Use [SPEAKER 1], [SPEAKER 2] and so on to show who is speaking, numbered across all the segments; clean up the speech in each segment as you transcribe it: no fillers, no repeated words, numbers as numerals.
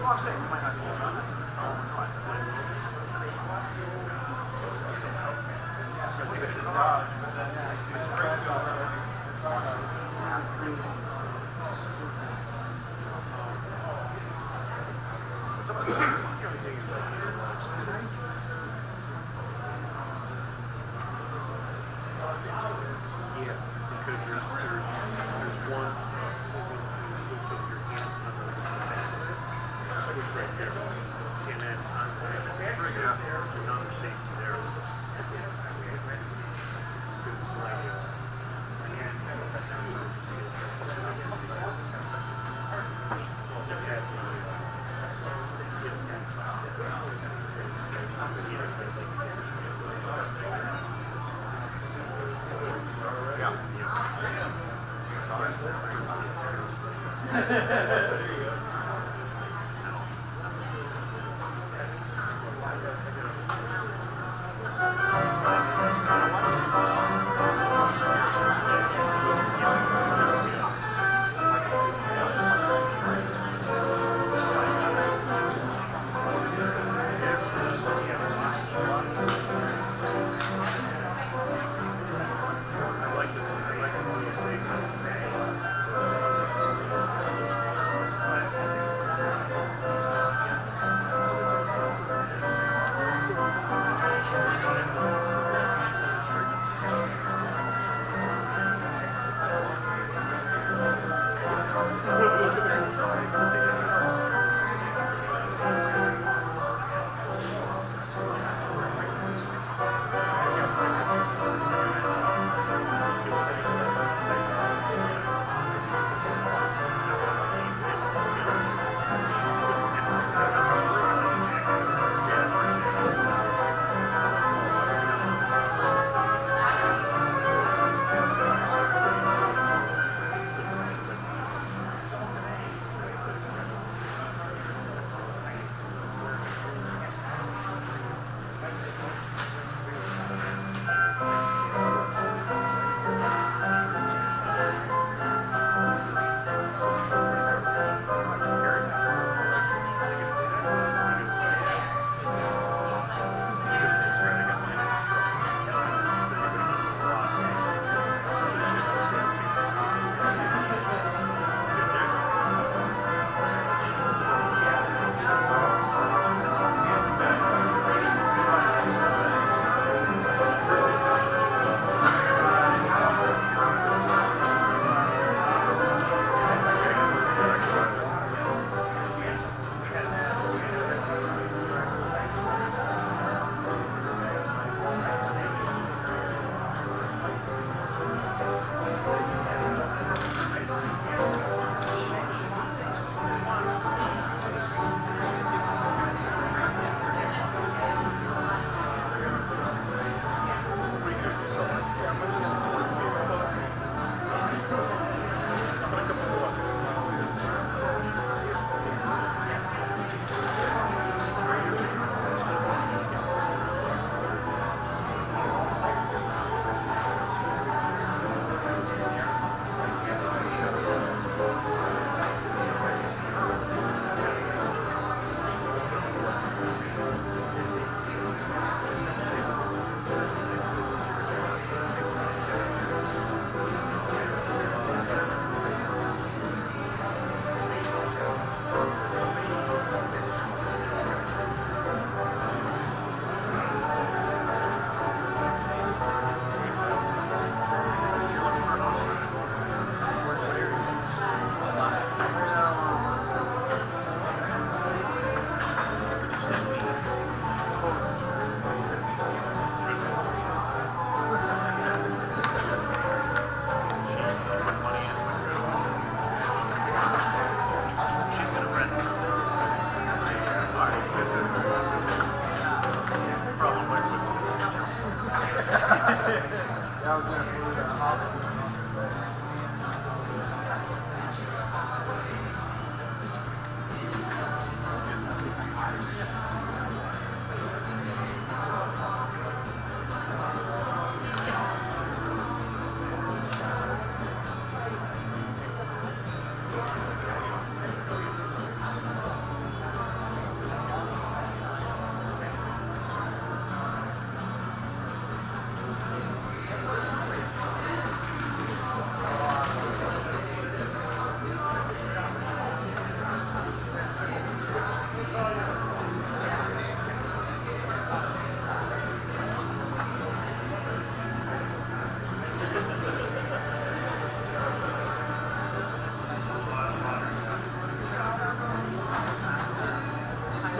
[SPEAKER 1] Well, I'm saying we might not be able to.
[SPEAKER 2] Yeah, because there's one switch right there, and then on the trigger, there's another safety there.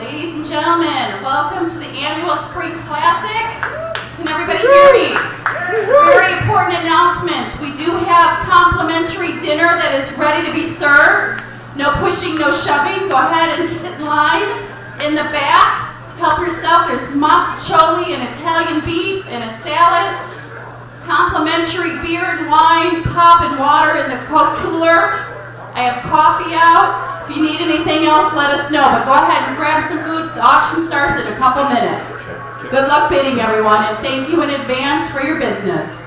[SPEAKER 1] Ladies and gentlemen, welcome to the annual Spring Classic. Can everybody hear me? Very important announcement. We do have complimentary dinner that is ready to be served. No pushing, no shoving. Go ahead and get in line in the back. Help yourself. There's mozzarella and Italian beef and a salad. Complimentary beer and wine, pop and water in the Coke cooler. I have coffee out. If you need anything else, let us know. But go ahead and grab some food. The auction starts in a couple minutes. Good luck bidding, everyone, and thank you in advance for your business.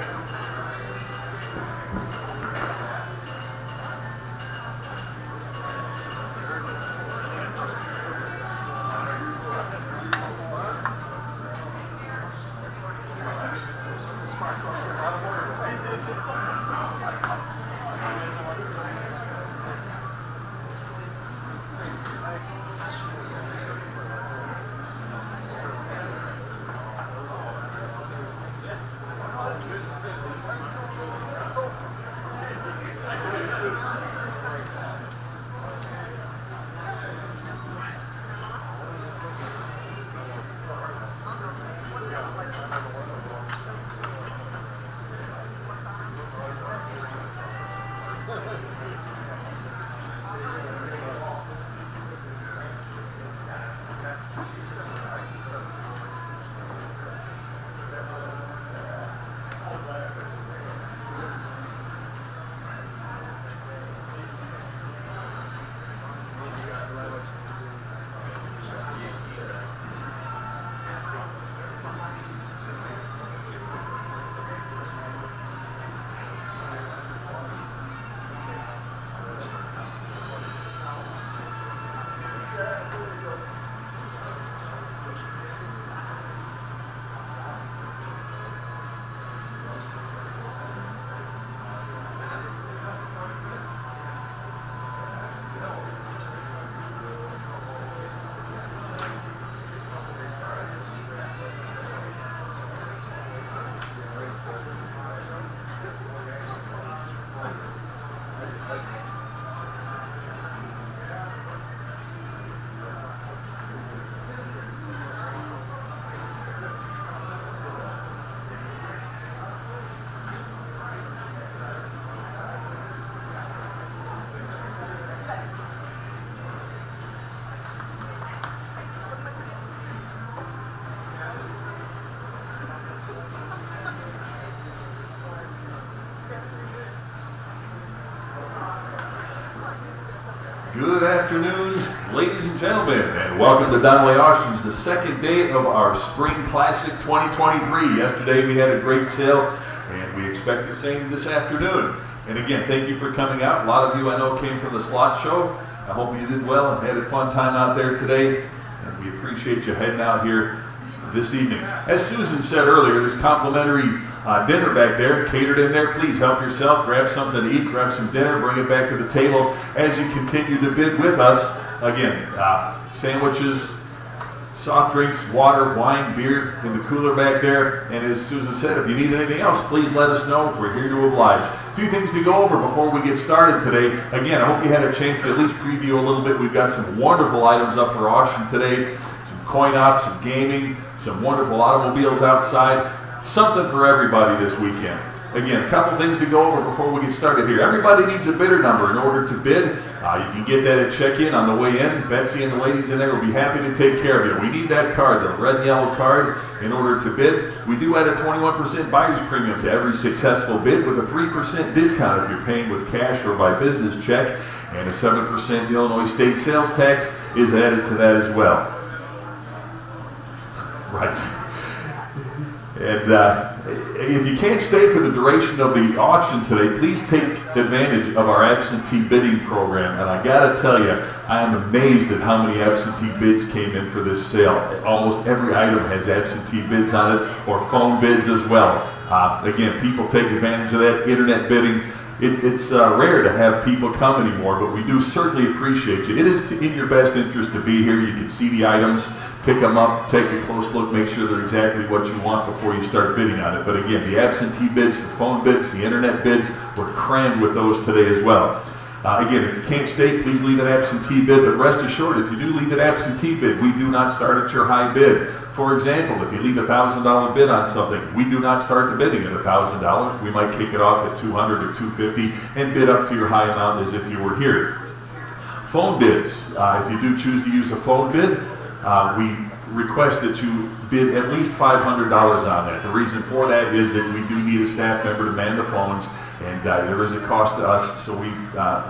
[SPEAKER 3] Good afternoon, ladies and gentlemen, and welcome to Donley Auctions, the second day of our Spring Classic 2023. Yesterday we had a great sale, and we expect the same this afternoon. And again, thank you for coming out. A lot of you I know came from the slot show. I hope you did well and had a fun time out there today, and we appreciate you heading out here this evening. As Susan said earlier, this complimentary dinner back there, catered in there. Please help yourself, grab something to eat, grab some dinner, bring it back to the table as you continue to bid with us. Again, sandwiches, soft drinks, water, wine, beer in the cooler back there. And as Susan said, if you need anything else, please let us know. We're here to oblige. A few things to go over before we get started today. Again, I hope you had a chance to at least preview a little bit. We've got some wonderful items up for auction today. Some coin ops, some gaming, some wonderful automobiles outside. Something for everybody this weekend. Again, a couple things to go over before we get started here. Everybody needs a bidder number in order to bid. You can get that at check-in on the way in. Betsy and the ladies in there will be happy to take care of you. We need that card, the red and yellow card, in order to bid. We do add a 21% buyer's premium to every successful bid with a 3% discount if you're paying with cash or by business check. And a 7% Illinois state sales tax is added to that as well. Right. And if you can't stay for the duration of the auction today, please take advantage of our absentee bidding program. And I gotta tell you, I am amazed at how many absentee bids came in for this sale. Almost every item has absentee bids on it, or phone bids as well. Again, people take advantage of that internet bidding. It's rare to have people come anymore, but we do certainly appreciate you. It is in your best interest to be here. You can see the items, pick them up, take a close look, make sure they're exactly what you want before you start bidding on it. But again, the absentee bids, the phone bids, the internet bids, we're crammed with those today as well. Again, if you can't stay, please leave an absentee bid, but rest assured, if you do leave an absentee bid, we do not start at your high bid. For example, if you leave a $1,000 bid on something, we do not start the bidding at $1,000. We might kick it off at $200 or $250 and bid up to your high amount as if you were here. Phone bids. If you do choose to use a phone bid, we request that you bid at least $500 on that. The reason for that is that we do need a staff member to man the phones, and there is a cost to us, so we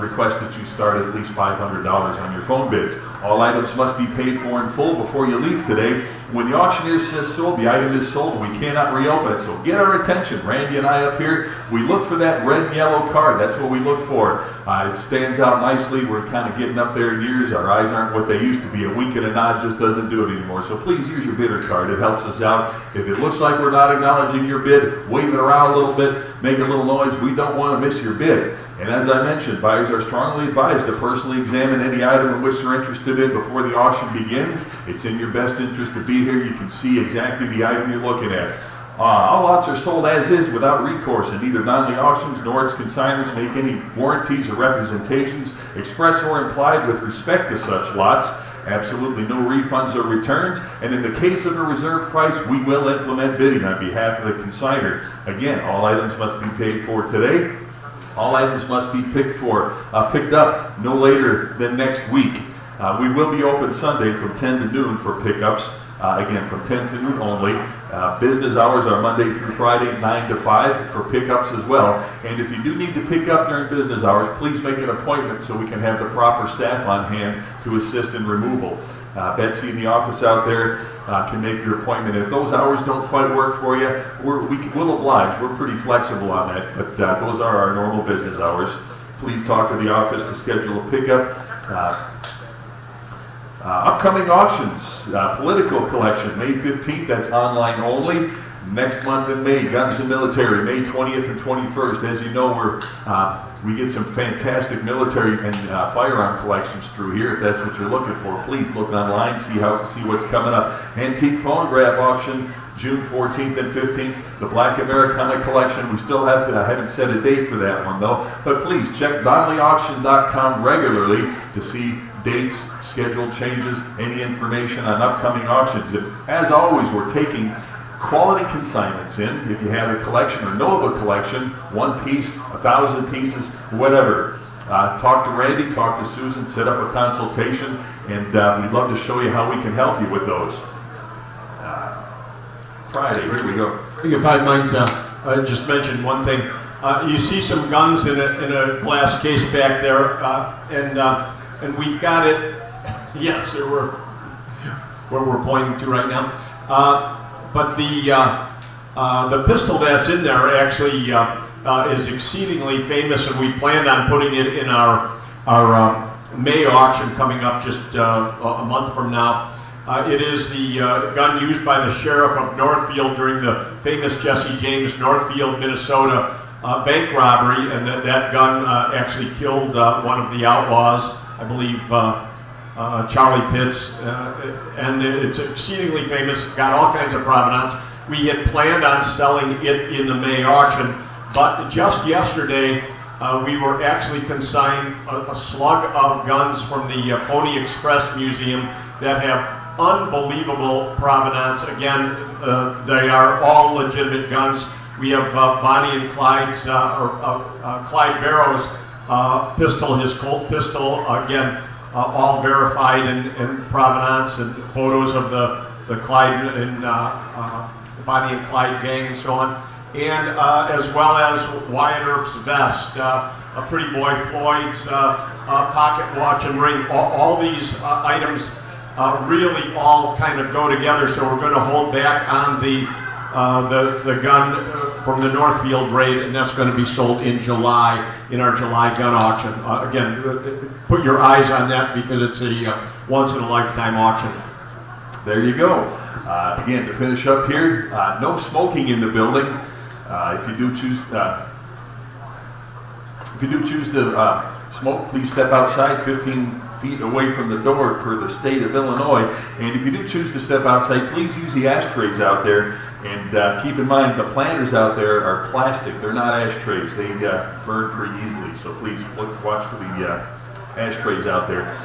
[SPEAKER 3] request that you start at least $500 on your phone bids. All items must be paid for in full before you leave today. When the auctioneer says sold, the item is sold, we cannot reopen it, so get our attention. Randy and I up here, we look for that red and yellow card. That's what we look for. It stands out nicely. We're kind of getting up there in years. Our eyes aren't what they used to be. A wink and a nod just doesn't do it anymore, so please use your bidder card. It helps us out. If it looks like we're not acknowledging your bid, wave it around a little bit, make a little noise. We don't want to miss your bid. And as I mentioned, buyers are strongly advised to personally examine any item in which they're interested in before the auction begins. It's in your best interest to be here. You can see exactly the item you're looking at. All lots are sold as is without recourse, and neither Donley Auctions nor its consignors make any warranties or representations, express or implied, with respect to such lots. Absolutely no refunds or returns, and in the case of a reserve price, we will implement bidding on behalf of the consignor. Again, all items must be paid for today. All items must be picked up no later than next week. We will be open Sunday from 10 to noon for pickups. Again, from 10 to noon only. Business hours are Monday through Friday, 9 to 5 for pickups as well. And if you do need to pick up during business hours, please make an appointment so we can have the proper staff on hand to assist in removal. Betsy in the office out there can make your appointment. If those hours don't quite work for you, we'll oblige. We're pretty flexible on that, but those are our normal business hours. Please talk to the office to schedule a pickup. Upcoming auctions, political collection, May 15th, that's online only. Next month in May, guns and military, May 20th and 21st. As you know, we get some fantastic military and firearm collections through here. If that's what you're looking for, please look online, see what's coming up. Antique phonograph auction, June 14th and 15th. The Black Americana collection, we still I haven't set a date for that one though, but please check DonleyAuction.com regularly to see dates, schedule changes, any information on upcoming auctions. And as always, we're taking quality consignments in. If you have a collection or know of a collection, 1 piece, 1,000 pieces, whatever. Talk to Randy, talk to Susan, set up a consultation, and we'd love to show you how we can help you with those. Friday, here we go.
[SPEAKER 4] If I might just mention one thing. You see some guns in a glass case back there, and we've got it, yes, where we're pointing to right now. But the pistol that's in there actually is exceedingly famous, and we planned on putting it in our May auction coming up just a month from now. It is the gun used by the sheriff of Northfield during the famous Jesse James Northfield, Minnesota bank robbery, and that gun actually killed one of the outlaws, I believe Charlie Pitts, and it's exceedingly famous, got all kinds of provenance. We had planned on selling it in the May auction, but just yesterday we were actually consigned a slug of guns from the Pony Express Museum that have unbelievable provenance. Again, they are all legitimate guns. We have Bonnie and Clyde's, Clyde Barrow's pistol, his Colt pistol, again, all verified in provenance, and photos of the Clyde and Bonnie and Clyde gang and so on. And as well as Wyatt Earp's vest, a Pretty Boy Floyd's pocket watch and ring. All these items really all kind of go together, so we're going to hold back on the gun from the Northfield raid, and that's going to be sold in July, in our July gun auction. Again, put your eyes on that because it's a once-in-a-lifetime auction.
[SPEAKER 3] There you go. Again, to finish up here, no smoking in the building. If you do choose to smoke, please step outside 15 feet away from the door per the state of Illinois. And if you do choose to step outside, please use the ashtrays out there. And keep in mind, the planters out there are plastic. They're not ashtrays. They burn pretty easily. So please watch for the ashtrays out there.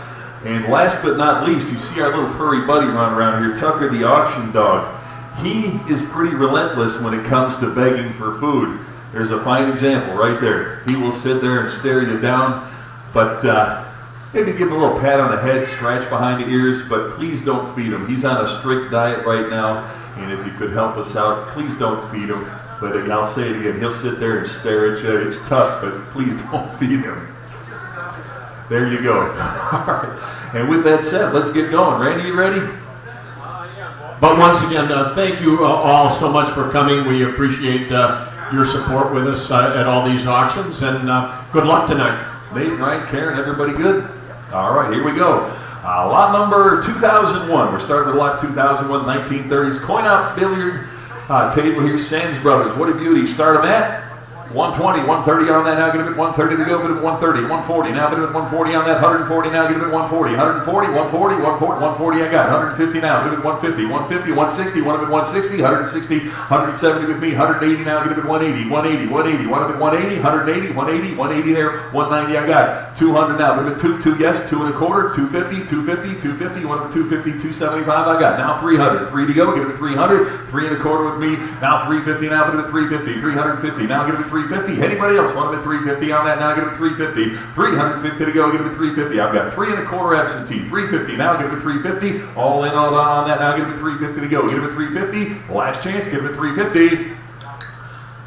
[SPEAKER 3] And last but not least, you see our little furry buddy running around here, Tucker the auction dog. He is pretty relentless when it comes to begging for food. There's a fine example right there. He will sit there and stare you down, but maybe give him a little pat on the head, scratch behind the ears, but please don't feed him. He's on a strict diet right now, and if you could help us out, please don't feed him. But I'll say it again, he'll sit there and stare at you. It's tough, but please don't feed him. There you go. All right. And with that said, let's get going. Randy, you ready?
[SPEAKER 4] But once again, thank you all so much for coming. We appreciate your support with us at all these auctions, and good luck tonight.
[SPEAKER 3] Nate, Ryan, Karen, everybody good? All right, here we go. Lot number 2001. We're starting with lot 2001, 1930s. Coin out billiard table here, Sands Brothers. What a beauty. Start them at 120, 130 on that, now get a bit 130 to go, bit of 130, 140, now bit of 140 on that, 140, now get a bit 140, 140, 140, 140, I got 150 now, bit of 150, 150, 160, one of it 160, 160, 170 with me, 180 now, get a bit 180, 180, 180, one of it 180, 180, 180, 180 there, 190 I got, 200 now, bit of 2, yes, 2 and a quarter, 250, 250, 250, one of it 250, 275 I got, now 300, 3 to go, get a bit 300, 3 and a quarter with me, now 350 now, bit of 350, 350, now get a bit 350. Anybody else want a 350 on that? Now get a 350. 350 to go. Get a 350. I've got 3 and a quarter absentee. 350. Now get a 350. All in, all on that. Now get a 350 to go. Get a 350. Last chance. Get a 350.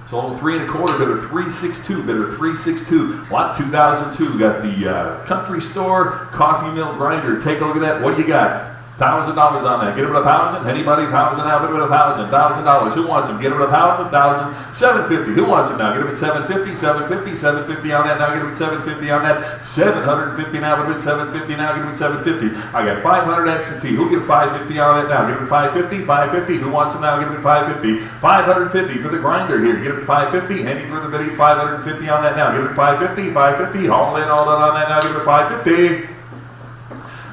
[SPEAKER 3] So 3 and a quarter. Bit of 362. Bit of 362. Lot 2002. Got the country store coffee mill grinder. Take a look at that. What do you got? $1,000 on that. Get it with 1,000. Anybody? 1,000 now. Get it with 1,000. $1,000. Who wants them? Get it with 1,000. 1,000. 750. Who wants it now? Get it with 750. 750. 750 on that. Now get it with 750 on that. 750 now. Get it with 750 now. Get it with 750. I got 500 absentee. Who get 550 on that now? Get it with 550. 550. Who wants them now? Get it with 550. 550 for the grinder here. Get it with 550. Any further bidding? 550 on that now. Get it with 550. 550. All in, all done on that now. Get it with 550.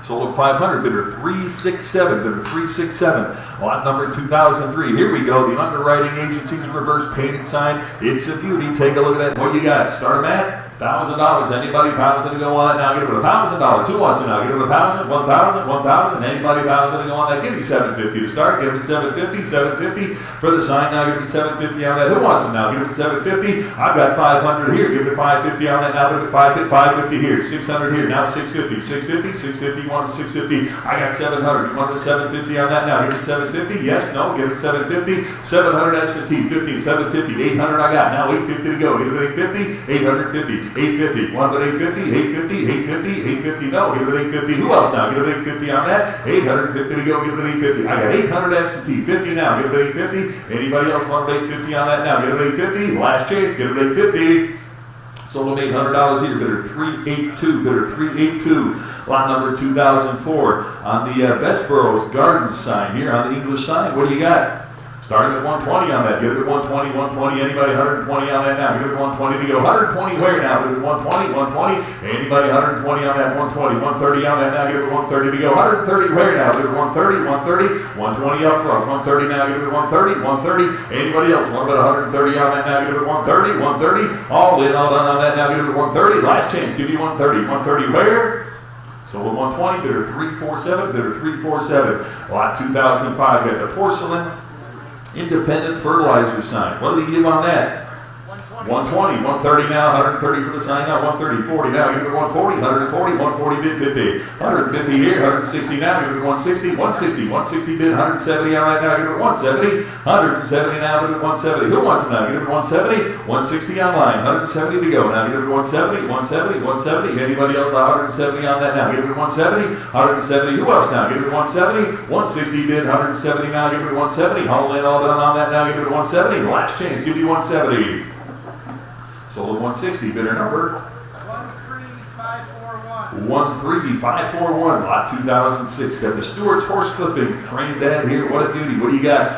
[SPEAKER 3] Sold at 500, bidder 367, bidder 367. Lot number 2003. Here we go. The underwriting agency's reverse painted sign. It's a beauty. Take a look at that. What you got? Start them at $1,000. Anybody? 1,000 to go on that. Now get it with $1,000. Who wants it now? Get it with 1,000, 1,000, 1,000. Anybody? 1,000 to go on that. Give me 750 to start. Give me 750, 750 for the sign. Now give me 750 on that. Who wants it now? Give it 750. I've got 500 here. Give it 550 on that. Now give it 550 here. 600 here. Now 650, 650, 650. You want 650? I got 700. You want the 750 on that now? Give it 750. Yes. No. Give it 750. 700 absentee. 50. 750. 800. I got now 850 to go. Give it 850. 850. 850. One but 850, 850, 850, 850. No, give it 850. Who else now? Give it 850 on that. 850 to go. Give it 850. I got 800 absentee. 50 now. Give it 850. Anybody else want 850 on that now? Give it 850. Last chance. Give it 850. Sold them $800 here. Bidder 382. Bidder 382. Lot number 2004 on the Bessborough's Gardens sign here on the English sign. What do you got? Starting at 120 on that. Give it 120, 120. Anybody 120 on that now? Give it 120 to go. 120 where now? Give it 120, 120. Anybody 120 on that? 120, 130 on that now? Give it 130 to go. 130 where now? Give it 130, 130. 120 up front. 130 now. Give it 130, 130. Anybody else? What about 130 on that now? Give it 130, 130. All in, all done on that now. Give it 130. Last chance. Give you 130. 130 where? So with 120, bidder 347, bidder 347. Lot 2005 got the porcelain independent fertilizer sign. What do they give on that? 120, 130 now, 130 for the sign now, 130, 40 now, give it 140, 140, 140 bid 50, 150 here, 160 now, give it 160, 160, 160 bid, 170 on that now, give it 170, 170 now, give it 170. Who wants it now? Give it 170, 160 online, 170 to go. Now give it 170, 170, 170. Anybody else 170 on that now? Give it 170, 170. Who else now? Give it 170, 160 bid, 170 now, give it 170. All in, all done on that now, give it 170. Last chance, give you 170. Sold at 160, bidder number 13541. Lot 2006. Got the Stewart's horse clipping. Frame dad here. What a beauty. What do you got?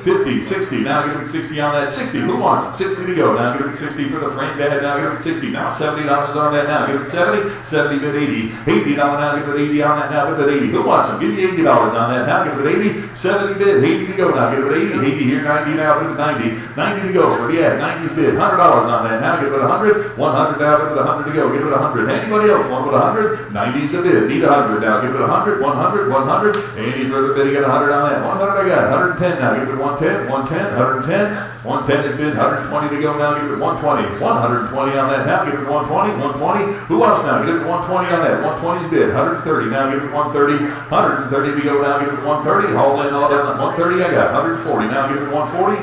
[SPEAKER 3] 50, 60, now give it 60 on that, 60, who wants it? 60 to go, now give it 60 for the friend dad, now give it 60, now $70 on that, now give it 70, 70 bid 80, $80 now give it 80 on that, now give it 80, who wants them? Give me $80 on that, now give it 80, 70 bid, 80 to go, now give it 80, 80 here, 90 now, give it 90, 90 to go for the ad, 90's bid, $100 on that, now give it 100, 100 now, give it 100 to go, give it 100, anybody else want to put 100? 90's the bid, need 100 now, give it 100, 100, 100, any further bid, you get 100 on that, 100 I got, 110 now, give it 110, 110, 110, 110 is bid, 120 to go now, give it 120, 120 on that now, give it 120, 120, who else now, give it 120 on that, 120 is bid, 130 now, give it 130, 130 to go now, give it 130, haul in all that, 130 I got, 140 now, give it 140,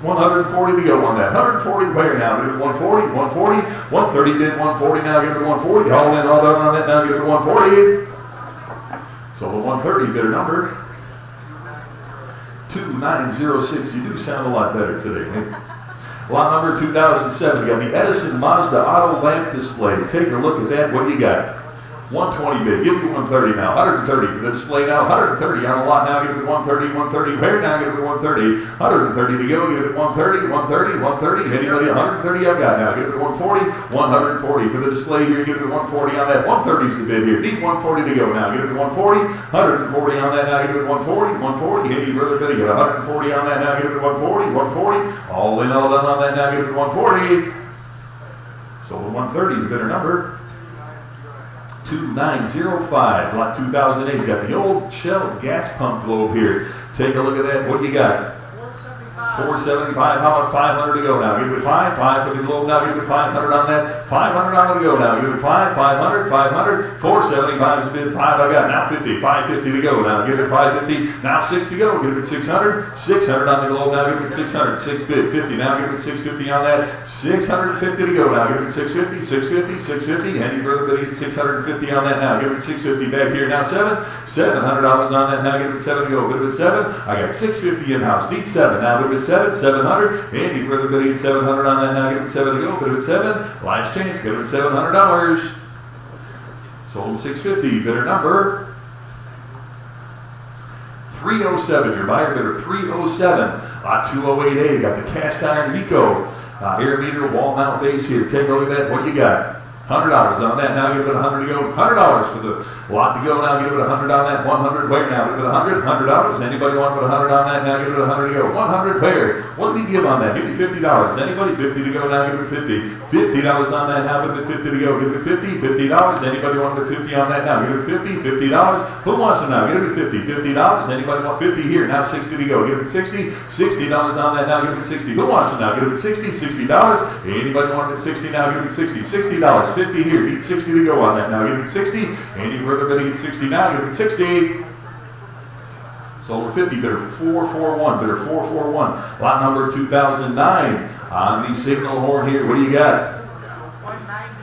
[SPEAKER 3] 140 to go on that, 140 where now, give it 140, 140, 130 bid, 140 now, give it 140, haul in all that on that now, give it 140, so the 130 bidder number 2906. You do sound a lot better today, Nick. Lot number 2007. You got the Edison Mazda auto lamp display. Take a look at that. What do you got? 120 bid. Give me 130 now. 130 for the display now. 130 on the lot now. Give it 130. 130 where now? Give it 130. 130 to go. Give it 130. 130. 130. Anybody? 130 I've got now. Give it 140. 140 for the display here. Give it 140 on that. 130 is the bid here. Need 140 to go now. Give it 140. 140 on that now. Give it 140. 140. Any further bid? You got 140 on that now. Give it 140. 140. All in, all done on that now. Give it 140. So the 130 bidder number 2905, lot 2008. Got the old Shell gas pump globe here. Take a look at that. What do you got? 475. How about 500 to go now? Give it 5. 5 for the globe now. Give it 500 on that. 500 to go now. Give it 5. 500. 500. 475 is the bid. 5 I got. Now 50. 550 to go now. Give it 550. Now 6 to go. Give it 600. 600 on the globe now. Give it 600. 6 bid. 50. Now give it 650 on that. 650 to go now. Give it 650. 650. 650. Any further bidding at 650 on that now. Give it 650 back here now. 7. $700 on that now. Give it 7 to go. Give it 7. I got 650 in house. Need 7 now. Give it 7. 700. Any further bidding at 700 on that now. Give it 7 to go. Give it 7. Last chance. Give it $700. Sold 650. Bidder number 307. Your buyer bidder 307. Lot 208A. Got the cast iron Eco air meter wall mount base here. Take a look at that. What you got? $100 on that. Now give it 100 to go. $100 for the lot to go. Now give it 100 on that. 100 where now? Give it 100. $100. Anybody want to put 100 on that? Now give it 100 to go. 100 where? What did he give on that? Give me $50. Anybody? 50 to go. Now give it 50. $50 on that. Now give it 50 to go. Give it 50. $50. Anybody want to put 50 on that? Now give it 50. $50. Who wants it now? Give it 50. $50. Anybody want 50 here? Now 60 to go. Give it 60. $60 on that. Now give it 60. Who wants it now? Give it 60. $60. Anybody want it 60 now? Give it 60. $60. 50 here. Need 60 to go on that now. Give it 60. Any further bidding at 60 now? Give it 60. Sold for 50. Bidder 441. Bidder 441. Lot number 2009. On the signal horn here. What do you got?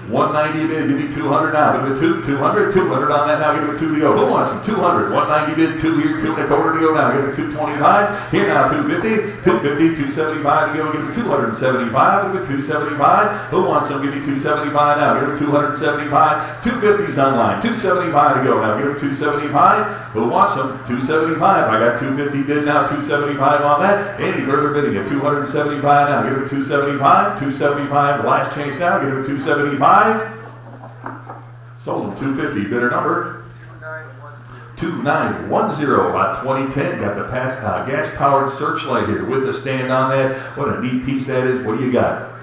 [SPEAKER 3] 190 bid, give me 200 now. Give me 200 on that now. Give it 2 to go. Who wants them? 200. 190 bid, 2 here, 2 1/4 to go now. Give it 225. Here now, 250. 250, 275 to go. Give it 275. Give it 275. Who wants them? Give me 275 now. Give it 275. 250's online. 275 to go now. Give it 275. Who wants them? 275. I got 250 bid now. 275 on that. Any further bidding at 275 now. Give it 275. 275. Last chance now. Give it 275. Sold 250. Bidder number 2910. Lot 2010. Got the gas powered searchlight here with a stand on that. What a neat piece that is. What do you got?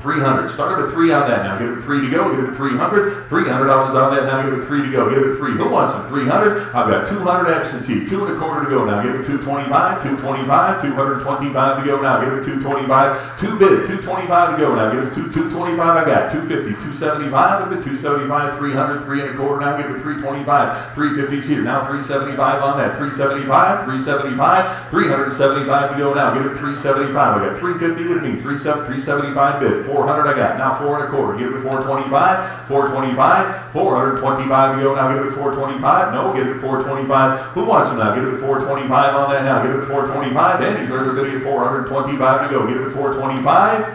[SPEAKER 3] 300. Start with a 3 on that now. Give it 3 to go. Give it 300. $300 on that now. Give it 3 to go. Give it 3. Who wants them? 300. I've got 200 absentee. 2 1/4 to go now. Give it 225. 225. 225 to go now. Give it 225. 2 bid. 225 to go now. Give it 225. I got 250. 275. Give it 275. 300. 3 1/4 now. Give it 325. 350's here now. 375 on that. 375. 375. 375 to go now. Give it 375. I got 350 with me. 375 bid. 400 I got. Now 4 1/4. Give it 425. 425. 425 to go now. Give it 425. No, give it 425. Who wants them now? Give it 425 on that now. Give it 425. Any further bidding at 425 to go. Give it 425.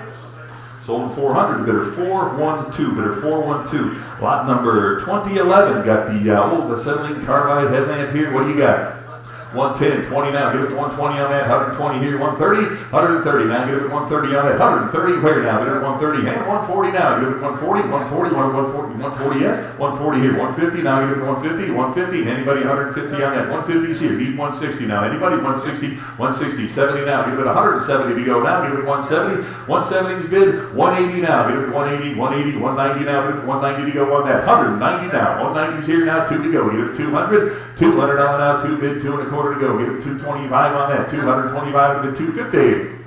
[SPEAKER 3] Sold 400. Bidder 412. Bidder 412. Lot number 2011. Got the old acetylene carbide headlamp here. What do you got? 110, 20 now, give it 120 on that, 120 here, 130, 130 now, give it 130 on that, 130 where now, give it 130, and 140 now, give it 140, 140, 140 yes, 140 here, 150 now, give it 150, 150, anybody 150 on that, 150 is here, need 160 now, anybody 160, 160, 70 now, give it 170 to go now, give it 170, 170 is bid, 180 now, give it 180, 180, 190 now, give it 190 to go on that, 190 now, 190 is here now, 2 to go, give it 200, 200 on now, 2 bid, 2 1/4 to go, give it 225 on that, 225 to 250.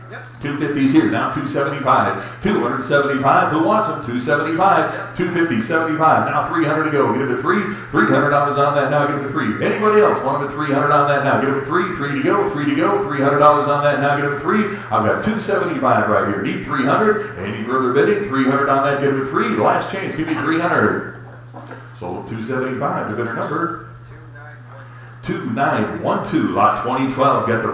[SPEAKER 3] 250 is here, now 275, 275, who wants them? 275, 250, 75, now 300 to go, give it a 3, $300 on that, now give it a 3. Anybody else want them at 300 on that, now give it a 3, 3 to go, $300 on that, now give it a 3. I've got 275 right here, need 300, any further bidding, 300 on that, give it a 3, last chance, give me 300. Sold 275, the bidder number 2912, lot 2012, got the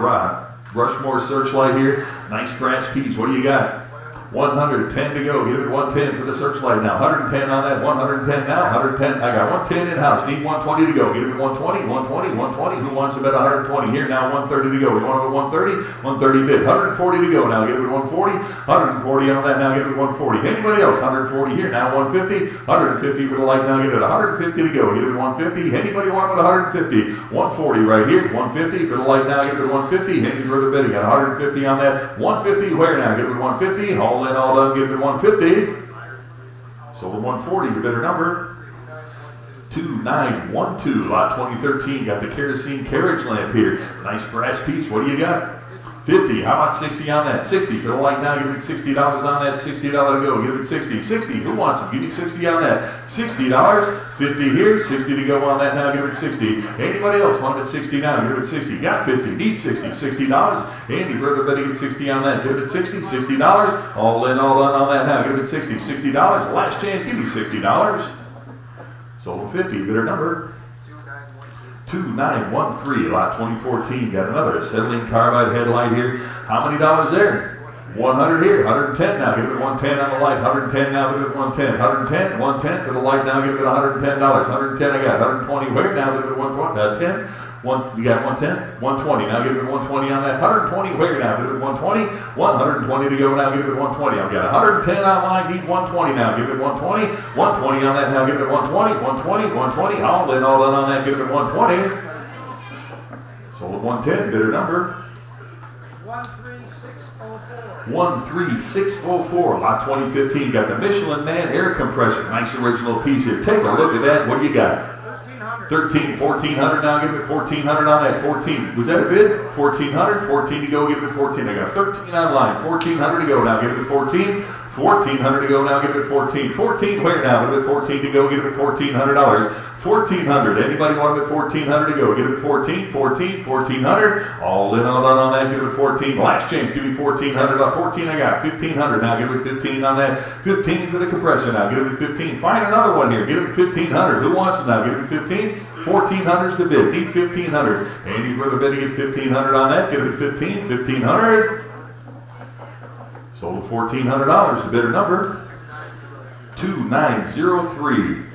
[SPEAKER 3] Rushmore Searchlight here. Nice brass piece. What do you got? 110 to go. Give it 110 for the Searchlight now. 110 on that. 110 now. 110. I got 110 in house. Need 120 to go. Give it 120. 120. 120. Who wants them at 120? Here now. 130 to go. We want them at 130. 130 bid. 140 to go now. Give it 140. 140 on that now. Give it 140. Anybody else? 140 here now. 150. 150 for the light now. Give it 150 to go. Give it 150. Anybody want them at 150? 140 right here. 150 for the light now. Give it 150. Any further bidding? Got 150 on that. 150 where now? Give it 150. All in, all done. Give it 150. Sold 140. The bidder number 2912. Lot 2013. Got the kerosene carriage lamp here. Nice brass piece. What do you got? 50. How about 60 on that? 60 for the light now. Give it $60 on that. $60 to go. Give it 60. 60. Who wants them? Give me 60 on that. $60. 50 here. 60 to go on that now. Give it 60. Anybody else want it at 60 now? Give it 60. Got 50. Need 60. $60. Any further bidding at 60 on that? Give it 60. $60. All in, all done on that now. Give it 60. $60. Last chance. Give me $60. Sold 50. Bidder number 2913, lot 2014. Got another acetylene carbide headlight here. How many dollars there? 100 here, 110 now. Give it 110 on the light. 110 now. Give it 110. 110, 110 for the light now. Give it $110. 110 I got. 120 where now? Give it 120. 10. You got 110, 120. Now give it 120 on that. 120 where now? Give it 120. 120 to go now. Give it 120. I've got 110 online. Need 120 now. Give it 120. 120 on that now. Give it 120. 120. 120. All in, all done on that. Give it 120. Sold at 110. Bidder number
[SPEAKER 5] 13604.
[SPEAKER 3] 13604. Lot 2015. Got the Michelin Man air compressor. Nice original piece here. Take a look at that. What do you got? 1400 now, give it 1400 on that. 14. Was that a bid? 1400, 14 to go, give it 14. I got 13 online. 1400 to go now, give it 14. 1400 to go now, give it 14. 14 where now? Give it 14 to go, give it $1,400. 1400. Anybody want it at 1400 to go? Give it 14, 14, 1400. All in, all done on that. Give it 14. Last chance. Give me 1400 on 14. I got 1500. Now give it 15 on that. 15 for the compressor. Now give it 15. Find another one here. Give it 1500. Who wants it now? Give it 15. 1400 is the bid. Need 1500. Any further bidding at 1500 on that? Give it 15. 1500. Sold at $1,400. The bidder number 2903.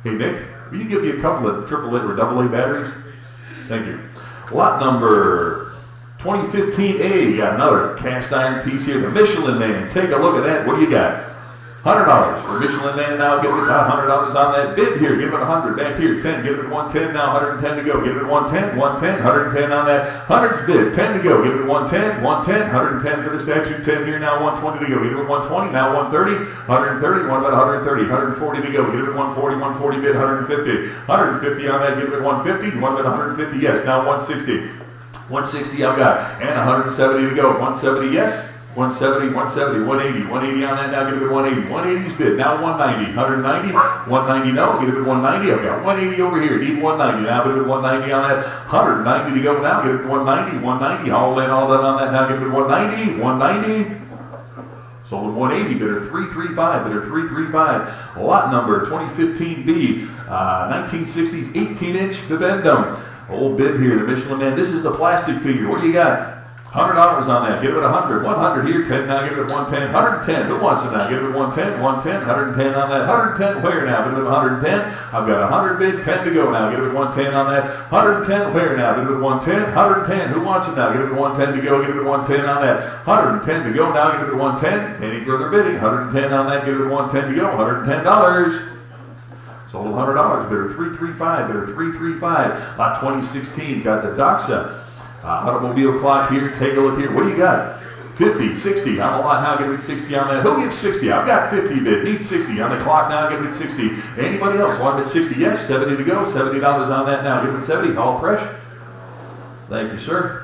[SPEAKER 3] Hey Nick, will you give me a couple of AAA or AA batteries? Thank you. Lot number 2015A. Got another cast iron piece here. The Michelin Man. Take a look at that. What do you got? $100 for Michelin Man now. Give it $100 on that bid here. Give it 100 back here. 10. Give it 110 now. 110 to go. Give it 110. 110. 110 on that. 100's bid. 10 to go. Give it 110. 110. 110 for the statue. 10 here now. 120 to go. Give it 120 now. 130. 130. What about 130? 140 to go. Give it 140. 140 bid. 150. 150 on that. Give it 150. What about 150? Yes. Now 160. 160 I've got. And 170 to go. 170 yes. 170, 170, 180, 180 on that now, give it 180. 180's bid, now 190, 190, 190 no, give it 190, I've got 180 over here, need 190, now give it 190 on that, 190 to go now, give it 190, 190, all in, all done on that, now give it 190, 190. Sold at 180, bidder 335, bidder 335. Lot number 2015B, 1960s 18-inch Vivendum. Old bid here, the Michelin Man. This is the plastic figure, what do you got? $100 on that. Give it 100. 100 here. 10 now. Give it 110. 110. Who wants it now? Give it 110. 110. 110 on that. 110 where now? Give it 110. I've got 100 bid. 10 to go now. Give it 110 on that. 110 where now? Give it 110. 110. Who wants it now? Give it 110 to go. Give it 110 on that. 110 to go now. Give it 110. Any further bidding? 110 on that. Give it 110 to go. $110. Sold $100. Bidder 335. Bidder 335. Lot 2016. Got the Doxa automobile clock here. Take a look here. What do you got? 50, 60. On the lot now. Give it 60 on that. Who gives 60? I've got 50 bid. Need 60 on the clock now. Give it 60. Anybody else want it 60? Yes. 70 to go. $70 on that now. Give it 70. All fresh. Thank you, sir.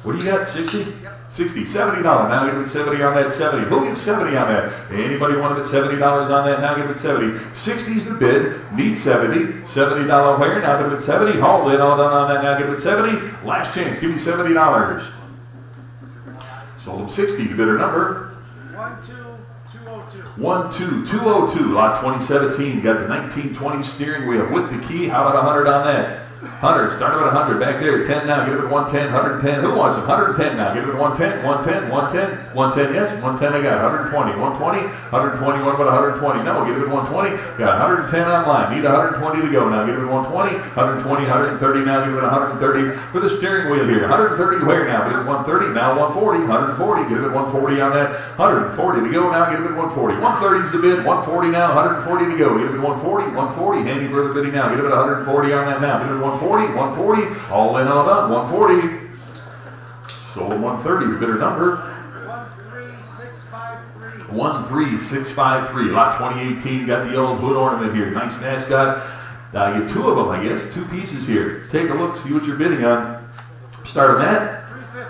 [SPEAKER 3] What do you got? 60? 60, $70 now. Give it 70 on that. 70. Who gives 70 on that? Anybody want it at $70 on that? Now give it 70. 60's the bid. Need 70. $70 where? Now give it 70. Haul in all done on that. Now give it 70. Last chance. Give me $70. Sold them 60. The bidder number 12202. Lot 2017. Got the 1920 steering wheel with the key. How about 100 on that? 100, start at 100, back there, 10 now, give it 110, 110, who wants them? 110 now, give it 110, 110, 110, 110, yes, 110 I got, 120, 120, 120, what about 120? No, give it 120, got 110 online, need 120 to go now, give it 120, 120, 130 now, give it 130 for the steering wheel here, 130 where now, give it 130, now 140, 140, give it 140 on that, 140 to go now, give it 140, 130 is the bid, 140 now, 140 to go, give it 140, 140, handy further bidding now, give it 140 on that now, give it 140, 140, all in, all done, 140. Sold 130, the bidder number 13653. 13653. Lot 2018, got the old hood ornament here. Nice mascot. You get two of them, I guess, two pieces here. Take a look, see what you're bidding on. Start them at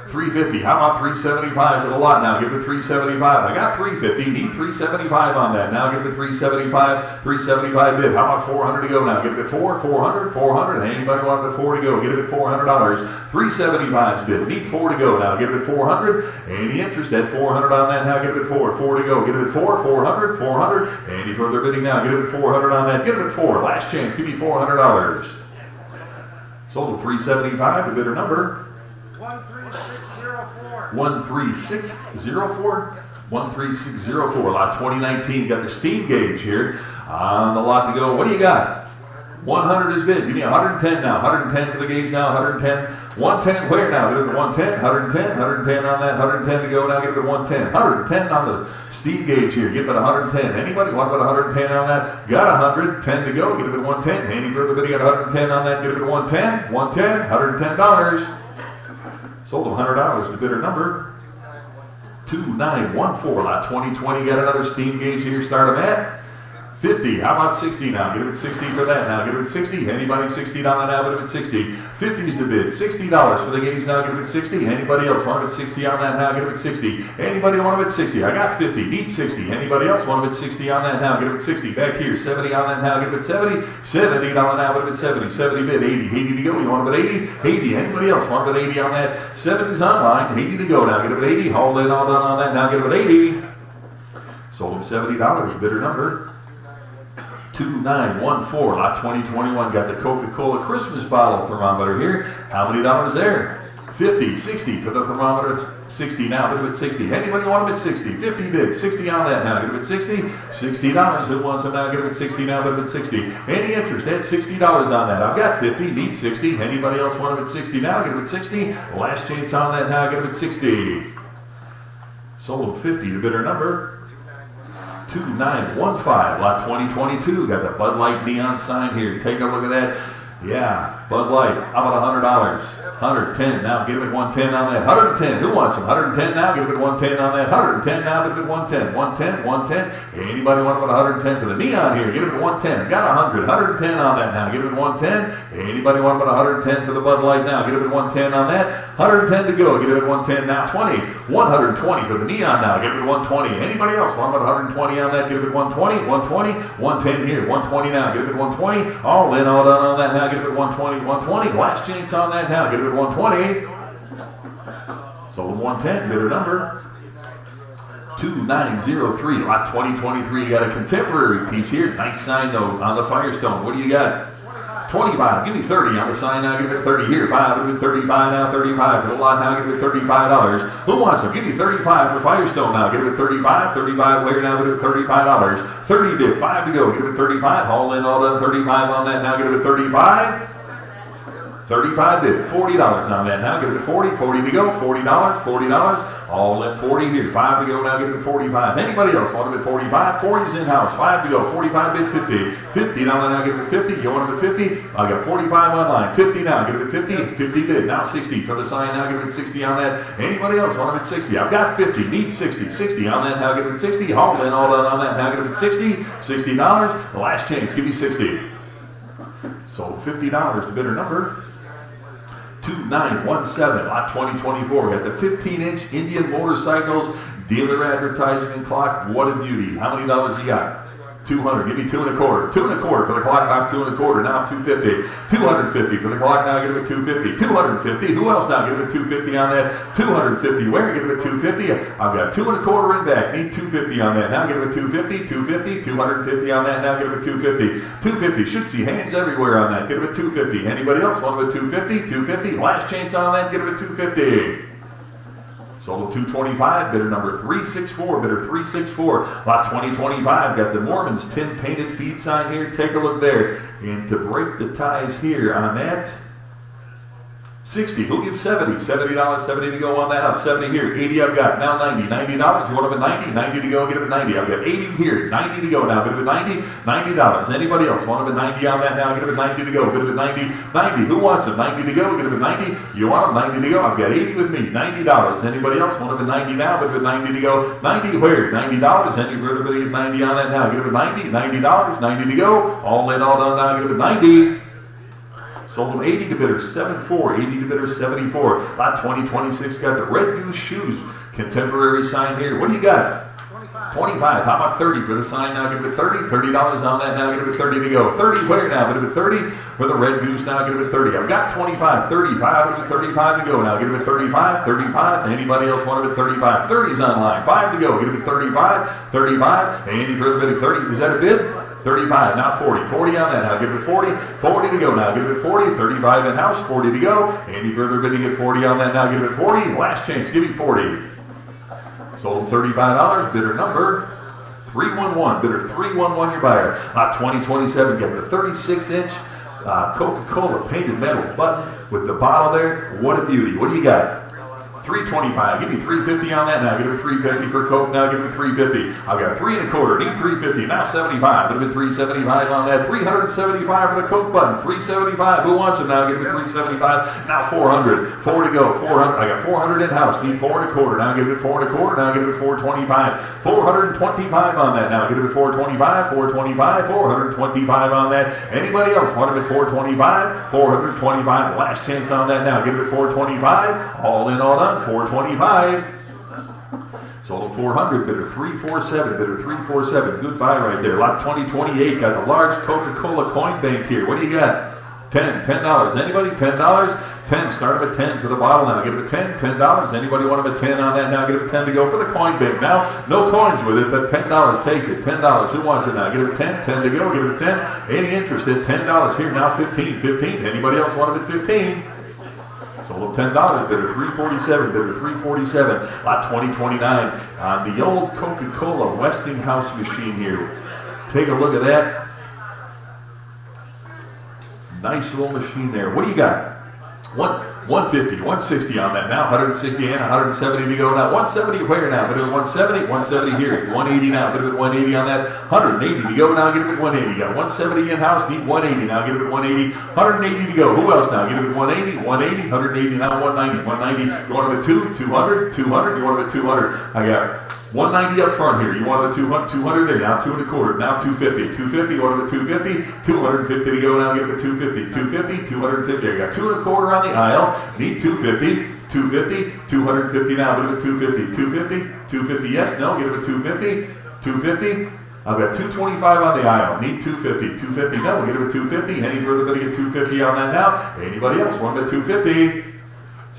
[SPEAKER 3] 350. How about 375 for the lot now? Give it 375. I got 350. Need 375 on that. Now give it 375. 375 bid. How about 400 to go now? Give it 400. 400. Anybody want it at 4 to go? Give it $400. 375's bid. Need 4 to go now. Give it 400. Any interest at 400 on that? Now give it 4. 4 to go. Give it 400. 400. Any further bidding now? Give it 400 on that. Give it 4. Last chance. Give me $400. Sold at 375. The bidder number 13604. 13604. Lot 2019. Got the steam gauge here on the lot to go. What do you got? 100 is bid. Give me 110 now. 110 for the gauge now. 110. 110 where now? Give it 110. 110. 110 on that. 110 to go now. Give it 110. 110 on the steam gauge here. Give it 110. Anybody want about 110 on that? Got 100. 10 to go. Give it 110. Any further bidding at 110 on that? Give it 110. 110. $110. Sold them $100. The bidder number 2914. Lot 2020. Got another steam gauge here. Start them at 50. How about 60 now? Give it 60 for that now. Give it 60. Anybody 60 on that now? Give it 60. 50 is the bid. $60 for the gauge now. Give it 60. Anybody else want it 60 on that now? Give it 60. Anybody want it at 60? I got 50. Need 60. Anybody else want it at 60 on that now? Give it 60. Back here. 70 on that now. Give it 70. 70 on that. Give it 70. 70 bid. 80. 80 to go. You want it at 80? 80. Anybody else want it at 80 on that? 70's online. 80 to go now. Get it at 80. Haul in all done on that. Now get it at 80. Sold him $70. Bidder number 2914. Lot 2021. Got the Coca-Cola Christmas bottle thermometer here. How many dollars there? 50, 60 for the thermometer. 60 now. Bid it at 60. Anybody want them at 60? 50 bid. 60 on that now. Get it at 60. $60. Who wants them now? Get it at 60 now. Bid it at 60. Any interest? Add $60 on that. I've got 50. Need 60. Anybody else want them at 60 now? Get it at 60. Last chance on that now. Get it at 60. Sold 50. The bidder number 2915. Lot 2022. Got the Bud Light neon sign here. Take a look at that. Yeah, Bud Light. How about $100? 110 now. Give it 110 on that. 110. Who wants them? 110 now. Give it 110 on that. 110 now. Give it 110. 110. 110. Anybody want about 110 for the neon here? Give it 110. Got 100. 110 on that now. Give it 110. Anybody want about 110 for the Bud Light now? Give it 110 on that. 110 to go. Give it 110 now. 20. 120 for the neon now. Give it 120. Anybody else want about 120 on that? Give it 120. 120. 110 here. 120 now. Give it 120. All in, all done on that now. Give it 120. 120. Last chance on that now. Give it 120. Sold 110. Bidder number 2903. Lot 2023. You got a contemporary piece here. Nice sign though on the Firestone. What do you got? 25, give me 30 on the sign now, give it 30 here. 5, give it 35 now, 35 for the lot now, give it $35. Who wants them? Give me 35 for Firestone now, give it 35, 35 where now, give it $35. 30 bid, 5 to go, give it 35, all in, all done, 35 on that now, give it 35. 35 bid, $40 on that now, give it 40, 40 to go, $40, $40, all in 40 here, 5 to go now, give it 45. Anybody else want them at 45? 40 is in-house, 5 to go, 45 bid, 50. 50 now, give it 50, you want them at 50? I got 45 online, 50 now, give it 50, 50 bid, now 60 for the sign now, give it 60 on that. Anybody else want them at 60? I've got 50, need 60, 60 on that now, give it 60, all in, all done on that now, give it 60, $60, the last chance, give me 60. Sold $50, the bidder number 2917, lot 2024. Got the 15-inch Indian motorcycles, dealer advertisement clock. What a beauty. How many dollars you got? 200. Give me 2 1/4. 2 1/4 for the clock, now 2 1/4. Now 250. 250 for the clock, now give it 250. 250. Who else now? Give it 250 on that. 250. Where? Give it 250. I've got 2 1/4 in back. Need 250 on that. Now give it 250. 250. 250 on that. Now give it 250. 250. Should see hands everywhere on that. Give it 250. Anybody else want it 250? 250. Last chance on that. Give it 250. Sold 225, bidder number 364, bidder 364, lot 2025, got the Mormons tin painted feed sign here, take a look there, and to break the ties here on that, 60, who gives 70? $70, 70 to go on that house, 70 here, 80 I've got, now 90, $90, you want them at 90? 90 to go, get them at 90, I've got 80 here, 90 to go now, get them at 90, $90, anybody else, want them at 90 on that now, get them at 90 to go, get them at 90, 90, who wants them, 90 to go, get them at 90, you want them, 90 to go, I've got 80 with me, $90, anybody else, want them at 90 now, get them at 90 to go, 90 where, $90, any further bid at 90 on that now, get them at 90, $90, 90 to go, all in, all done now, get them at 90. Sold them 80 to bidder 74, 80 to bidder 74. Lot 2026 got the Red Goose Shoes contemporary sign here. What do you got? 25. How about 30 for the sign now? Give it 30. $30 on that now. Give it 30 to go. 30 where now? Give it 30 for the Red Goose now. Give it 30. I've got 25, 35, 35 to go now. Give it 35, 35. Anybody else want it at 35? 30's online. 5 to go. Give it 35, 35. Any further bid at 30? Is that a bid? 35, now 40. 40 on that now. Give it 40. 40 to go now. Give it 40. 35 in house. 40 to go. Any further bidding at 40 on that now. Give it 40. Last chance. Give me 40. Sold $35. Bidder number 311. Bidder 311. Your buyer. 2027. Get the 36-inch Coca-Cola painted metal button with the bottle there. What a beauty. What do you got? 325. Give me 350 on that now. Give it 350 for Coke now. Give me 350. I've got 3 1/4. Need 350. Now 75. Give me 375 on that. 375 for the Coke button. 375. Who wants it now? Give me 375. Now 400. 4 to go. 400. I got 400 in house. Need 4 1/4. Now give it 4 1/4. Now give it 425. 425 on that now. Give it 425. 425. 425 on that. Anybody else want it at 425? 425. Last chance on that now. Give it 425. All in, all done. 425. Sold 400. Bidder 347. Bidder 347. Goodbye right there. Lot 2028. Got the large Coca-Cola coin bank here. What do you got? $10. Anybody? $10? 10. Start them at 10 for the bottle now. Give it a 10. $10. Anybody want them at 10 on that now? Give it a 10 to go for the coin bank. Now, no coins with it, but $10 takes it. $10. Who wants it now? Give it a 10. 10 to go. Give it a 10. Any interest at $10 here now? 15. 15. Anybody else want it at 15? Sold $10. Bidder 347. Bidder 347. Lot 2029 on the old Coca-Cola Westinghouse machine here. Take a look at that. Nice little machine there. What do you got? 150, 160 on that now. 160 and 170 to go now. 170 where now? Bid it 170, 170 here. 180 now. Bid it 180 on that. 180 to go now. Get it at 180. Got 170 in house. Need 180 now. Get it at 180. 180 to go. Who else now? Get it at 180, 180, 180 now. 190, 190. You want them at 200, 200. You want them at 200. I got 190 up front here. You want them at 200 there. Now 2 1/4. Now 250. 250. You want them at 250. 250 to go now. Get it at 250. 250. 250. I got 2 1/4 on the aisle. Need 250. 250. 250 now. Get it at 250. 250. 250. Yes. No. Get it at 250. 250. I've got 225 on the aisle. Need 250. 250. No. Get it at 250. Any further bidding at 250 on that now? Anybody else want it at 250?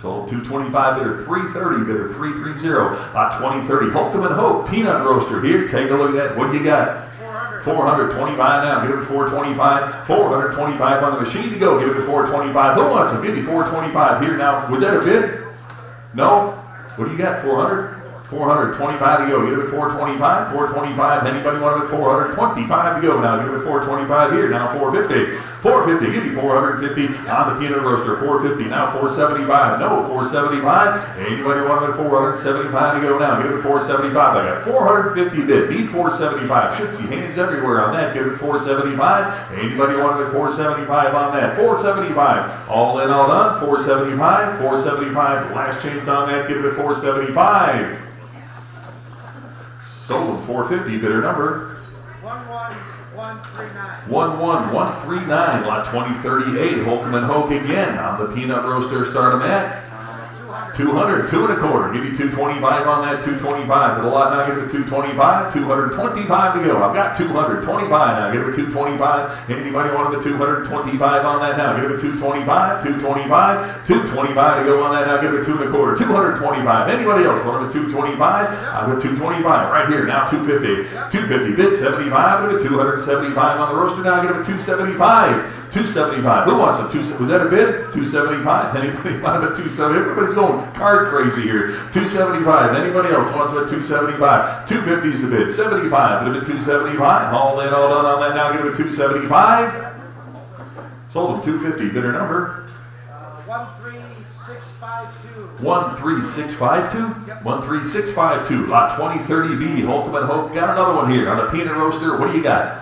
[SPEAKER 3] Sold 225, bidder 330, bidder 330, 2030. Holcomb and Hope peanut roaster here. Take a look at that. What do you got? 425 now. Give it 425. 425 on the machine to go. Give it 425. Who wants them? Give me 425 here now. Was that a bid? No? What do you got? 400? 425 to go. Give it 425. 425. Anybody want it? 425 to go. Now give it 425 here. Now 450. 450. Give me 450 on the peanut roaster. 450. Now 475. No. 475. Anybody want it? 475 to go. Now give it 475. I got 450 bid. Need 475. Should see hands everywhere on that. Give it 475. Anybody want it? 475 on that. 475. All in, all done. 475. 475. Last chance on that. Give it 475. Sold 450, bidder number
[SPEAKER 5] 11139.
[SPEAKER 3] 11139, lot 2038. Holcomb and Hoke again on the peanut roaster. Start them at 200, 2 1/4. Give you 225 on that, 225 to the lot. Now give it 225, 225 to go. I've got 225 now. Give it 225. Anybody want the 225 on that now? Give it 225, 225, 225 to go on that now. Give it 2 1/4, 225. Anybody else want the 225? I've got 225 right here now. 250, 250 bid 75. Give it 275 on the roaster now. Give it 275. 275. Who wants them? Was that a bid? 275. Anybody want a 270? Everybody's going card crazy here. 275. Anybody else wants a 275? 250 is the bid. 75. Bid at 275. All in, all done on that. Now give it 275. Sold them 250. Bidder number
[SPEAKER 5] 13652.
[SPEAKER 3] 13652. 13652. Lot 2030B. Holcomb and Hope. Got another one here on the peanut roaster. What do you got?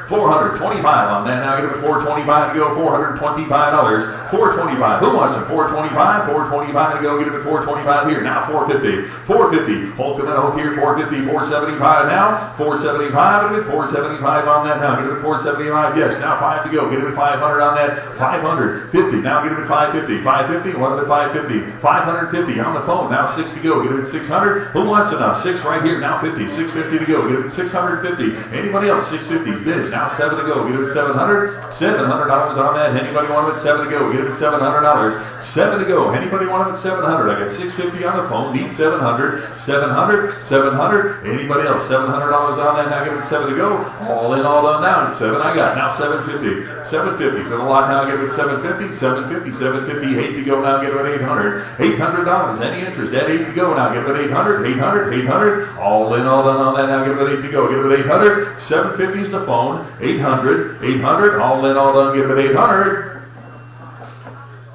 [SPEAKER 3] 425 on that. Now give it 425 to go. $425. 425. Who wants it? 425. 425 to go. Get it at 425 here. Now 450. 450. Holcomb and Hope here. 450. 475 now. 475. Get it 475 on that. Now get it at 475. Yes. Now 5 to go. Get it at 500 on that. 550. Now get it at 550. 550. One at 550. 550 on the phone. Now 6 to go. Get it at 600. Who wants it now? 6 right here. Now 50. 650 to go. Get it at 650. Anybody else? 650 bid. Now 7 to go. Get it at 700. $700 on that. Anybody want it at 7 to go? Get it at $700. 7 to go. Anybody want it at 700? I got 650 on the phone. Need 700. 700. 700. Anybody else? $700 on that. Now get it at 7 to go. All in, all done now. 7 I got. Now 750. 750 for the lot. Now get it at 750. 750. 750. 8 to go. Now get it at 800. $800. Any interest? At 8 to go. Now get it at 800. 800. 800. All in, all done on that. Now get it at 8 to go. Get it at 800. 750 is the phone. 800, 800, all in, all done, give it 800.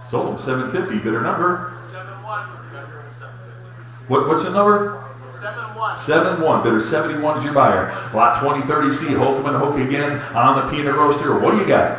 [SPEAKER 3] Sold them 750, bidder number.
[SPEAKER 2] 71.
[SPEAKER 3] What's the number?
[SPEAKER 2] 71.
[SPEAKER 3] 71, bidder 71 is your buyer. Lot 2030C, Holcomb and Hoke again on the peanut roaster. What do you got?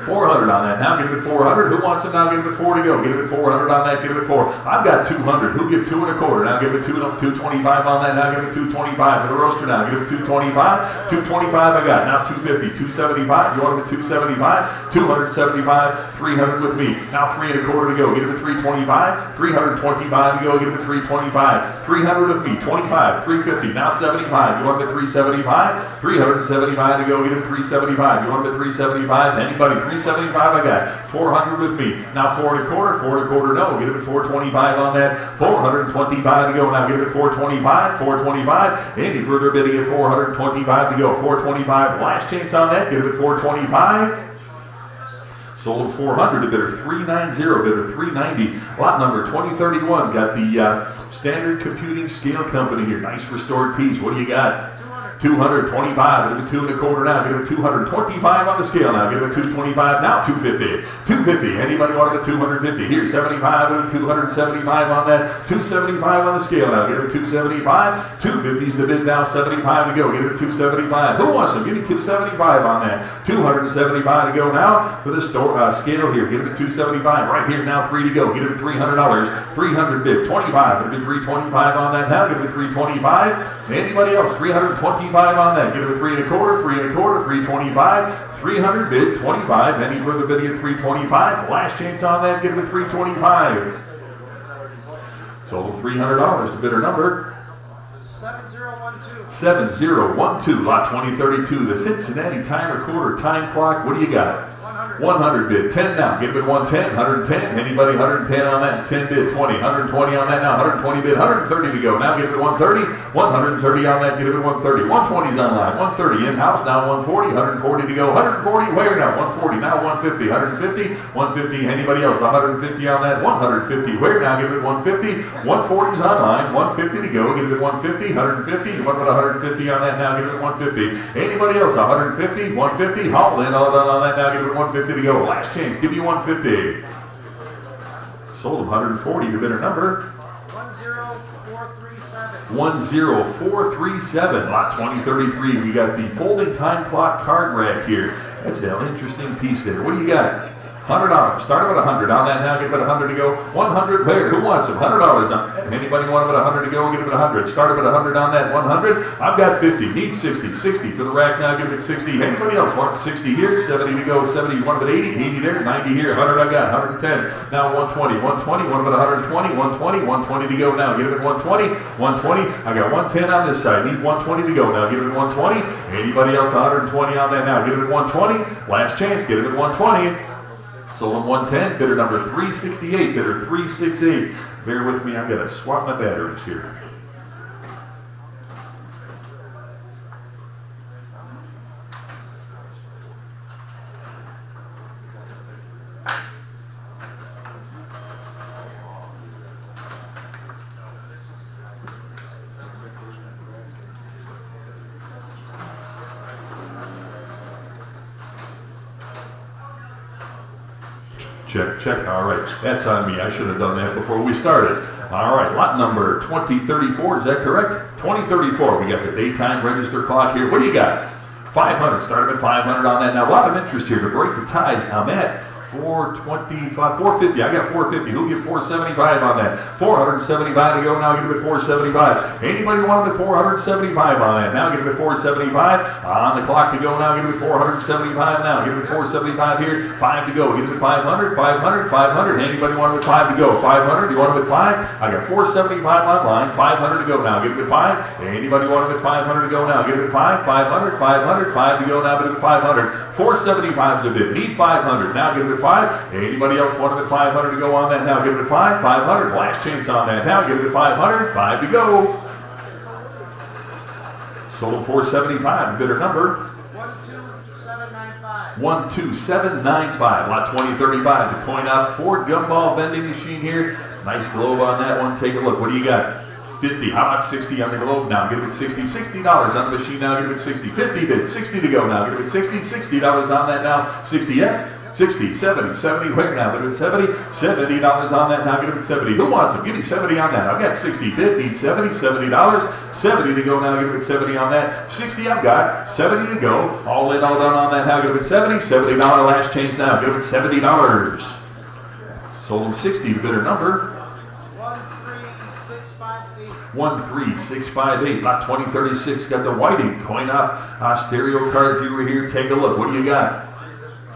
[SPEAKER 3] 400 on that. Now give it 400. Who wants it now? Give it 4 to go. Give it 400 on that. Give it 4. I've got 200. Who give 2 1/4? Now give it 225 on that. Now give it 225 for the roaster. Now give it 225. 225 I got. Now 250. 275. You want it at 275? 275. 300 with me. Now 3 1/4 to go. Give it 325. 325 to go. Give it 325. 300 with me. 25. 350. Now 75. You want it at 375? 375 to go. Give it 375. You want it at 375? Anybody? 375 I got. 400 with me. Now 4 1/4. 4 1/4 no. Give it 425 on that. 425 to go. Now give it 425. 425. Any further bidding at 425 to go. 425. Last chance on that. Give it 425. Sold 400 to bidder 390, bidder 390. Lot number 2031. Got the Standard Computing Scale Company here. Nice restored piece. What do you got? 225, give it 2 1/4 now, give it 225 on the scale now, give it 225 now, 250, 250, anybody want it at 250, here, 75, and 275 on that, 275 on the scale now, give it 275, 250 is the bid now, 75 to go, give it 275, who wants them, give me 275 on that, 275 to go now, for the scale here, give it 275, right here now, 3 to go, give it $300, 300 bid, 25, give it 325 on that now, give it 325, anybody else, 325 on that. Give it a 3 1/4, 3 1/4, 325, 300 bid, 25. Any further bidding at 325. Last chance on that. Give it a 325. Sold $300 to bidder number
[SPEAKER 5] 7012.
[SPEAKER 3] 7012. Lot 2032. The Cincinnati time recorder time clock. What do you got?
[SPEAKER 5] 100.
[SPEAKER 3] 100 bid, 10 now, give it 110, 110, anybody 110 on that, 10 bid, 20, 120 on that now, 120 bid, 130 to go, now give it 130, 130 on that, give it 130, 120's online, 130 in-house, now 140, 140 to go, 140, where now, 140, now 150, 150, 150, anybody else, 150 on that, 150, where now, give it 150, 140's online, 150 to go, give it 150, 150, what about 150 on that now, give it 150, anybody else, 150, 150, haul in, all done on that now, give it 150 to go, last chance, give you 150. Sold 140, your bidder number.
[SPEAKER 5] 10437.
[SPEAKER 3] 10437, lot 2033. We got the folding time clock card rack here. That's an interesting piece there. What do you got? $100. Start with 100 on that now. Give it 100 to go. 100. Where? Who wants them? $100 on that. Anybody want them at 100 to go? Give it 100. Start with 100 on that. 100. I've got 50. Need 60. 60 for the rack now. Give it 60. Anybody else want 60 here? 70 to go. 70. You want them at 80? 80 there. 90 here. 100 I got. 110. Now 120. 120. One about 120. 120. 120 to go now. Give it 120. 120. I got 110 on this side. Need 120 to go now. Give it 120. Anybody else 120 on that now? Give it 120. Last chance. Get it at 120. Sold them 110, bidder number 368, bidder 368. Bear with me, I've got to swap my batteries here. Check, check. All right. That's on me. I should have done that before we started. All right. Lot number 2034. Is that correct? 2034. We got the daytime register clock here. What do you got? 500. Started at 500 on that. Now, a lot of interest here to break the ties. I'm at 425, 450. I got 450. Who'll give 475 on that? 475 to go. Now give it 475. Anybody want them at 475 on that? Now give it 475. On the clock to go. Now give it 475 now. Give it 475 here. 5 to go. Give it 500, 500, 500. Anybody want them at 5 to go? 500. You want them at 5? I got 475 online. 500 to go now. Give it 5. Anybody want them at 500 to go now? Give it 5. 500, 500, 5 to go now. Give it 500. 475 is a bid. Need 500. Now give it 5. Anybody else want it at 500 to go on that? Now give it 5. 500. Last chance on that. Now give it 500. 5 to go. Sold 475. Bidder number
[SPEAKER 5] 12795.
[SPEAKER 3] 12795. Lot 2035. The coin out Ford gumball vending machine here. Nice globe on that one. Take a look. What do you got? 50. How about 60 on the globe now? Give it 60. $60 on the machine now. Give it 60. 50 bid. 60 to go now. Give it 60. $60 on that now. 60 yes. 60, 70, 70, where now? Give it 70, $70 on that now. Give it 70. Who wants them? Give me 70 on that. I've got 60 bid. Need 70, $70. 70 to go now. Give it 70 on that. 60 I've got. 70 to go. All in, all done on that now. Give it 70. $70 last change now. Give it $70. Sold them 60. Bidder number 13658. Lot 2036. Got the Whiting coin up stereo card viewer here. Take a look. What do you got?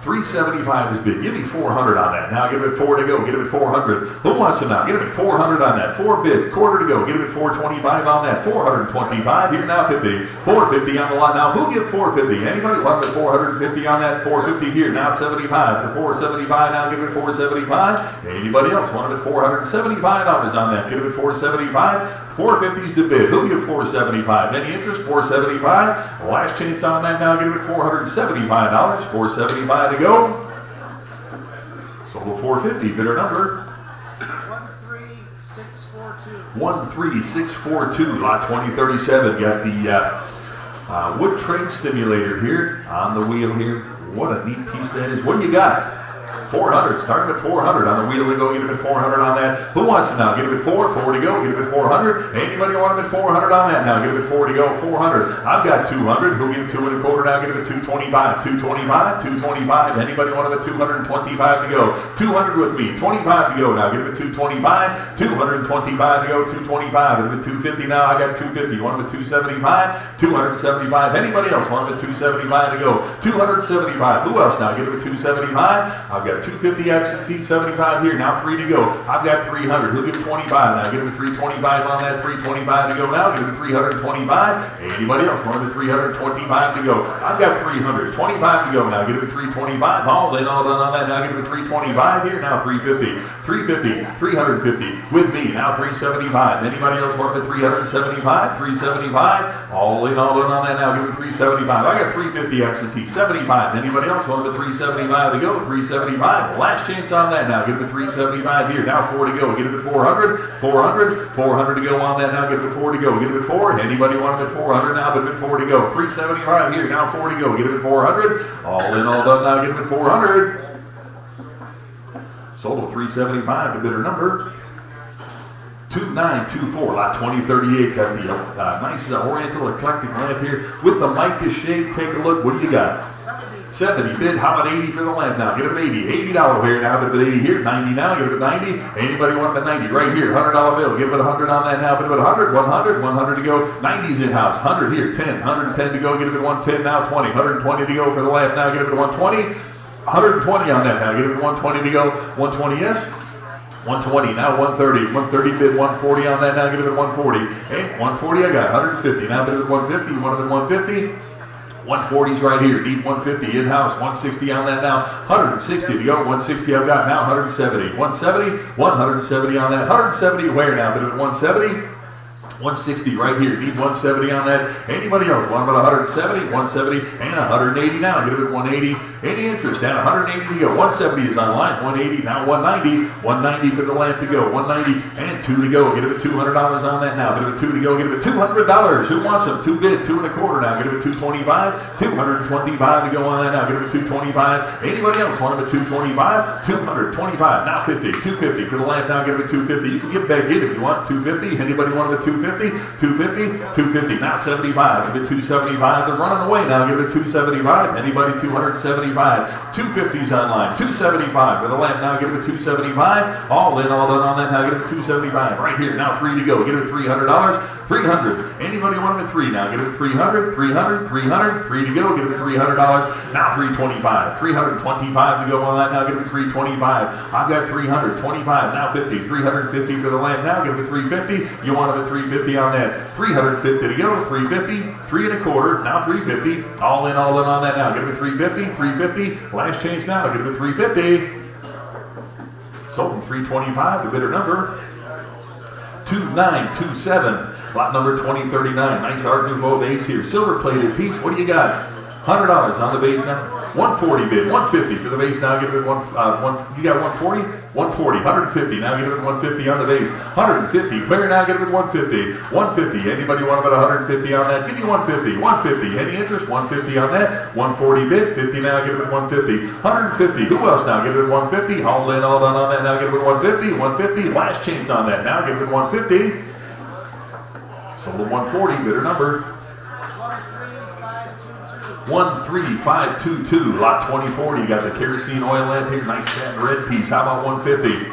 [SPEAKER 3] 375 is bid. Give me 400 on that. Now give it 4 to go. Give it 400. Who wants them now? Give it 400 on that. 4 bid. Quarter to go. Give it 425 on that. 425 here now. 50. 450 on the lot now. Who'll give 450? Anybody want it 450 on that? 450 here now. 75 to 475 now. Give it 475. Anybody else want it at $475 on that? Give it 475. 450's the bid. Who'll give 475? Any interest? 475. Last chance on that now. Give it $475. 475 to go. Sold 450. Bidder number
[SPEAKER 5] 13642.
[SPEAKER 3] 13642. Lot 2037. Got the wood trade stimulator here on the wheel here. What a neat piece that is. What do you got? 400, starting at 400 on the wheel to go. Give it 400 on that. Who wants it now? Give it 4 to go. Give it 400. Anybody want it at 400 on that now? Give it 4 to go. 400. I've got 200. Who give 2 1/4 now? Give it 225. 225. 225. Anybody want it at 225 to go? 200 with me. 25 to go now. Give it 225. 225 to go. 225. Give it 250 now. I got 250. You want it at 275? 275. Anybody else want it at 275 to go? 275. Who else now? Give it 275. I've got 250 absentee, 75 here, now 3 to go. I've got 300. He'll give 25 now. Give him 325 on that, 325 to go now. Give him 325. Anybody else want him 325 to go? I've got 300. 25 to go now. Give him 325. All done on that. Now give him 325 here. Now 350. 350. 350 with me. Now 375. Anybody else want him 375? 375. All done on that. Now give him 375. I got 350 absentee. 75. Anybody else want him 375 to go? 375. Last chance on that now. Give him 375 here. Now 4 to go. Get him at 400. 400. 400 to go on that now. Give him 4 to go. Get him at 4. Anybody want him at 400 now? Give him at 4 to go. 375 here. Now 4 to go. Get him at 400. All done now. Get him at 400. Sold at 375 to bidder number 2924, lot 2038. Got the nice Oriental eclectic lamp here with the mica shade. Take a look. What do you got? 70 bid. How about 80 for the lamp now? Get him 80. $80 here now. Bid with 80 here. 90 now. Get him at 90. Anybody want him at 90? Right here. $100 bill. Give it 100 on that now. Bid with 100. 100. 100 to go. 90's in house. 100 here. 10. 110 to go. Get him at 110 now. 20. 120 to go for the lamp now. Get him at 120. 120 on that now. Get him at 120 to go. 120 yes. 120 now. 130. 130 bid. 140 on that now. Get him at 140. Hey, 140 I got. 150 now. Bid at 150. You want him at 150? 140's right here. Need 150 in-house. 160 on that now. 160 to go. 160 I've got now. 170. 170. 170 on that. 170 where now? Bid at 170. 160 right here. Need 170 on that. Anybody else want about 170? 170 and 180 now. Get it at 180. Any interest? And 180 to go. 170 is online. 180 now. 190. 190 for the lamp to go. 190 and 2 to go. Get it at $200 on that now. Get it at 2 to go. Get it at $200. Who wants them? 2 bid. 2 1/4 now. Get it at 225. 225 to go on that now. Get it at 225. Anybody else want them at 225? 225 now. 50. 250 for the lamp now. Get it at 250. You can get back in if you want. 250. Anybody want them at 250? 250, 250, now 75, give it 275, they're running away now, give it 275, anybody 275, 250's online, 275 for the lamp now, give it 275, all done on that now, give it 275, right here, now 3 to go, give it $300, 300, anybody want them at 3 now, give it 300, 300, 300, 3 to go, give it $300, now 325, 325 to go on that now, give it 325, I've got 325, now 50, 350 for the lamp now, give it 350, you want them at 350 on that, 350 to go, 350, 3 1/4, now 350, all in on that now, give it 350, 350, last change now, give it 350, sold in 325, the bidder number 2927, lot number 2039, nice Art Nouveau vase here, silver plated piece, what do you got? $100 on the vase now, 140 bid, 150 for the vase now, give it you got 140? 140, 150, now give it 150 on the vase, 150, where now give it 150, 150, anybody want about 150 on that, give me 150, 150, any interest, 150 on that, 140 bid, 50 now, give it 150, 150, who else now, give it 150, all done on that, now give it 150, 150, last chance on that, now give it 150, sold at 140, bidder number 13522, lot 2040. You got the kerosene oil lamp here, nice satin red piece. How about 150?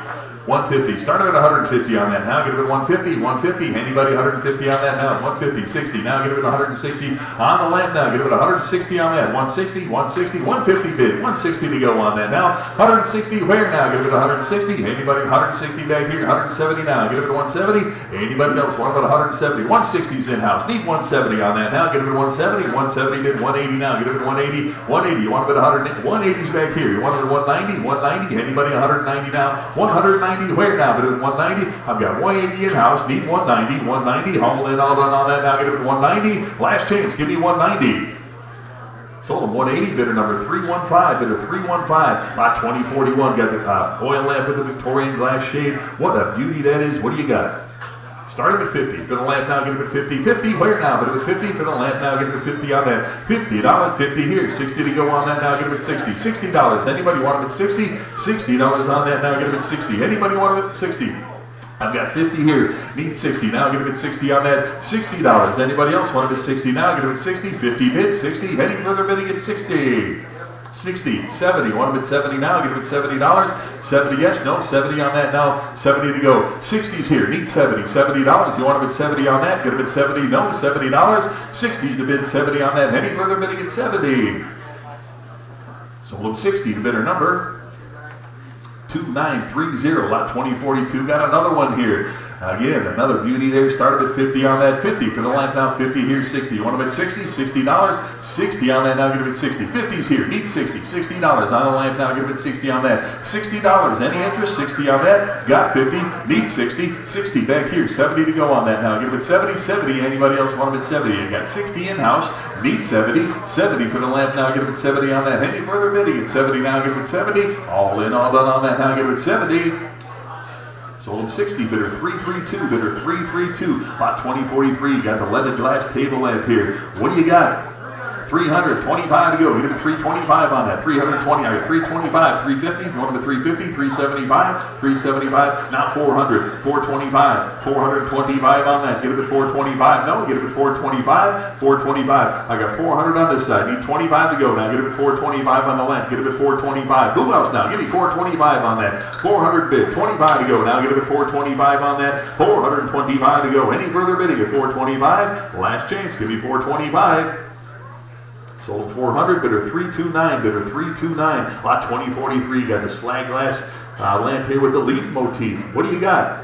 [SPEAKER 3] 150. Started at 150 on that. Now get it at 150. 150. Anybody 150 on that now? 150. 60. Now get it at 160 on the lamp. Now get it at 160 on that. 160. 160. 150 bid. 160 to go on that. Now 160. Where now? Get it at 160. Anybody 160 back here? 170 now. Get it at 170. Anybody else want about 170? 160's in house. Need 170 on that. Now get it at 170. 170 bid. 180 now. Get it at 180. 180. You want it at 100? 180's back here. You want it at 190? 190. Anybody 190 now? 190. Where now? But at 190, I've got 180 in house, need 190, 190, all in, all done on that, now get it at 190, last chance, give me 190. Sold them 180, bidder number 315, bidder 315, lot 2041, got the oil lamp with the Victorian glass shade, what a beauty that is, what do you got? Start him at 50, for the lamp now, get him at 50, 50, where now, but at 50, for the lamp now, get him at 50 on that, $50, 50 here, 60 to go on that now, get him at 60, $60, anybody want him at 60, $60 on that now, get him at 60, anybody want him at 60, I've got 50 here, need 60, now get him at 60 on that, $60, anybody else want him at 60 now, get him at 60, 50 bid, 60, heading further bidding at 60. 60, 70, want them at 70 now, give it $70, 70 yes, no, 70 on that now, 70 to go, 60's here, need 70, $70, you want them at 70 on that, get them at 70, no, $70, 60's the bid, 70 on that, any further bidding at 70, sold them 60, the bidder number 2930, lot 2042. Got another one here. Again, another beauty there. Started at 50 on that. 50 for the lamp now. 50 here. 60. You want them at 60? $60. 60 on that now. Get them at 60. 50's here. Need 60. $60 on the lamp now. Get them at 60 on that. $60. Any interest? 60 on that. Got 50. Need 60. 60 back here. 70 to go on that now. Get them at 70. 70. Anybody else want them at 70? You got 60 in house. Need 70. 70 for the lamp now. Get them at 70 on that. Any further bidding at 70 now. Get them at 70. All in, all done on that now. Get them at 70. Sold him 60, bidder 332, bidder 332. Lot 2043, got the leaded glass table lamp here. What do you got? 325 to go. We get a 325 on that. 320, I got 325, 350. You want them at 350, 375, 375. Now 400, 425, 425 on that. Get it at 425. No, get it at 425, 425. I got 400 on this side. Need 25 to go. Now get it at 425 on the left. Get it at 425. Who else now? Give me 425 on that. 400 bid. 25 to go. Now get it at 425 on that. 425 to go. Any further bidding at 425? Last chance. Give me 425. Sold 400, bidder 329, bidder 329. Lot 2043, got the slag glass lamp here with the leaf motif. What do you got?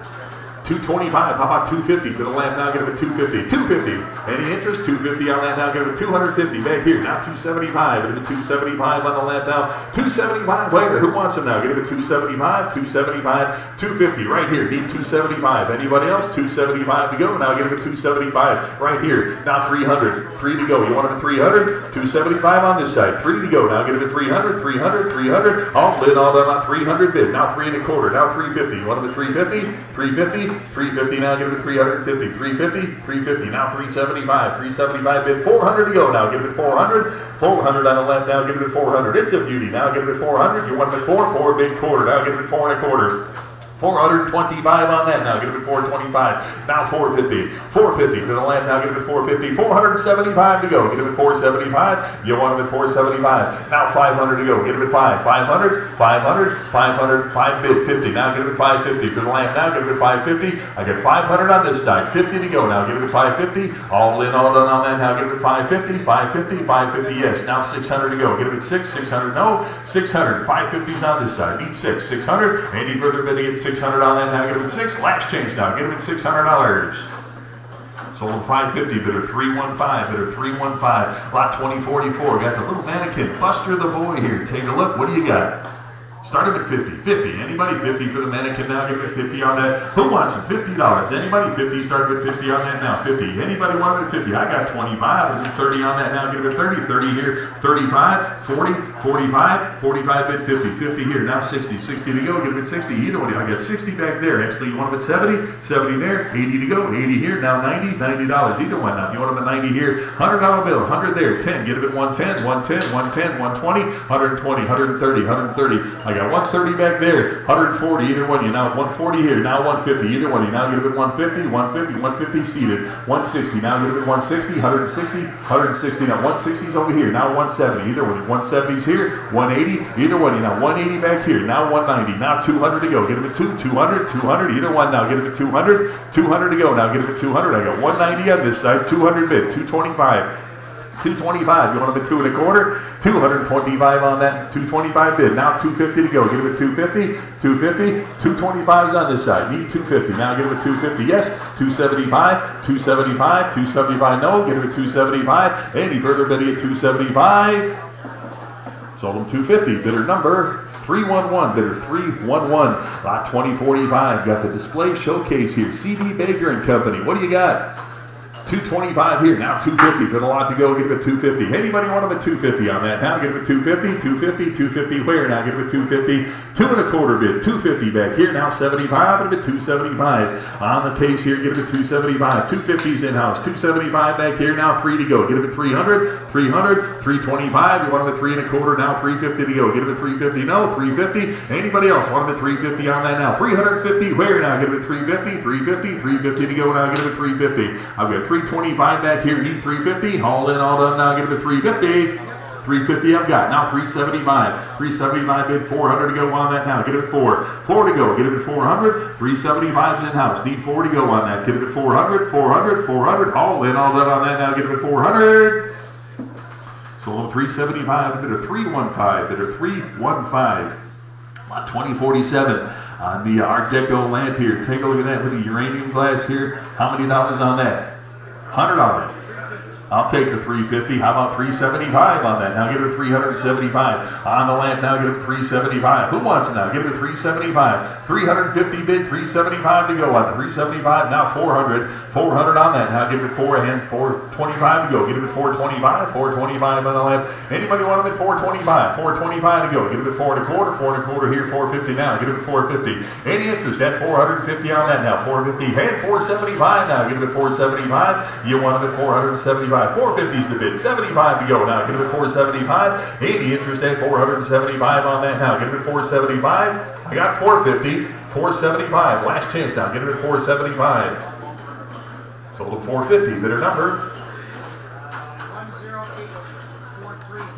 [SPEAKER 3] 225, how about 250 for the lamp now, get it at 250. 250, any interest? 250 on that now, get it at 250. Back here, now 275, get it at 275 on the lamp now. 275, wait, who wants them now? Get it at 275, 275, 250, right here, need 275. Anybody else? 275 to go, now get it at 275, right here. Now 300, 3 to go. You want it at 300? 275 on this side, 3 to go. Now get it at 300, 300, 300. All lid, all done on 300 bid. Now 3 1/4, now 350. You want it at 350? 350? 350 now, get it at 350, 350, 350, now 375, 375 bid, 400 to go now, get it at 400, 400 on the left now, get it at 400, it's a beauty, now get it at 400, you want it at 4 bid quarter, now get it at 4 1/4. 425 on that now, get it at 425, now 450, 450 for the land now, get it at 450, 475 to go, get it at 475, you want it at 475, now 500 to go, get it at 500, 5 bid, 50, now get it at 550 for the land now, get it at 550, I got 500 on this side, 50 to go, now get it at 550, all in, all done on that now, get it at 550, 550, 550, yes, now 600 to go, get it at 600, no, 600, 550's on this side, need 600, any further bidding at 600 on that now, get it at 6, last change now, get it at $600. Sold 550, bidder 315, bidder 315, lot 2044, got the little mannequin, Buster the Boy here, take a look, what do you got? Start him at 50, 50, anybody 50 for the mannequin now, give it 50 on that, who wants it, $50, anybody 50, start him at 50 on that now, 50, anybody want it at 50, I got 25, I'll do 30 on that now, give it 30, 30 here, 35, 40, 45, 45 bid 50, 50 here, now 60, 60 to go, give it 60, either one, I got 60 back there, actually you want them at 70, 70 there, 80 to go, 80 here, now 90, $90, either one now, you want them at 90 here, $100 bill, 100 there, 10, get it at 110, 110, 110, 120, 120, 130, 130, I got 130 back there, 140, either one, you now 140 here, now 150, either one, you now get it at 150, 150, 150 seated, 160, now get it at 160, 160, 160, now 160's over here, now 170, either one, 170's here, 180, either one, you now 180 back here, now 190, now 200 to go, get it at 200, 200, either one, now get it at 200, 200 to go, now get it at 200, I got 190 on this side, 200 bid, 225. 225, you want them at 2 1/4, 225 on that, 225 bid, now 250 to go, get it at 250, 250, 225's on this side, need 250, now get it at 250, yes, 275, 275, 275, no, get it at 275, any further bidding at 275, sold them 250, bidder number 311, bidder 311, lot 2045, got the display showcase here, CD Baker and Company, what do you got? 225 here, now 250 for the lot to go, get it at 250. Anybody want them at 250 on that? Now get it at 250, 250, 250 where? Now get it at 250, 2 1/4 bid, 250 back here, now 75, get it at 275. On the case here, get it at 275, 250's in-house, 275 back here, now 3 to go, get it at 300, 300, 325, you want them at 3 1/4, now 350 to go, get it at 350, no, 350, anybody else want them at 350 on that now, 350 where? Now get it at 350, 350, 350 to go, now get it at 350. I've got 325 back here, need 350, all in, all done, now get it to 350, 350 I've got, now 375, 375 bid, 400 to go on that now, get it at 4, 4 to go, get it at 400, 375's in-house, need 4 to go on that, get it at 400, 400, 400, all in, all done on that now, get it at 400, sold 375, bidder 315, bidder 315, Lot 2047 on the Art Deco lamp here. Take a look at that with the uranium glass here. How many dollars on that? $100. I'll take the $350. How about $375 on that? Now give it $375 on the lamp. Now give it $375. Who wants it now? Give it $375. $350 bid. $375 to go on the $375. Now $400. $400 on that. Now give it $425 to go. Give it $425. $425 on the lamp. Anybody want them at $425? $425 to go. Give it $4.25. $4.25 here. $450 now. Give it $450. Any interest at $450 on that now? $450. Hey, $475 now. Give it $475. You want them at $475. $450 is the bid. $75 to go now. Give it $475. 80 interest at $475 on that now. Give it $475. I got $450. $475. Last chance now. Give it $475. Sold at $450. Bidder number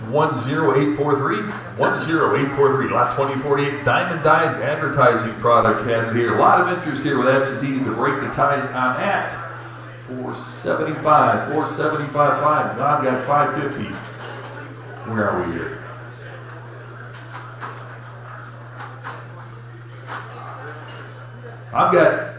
[SPEAKER 3] 10843. 10843. Lot 2048. Diamond Dyes advertising product had here. A lot of interest here with absentees to break the ties on at 475, 475.5. I've got 550. Where are we here? I've got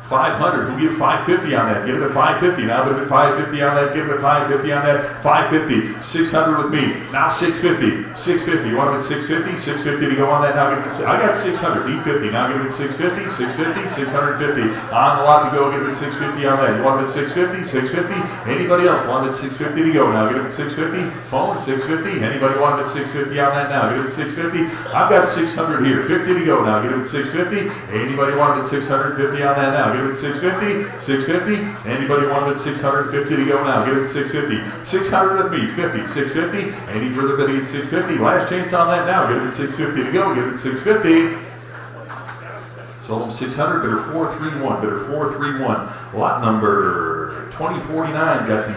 [SPEAKER 3] 500. We'll give 550 on that. Give it a 550. Now give it 550 on that. Give it a 550 on that. 550. 600 with me. Now 650. 650. You want it at 650? 650 to go on that. Now give it. I got 600. Need 50. Now give it 650. 650. 650. On the lot to go. Give it 650 on that. You want it at 650? 650. Anybody else want it at 650 to go? Now give it 650. Phone 650. Anybody want it at 650 on that now? Give it 650. I've got 600 here. 50 to go now. Give it 650. Anybody want it at 650 on that now? Give it 650, 650. Anybody want it at 650 to go now? Give it 650. 600 with me, 50, 650. Any further bidding at 650? Last chance on that now. Give it 650 to go. Give it 650. Sold them 600. Bidder 431. Bidder 431. Lot number 2049. Got the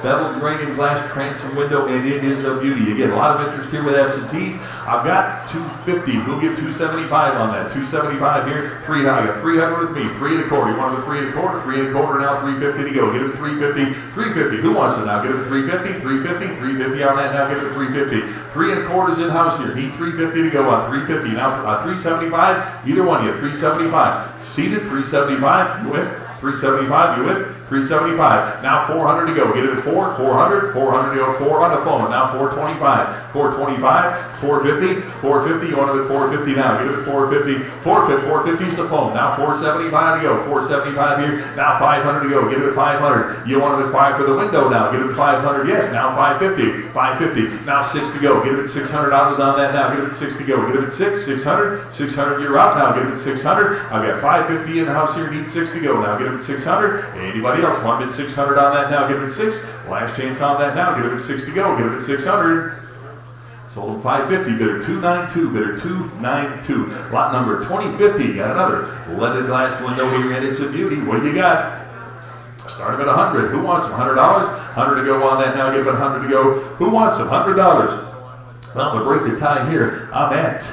[SPEAKER 3] beveled grain and glass transom window, and it is a beauty. You get a lot of interest here with absentees. I've got 250. We'll give 275 on that. 275 here. I got 300 with me. 3 1/4. You want it 3 1/4? 3 1/4 now. 350 to go. Give it 350. 350. Who wants it now? Give it 350. 350. 350 on that now. Give it 350. 3 1/4 is in house here. Need 350 to go on. 350 now. 375. Either one. You 375. Seated. 375. You win. 375. You win. 375. Now 400 to go. Get it at 4. 400. 400 to go. 4 on the phone. Now 425. 425. 450. 450. You want it at 450 now. Get it at 450. 450. 450 is the phone. Now 475 to go. 475 here. Now 500 to go. Get it at 500. You want it at 5 for the window now. Get it at 500. Yes. Now 550. 550. Now 6 to go. Get it at $600 on that now. Get it at 6 to go. Get it at 6. 600. 600. You're out now. Get it at 600. I've got 550 in the house here. Need 6 to go now. Get it at 600. Anybody else want it at 600 on that now? Give it at 6. Last chance on that now. Give it at 6 to go. Give it at 600. Sold them 550. Bidder 292. Bidder 292. Lot number 2050. Got another leaded glass window here, and it's a beauty. What do you got? Start at 100. Who wants them? $100. 100 to go on that now. Give it 100 to go. Who wants them? $100. Well, to break the tie here, I'm at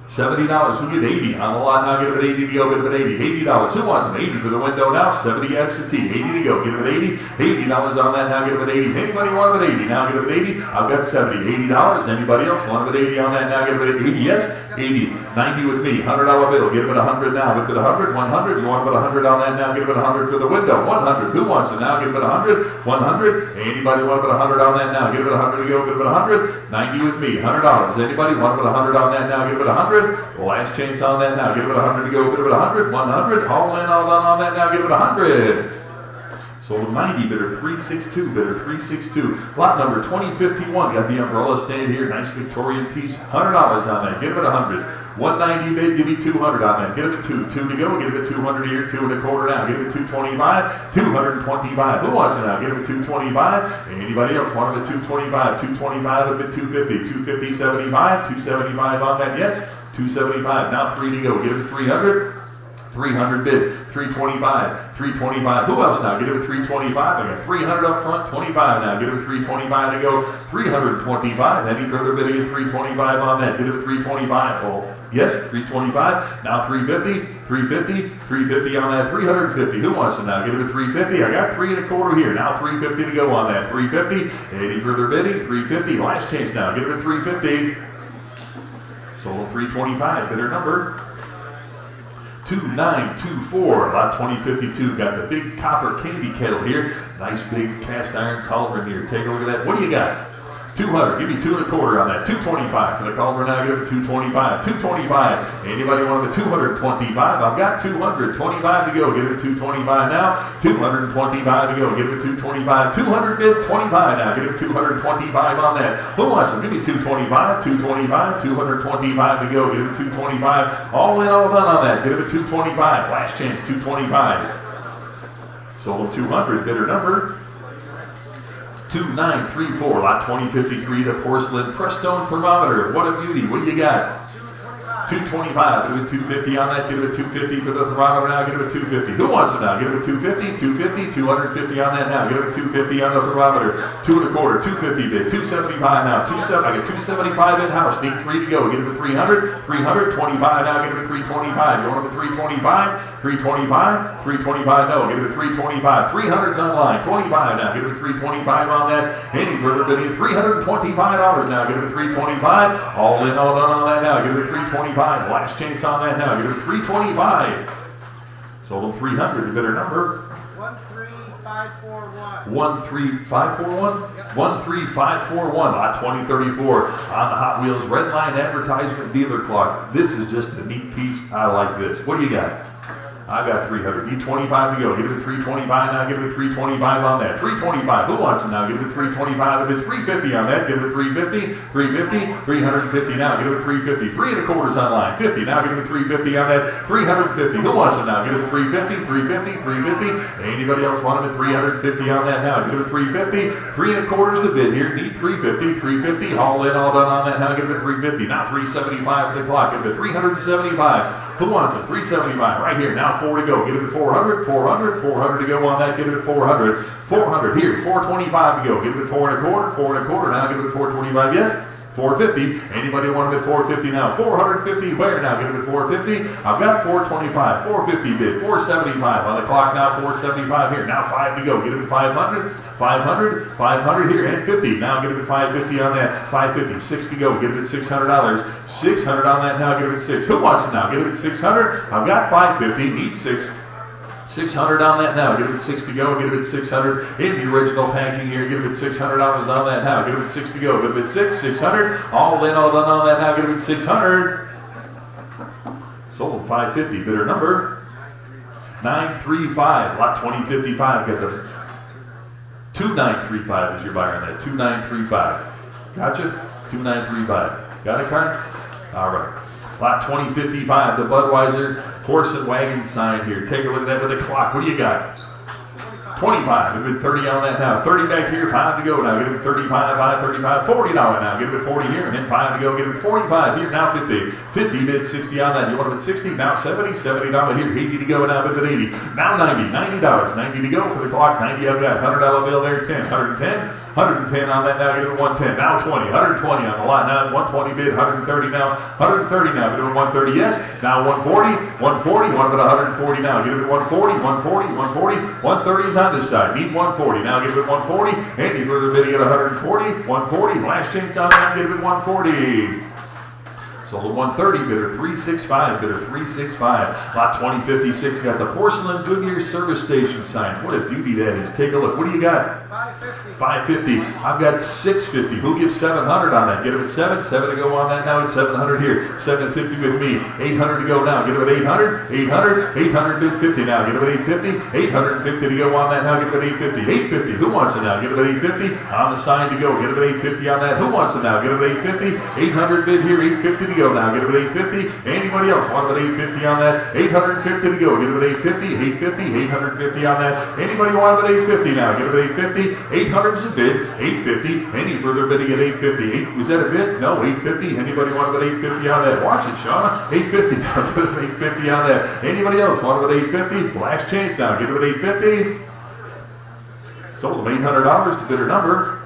[SPEAKER 3] $70. Who get 80 on the lot now? Give it 80 to go. Give it 80. $80. Who wants them? 80 for the window now. 70 absentee. 80 to go. Give it 80. $80 on that now. Give it 80. Anybody want it at 80 now? Give it 80. I've got 70. $80. Anybody else want it at 80 on that now? Give it 80. Yes. 80. 90 with me. $100 bill. Give it 100 now. Give it 100. 100. You want it 100 on that now? Give it 100 for the window. 100. Who wants it now? Give it 100. 100. Anybody want it 100 on that now? Give it 100 to go. Give it 100. 90 with me. $100. Anybody want it 100 on that now? Give it 100. Last chance on that now. Give it 100 to go. Give it 100. 100. All in, all done on that now. Give it 100. Sold 90. Bidder 362. Bidder 362. Lot number 2051. Got the umbrella stand here. Nice Victorian piece. $100 on that. Give it 100. 190 bid. Give me 200 on that. Give it 2. 2 to go. Give it 200 here. 2 1/4 now. Give it 225. 225. Who wants it now? Give it 225. Anybody else want it at 225? 225 a bit. 250. 250. 75. 275 on that. Yes. 275. Now 3 to go. Give it 300. 300 bid. 325. 325. Who else now? Give it 325. I got 300 up front. 25 now. Give it 325 to go. 325. Any further bidding at 325 on that? Give it 325. Oh, yes. 325. Now 350. 350. 350 on that. 350. Who wants it now? Give it 350. I got 3 1/4 here. Now 350 to go on that. 350. Any further bidding? 350. Last chance now. Give it 350. Sold 325, bidder number 2924, lot 2052. Got the big copper candy kettle here. Nice big cast iron cauldron here. Take a look at that. What do you got? 200, give me 2 1/4 on that. 225 for the cauldron now, give it 225. 225, anybody want the 225? I've got 225 to go, give it 225 now. 225 to go, give it 225. 200 bid, 25 now, give it 225 on that. Who wants them? Give me 225, 225, 225 to go, give it 225. All in, all done on that, give it 225. Last chance, 225. Sold 200, bidder number 2934, lot 2053, the porcelain press stone thermometer. What a beauty. What do you got? 225. Give it 250 on that. Give it 250 for the thermometer now. Give it 250. Who wants it now? Give it 250, 250, 250 on that now. Give it 250 on the thermometer. 2 1/4, 250 bid. 275 now. I get 275 in house. Need 3 to go. Give it 300, 325 now. Give it 325. You want it 325, 325, 325. No. Give it 325. 300's online. 25 now. Give it 325 on that. Any further bidding? $325 now. Give it 325. All in, all done on that now. Give it 325. Last chance on that now. Give it 325. Sold them 300. Bidder number
[SPEAKER 5] 13541.
[SPEAKER 3] 13541. 13541. Lot 2034 on the Hot Wheels Red Line advertisement dealer clock. This is just a neat piece. I like this. What do you got? I got 300. Need 25 to go. Give it 325 now. Give it 325 on that. 325. Who wants it now? Give it 325. Give it 350 on that. Give it 350. 350. 350 now. Give it 350. 3 1/4's online. 50 now. Give it 350 on that. 350. Who wants it now? Give it 350. 350. 350. Anybody else want them at 350 on that now? Give it 350. 3 1/4's the bid here. Need 350. 350. All in, all done on that now. Give it 350. Now 375 for the clock. Give it 375. Who wants it? 375 right here. Now 4 to go. Give it 400, 400, 400 to go on that. Give it 400, 400 here. 425 to go. Give it 4 1/4, 4 1/4. Now give it 425. Yes. 450. Anybody want them at 450 now? 450. Where now? Give it at 450. I've got 425. 450 bid. 475 on the clock now. 475 here. Now 5 to go. Get it at 500. 500. 500 here. And 50. Now get it at 550 on that. 550. 6 to go. Get it at $600. 600 on that now. Get it at 6. Who wants it now? Get it at 600. I've got 550. Need 6. 600 on that now. Give it 6 to go. Give it 600 in the original packing here. Give it $600 on that now. Give it 6 to go. Give it 600. All in, all done on that now. Give it 600. Sold 550. Bidder number 935. Lot 2055. Got the 2935 is your buyer on that. 2935. Gotcha. 2935. Got it, Karen? All right. Lot 2055, the Budweiser horse and wagon sign here. Take a look at that with the clock. What do you got? 25. Give it 30 on that now. 30 back here. 5 to go now. Give it 35, 5, 35, $40 now. Give it 40 here. And then 5 to go. Give it 45 here. Now 50. 50 bid 60 on that. You want it at 60? Now 70. $70 here. 80 to go now. Bid at 80. Now 90. $90. 90 to go for the clock. 90 I've got. $100 bill there. 10. 110. 110 on that now, give it 110. Now 20, 120 on the lot now, 120 bid, 130 now, 130 now, give it 130, yes. Now 140, 140, want it at 140 now, give it 140, 140, 140, 130 is on this side, need 140, now give it 140, any further bidding at 140, 140, last chance on that, give it 140. Sold 130, bidder 365, bidder 365. Lot 2056 got the porcelain Goodyear service station sign. What a beauty that is. Take a look. What do you got?
[SPEAKER 5] 550.
[SPEAKER 3] 550. I've got 650. Who gives 700 on that? Get it at 7. 7 to go on that now. It's 700 here. 750 with me. 800 to go now. Get it at 800. 800. 850 now. Get it at 850. 850 to go on that now. Get it at 850. 850. Who wants it now? Get it at 850. On the sign to go. Get it at 850 on that. Who wants it now? Get it at 850. 800 bid here. 850 to go now. Get it at 850. Anybody else want it at 850 on that? 850 to go. Get it at 850. 850. 850 on that. Anybody want it at 850 now? Get it at 850. 800 is a bid. 850. Any further bidding at 850? Was that a bid? No. 850. Anybody want it at 850 on that? Watch it, Shauna. 850. 850 on that. Anybody else want it at 850? Last chance now. Get it at 850. Sold them $800 to bidder number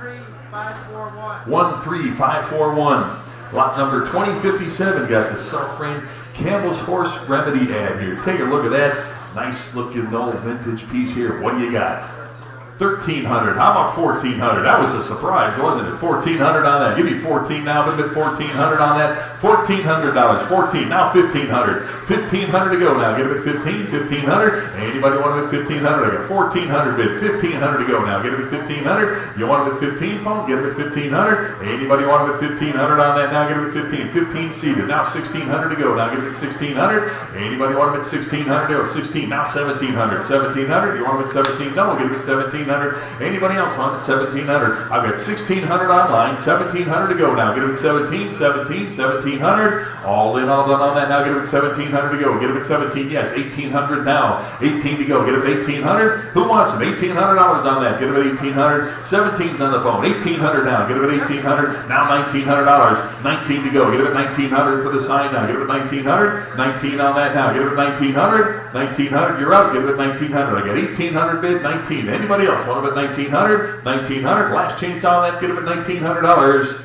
[SPEAKER 5] 13541.
[SPEAKER 3] 13541. Lot number 2057 got the self-frame Campbell's Horse Remedy ad here. Take a look at that. Nice looking old vintage piece here. What do you got? 1,300. How about 1,400? That was a surprise, wasn't it? 1,400 on that. Give me 14 now, but 1,400 on that. $1,400. 14. Now 1,500. 1,500 to go now. Give it 15. 1,500. Anybody want to bid 1,500? I got 1,400 bid. 1,500 to go now. Give it 1,500. You want to bid 15 phone? Give it 1,500. Anybody want to bid 1,500 on that now? Give it 15. 15 seated. Now 1,600 to go. Now give it 1,600. Anybody want to bid 1,600 to go? 16. Now 1,700. 1,700. You want to bid 17? No. Give it 1,700. Anybody else want it? 1,700. I've got 1,600 online. 1,700 to go now. Give it 17. 17. 1,700. All in, all done on that. Now give it 1,700 to go. Get it 17. Yes. 1,800 now. 18 to go. Get it 1,800. Who wants it? $1,800 on that. Get it 1,800. 17's on the phone. 1,800 now. Get it 1,800. Now $1,900. 19 to go. Get it 1,900 for the sign now. Get it 1,900. 19 on that now. Get it 1,900. 1,900. You're out. Get it 1,900. I got 1,800 bid. 19. Anybody else want it at 1,900? 1,900. Last chance on that. Get it at $1,900.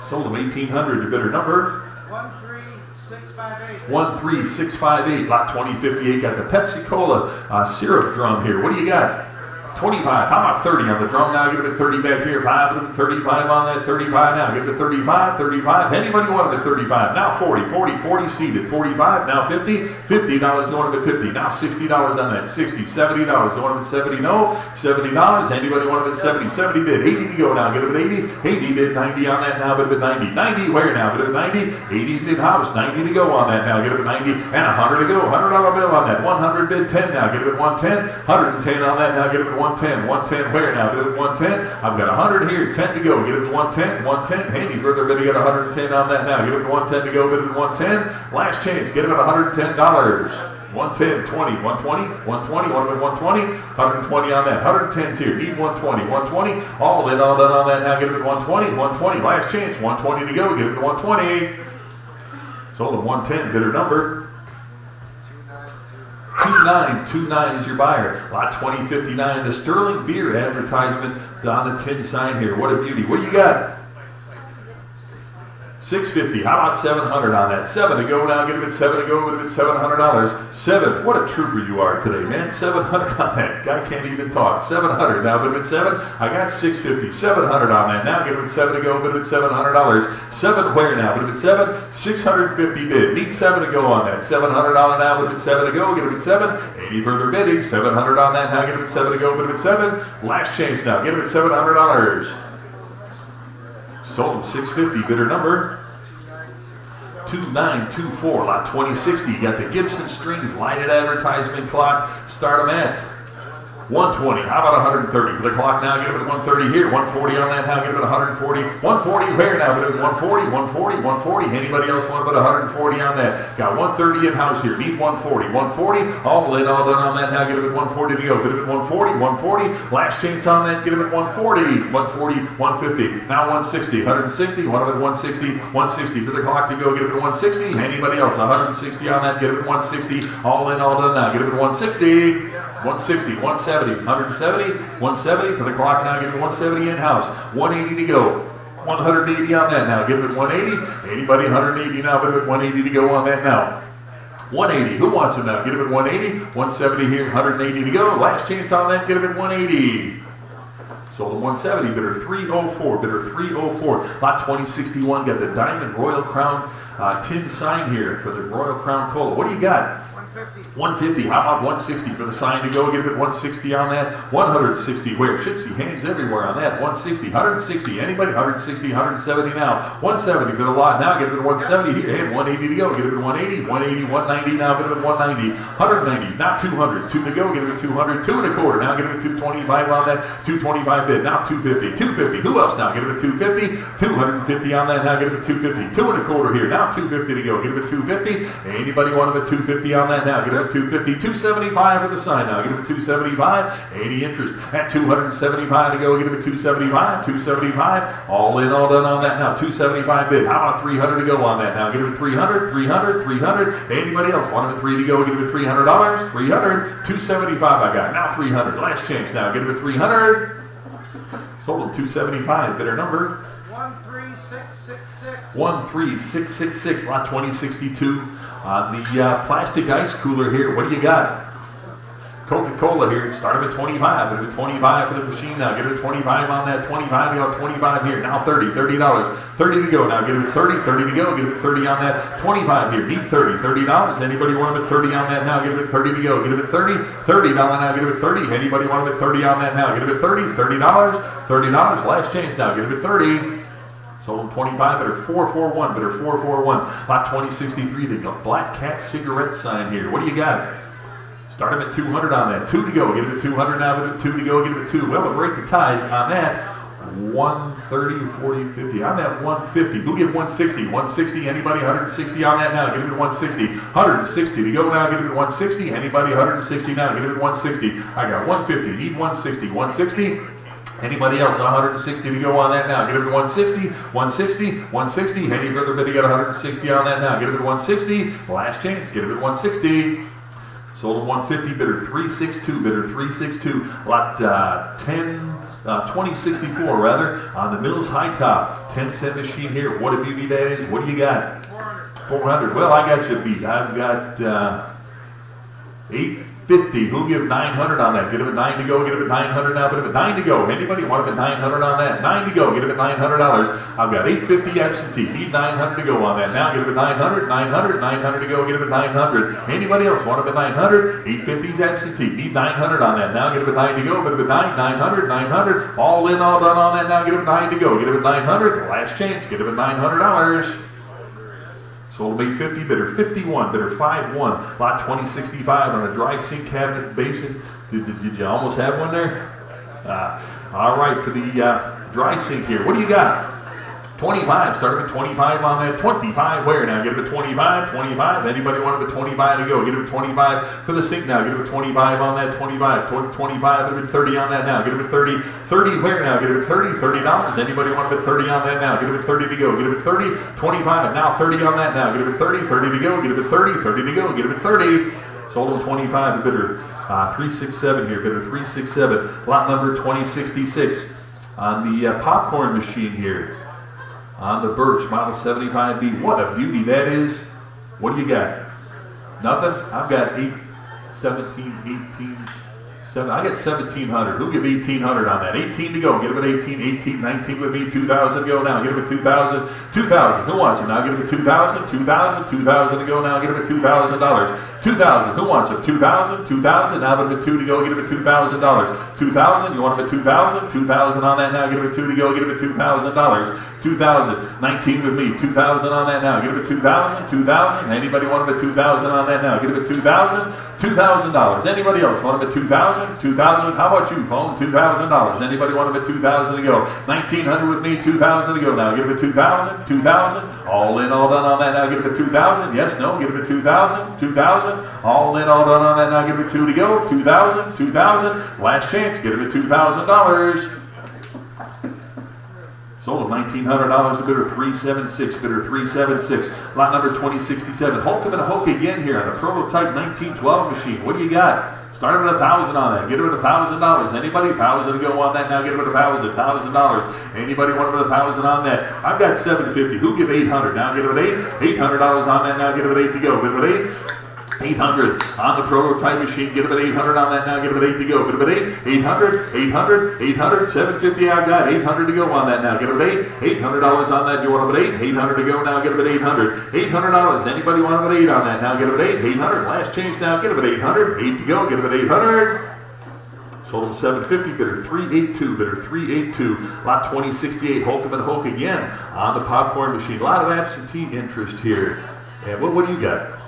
[SPEAKER 3] Sold them 1,800. Your bidder number.
[SPEAKER 5] 13658.
[SPEAKER 3] 13658. Lot 2058. Got the Pepsi Cola syrup drum here. What do you got? 25. How about 30 on the drum now? Give it 30 back here. 5, 35 on that. 35 now. Give it 35. 35. Anybody want it at 35? Now 40. 40. 40 seated. 45. Now 50. $50 going at 50. Now $60 on that. 60. $70. Going at 70. No. $70. Anybody want it at 70? 70 bid. 80 to go now. Get it at 80. 80 bid. 90 on that now. Bid at 90. 90 where now? Bid at 90. 80's in house. 90 to go on that now. Get it at 90. And 100 to go. $100 bill on that. 100 bid. 10 now. Get it at 110. 110 on that now. Get it at 110. 110 where now? Bid at 110. I've got 100 here. 10 to go. Get it at 110. 110. Any further bid to get 110 on that now. Get it at 110 to go. Bid at 110. Last chance. Get it at $110. 110, 20, 120, 120, 120, 120 on that. 110's here. Need 120, 120. All in, all done on that now. Get it at 120, 120. Last chance. 120 to go. Get it at 120. Sold at 110. Bidder number. 2929 is your buyer. Lot 2059, the Sterling Beer advertisement on the tin sign here. What a beauty. What do you got? 650. How about 700 on that? 7 to go now. Get it at 7 to go. Get it at $700. 7. What a trooper you are today, man. 700 on that. Guy can't even talk. 700 now. Get it at 7. I got 650. 700 on that. Now get it at 7 to go. Get it at $700. 7 where now? Get it at 7. 650 bid. Need 7 to go on that. 700 on it now. Get it at 7 to go. Get it at 7. Any further bidding? 700 on that. Now get it at 7 to go. Get it at 7. Last chance now. Get it at $700. Sold them 650. Bidder number 2924. Lot 2060. Got the Gibson Strings lighted advertisement clock. Start them at 120. How about 130 for the clock now? Get it at 130 here. 140 on that now. Get it at 140. 140 where now? Get it at 140. 140. 140. Anybody else want about 140 on that? Got 130 in house here. Need 140. 140. All in, all done on that now. Get it at 140 to go. Get it at 140. 140. Last chance on that. Get it at 140. 140. 150. Now 160. 160. One of it 160. 160 for the clock to go. Get it at 160. Anybody else? 160 on that. Get it at 160. All in, all done now. Get it at 160. 160, 170, 170, 170 for the clock now. Give it 170 in-house. 180 to go. 180 on that now. Give it 180. Anybody 180 now? Give it 180 to go on that now. 180. Who wants it now? Get it at 180. 170 here. 180 to go. Last chance on that. Get it at 180. Sold at 170. Bidder 304. Bidder 304. Lot 2061. Got the Diamond Royal Crown tin sign here for the Royal Crown Cola. What do you got? 150. How about 160 for the sign to go? Get it at 160 on that. 160. Where? Should see hands everywhere on that. 160. 160. Anybody? 160. 170 now. 170 for the lot now. Get it at 170 here. And 180 to go. Get it at 180. 180. 190 now. Get it at 190. 190. Now 200. 2 to go. Get it at 200. 2 and a quarter. Now get it at 225 on that. 225 bid. Now 250. 250. Who else now? Get it at 250. 250 on that. Now get it at 250. 2 and a quarter here. Now 250 to go. Get it at 250. Anybody want it at 250 on that now? Get it at 250. 275 for the sign now. Get it at 275. 80 interest at 275 to go. Get it at 275. 275. All in, all done on that now. 275 bid. How about 300 to go on that now? Get it at 300. 300. 300. Anybody else want it at 3 to go? Get it at $300. 300. 275 I got. Now 300. Last chance now. Get it at 300. Sold at 275. Bidder number
[SPEAKER 5] 13666.
[SPEAKER 3] 13666. Lot 2062. On the plastic ice cooler here. What do you got? Coca-Cola here, start them at 25. Get it at 25 for the machine now. Get it at 25 on that. 25, you know, 25 here. Now 30, $30. 30 to go. Now get it at 30, 30 to go. Get it at 30 on that. 25 here. Need 30, $30. Anybody want them at 30 on that now? Get it at 30 to go. Get it at 30, $30 now. Get it at 30. Anybody want them at 30 on that now? Get it at 30, $30. $30. Last chance now. Get it at 30. Sold them 25, bidder 441, bidder 441. Lot 2063, the Black Cat cigarette sign here. What do you got? Start them at 200 on that. 2 to go. Get it at 200 now, bidder 2 to go. Get it at 2. Well, to break the ties on that, 130, 40, 50. On that 150. Who give 160? 160. Anybody 160 on that now? Get it at 160. 160 to go now. Get it at 160. Anybody 160 now? Get it at 160. I got 150. Need 160. 160. Anybody else 160 to go on that now? Get it at 160, 160, 160. Any further bid to get 160 on that now? Get it at 160. Last chance. Get it at 160. Sold at 150. Bidder 362. Bidder 362. Lot 2064 rather on the Mills High Top 10-cent machine here. What a beauty that is. What do you got? 400. Well, I got you beat. I've got 850. Who give 900 on that? Get him at 9 to go. Get him at 900 now. Get him at 9 to go. Anybody want him at 900 on that? 9 to go. Get him at $900. I've got 850 absentee. Need 900 to go on that now. Get him at 900. 900. 900 to go. Get him at 900. Anybody else want him at 900? 850's absentee. Need 900 on that now. Get him at 9 to go. Get him at 9. 900. 900. All in, all done on that now. Get him at 9 to go. Get him at 900. Last chance. Get him at $900. Sold at 850, bidder 51, bidder 51, lot 2065 on a dry sink cabinet basin. Did you almost have one there? All right, for the dry sink here, what do you got? 25, start at 25 on that. 25 where now? Get it at 25, 25. Anybody want it at 25 to go? Get it at 25 for the sink now. Get it at 25 on that. 25, 25, get it at 30 on that now. Get it at 30, 30 where now? Get it at 30, $30. Anybody want it at 30 on that now? Get it at 30 to go. Get it at 30, 25, now 30 on that now. Get it at 30, 30 to go. Get it at 30, 30 to go. Get it at 30. Sold at 25, bidder 367 here. Bidder 367, lot number 2066 on the popcorn machine here. On the Birch Model 75B. What a beauty that is. What do you got? Nothing? I've got 17, 18, 7. I got 1,700. Who give 1,800 on that? 18 to go. Get him at 18, 18, 19 with me. 2,000 to go now. Get him at 2,000. 2,000. Who wants it now? Get him at 2,000. 2,000. 2,000 to go now. Get him at $2,000. 2,000. Who wants it? 2,000. 2,000. Now get him at 2 to go. Get him at $2,000. 2,000. You want him at 2,000? 2,000 on that now. Get him at 2 to go. Get him at $2,000. 2,000. 19 with me. 2,000 on that now. Get him at 2,000. 2,000. Anybody want him at 2,000 on that now? Get him at 2,000. $2,000. Anybody else want him at 2,000? 2,000. How about you, phone? $2,000. Anybody want him at 2,000 to go? 1,900 with me. 2,000 to go now. Get him at 2,000. 2,000. All in, all done on that now. Get him at 2,000. Yes, no. Get him at 2,000. 2,000. All in, all done on that now. Get him at 2 to go. 2,000. 2,000. Last chance. Get him at $2,000. Sold at $1,900 to bidder 376, bidder 376. Lot number 2067. Holcomb and Hoke again here on the prototype 1912 machine. What do you got? Start him at 1,000 on that. Get him at $1,000. Anybody? 1,000 to go on that now. Get him at $1,000. $1,000. Anybody want him at 1,000 on that? I've got 750. Who give 800? Now get him at 8. $800 on that now. Get him at 8 to go. Get him at 8. 800 on the prototype machine. Get him at 800 on that now. Get him at 8 to go. Get him at 8. 800, 800, 800, 750. I've got 800 to go on that now. Get him at 8. $800 on that. You want him at 8. 800 to go now. Get him at 800. $800. Anybody want him at 8 on that now? Get him at 8. 800. Last change now. Get him at 800. 8 to go. Get him at 800. Sold him 750, bidder 382, bidder 382, lot 2068, Holcomb and Hoke again on the popcorn machine. A lot of absentee interest here. And what do you got?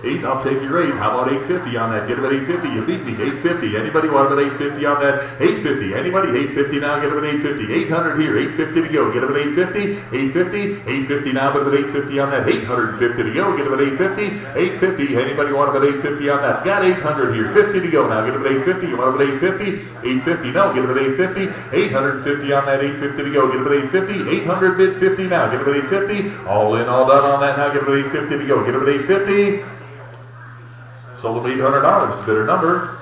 [SPEAKER 3] 8, I'll take your 8. How about 850 on that? Get him at 850. You beat me. 850. Anybody want him at 850 on that? 850. Anybody? 850 now. Get him at 850. 800 here. 850 to go. Get him at 850. 850. 850 now. Get him at 850 on that. 850 to go. Get him at 850. 850. Anybody want him at 850 on that? Got 800 here. 50 to go now. Get him at 850. You want him at 850? 850. No. Get him at 850. 850 on that. 850 to go. Get him at 850. 800 bid 50 now. Get him at 850. All in, all done on that now. Get him at 850 to go. Get him at 850. Sold him $800 to bidder number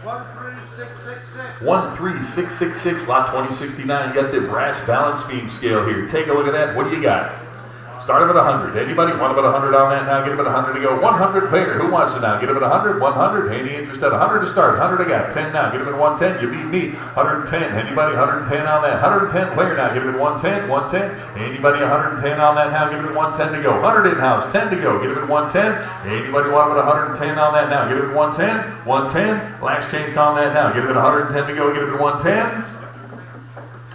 [SPEAKER 5] 13666.
[SPEAKER 3] 13666, lot 2069. You got the brass balance beam scale here. Take a look at that. What do you got? Start at 100. Anybody want about 100 on that now? Get about 100 to go. 100 pair. Who wants it now? Get about 100. 100. Any interest at 100 to start? 100 I got. 10 now. Get about 110. You beat me. 110. Anybody 110 on that? 110 player now. Get about 110. 110. Anybody 110 on that now? Get about 110 to go. 100 in house. 10 to go. Get about 110. Anybody want about 110 on that now? Get about 110. 110. Last chance on that now. Get about 110 to go. Get about 110.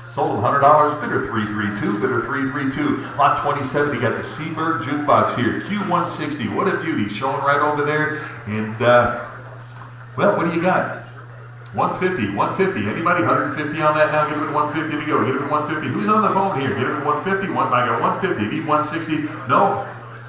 [SPEAKER 3] Sold $100, bidder 332, bidder 332. Lot 27, you got the Seabird Jukebox here. Q160, what a beauty, showing right over there. And, well, what do you got? 150, 150. Anybody 150 on that now? Give it 150 to go. Give it 150. Who's on the phone here? Give it 150. I got 150. Need 160. No.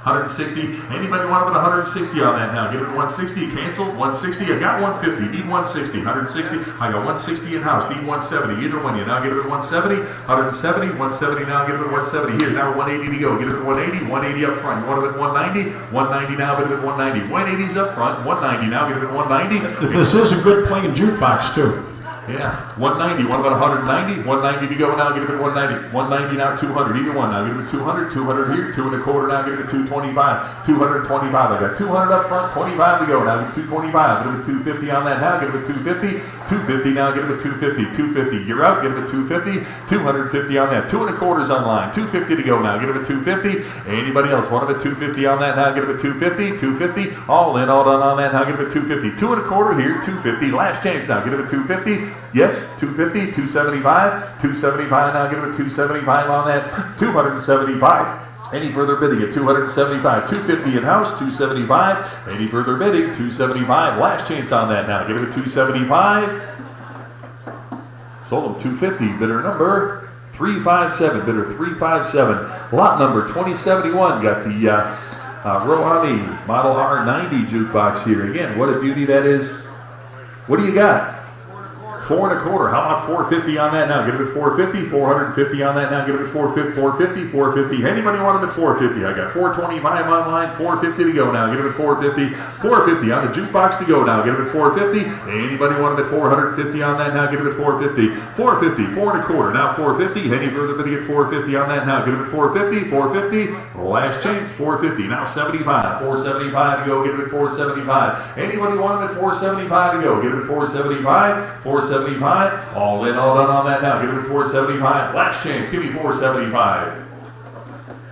[SPEAKER 3] 160. Anybody want about 160 on that now? Give it 160. Cancel. 160. I got 150. Need 160. 160. I got 160 in house. Need 170. Either one. You now give it 170. 170. 170 now. Give it 170. Here now 180 to go. Give it 180. 180 up front. You want it at 190. 190 now. Give it 190. 180's up front. 190 now. Give it 190.
[SPEAKER 4] This is a good playing jukebox too.
[SPEAKER 3] Yeah, 190. What about 190? 190 to go now. Give it 190. 190 now. 200. Either one now. Give it 200. 200 here. 2 1/4 now. Give it 225. 225. I got 200 up front. 25 to go now. Give it 225. Give it 250 on that now. Give it 250. 250 now. Give it 250. 250. You're out. Give it 250. 250 on that. 2 1/4's online. 250 to go now. Give it 250. Anybody else want it 250 on that now? Give it 250. 250. All in, all done on that now. Give it 250. 2 1/4 here. 250. Last chance now. Give it 250. Yes, 250, 275, 275 now. Give it 275 on that. 275. Any further bidding at 275, 250 in house, 275. Any further bidding? 275. Last chance on that now. Give it 275. Sold them 250. Bidder number 357. Bidder 357. Lot number 2071. Got the Rohani Model R90 jukebox here. Again, what a beauty that is. What do you got? 4 1/4. How about 450 on that now? Give it 450. 450 on that now. Give it 450. 450. 450. Anybody want them at 450? I got 425 online. 450 to go now. Give it 450. 450 on the jukebox to go now. Give it 450. Anybody want them at 450 on that now? Give it 450. 450. 4 1/4. Now 450. Any further bidding at 450 on that now? Give it 450. 450. Last change. 450. Now 75. 475 to go. Give it 475. Anybody want them at 475 to go? Give it 475. 475. All in, all done on that now. Give it 475. Last chance. Give me 475.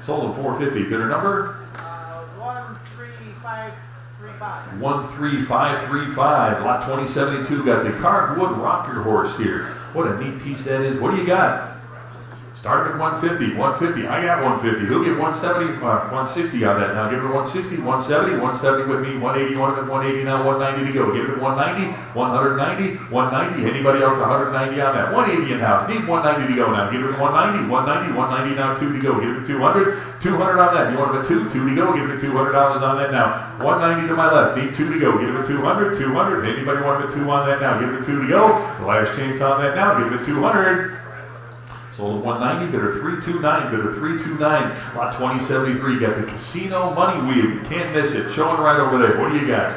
[SPEAKER 3] Sold them 450. Bidder number?
[SPEAKER 5] 13535.
[SPEAKER 3] 13535. Lot 2072. Got the carved wood rocker horse here. What a neat piece that is. What do you got? Start at 150, 150. I got 150. Who'll get 170, 160 on that now? Give it 160, 170, 170 with me, 180, 180 now, 190 to go. Give it 190, 190, 190. Anybody else 190 on that? 180 in house. Need 190 to go now. Give it 190, 190, 190 now, 2 to go. Give it 200, 200 on that. You want it at 2 to go. Give it $200 on that now. 190 to my left. Need 2 to go. Give it 200, 200. Anybody want it 2 on that now? Give it 2 to go. Last chance on that now. Give it 200. Sold at 190, bidder 329, bidder 329. Lot 2073, got the casino money wheel. You can't miss it. Showing right over there. What do you got?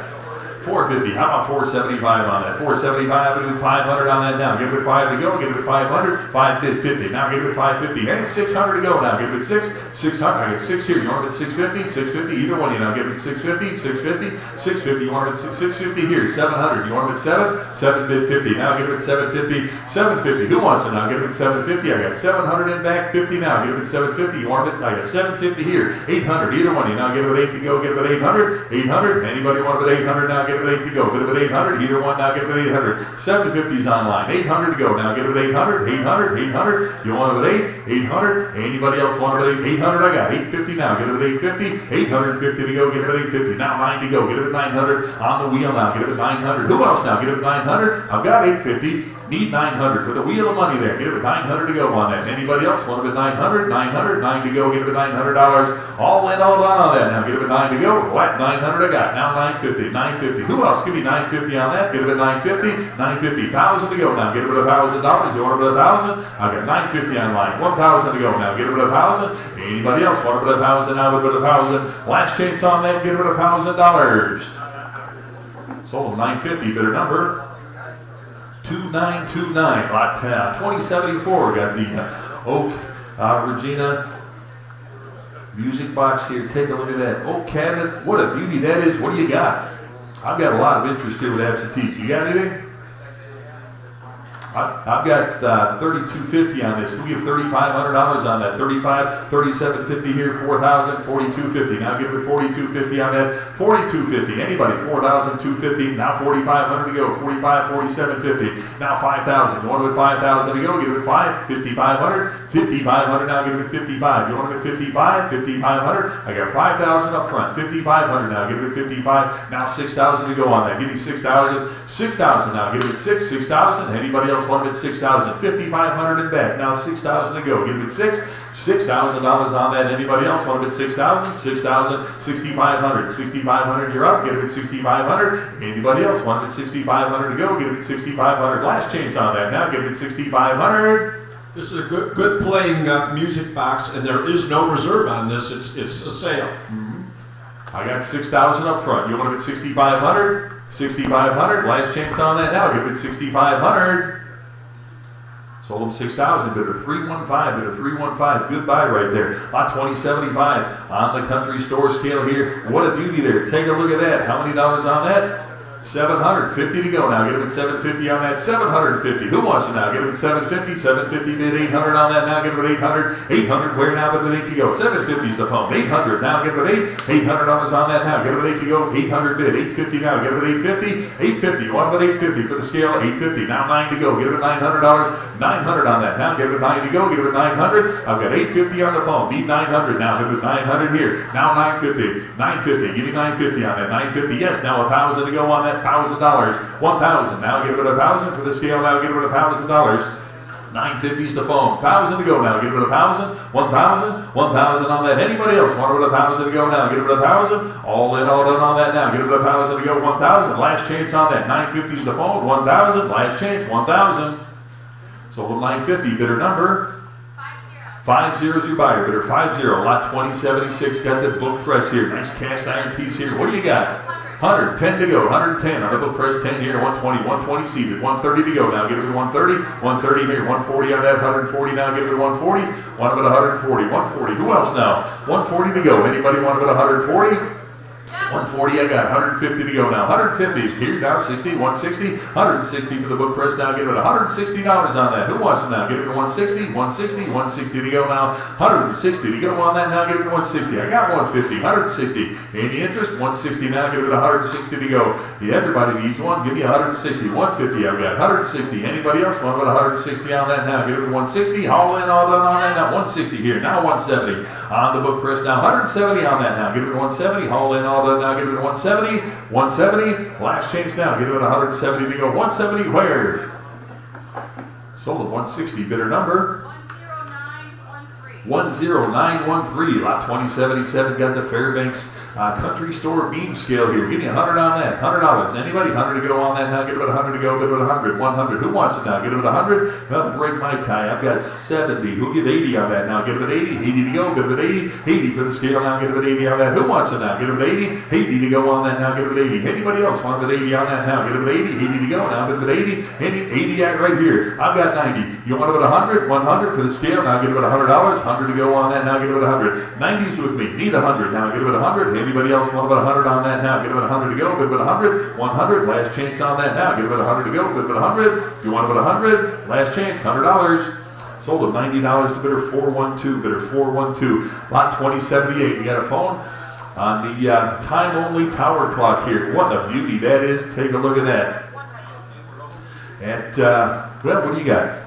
[SPEAKER 3] 450. How about 475 on that? 475 and 500 on that now. Give it 5 to go. Give it 500. 550. Now give it 550. And 600 to go now. Give it 6. 600. I got 6 here. You want it at 650? 650. Either one. You now give it 650. 650. 650. You want it at 650 here. 700. You want it at 7. 750. Now give it 750. 750. Who wants it now? Give it 750. I got 700 in back. 50 now. Give it 750. You want it? I got 750 here. 800. Either one. You now give it 8 to go. Give it 800. 800. Anybody want it at 800 now? Give it 8 to go. Give it 800. Either one now. Give it 800. 750's online. 800 to go. Now give it 800. 800. 800. You want it at 8? 800. Anybody else want it at 800? I got 850 now. Give it at 850. 850 to go. Give it at 850. Now 9 to go. Give it at 900 on the wheel now. Give it at 900. Who else now? Give it at 900. I've got 850. Need 900 for the wheel of money there. Give it at 900 to go on that. Anybody else want it at 900? 900. 9 to go. Give it at $900. All in, all done on that. Now give it at 9 to go. What? 900 I got. Now 950. 950. Who else? Give me 950 on that. Give it at 950. 950. 1,000 to go now. Give it at $1,000. You want it at 1,000? I got 950 online. 1,000 to go now. Give it at 1,000. Anybody else want it at 1,000? Now with it at 1,000. Last chance on that. Give it at $1,000. Sold 950. Bidder number 2929. Lot 2074. Got the Oak Regina music box here. Take a look at that. Oh, cabinet. What a beauty that is. What do you got? I've got a lot of interest here with absentees. You got anything? I've got $3,250 on this. We'll give $3,500 on that. $37.50 here, $4,000, $42.50. Now give it $42.50 on that. $42.50. Anybody? $4,250. Now $4,500 to go. $47.50. Now $5,000. You want to bid $5,000 to go? Give it $5,500. $5,500. Now give it $55. You want to bid $55? $5,500. I got $5,000 up front. $5,500. Now give it $55. Now $6,000 to go on that. Give me $6,000. $6,000. Now give it $6,000. Anybody else want to bid $6,000? $5,500 in back. Now $6,000 to go. Give it $6,000 on that. Anybody else want to bid $6,000? $6,000. $6,500. $6,500. You're up. Get it at $6,500. Anybody else want to bid $6,500 to go? Get it at $6,500. Last chance on that. Now give it at $6,500.
[SPEAKER 4] This is a good playing music box, and there is no reserve on this. It's a sale.
[SPEAKER 3] I got $6,000 up front. You want to bid $6,500? $6,500. Last chance on that. Now give it $6,500. Sold them $6,000. Bidder 315. Bidder 315. Goodbye right there. Lot 2075 on the country store scale here. What a beauty there. Take a look at that. How many dollars on that? $750 to go now. Get him at $750 on that. $750. Who wants it now? Get him at $750. $750 bid $800 on that. Now get him at $800. $800. Where now? With an $8 to go. $750 is the phone. $800. Now get him at $800 on that. Now get him at $8 to go. $800 bid. $850 now. Get him at $850. $850. You want him at $850 for the scale. $850. Now $9 to go. Get him at $900. $900 on that. Now get him at $9 to go. Get him at $900. I've got $850 on the phone. Need $900 now. Get him at $900 here. Now $950. $950. Give me $950 on that. $950. Yes. Now $1,000 to go on that. $1,000. $1,000. Now give it $1,000 for the scale. Now give it $1,000. $950 is the phone. $1,000 to go now. Give it $1,000. $1,000. $1,000 on that. Anybody else want it $1,000 to go now? Give it $1,000. All in, all done on that now. Give it $1,000 to go. $1,000. Last chance on that. $950 is the phone. $1,000. Last chance. $1,000. Sold them $950. Bidder number 50 is your buyer. Bidder 50. Lot 2076. Got the book press here. Nice cast iron piece here. What do you got? 110 to go. 110 on the book press. 10 here. 120. 120 seated. 130 to go. Now give it to 130. 130 here. 140 on that. 140 now. Give it to 140. Want to bid 140. 140. Who else now? 140 to go. Anybody want to bid 140? 140, I got 150 to go now. 150 here now. 60, 160, 160 for the book press. Now give it $160 on that. Who wants it now? Give it to 160, 160, 160 to go now. 160 to go on that. Now give it to 160. I got 150, 160. Any interest? 160 now. Give it 160 to go. Yeah, everybody needs one. Give me 160, 150. I've got 160. Anybody else want to put 160 on that now? Give it to 160. All in, all done on that. Now 160 here. Now 170 on the book press. Now 170 on that. Now give it to 170. All in, all done. Now give it to 170, 170, last change now, give it 170 to go, 170 where? Sold at 160, bidder number 10913, lot 2077, got the Fairbanks country store beam scale here. Give me 100 on that, $100. Anybody? 100 to go on that now. Give it 100 to go. Give it 100. 100. Who wants it now? Give it 100. Well, break my tie. I've got 70. Who'll give 80 on that now? Give it 80. 80 to go. Give it 80. 80 for the scale now. Give it 80 on that. Who wants it now? Give it 80. 80 to go on that now. Give it 80. Anybody else want it 80 on that now? Give it 80. 80 to go now. Give it 80. 80 right here. I've got 90. You want it 100? 100 for the scale now. Give it $100. 100 to go on that now. Give it 100. 90's with me. Need 100 now. Give it 100. Anybody else want about 100 on that now? Give it 100 to go. Give it 100. 100. Last chance on that now. Give it 100 to go. Give it 100. You want about 100? Last chance. $100. Sold at $90 to bidder 412. Bidder 412. Lot 2078. We got a phone on the time-only tower clock here. What a beauty that is. Take a look at that. And, well, what do you got?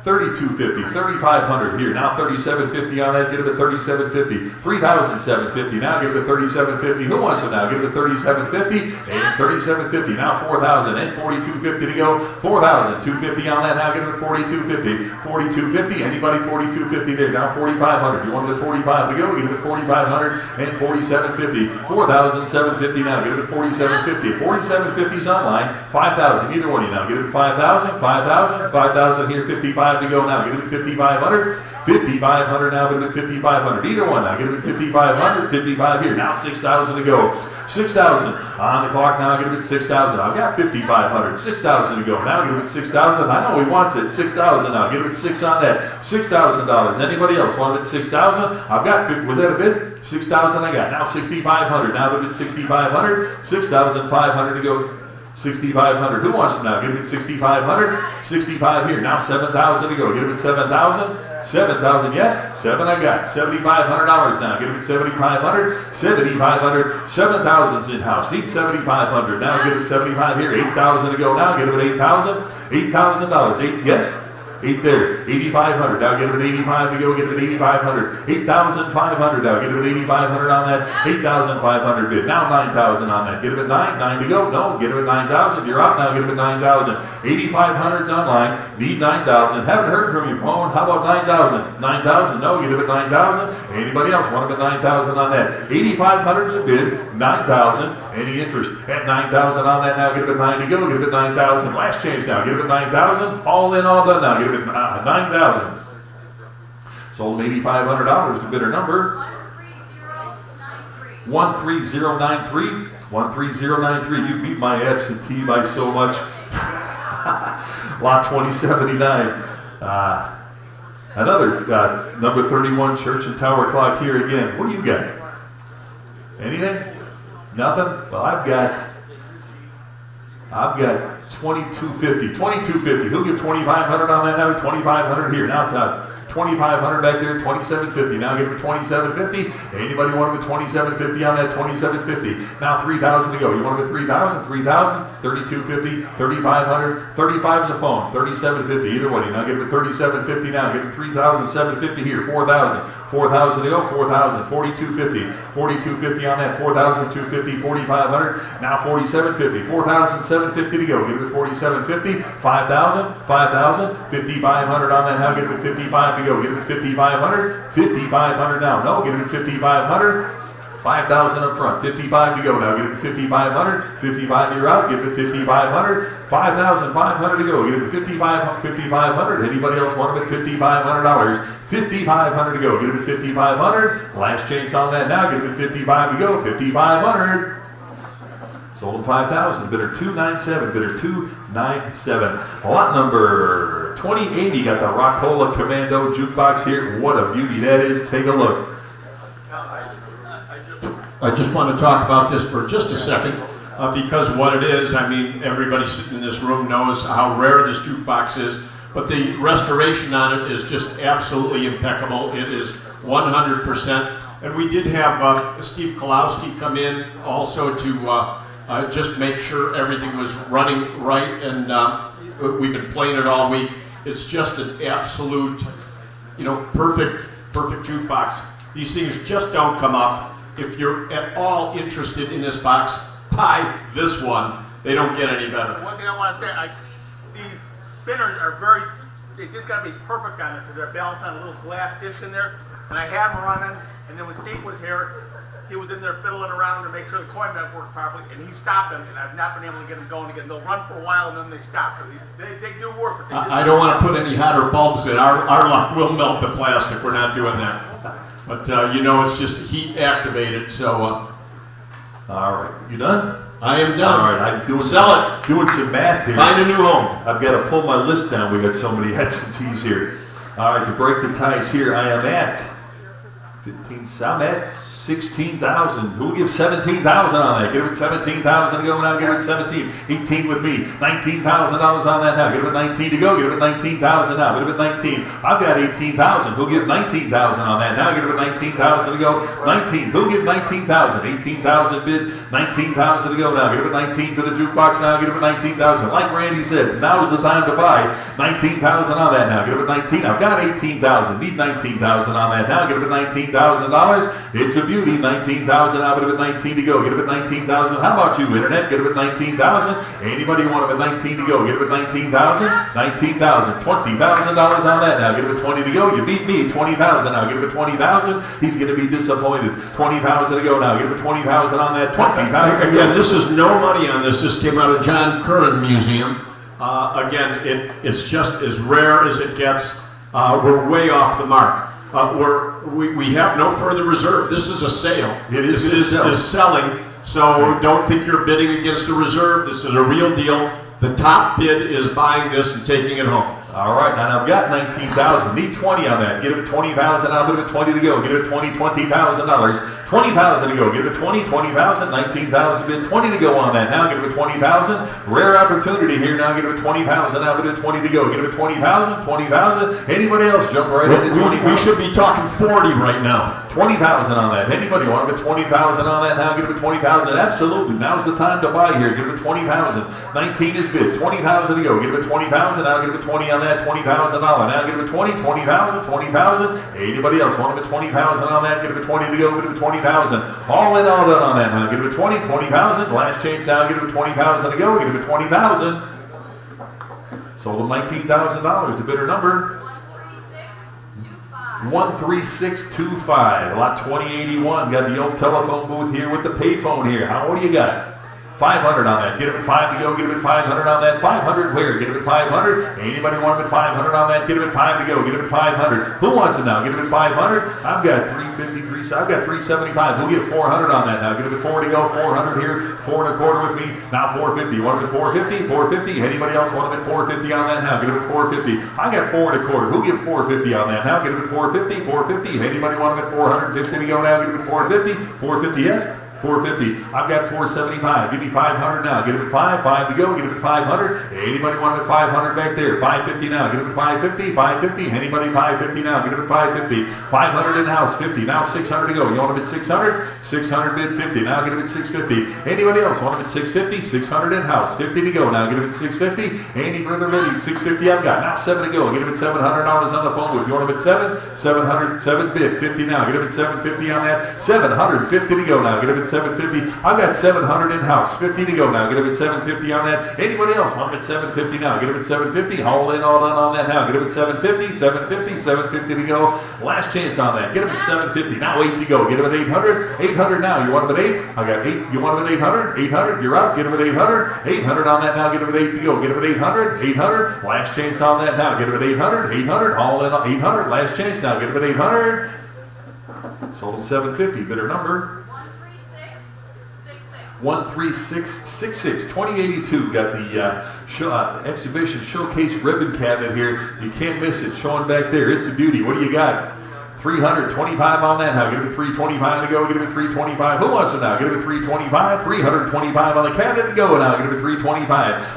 [SPEAKER 3] $3,250, $3,500 here. Now $3,750 on that. Get it at $3,750. $3,750. Now give it at $3,750. Who wants it now? Give it at $3,750 and $3,750. Now $4,000 and $4,250 to go. $4,250 on that. Now give it at $4,250. $4,250. Anybody? $4,250 there. Now $4,500. You want it at $4,500 to go? Give it at $4,500 and $4,750. $4,750 now. Give it at $4,750. $4,750 is online. $5,000. Either one of you now. Give it at $5,000. $5,000. $5,000 here. $55 to go now. Give it at $5,500. 5,500 now, get it at 5,500. Either one now, get it at 5,500, 55 here. Now 6,000 to go. 6,000 on the clock now, get it at 6,000. I've got 5,500, 6,000 to go. Now get it at 6,000. I know he wants it. 6,000 now, get it at 6 on that. $6,000. Anybody else want it at 6,000? I've got, was that a bid? 6,000 I got. Now 6,500. Now get it at 6,500. 6,500 to go. 6,500. Who wants to now? Get it at 6,500. 65 here. Now 7,000 to go. Get it at 7,000. 7,000. Yes. 7 I got. $7,500 now. Get it at 7,500. 7,500. 7,000's in house. Need 7,500. Now get it at 75 here. 8,000 to go. Now get it at 8,000. $8,000. 8. Yes. 8 there, 8,500. Now get it at 85 to go. Get it at 8,500. 8,500 now. Get it at 8,500 on that. 8,500 bid. Now 9,000 on that. Get it at 9 to go. No, get it at 9,000. You're up now. Get it at 9,000. 8,500's online. Need 9,000. Haven't heard from your phone. How about 9,000? 9,000. No, get it at 9,000. Anybody else want it at 9,000 on that? 8,500's a bid. 9,000. Any interest at 9,000 on that now? Get it at 9 to go. Get it at 9,000. Last change now. Get it at 9,000. All in, all done now. Get it at 9,000. Sold him $8,500. The bidder number 13093. 13093. You beat my absentee by so much. Lot 2079. Another number 31 church and tower clock here again. What do you got? Anything? Nothing? Well, I've got 2250. 2250. Who'll get 2,500 on that now? 2,500 here. Now 2,500 back there. 2,750. Now get it to 2,750. Anybody want them at 2,750 on that? 2,750. Now 3,000 to go. You want them at 3,000? 3,000. 3,250. 3,500. 35's a phone. 3,750. Either way. Now get it to 3,750 now. Get it to 3,750 here. 4,000. 4,000 to go, 4,000, 4,250, 4,250 on that, 4,250, 4,500, now 4,750, 4,750 to go, get it at 4,750, 5,000, 5,000, 5,500 on that, now get it at 55 to go, get it at 5,500, 5,500 now, no, get it at 5,500, 5,000 up front, 55 to go now, get it at 5,500, 55 you're out, get it at 5,500, 5,500 to go, get it at 5,500, anybody else want them at $5,500? 5,500 to go. Get it at 5,500. Last chance on that now. Get it at 55 to go. 5,500. Sold him 5,000. Bidder 297. Bidder 297. Lot number 2080. Got the Rockola Commando jukebox here. What a beauty that is. Take a look.
[SPEAKER 4] I just want to talk about this for just a second because what it is, I mean, everybody sitting in this room knows how rare this jukebox is. But the restoration on it is just absolutely impeccable. It is 100%. And we did have Steve Kalowski come in also to just make sure everything was running right. And we've been playing it all week. It's just an absolute, perfect jukebox. These things just don't come up. If you're at all interested in this box, buy this one. They don't get any better.
[SPEAKER 5] One thing I want to say, these spinners are they just got to be perfect on it because they're balanced on a little glass dish in there. And I had them running, and then when Steve was here, he was in there fiddling around to make sure the coin net worked properly, and he stopped them, and I've not been able to get them going again. They'll run for a while, and then they stop. So they do work. But
[SPEAKER 4] I don't want to put any hotter bulbs in. Our lock will melt the plastic. We're not doing that. But, it's just heat activated, so...
[SPEAKER 3] All right. You done?
[SPEAKER 4] I am done.
[SPEAKER 3] All right, I'm doing some math here.
[SPEAKER 4] Find a new home.
[SPEAKER 3] I've got to pull my list down. We got so many absentees here. All right, to break the ties here, I am at 15. I'm at 16,000. Who will give 17,000 on that? Give it 17,000 to go now. Give it 17. 18 with me. $19,000 on that now. Give it 19 to go. Give it 19,000 now. Give it 19. I've got 18,000. Who'll give 19,000 on that now? Give it 19,000 to go. 19. Who'll give 19,000? 18,000 bid. 19,000 to go now. Give it 19 for the jukebox now. Give it 19,000. Like Randy said, now's the time to buy. 19,000 on that now. Give it 19. I've got 18,000. Need 19,000 on that now. Give it $19,000. It's a beauty. 19,000. I'll give it 19 to go. Get it at 19,000. How about you, Internet? Get it at 19,000. Anybody want it at 19 to go? Get it at 19,000. 19,000. $20,000 on that now. Get it at 20 to go. You beat me. 20,000 now. Get it at 20,000. He's going to be disappointed. 20,000 to go now. Get it at 20,000 on that. 20,000.
[SPEAKER 4] Again, this is no money on this. This came out of John Curran Museum. Again, it's just as rare as it gets. we're way off the mark. We have no further reserve. This is a sale. This is selling. So don't think you're bidding against a reserve. This is a real deal. The top bid is buying this and taking it home.
[SPEAKER 3] All right, now I've got 19,000. Need 20 on that. Get it 20,000. I'll bid it 20 to go. Get it $20,000. $20,000 to go. Get it 20, 20,000, 19,000 bid. 20 to go on that. Now get it 20,000. Rare opportunity here. Now get it 20,000. Now bid it 20 to go. Get it 20,000, 20,000. Anybody else jump right into 20,000?
[SPEAKER 4] We should be talking 40 right now.
[SPEAKER 3] 20,000 on that. Anybody want to bid 20,000 on that? Now get it 20,000. Absolutely. Now's the time to buy here. Get it 20,000. 19 is bid. 20,000 to go. Get it 20,000. Now get it 20 on that. $20,000. Now get it 20, 20,000, 20,000. Anybody else want to bid 20,000 on that? Get it 20 to go. Get it 20,000. All in, all done on that. Now get it 20, 20,000. Last change now. Get it 20,000 to go. Get it 20,000. Sold them $19,000. The bidder number 13625. Lot 2081. Got the old telephone booth here with the payphone here. What do you got? 500 on that. Get him at 5 to go. Get him at 500 on that. 500 where? Get him at 500. Anybody want him at 500 on that? Get him at 5 to go. Get him at 500. Who wants it now? Get him at 500. I've got 353. I've got 375. Who'll get 400 on that now? Get him at 4 to go. 400 here. 4 and a quarter with me. Now 450. You want him at 450? 450. Anybody else want him at 450 on that now? Get him at 450. I got 4 and a quarter. Who get 450 on that now? Get him at 450. 450. Anybody want him at 450 to go now? Get him at 450. 450, yes. 450. I've got 475. Give me 500 now. Get him at 5. 5 to go. Get him at 500. Anybody want him at 500 back there? 550 now. Get him at 550. 550. Anybody 550 now? Get him at 550. 500 in house. 50. Now 600 to go. You want him at 600? 600 bid 50. Now get him at 650. Anybody else want him at 650? 600 in house. 50 to go. Now get him at 650. Any further bidding? 650 I've got. Now 7 to go. Get him at $700 on the phone. If you want him at 7, 700, 7 bid 50 now. Get him at 750 on that. 750 to go now. Get him at 750. I've got 700 in house. 50 to go now. Get him at 750 on that. Anybody else want him at 750 now? Get him at 750. All in, all done on that now. Get him at 750. 750. 750 to go. Last chance on that. Get him at 750. Now 8 to go. Get him at 800. 800 now. You want him at 8? I got 8. You want him at 800? 800. You're out. Get him at 800. 800 on that now. Get him at 8 to go. Get him at 800. 800. Last chance on that now. Get him at 800. 800. All in 800. Last chance now. Get him at 800. Sold him 750. Bidder number 13666. 2082. Got the exhibition showcase ribbon cabinet here. You can't miss it. Showing back there. It's a beauty. What do you got? 325 on that now. Get him at 325 to go. Get him at 325. Who wants it now? Get him at 325. 325 on the cabinet to go now. Get him at 325.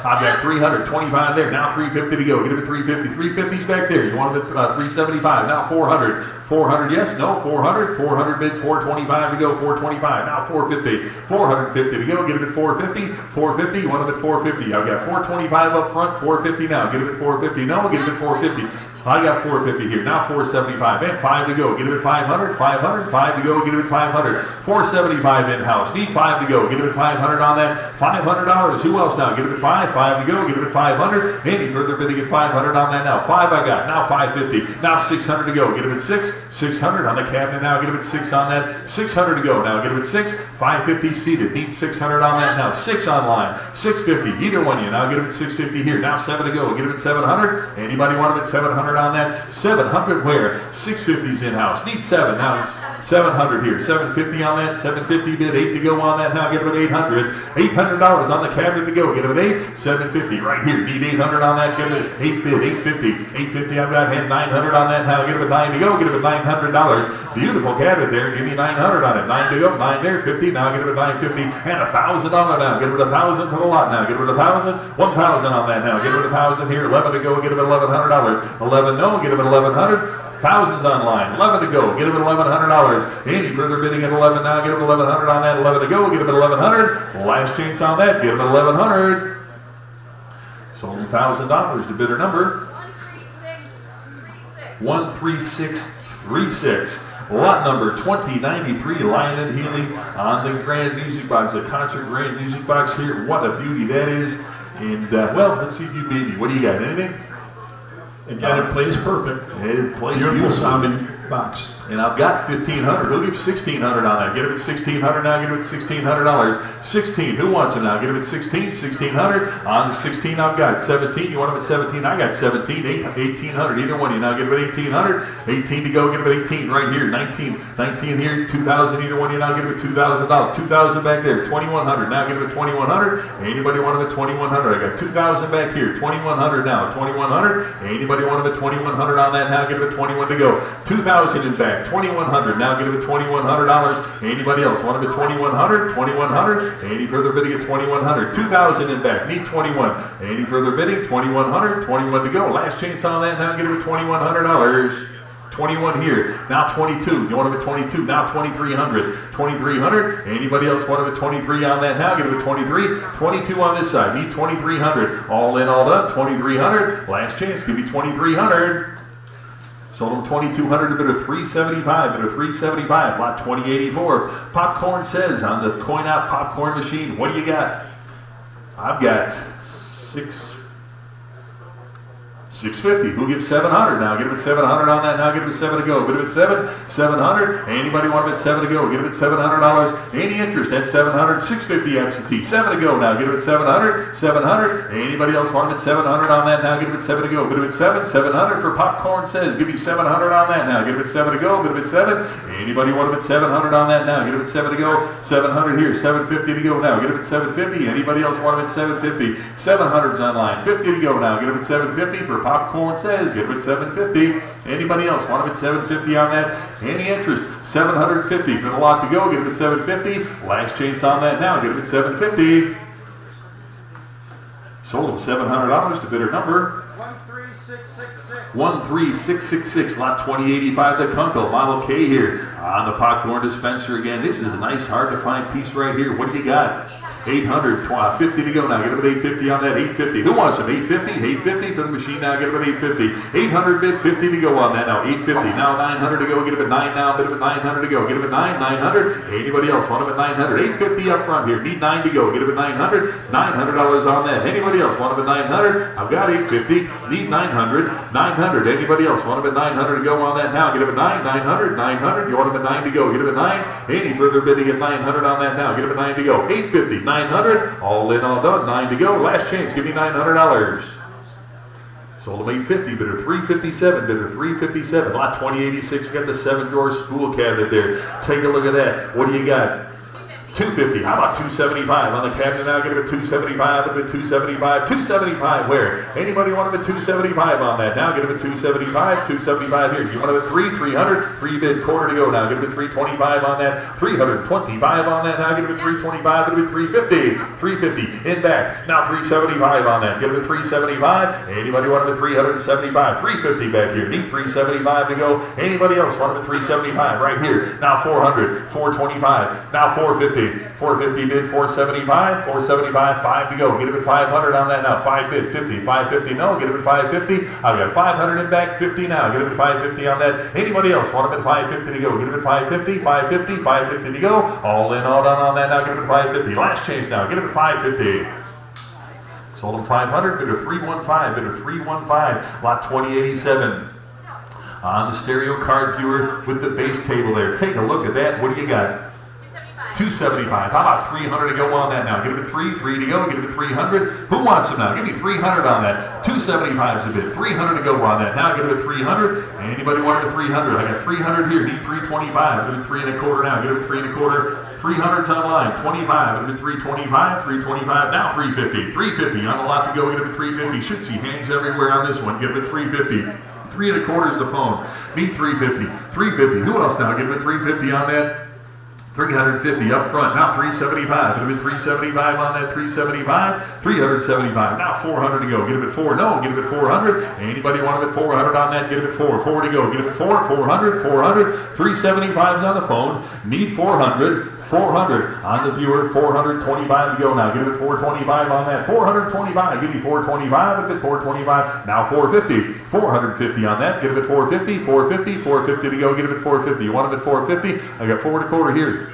[SPEAKER 3] I've got 325 there. Now 350 to go. Get him at 350. 350's back there. You want him at 375. Now 400. 400, yes, no, 400. 400 bid, 425 to go, 425. Now 450. 450 to go. Get him at 450. 450. You want him at 450. I've got 425 up front, 450 now. Get him at 450. No, get him at 450. I got 450 here. Now 475. And 5 to go. Get him at 500. 500. 5 to go. Get him at 500. 475 in-house. Need 5 to go. Get him at 500 on that. $500. Who else now? Get him at 5. 5 to go. Get him at 500. Any further bidding at 500 on that now. 5 I got. Now 550. Now 600 to go. Get him at 6. 600 on the cabinet now. Get him at 6 on that. 600 to go. Now get him at 6. 550 seated. Need 600 on that now. 6 online. 650. Either one of you. Now get him at 650 here. Now 7 to go. Get him at 700. Anybody want him at 700 on that? 700 where? 650's in-house. Need 7. Now it's 700 here. 750 on that. 750 bid. 8 to go on that. Now get him at 800. $800 on the cabinet to go. Get him at 8. 750 right here. Need 800 on that. Get him at 8 bid. 850. 850 I've got. And 900 on that. Now get him at 9 to go. Get him at $900. Beautiful cabinet there. Give me 900 on it. 9 to go. 9 there. 50. Now get him at 950. And $1,000 on it now. Get him at 1,000 for the lot now. Get him at 1,000. 1,000 on that now. Get him at 1,000 here. 11 to go. Get him at $1,100. 11 no. Get him at 1,100. Thousands online. 11 to go. Get him at $1,100. Any further bidding at 11 now. Get him at 1,100 on that. 11 to go. Get him at 1,100. Last chance on that. Get him at 1,100. Sold $1,000. The bidder number 13636. Lot number 2093, Lion and Healy on the grand music box, the concert grand music box here. What a beauty that is. And, well, let's see if you beat me. What do you got? Anything?
[SPEAKER 4] Again, it plays perfect.
[SPEAKER 3] It plays
[SPEAKER 4] beautiful sounding. box.
[SPEAKER 3] And I've got 1,500. Who'll give 1,600 on that? Get it at 1,600 now. Get it at $1,600. 16. Who wants it now? Get it at 16. 1,600. On 16, I've got 17. You want them at 17? I got 17. 1,800. Either one of you now. Get it at 1,800. 18 to go. Get it at 18 right here. 19. 19 here. 2,000. Either one of you now. Get it at $2,000. 2,000 back there. 2,100. Now get it at 2,100. Anybody want them at 2,100? I got 2,000 back here. 2,100 now. 2,100. Anybody want them at 2,100 on that now? Get it at 21 to go. 2,000 in back. 2,100. Now get it at $2,100. Anybody else want them at 2,100? 2,100. Any further bidding at 2,100? 2,000 in back. Need 21. Any further bidding? 2,100. 21 to go. Last chance on that. Now get it at $2,100. 21 here. Now 22. You want them at 22. Now 2,300. 2,300. Anybody else want them at 23 on that now? Get them at 23. 22 on this side. Need 2,300. All in, all done. 2,300. Last chance. Give me 2,300. Sold them 2,200 to bid of 375, bid of 375, lot 2084. Popcorn says on the coin out popcorn machine, what do you got? I've got 650. Who gives 700 now? Get him at 700 on that now. Get him at 7 to go. Bid him at 700. Anybody want him at 7 to go? Get him at $700. Any interest at 700? 650 absentee. 7 to go now. Get him at 700. 700. Anybody else want him at 700 on that now? Get him at 7 to go. Bid him at 700 for popcorn says. Give me 700 on that now. Get him at 7 to go. Bid him at 7. Anybody want him at 700 on that now? Get him at 7 to go. 700 here. 750 to go now. Get him at 750. Anybody else want him at 750? 700's online. 50 to go now. Get him at 750 for popcorn says. Get him at 750. Anybody else want him at 750 on that? Any interest? 750 for the lot to go. Get him at 750. Last chance on that now. Get him at 750. Sold him $700 to bidder number 13666, lot 2085, the Kunkel, Model K here on the popcorn dispenser again. This is a nice, hard to find piece right here. What do you got? 800, 50 to go now. Get him at 850 on that. 850. Who wants him? 850. 850 for the machine now. Get him at 850. 800 bid. 50 to go on that now. 850. Now 900 to go. Get him at 9 now. Bid him at 900 to go. Get him at 9. 900. Anybody else want him at 900? 850 up front here. Need 9 to go. Get him at 900. $900 on that. Anybody else want him at 900? I've got 850. Need 900. 900. Anybody else want him at 900 to go on that now? Get him at 9. 900. 900. You want him at 9 to go. Get him at 9. Any further bidding at 900 on that now? Get him at 9 to go. 850. 900, all in, all done, 9 to go. Last chance, give me $900. Sold them 850, bidder 357, bidder 357. Lot 2086, got the 7-drawer spool cabinet there. Take a look at that. What do you got? 250. How about 275 on the cabinet now? Get him at 275. Get him at 275. 275 where? Anybody want him at 275 on that? Now get him at 275. 275 here. You want him at 300. 3 bid, quarter to go now. Get him at 325 on that. 325 on that. Now get him at 325. Get him at 350. 350 in back. Now 375 on that. Get him at 375. Anybody want him at 375? 350 back here. Need 375 to go. Anybody else want him at 375 right here? Now 400. 425. Now 450. 450 bid, 475, 475, 5 to go. Get him at 500 on that now. 5 bid, 50, 550, no. Get him at 550. I've got 500 in back, 50 now. Get him at 550 on that. Anybody else want him at 550 to go? Get him at 550, 550, 550 to go. All in, all done on that now. Get him at 550. Last change now. Get him at 550. Sold him 500, bidder 315, bidder 315, lot 2087. On the stereo card viewer with the base table there. Take a look at that. What do you got? 275. How about 300 to go on that now? Get him at 3 to go. Get him at 300. Who wants him now? Give me 300 on that. 275 is a bid. 300 to go on that. Now get him at 300. Anybody want him at 300? I got 300 here. Need 325. Get him at 3 1/4 now. Get him at 3 1/4. 300's online. 25. Get him at 325. 325. Now 350. 350 on the lot to go. Get him at 350. Should see hands everywhere on this one. Get him at 350. 3 1/4 is the phone. Need 350. 350. Who else now? Get him at 350 on that. 350 up front, now 375. Get him at 375 on that, 375, 375. Now 400 to go. Get him at 4. No, get him at 400. Anybody want him at 400 on that? Get him at 4. 4 to go. Get him at 4. 400, 400. 375's on the phone. Need 400. 400 on the viewer. 425 to go now. Get him at 425 on that. 425. Give me 425. At 425. Now 450. 450 on that. Get him at 450. 450. 450 to go. Get him at 450. You want him at 450? I got 4 1/4 here.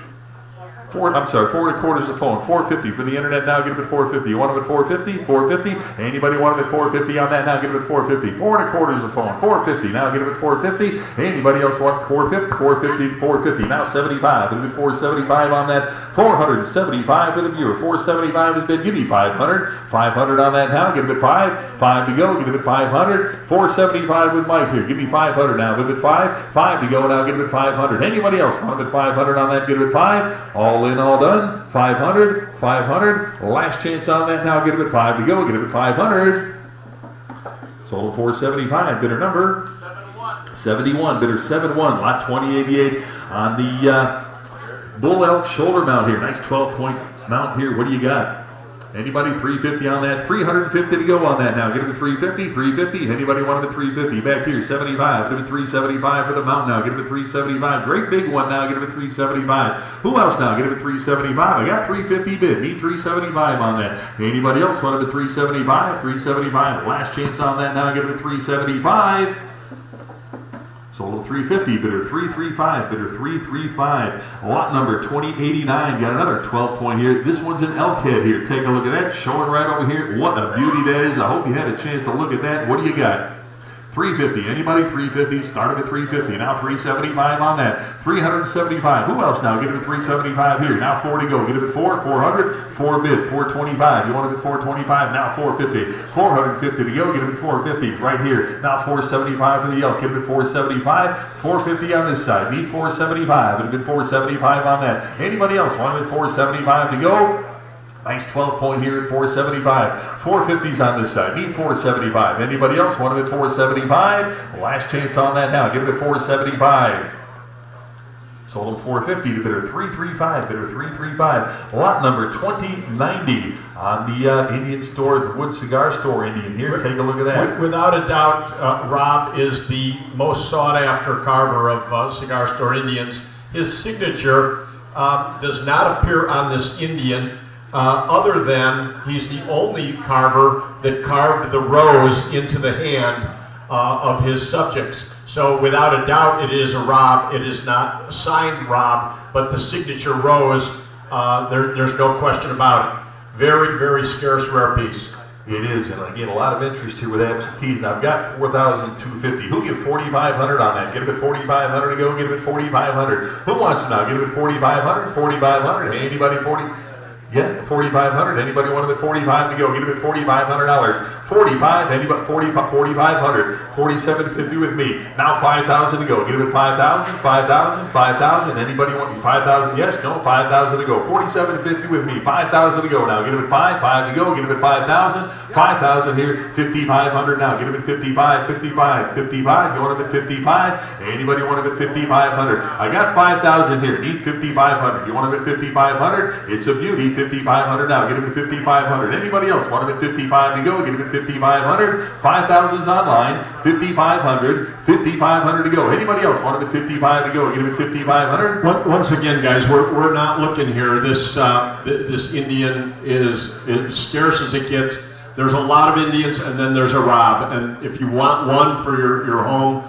[SPEAKER 3] 4 1/4 the phone. 450 for the internet now. Get them at 450. You want them at 450? 450. Anybody want them at 450 on that now? Get them at 450. 4 1/4 the phone. 450 now. Get them at 450. Anybody else want 450? 450. 450 now. 75. Get them at 475 on that. 475 for the viewer. 475 has been. Give me 500. 500 on that now. Get them at 5. 5 to go. Get them at 500. 475 with Mike here. Give me 500 now. Get them at 5. 5 to go now. Get them at 500. Anybody else want them at 500 on that? Get them at 5. All in, all done. 500, 500. Last chance on that now. Get him at 5 to go. Get him at 500. Sold at 475. Bidder number 71. Bidder 71. Lot 2088 on the bull elk shoulder mount here. Nice 12-point mount here. What do you got? Anybody? 350 on that. 350 to go on that now. Get him at 350. 350. Anybody want him at 350? Back here, 75. Get him at 375 for the mount now. Get him at 375. Great big one now. Get him at 375. Who else now? Get him at 375. I got 350 bid. Need 375 on that. Anybody else want him at 375? 375. Last chance on that now. Get him at 375. Sold at 350, bidder 335, bidder 335. Lot number 2089. Got another 12-point here. This one's an elk head here. Take a look at that. Showing right over here. What a beauty that is. I hope you had a chance to look at that. What do you got? 350. Anybody? 350. Started at 350. Now 375 on that. 375. Who else now? Get him at 375 here. Now 4 to go. Get him at 4. 400. 4 bid. 425. You want him at 425. Now 450. 450 to go. Get him at 450 right here. Now 475 for the elk. Get him at 475. 450 on this side. Need 475. Get him at 475 on that. Anybody else want him at 475 to go? Nice 12-point here at 475. 450s on this side. Need 475. Anybody else want him at 475? Last chance on that now. Get him at 475. Sold him 450 to bidder 335. Bidder 335. Lot number 2090 on the Indian store, the Wood Cigar Store Indian here. Take a look at that.
[SPEAKER 4] Without a doubt, Rob is the most sought-after carver of Cigar Store Indians. His signature does not appear on this Indian. Other than he's the only carver that carved the rose into the hand of his subjects. So without a doubt, it is a Rob. It is not signed Rob, but the signature rose, there's no question about it. Very, very scarce, rare piece.
[SPEAKER 3] It is, and I get a lot of interest here with absentees. And I've got 4,250. Who'll get 4,500 on that? Get him at 4,500 to go. Get him at 4,500. Who wants him now? Get him at 4,500. 4,500. Hey, anybody 40? Yeah, 4,500. Anybody want him at 45 to go? Get him at $4,500. 45. Anybody? 4,500. 4,750 with me. Now 5,000 to go. Get him at 5,000. 5,000. 5,000. Anybody want 5,000? Yes. No. 5,000 to go. 4,750 with me. 5,000 to go. Now get him at 5. 5 to go. Get him at 5,000. 5,000 here. 5,500 now. Get him at 55. 55. 55. You want him at 55? Anybody want him at 5,500? I got 5,000 here. Need 5,500. You want him at 5,500? It's a beauty. 5,500 now. Get him at 5,500. Anybody else want him at 55 to go? Get him at 5,500. 5,000's online. 5,500. 5,500 to go. Anybody else want him at 55 to go? Get him at 5,500.
[SPEAKER 4] Once again, guys, we're not looking here. This this Indian is as scarce as it gets. There's a lot of Indians, and then there's a Rob. And if you want one for your home,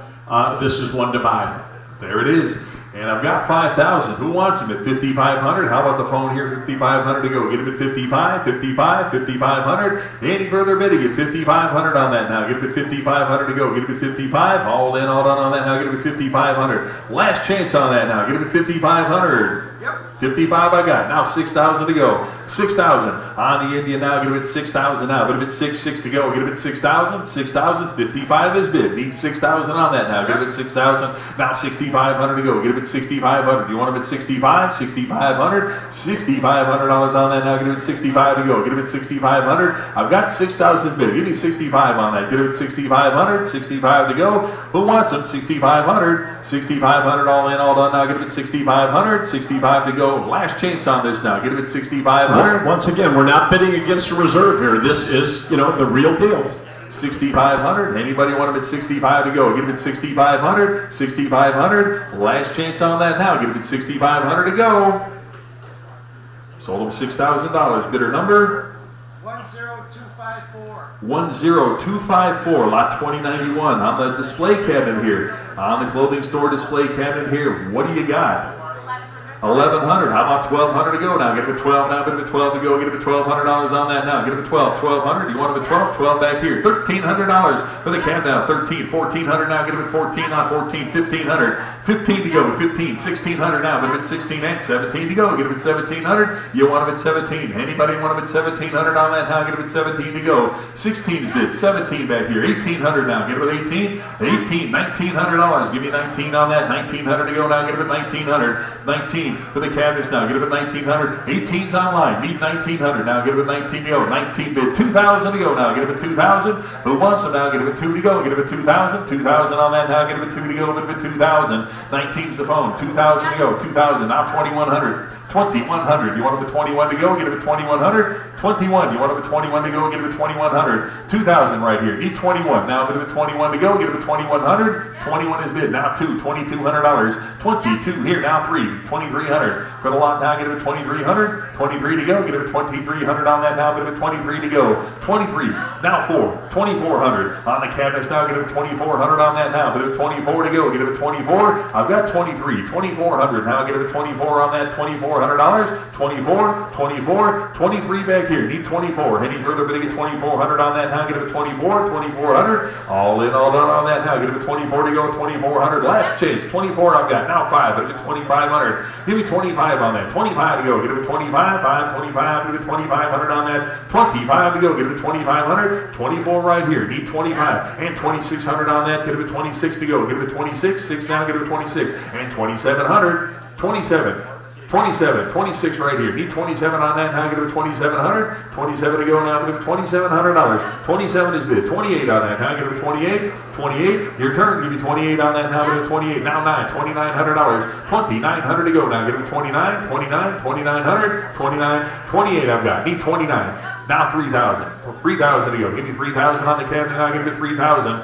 [SPEAKER 4] this is one to buy.
[SPEAKER 3] There it is. And I've got 5,000. Who wants him at 5,500? How about the phone here? 5,500 to go. Get him at 55, 55, 5,500. Any further bidding at 5,500 on that now. Get him at 5,500 to go. Get him at 55. All in, all done on that now. Get him at 5,500. Last chance on that now. Get him at 5,500. Yep. 55 I got. Now 6,000 to go. 6,000 on the Indian now. Get him at 6,000 now. Get him at 6 to go. Get him at 6,000. 6,000. 55 is bid. Need 6,000 on that now. Get him at 6,000. Now 6,500 to go. Get him at 6,500. You want him at 65? 6,500. $6,500 on that now. Get him at 65 to go. Get him at 6,500. I've got 6,000 bid. Give me 65 on that. Get him at 6,500. 65 to go. Who wants him? 6,500. 6,500 all in, all done now. Get him at 6,500. 65 to go. Last chance on this now. Get him at 6,500.
[SPEAKER 4] Once again, we're not bidding against a reserve here. This is, the real deals.
[SPEAKER 3] 6,500. Anybody want him at 65 to go? Get him at 6,500. 6,500. Last chance on that now. Get him at 6,500 to go. Sold him $6,000. Bidder number
[SPEAKER 6] 10254.
[SPEAKER 3] 10254. Lot 2091 on the display cabinet here. On the clothing store display cabinet here. What do you got? 1,100. How about 1,200 to go now? Get him a 12 now. Get him a 12 to go. Get him a $1,200 on that now. Get him a 12. 1,200. You want him a 12? 12 back here. $1,300 for the cab now. 13. 1,400 now. Get him a 14 on 14. 1,500. 15 to go. 15. 1,600 now. Get him at 16 and 17 to go. Get him at 1,700. You want him at 17. Anybody want him at 1,700 on that now? Get him at 17 to go. 16 is bid. 17 back here. 1,800 now. Get him at 18. 18. $1,900. Give me 19 on that. 1,900 to go now. Get him at 1,900. 19 for the cabinets now. Get him at 1,900. 18's online. Need 1,900 now. Get him at 19 to go. 19 bid. 2,000 to go now. Get him at 2,000. Who wants him now? Get him at 2 to go. Get him at 2,000. 2,000 on that now. Get him at 2 to go. Get him at 2,000. 19's the phone. 2,000 to go. 2,000. Now 2,100. 2,100. You want him at 21 to go? Get him at 2,100. 21. You want him at 21 to go? Get him at 2,100. 2,000 right here. Need 21. Now get him at 21 to go. Get him at 2,100. 21 is bid. Now 2. $2,200. 22 here. Now 3. 2,300 for the lot. Now get him at 2,300. 23 to go. Get him at 2,300 on that. Now get him at 23 to go. 23. Now 4. 2,400 on the cabinets. Now get him at 2,400 on that. Now get him at 24 to go. Get him at 24. I've got 23. 2,400. Now get him at 24 on that. $2,400. 24. 24. 23 back here. Need 24. Any further bidding at 2,400 on that now? Get him at 24. 2,400. All in, all done on that now. Get him at 24 to go. 2,400. Last chance. 24 I've got. Now 5. Get him at 2,500. Give me 25 on that. 25 to go. Get him at 25. 5. 25. Get him at 2,500 on that. 25 to go. Get him at 2,500. 24 right here. Need 25. And 2,600 on that. Get him at 26 to go. Get him at 26. 6 now. Get him at 26. And 2,700. 27. 27, 26 right here. Need 27 on that. Now get him at 2,700. 27 to go now. Get him at $2,700. 27 is bid. 28 on that. Now get him at 28. 28. Your turn. Give me 28 on that. Now get him at 28. Now 9. $2,900. 2,900 to go. Now get him at 29. 29. 2,900. 29. 28 I've got. Need 29. Now 3,000. 3,000 to go. Give me 3,000 on the cabinet. Now get him at 3,000.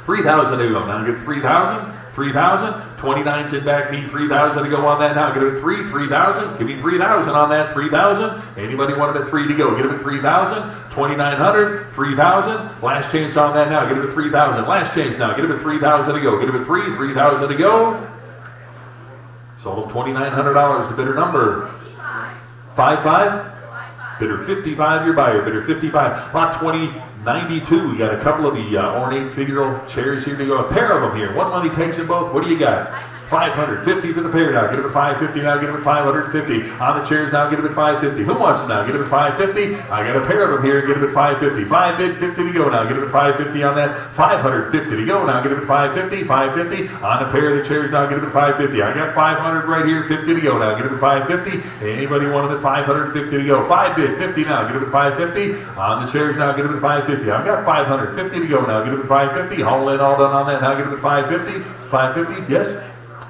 [SPEAKER 3] 3,000 to go. Now get 3,000. 3,000. 29's in back. Need 3,000 to go on that now. Get him at 3. 3,000. Give me 3,000 on that. 3,000. Anybody want him at 3 to go? Get him at 3,000. 2,900. 3,000. Last chance on that now. Get him at 3,000. Last chance now. Get him at 3,000 to go. Get him at 3. 3,000 to go. Sold him $2,900. The bidder number 55. Bidder 55. Your buyer. Bidder 55. Lot 2092. We got a couple of the ornate figural chairs here to go. A pair of them here. One money takes them both. What do you got? 550 for the pair now. Get him at 550 now. Get him at 550. On the chairs now. Get him at 550. Who wants them now? Get him at 550. I got a pair of them here. Get him at 550. 5 bid, 50 to go now. Get him at 550 on that. 550 to go now. Get him at 550. 550 on a pair of the chairs now. Get him at 550. I got 500 right here. 50 to go now. Get him at 550. Anybody want him at 550 to go? 5 bid, 50 now. Get him at 550. On the chairs now. Get him at 550. I've got 550 to go now. Get him at 550. All in, all done on that. Now get him at 550. 550. Yes.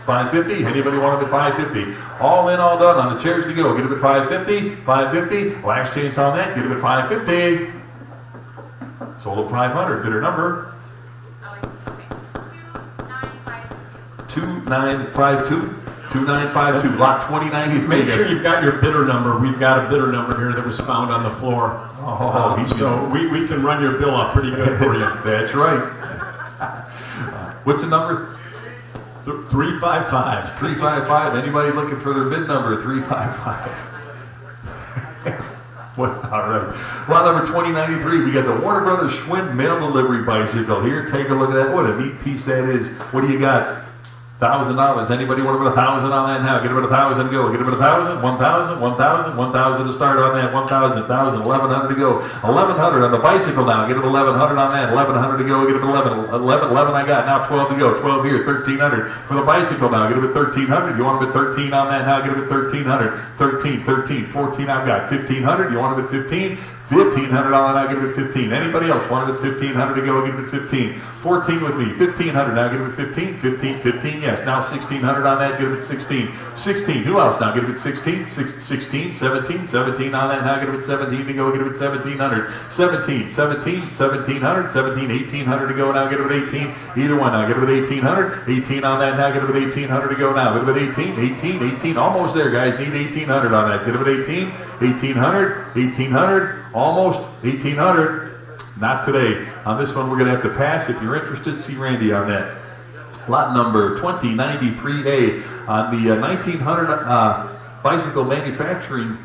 [SPEAKER 3] 550. Anybody want him at 550? All in, all done on the chairs to go. Get him at 550. 550. Last chance on that. Get him at 550. Sold at 500. Bidder number 2952. 2952. Lot 2090.
[SPEAKER 4] Make sure you've got your bidder number. We've got a bidder number here that was found on the floor. So we can run your bill up pretty good for you.
[SPEAKER 3] That's right. What's the number?
[SPEAKER 4] 355.
[SPEAKER 3] 355. Anybody looking for their bid number? 355. All right. Lot number 2093. We got the Warner Brothers Schwinn mail delivery bicycle here. Take a look at that. What a neat piece that is. What do you got? $1,000. Anybody want to put 1,000 on that now? Get him at 1,000 to go. Get him at 1,000. 1,000. 1,000. 1,000 to start on that. 1,000. 1,000. 1,100 to go. 1,100 on the bicycle now. Get him 1,100 on that. 1,100 to go. Get him 11. 11 I got. Now 12 to go. 12 here. 1,300 for the bicycle now. Get him at 1,300. You want him at 13 on that now? Get him at 1,300. 13. 13. 14 I've got. 1,500. You want him at 15? 1,500 on that, I'll give it at 15. Anybody else want it at 1,500 to go? Give it at 15. 14 with me. 1,500 now, give it at 15. 15, 15, yes. Now 1,600 on that, give it at 16. 16, who else now? Give it at 16. 16, 17, 17 on that, now give it at 17 to go, give it at 1,700. 17, 17, 1,700, 17, 1,800 to go now, give it at 18. Either one now, give it at 1,800. 18 on that now, give it at 1,800 to go now. Give it at 18, 18, 18, almost there, guys. Need 1,800 on that. Get it at 18, 1,800, 1,800. Almost 1,800. Not today. On this one, we're going to have to pass. If you're interested, see Randy on that. Lot number 2093A on the 1900 bicycle manufacturing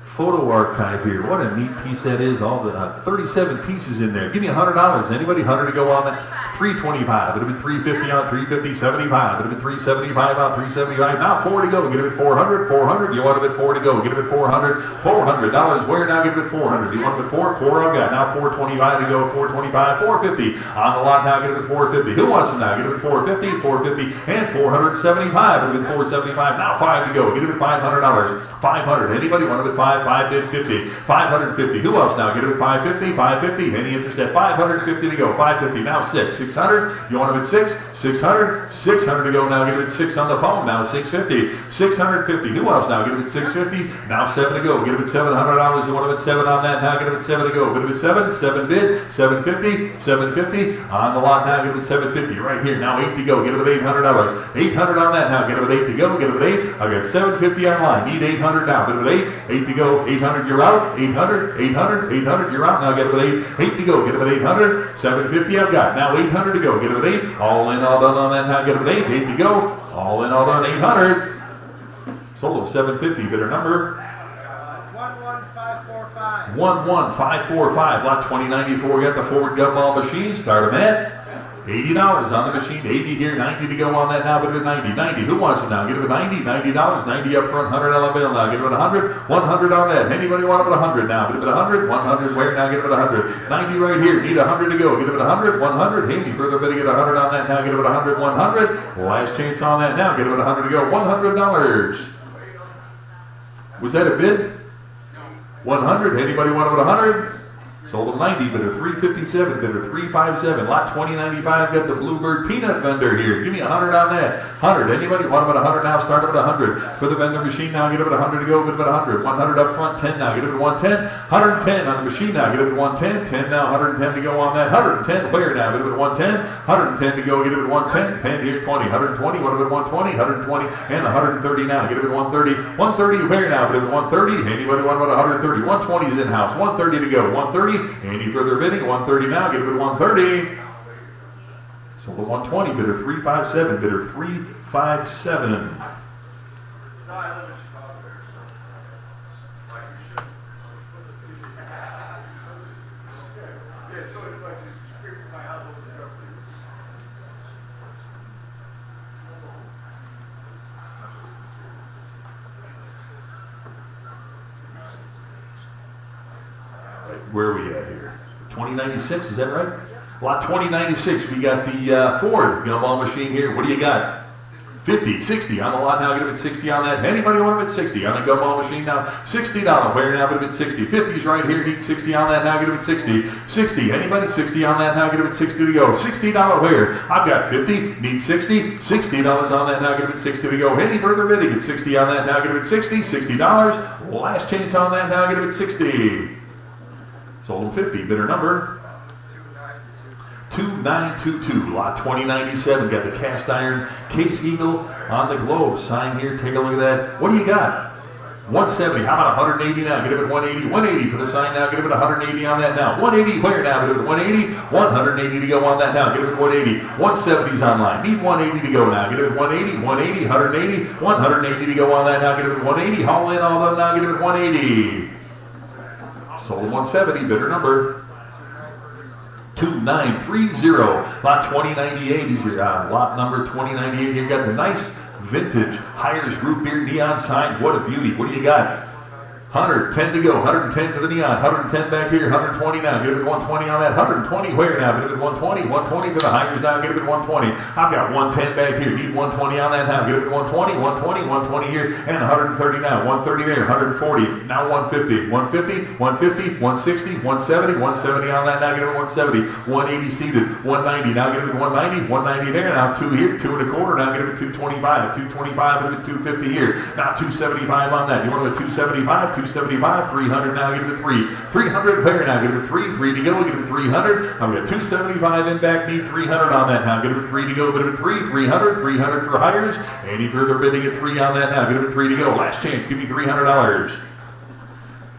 [SPEAKER 3] photo archive here. What a neat piece that is. All the 37 pieces in there. Give me $100. Anybody? 100 to go on that. 325. It'll be 350 on 350. 75. It'll be 375 on 375. Now 4 to go. Get it at 400. 400. You want it at 4 to go. Get it at 400. $400. Where now? Get it at 400. You want it at 4? 4 I've got. Now 425 to go. 425. 450 on the lot now. Get it at 450. Who wants it now? Get it at 450. 450 and 475. It'll be 475. Now 5 to go. Get it at $500. 500. Anybody want it at 5? 550. 550. Who else now? Get it at 550. 550. Any interest at 550 to go. 550. Now 6. 600. You want them at 6? 600. 600 to go now. Get it at 6 on the phone. Now 650. 650. Who else now? Get it at 650. Now 7 to go. Get it at $700. You want them at 7 on that now. Get it at 7 to go. Get it at 7. 7 bid. 750. 750 on the lot now. Get it at 750 right here. Now 8 to go. Get it at $800. 800 on that now. Get it at 8 to go. Get it at 8. I've got 750 online. Need 800 now. Get it at 8. 8 to go. 800. You're out. 800. 800. 800. You're out now. Get it at 8. 8 to go. Get it at 800. 750 I've got. Now 800 to go. Get it at 8. All in, all done on that now. Get it at 8. 8 to go. All in, all done. 800. Sold at 750. Bidder number
[SPEAKER 6] 11545.
[SPEAKER 3] 11545. Lot 2094. Got the forward gumball machine. Start them at $80 on the machine. 80 here. 90 to go on that now. But at 90. 90. Who wants it now? Get it at 90. $90. 90 up front. $100 bill now. Get it at 100. 100 on that. Anybody want it at 100 now? Get it at 100. 100 where now? Get it at 100. 90 right here. Need 100 to go. Get it at 100. 100. Hey, any further bid to get 100 on that now? Get it at 100. 100. Last chance on that now. Get it at 100 to go. $100. Was that a bid? 100. Anybody want it at 100? Sold them 90, bidder 357, bidder 357. Lot 2095 got the Bluebird peanut vendor here. Give me 100 on that. 100. Anybody want them at 100 now? Start them at 100. For the vendor machine now, get it at 100 to go. Get it at 100. 100 up front. 10 now. Get it at 110. 110 on the machine now. Get it at 110. 10 now. 110 to go on that. 110. Where now? Get it at 110. 110 to go. Get it at 110. 10 here. 20. 120. What about 120? 120 and 130 now. Get it at 130. 130 where now? Get it at 130. Anybody want about 130? 120 is in house. 130 to go. 130. Any further bidding? 130 now. Get it at 130. Sold at 120. Bidder 357. Bidder 357. Where are we at here? 2096, is that right? Lot 2096, we got the Ford gumball machine here. What do you got? 50, 60 on the lot now. Get it at 60 on that. Anybody want them at 60 on the gumball machine now? $60. Where now? Get it at 60. 50's right here. Need 60 on that now. Get it at 60. 60. Anybody? 60 on that now. Get it at 60 to go. $60 where? I've got 50. Need 60. $60 on that now. Get it at 60 to go. Any further bidding? Get 60 on that now. Get it at 60. $60. Last chance on that now. Get it at 60. Sold them 50. Bidder number 2922. Lot 2097. Got the cast iron Case Eagle on the globe. Sign here. Take a look at that. What do you got? 170. How about 180 now? Get it at 180. 180 for the sign now. Get it at 180 on that now. 180 where now? Get it at 180. 180 to go on that now. Get it at 180. 170's online. Need 180 to go now. Get it at 180. 180. 180. 180 to go on that now. Get it at 180. Haul in all done now. Get it at 180. Sold 170, bidder number 2930. Lot 2098 is your lot number 2098. You've got the nice vintage Hires root beer neon sign. What a beauty. What do you got? 110 to go. 110 for the neon. 110 back here. 120 now. Get it at 120 on that. 120 where now? Get it at 120. 120 for the Hires now. Get it at 120. I've got 110 back here. Need 120 on that now. Get it at 120. 120. 120 here. And 130 now. 130 there. 140. Now 150. 150. 150. 160. 170. 170 on that now. Get it at 170. 180 seated. 190. Now get it at 190. 190 there. Now 2 here. 2 1/4. Now get it at 225. 225. Get it at 250 here. Now 275 on that. You want it at 275? 275, 300 now, get it at 3. 300 where now? Get it at 3. 3 to go, get it at 300. I've got 275 in back, need 300 on that now. Get it at 3 to go, get it at 3. 300, 300 for Hires. Any further bidding at 3 on that now? Get it at 3 to go. Last chance, give me $300.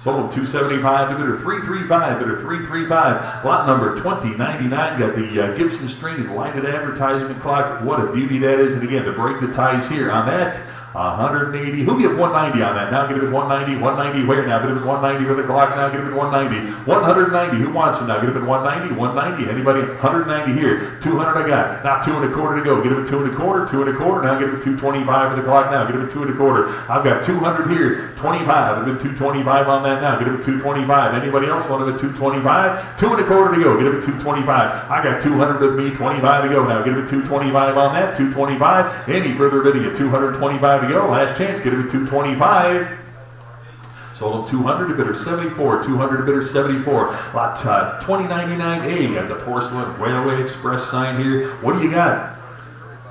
[SPEAKER 3] Sold them 275 to bidder 335, bidder 335. Lot number 2099. Got the Gibson Strings lighted advertisement clock. What a beauty that is. And again, to break the ties here on that, 180. Who give 190 on that? Now get it at 190. 190 where now? Get it at 190 for the clock. Now get it at 190. 190. Who wants it now? Get it at 190. 190. Anybody? 190 here. 200 I got. Now 2 1/4 to go. Get it at 2 1/4. 2 1/4. Now get it at 225 for the clock. Now get it at 2 1/4. I've got 200 here. 25. I've been 225 on that now. Get it at 225. Anybody else want it at 225? 2 1/4 to go. Get it at 225. I got 200 with me. 25 to go. Now get it at 225 on that. 225. Any further bidding at 225 to go. Last chance. Get it at 225. Sold them 200 to bidder 74. 200 to bidder 74. Lot 2099A. Got the Porcelain Railway Express sign here. What do you got?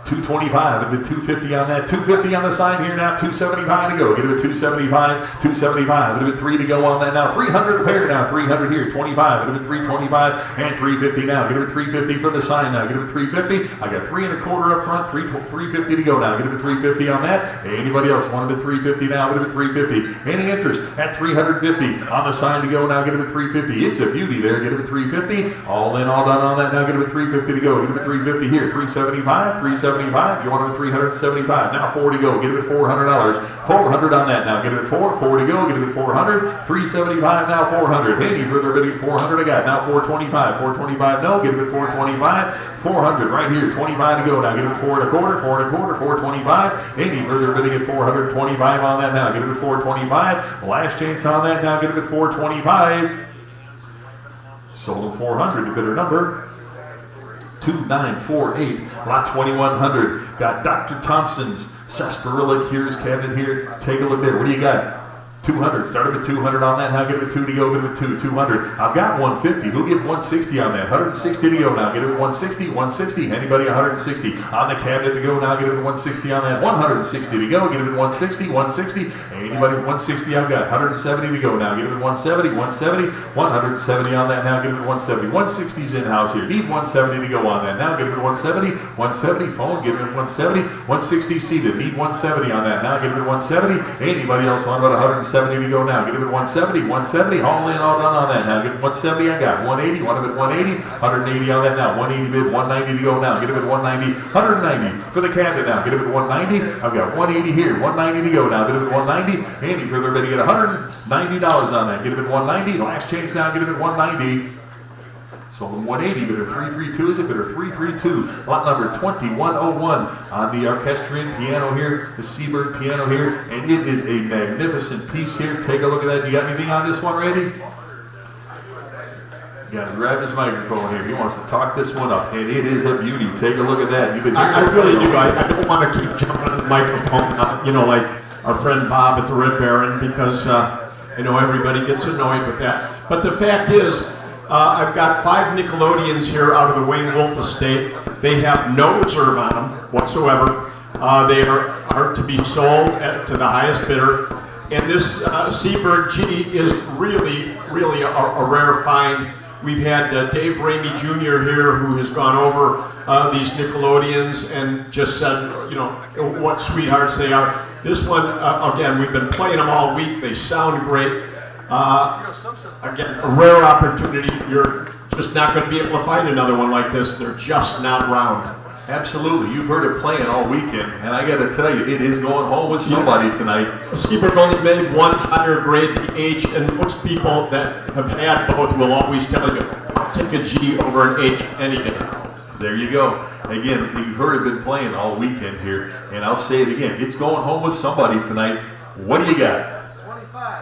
[SPEAKER 3] 225. I've been 250 on that. 250 on the sign here now. 275 to go. Get it at 275. 275. I've been 3 to go on that now. 300 a pair now. 300 here. 25. I've been 325 and 350 now. Get it at 350 for the sign now. Get it at 350. I got 3 1/4 up front. 350 to go now. Get it at 350 on that. Anybody else want it at 350 now? Get it at 350. Any interest at 350 on the sign to go now? Get it at 350. It's a beauty there. Get it at 350. All in, all done on that now. Get it at 350 to go. Get it at 350 here. 375. 375. You want it at 375. Now 4 to go. Get it at $400. 400 on that now. Get it at 4. 4 to go. Get it at 400. 375 now. 400. Any further bidding? 400 I got. Now 425. 425 no. Get it at 425. 400 right here. 25 to go now. Get it at 4 1/4. 4 1/4. 425. Any further bidding at 425 on that now. Get it at 425. Last chance on that now. Get it at 425. Sold them 400 to bidder number 2948, lot 2100. Got Dr. Thompson's sarsaparilla cures cabinet here. Take a look there. What do you got? 200. Started with 200 on that. Now get it at 2 to go. Get it at 2. 200. I've got 150. Who'll get 160 on that? 160 to go now. Get it at 160. 160. Anybody 160 on the cabinet to go now? Get it at 160 on that. 160 to go. Get it at 160. 160. Anybody at 160? I've got 170 to go now. Get it at 170. 170. 170 on that now. Get it at 170. 160's in house here. Need 170 to go on that now. Get it at 170. 170. Phone. Get it at 170. 160 seated. Need 170 on that now. Get it at 170. Anybody else want about 170 to go now? Get it at 170. 170. All in, all done on that now. Get it at 170. I got 180. Want it at 180. 180 on that now. 180 bid. 190 to go now. Get it at 190. 190 for the cabinet now. Get it at 190. I've got 180 here. 190 to go now. Get it at 190. Any further bidding at $190 on that. Get it at 190. Last change now. Get it at 190. Sold them 180, bidder 332 is it, bidder 332. Lot number 2101 on the orchestrion piano here, the Seabird piano here, and it is a magnificent piece here. Take a look at that. You got anything on this one, Randy? You got to grab his microphone here. He wants to talk this one up, and it is a beauty. Take a look at that. You've been
[SPEAKER 4] I really do. I don't want to keep jumping on the microphone, like our friend Bob at the Red Baron, because I know everybody gets annoyed with that. But the fact is, I've got 5 Nickelodeons here out of the Wayne Wolf estate. They have no reserve on them whatsoever. They are to be sold to the highest bidder. And this Seabird G is really, really a rare find. We've had Dave Ramey Jr. here, who has gone over these Nickelodeons and just said, what sweethearts they are. This one, again, we've been playing them all week. They sound great. Again, a rare opportunity. You're just not going to be able to find another one like this. They're just not around.
[SPEAKER 3] Absolutely. You've heard it playing all weekend, and I got to tell you, it is going home with somebody tonight.
[SPEAKER 4] Seabird only made one higher grade, the H, and most people that have had both will always tell you, I'll take a G over an H any day.
[SPEAKER 3] There you go. Again, you've heard it been playing all weekend here, and I'll say it again. It's going home with somebody tonight. What do you got?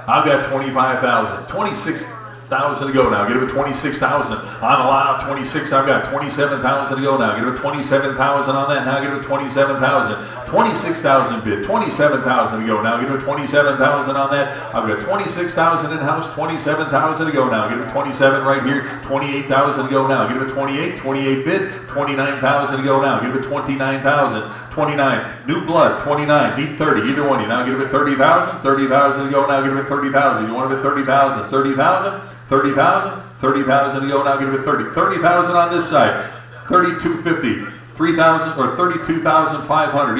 [SPEAKER 3] I've got 25,000, 26,000 to go now. Get it at 26,000 on the lot. 26. I've got 27,000 to go now. Get it at 27,000 on that. Now get it at 27,000. 26,000 bid. 27,000 to go now. Get it at 27,000 on that. I've got 26,000 in house. 27,000 to go now. Get it at 27 right here. 28,000 to go now. Get it at 28. 28 bid. 29,000 to go now. Get it at 29,000. 29. New blood. 29. Need 30. Either one. You now get it at 30,000. 30,000 to go now. Get it at 30,000. You want it at 30,000. 30,000. 30,000. 30,000 to go now. Get it at 30. 30,000 on this side. 32.50. 3,000 or 32,500.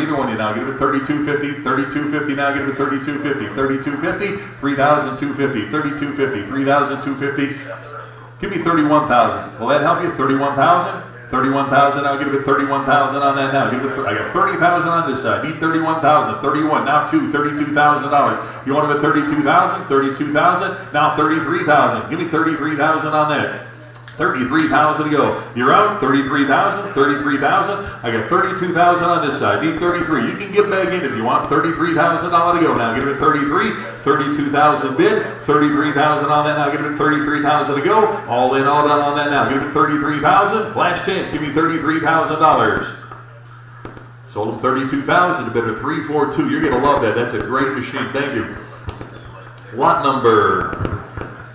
[SPEAKER 3] Either one of you now. Get it at 3250, 3250 now. Get it at 3250, 3250, 3,250, 3250, 3,250. Give me 31,000. Will that help you? 31,000. 31,000. I'll give it 31,000 on that now. I got 30,000 on this side. Need 31,000. 31. Now $32,000. You want it at 32,000? 32,000. Now 33,000. Give me 33,000 on that. 33,000 to go. You're out. 33,000. 33,000. I got 32,000 on this side. Need 33. You can get back in if you want. $33,000 to go. Now give it 33. 32,000 bid. 33,000 on that. Now give it 33,000 to go. All in, all done on that now. Give it 33,000. Last chance. Give me $33,000. Sold them 32,000 to bidder 342. You're gonna love that. That's a great machine. Thank you. Lot number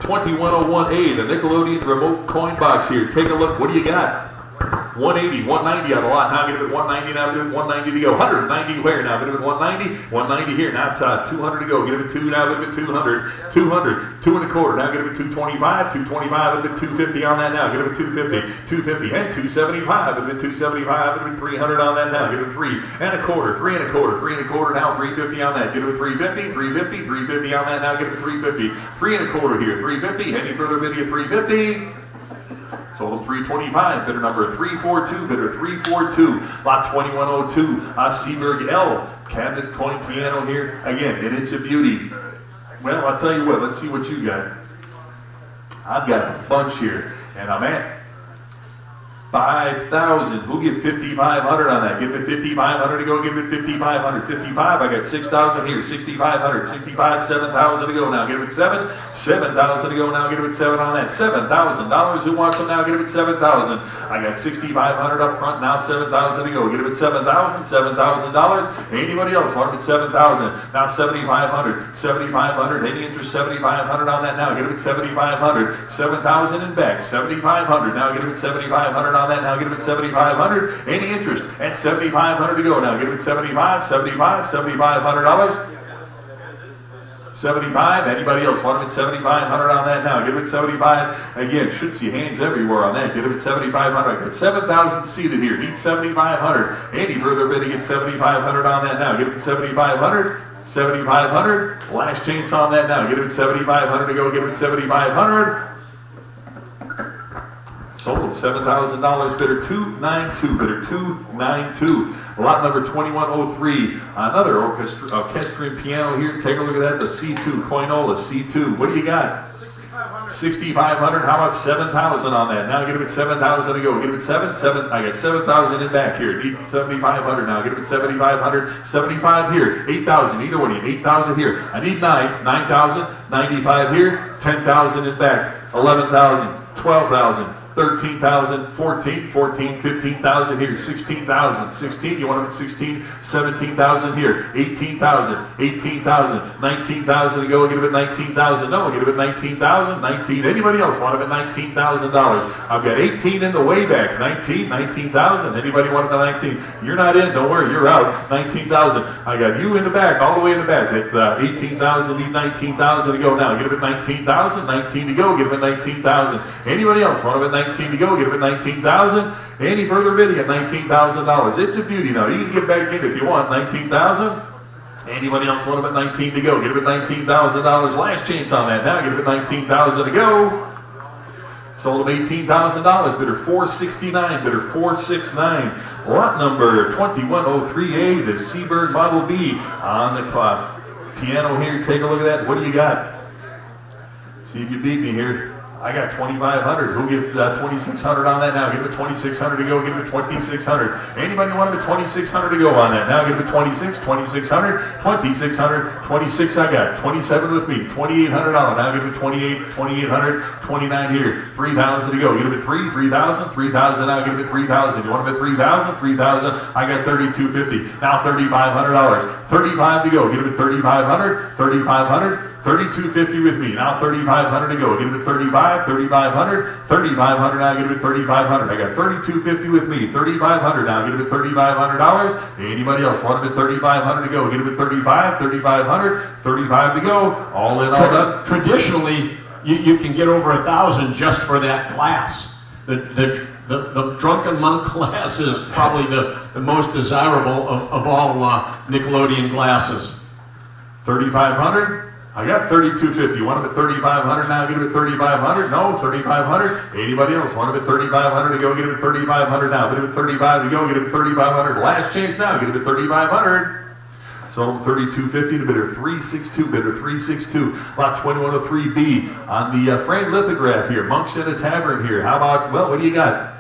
[SPEAKER 3] 2101A, the Nickelodeon remote coin box here. Take a look. What do you got? 180, 190 on a lot. Now get it at 190, now get it at 190 to go. 190 where? Now get it at 190, 190 here. Now 200 to go. Get it at 2, now get it at 200, 200, 2 and a quarter. Now get it at 225, 225, get it at 250 on that now. Get it at 250, 250 and 275. Get it at 275, get it at 300 on that now. Get it at 3 and a quarter, 3 and a quarter, 3 and a quarter now. 350 on that. Get it at 350, 350, 350 on that now. Get it at 350, 3 and a quarter here. 350. Any further video? 350. Sold them 325, bidder number 342, bidder 342, lot 2102, Seaberg L, cabinet coin piano here, again, and it's a beauty. Well, I'll tell you what, let's see what you got. I've got a bunch here, and I'm at 5,000. We'll give 5,500 on that. Give it 5,500 to go. Give it 5,500. 55. I got 6,000 here. 6,500. 65. 7,000 to go. Now give it 7. 7,000 to go. Now give it 7 on that. $7,000. Who wants them now? Give it 7,000. I got 6,500 up front. Now 7,000 to go. Give it 7,000. $7,000. Anybody else want them at 7,000? Now 7,500. 7,500. Any interest? 7,500 on that now. Give it 7,500. 7,000 and back. 7,500. Now give it 7,500 on that now. Get them at 7,500. Any interest at 7,500 to go now. Get them at 75, 75, $7,500. 75. Anybody else want them at 7,500 on that now? Get them at 75. Again, should see hands everywhere on that. Get them at 7,500. I got 7,000 seated here. Need 7,500. Any further bidding at 7,500 on that now? Get them at 7,500. 7,500. Last chance on that now. Get them at 7,500 to go. Get them at 7,500. Sold them $7,000, bidder 292, bidder 292. Lot number 2103, another orchestrion piano here. Take a look at that, the C2, Coinola C2. What do you got? 6,500. How about 7,000 on that? Now get them at 7,000 to go. Get them at 7. I got 7,000 in back here. Need 7,500 now. Get them at 7,500. 75 here. 8,000. Either one of you. 8,000 here. I need 9,000. 95 here. 10,000 in back. 11,000. 12,000. 13,000, 14, 15,000 here, 16,000, 16, you want them at 16, 17,000 here, 18,000, 18,000, 19,000 to go, get them at 19,000, no, get them at 19,000, 19, anybody else want them at $19,000? I've got 18 in the way back, 19,000, anybody want them at 19? You're not in, don't worry, you're out, 19,000, I got you in the back, all the way in the back, at 18,000, need 19,000 to go now, get them at 19,000, 19 to go, get them at 19,000, anybody else want them at 19 to go, get them at 19,000. Any further bidding at $19,000. It's a beauty now. You can get back in if you want. 19,000. Anybody else want them at 19 to go? Get them at $19,000. Last chance on that. Now get them at 19,000 to go. Sold them $18,000. Bidder 469. Bidder 469. Lot number 2103A, the Seaberg Model B on the clock. Piano here. Take a look at that. What do you got? See if you beat me here. I got 2,500. Who'll give 2,600 on that now? Give it 2,600 to go. Give it 2,600. Anybody want it 2,600 to go on that? Now give it 26, 2,600, 2,600, 26. I got 27 with me. 2,800 on it. Now give it 28, 2,800, 29 here. 3,000 to go. Give it 3,000, 3,000. Now give it 3,000. You want it at 3,000, 3,000. I got 3,250. Now $3,500. 35 to go. Give it 3,500, 3,500. 3,250 with me. Now 3,500 to go. Give it 35, 3,500, 3,500. Now give it 3,500. I got 3,250 with me. 3,500. Now give it $3,500. Anybody else want it at 3,500 to go? Give it 35, 3,500, 35 to go. All in, all done.
[SPEAKER 4] Traditionally, you can get over 1,000 just for that class. The the drunken monk glass is probably the most desirable of all Nickelodeon glasses.
[SPEAKER 3] 3,500. I got 3,250. Want them at 3,500 now? Get them at 3,500. No, 3,500. Anybody else want them at 3,500 to go? Get them at 3,500 now. Get them at 35 to go. Get them at 3,500. Last chance now. Get them at 3,500. Sold them 3,250 to bidder 362. Bidder 362. Lot 2103B on the frame lithograph here. Monks in a Tavern here. How about? Well, what do you got?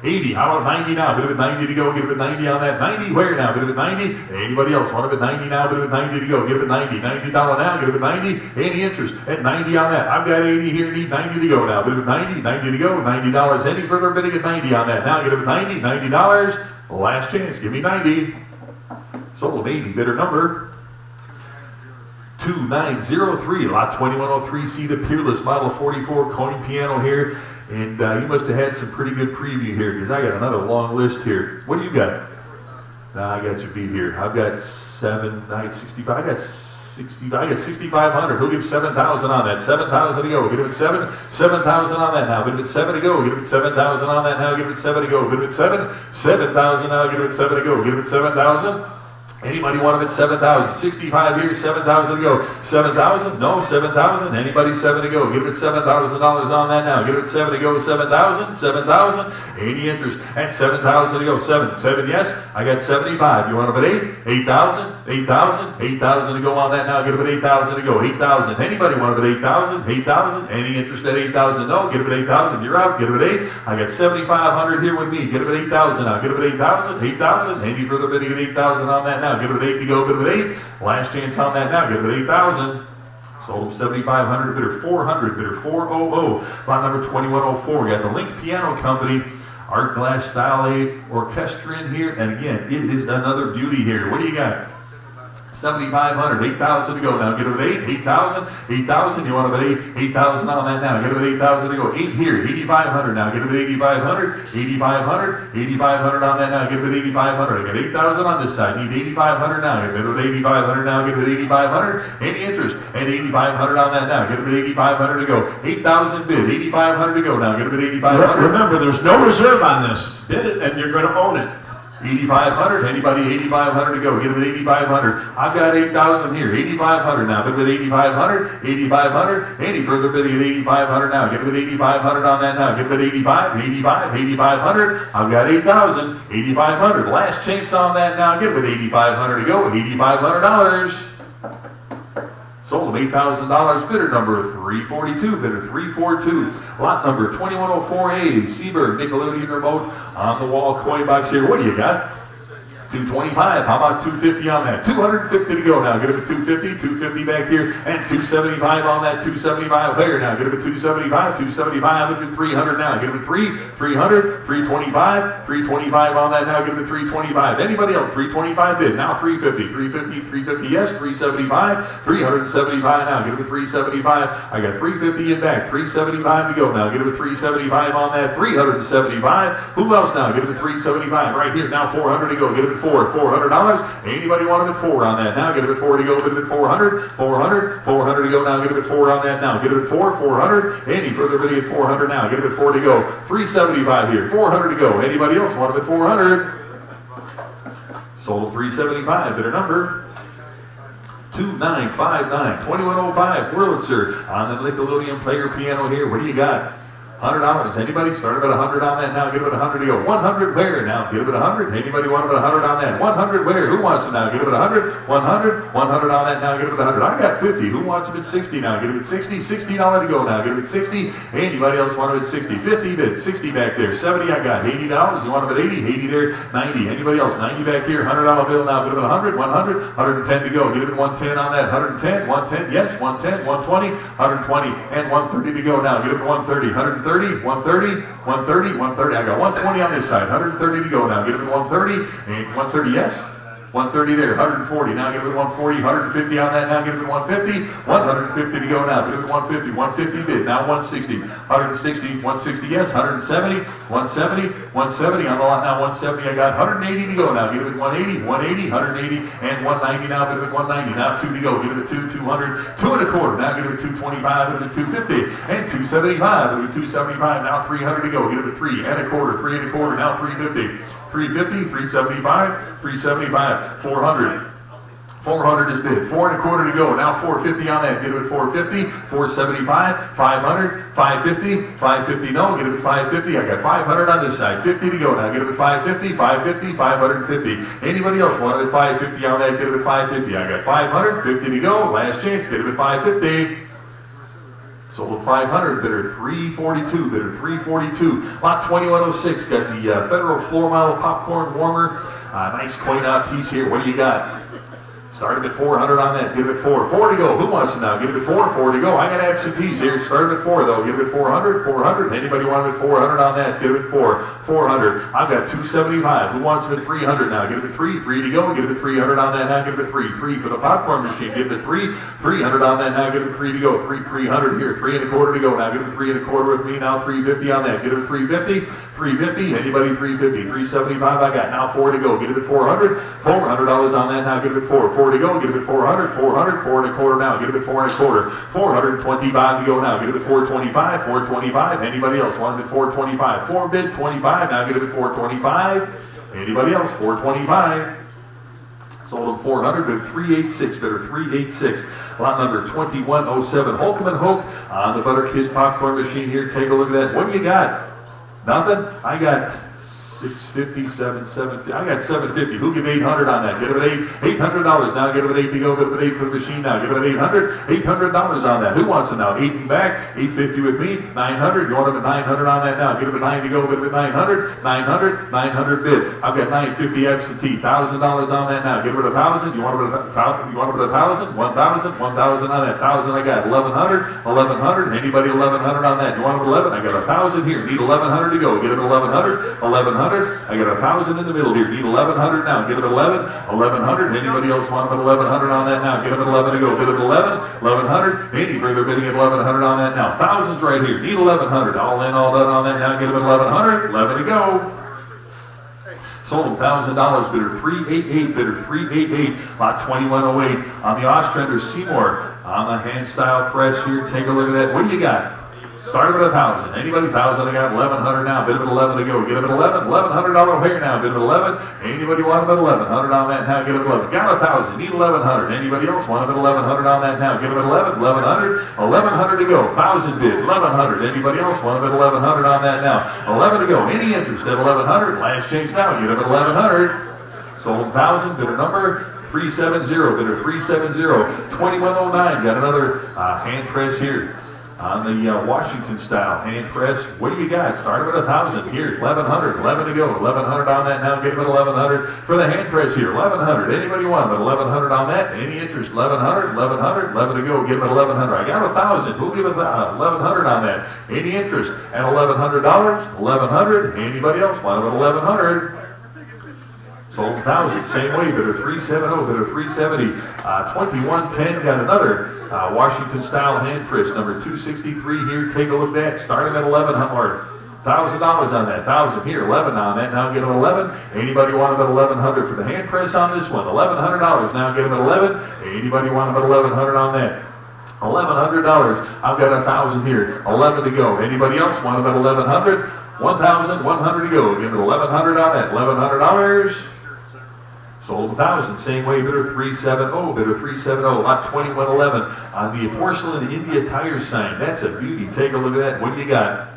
[SPEAKER 3] 80. How about 90 now? Bid of 90 to go. Give it 90 on that. 90 where now? Bid of 90. Anybody else want it at 90 now? Bid of 90 to go. Give it 90. $90 now. Give it 90. Any interest at 90 on that? I've got 80 here. Need 90 to go now. Bid of 90. 90 to go. $90. Any further bidding at 90 on that? Now give it 90. $90. Last chance. Give me 90. Sold 80. Bidder number 2903. Lot 2103C. The Peerless Model 44 coin piano here. And you must have had some pretty good preview here because I got another long list here. What do you got? Nah, I got you beat here. I've got 65. I got 6,500. Who'll give 7,000 on that? 7,000 to go. Get him at 7,000 on that now. Get him at 7 to go. Get him at 7,000 on that now. Get him at 7 to go. Get him at 7,000 now. Get him at 7 to go. Get him at 7,000. Anybody want them at 7,000? 65 here, 7,000 to go. 7,000? No, 7,000. Anybody 7 to go? Give it $7,000 on that now. Give it 7 to go. 7,000. 7,000. Any interest at 7,000 to go? 7 yes. I got 75. You want them at 8? 8,000. 8,000. 8,000 to go on that now. Get them at 8,000 to go. 8,000. Anybody want them at 8,000? 8,000. Any interest at 8,000? No. Get them at 8,000. You're out. Get them at 8. I got 7,500 here with me. Get them at 8,000 now. Get them at 8,000. 8,000. Any further bidding at 8,000 on that now? Give it 8 to go, bid of 8. Last chance on that now. Give it 8,000. Sold them 7,500. Bidder 400. Bidder 400. Lot number 2104. Got the Link Piano Company Art Glass Style A Orchestra in here. And again, it is another beauty here. What do you got? 7,500, 8,000 to go now. Get them at 8, 8,000, 8,000. You want them at 8,000 on that now. Get them at 8,000 to go. 8 here, 8,500 now. Get them at 8,500, 8,500, 8,500 on that now. Get them at 8,500. I got 8,000 on this side. Need 8,500 now. Get them at 8,500 now. Get them at 8,500. Any interest at 8,500 on that now. Get them at 8,500 to go. 8,000 bid, 8,500 to go now. Get them at 8,500.
[SPEAKER 4] Remember, there's no reserve on this. Bid it and you're going to own it.
[SPEAKER 3] 8,500. Anybody 8,500 to go. Get them at 8,500. I've got 8,000 here. 8,500 now. Bid at 8,500. 8,500. Any further bidding at 8,500 now. Get them at 8,500 on that now. Get them at 85. 85. 8,500. I've got 8,000. 8,500. Last chance on that now. Get them at 8,500 to go. $8,500. Sold them $8,000. Bidder number 342. Bidder 342. Lot number 2104A. Seaberg Nickelodeon remote on the wall coin box here. What do you got? 225. How about 250 on that? 250 to go now. Get him at 250. 250 back here. And 275 on that. 275 there now. Get him at 275. 275 at 300 now. Get him at 300. 325. 325 on that now. Get him at 325. Anybody else? 325 bid. Now 350. 350. 350 yes. 375. 375 now. Get him at 375. I got 350 in back. 375 to go now. Get him at 375 on that. 375. Who else now? Get him at 375 right here. Now 400 to go. Get him at $400. Anybody want him at 4 on that now? Get him at 4 to go. Get him at 400. 400. 400 to go now. Get him at 4 on that now. Get him at 400. Any further bidding at 400 now. Get him at 4 to go. 375 here. 400 to go. Anybody else want him at 400? Sold at 375. Bidder number 2959. 2105. Wurlitzer on the Nickelodeon player piano here. What do you got? $100. Anybody? Start about 100 on that now. Give it 100 to go. 100 where now? Give it 100. Anybody want about 100 on that? 100 where? Who wants it now? Give it 100. 100. 100 on that now. Give it 100. I got 50. Who wants it at 60 now? Give it 60. $60 to go now. Give it 60. Anybody else want it at 60? 50 bid. 60 back there. 70 I got. $80. You want it at 80? 80 there. 90. Anybody else? 90 back here. $100 bill now. Give it 100. 100. 110 to go. Give it 110 on that. 110. 110. Yes. 110. 120. 120. And 130 to go now. Give it 130. 130. 130, 130, 130. I got 120 on this side. 130 to go now. Get him at 130. And 130, yes. 130 there, 140, now get it at 140, 150 on that, now get it at 150, 150 to go now, get it at 150, 150 bid, now 160, 160, 160 yes, 170, 170, 170 on the lot now, 170, I got 180 to go now, get it at 180, 180, 180, and 190 now, get it at 190, now 2 to go, get it at 2, 200, 2 and a quarter, now get it at 225, get it at 250, and 275, get it at 275, now 300 to go, get it at 3 and a quarter, 3 and a quarter, now 350, 350, 375, 375, 400. 400 is bid. 4 and a quarter to go. Now 450 on that. Get it at 450, 475, 500, 550, 550 no. Get it at 550. I got 500 on this side. 50 to go. Now get it at 550, 550, 550. Anybody else want it at 550 on that? Get it at 550. I got 500, 50 to go. Last chance. Get it at 550. Sold at 500, bidder 342, bidder 342. Lot 2106, got the Federal Floor Model Popcorn Warmer. Nice coin out piece here. What do you got? Started at 400 on that. Give it at 4. 4 to go. Who wants it now? Give it at 4. 4 to go. I got absentees here. Started at 4 though. Give it at 400. 400. Anybody want it at 400 on that? Give it at 4. 400. I've got 275. Who wants it at 300 now? Give it at 3. 3 to go. Give it at 300 on that now. Give it at 3. 3 for the popcorn machine. Give it at 3. 300 on that now. Give it at 3 to go. 300 here. 3 and a quarter to go. Now give it at 3 and a quarter with me. Now 350 on that. Give it at 350. 350. Anybody 350. 375 I got. Now 4 to go. Get it at 400. $400 on that now. Give it at 4. 4 to go. Give it at 400. 400. 4 and a quarter now. Give it at 4 and a quarter. 425 to go now. Give it at 425. 425. Anybody else want it at 425? 4 bid 25. Now get it at 425. Anybody else? 425. Sold them 400, bid 386, bidder 386. Lot number 2107. Holcomb & Hoke on the Butter Kiss popcorn machine here. Take a look at that. What do you got? Nothing? I got 650, 750. I got 750. Who give 800 on that? Get it at $800. Now give it at 8 to go. Give it at 8 for the machine now. Give it at 800. $800 on that. Who wants it now? 8 and back. 850 with me. 900. You want it at 900 on that now? Get it at 9 to go. Get it at 900. 900. 900 bid. I've got 950 absentee. $1,000 on that now. Give it at 1,000. You want it at 1,000? You want it at 1,000? 1,000. 1,000 on that. 1,000 I got. 1,100. 1,100. Anybody 1,100 on that? You want it at 11? I got 1,000 here. Need 1,100 to go. Get it at 1,100. 1,100. I got 1,000 in the middle here. Need 1,100 now. Give it 11. 1,100. Anybody else want them at 1,100 on that now? Give it at 11 to go. Give it at 11. 1,100. Any further bidding at 1,100 on that now? Thousands right here. Need 1,100. All in, all done on that now. Give it at 1,100. 11 to go. Sold them $1,000. Bidder 388. Bidder 388. Lot 2108 on the Ostrander Seymour on the hand style press here. Take a look at that. What do you got? Started with 1,000. Anybody 1,000? I got 1,100 now. Bid them at 11 to go. Get them at 11. $1,100 here now. Bid them at 11. Anybody want them at 1,100 on that now? Get them at 11. Got 1,000. Need 1,100. Anybody else want them at 1,100 on that now? Get them at 11. 1,100. 1,100 to go. 1,000 bid. 1,100. Anybody else want them at 1,100 on that now? 11 to go. Any interest at 1,100? Last change now. Get them at 1,100. Sold 1,000. Bidder number 370. Bidder 370. 2109. Got another hand press here. On the Washington style hand press, what do you got? Started with 1,000 here, 1,100, 11 to go, 1,100 on that now. Get them at 1,100 for the hand press here, 1,100. Anybody want them at 1,100 on that? Any interest? 1,100, 1,100, 11 to go. Get them at 1,100. I got 1,000. Who'll give it 1,100 on that? Any interest at $1,100? 1,100. Anybody else want them at 1,100? Sold 1,000, same way, bidder 370, bidder 370. 2110, got another Washington style hand press, number 263 here. Take a look at that. Starting at $1,100 on that. 1,000 here, 11 on that. Now get them at 11. Anybody want them at 1,100 for the hand press on this one? $1,100. Now get them at 11. Anybody want them at 1,100 on that? $1,100. I've got 1,000 here. 11 to go. Anybody else want them at 1,100? 1,100 to go. Give it 1,100 on that. $1,100. Sold 1,000, same way, bidder 370, bidder 370, lot 2111 on the porcelain India tire sign. That's a beauty. Take a look at that. What do you got?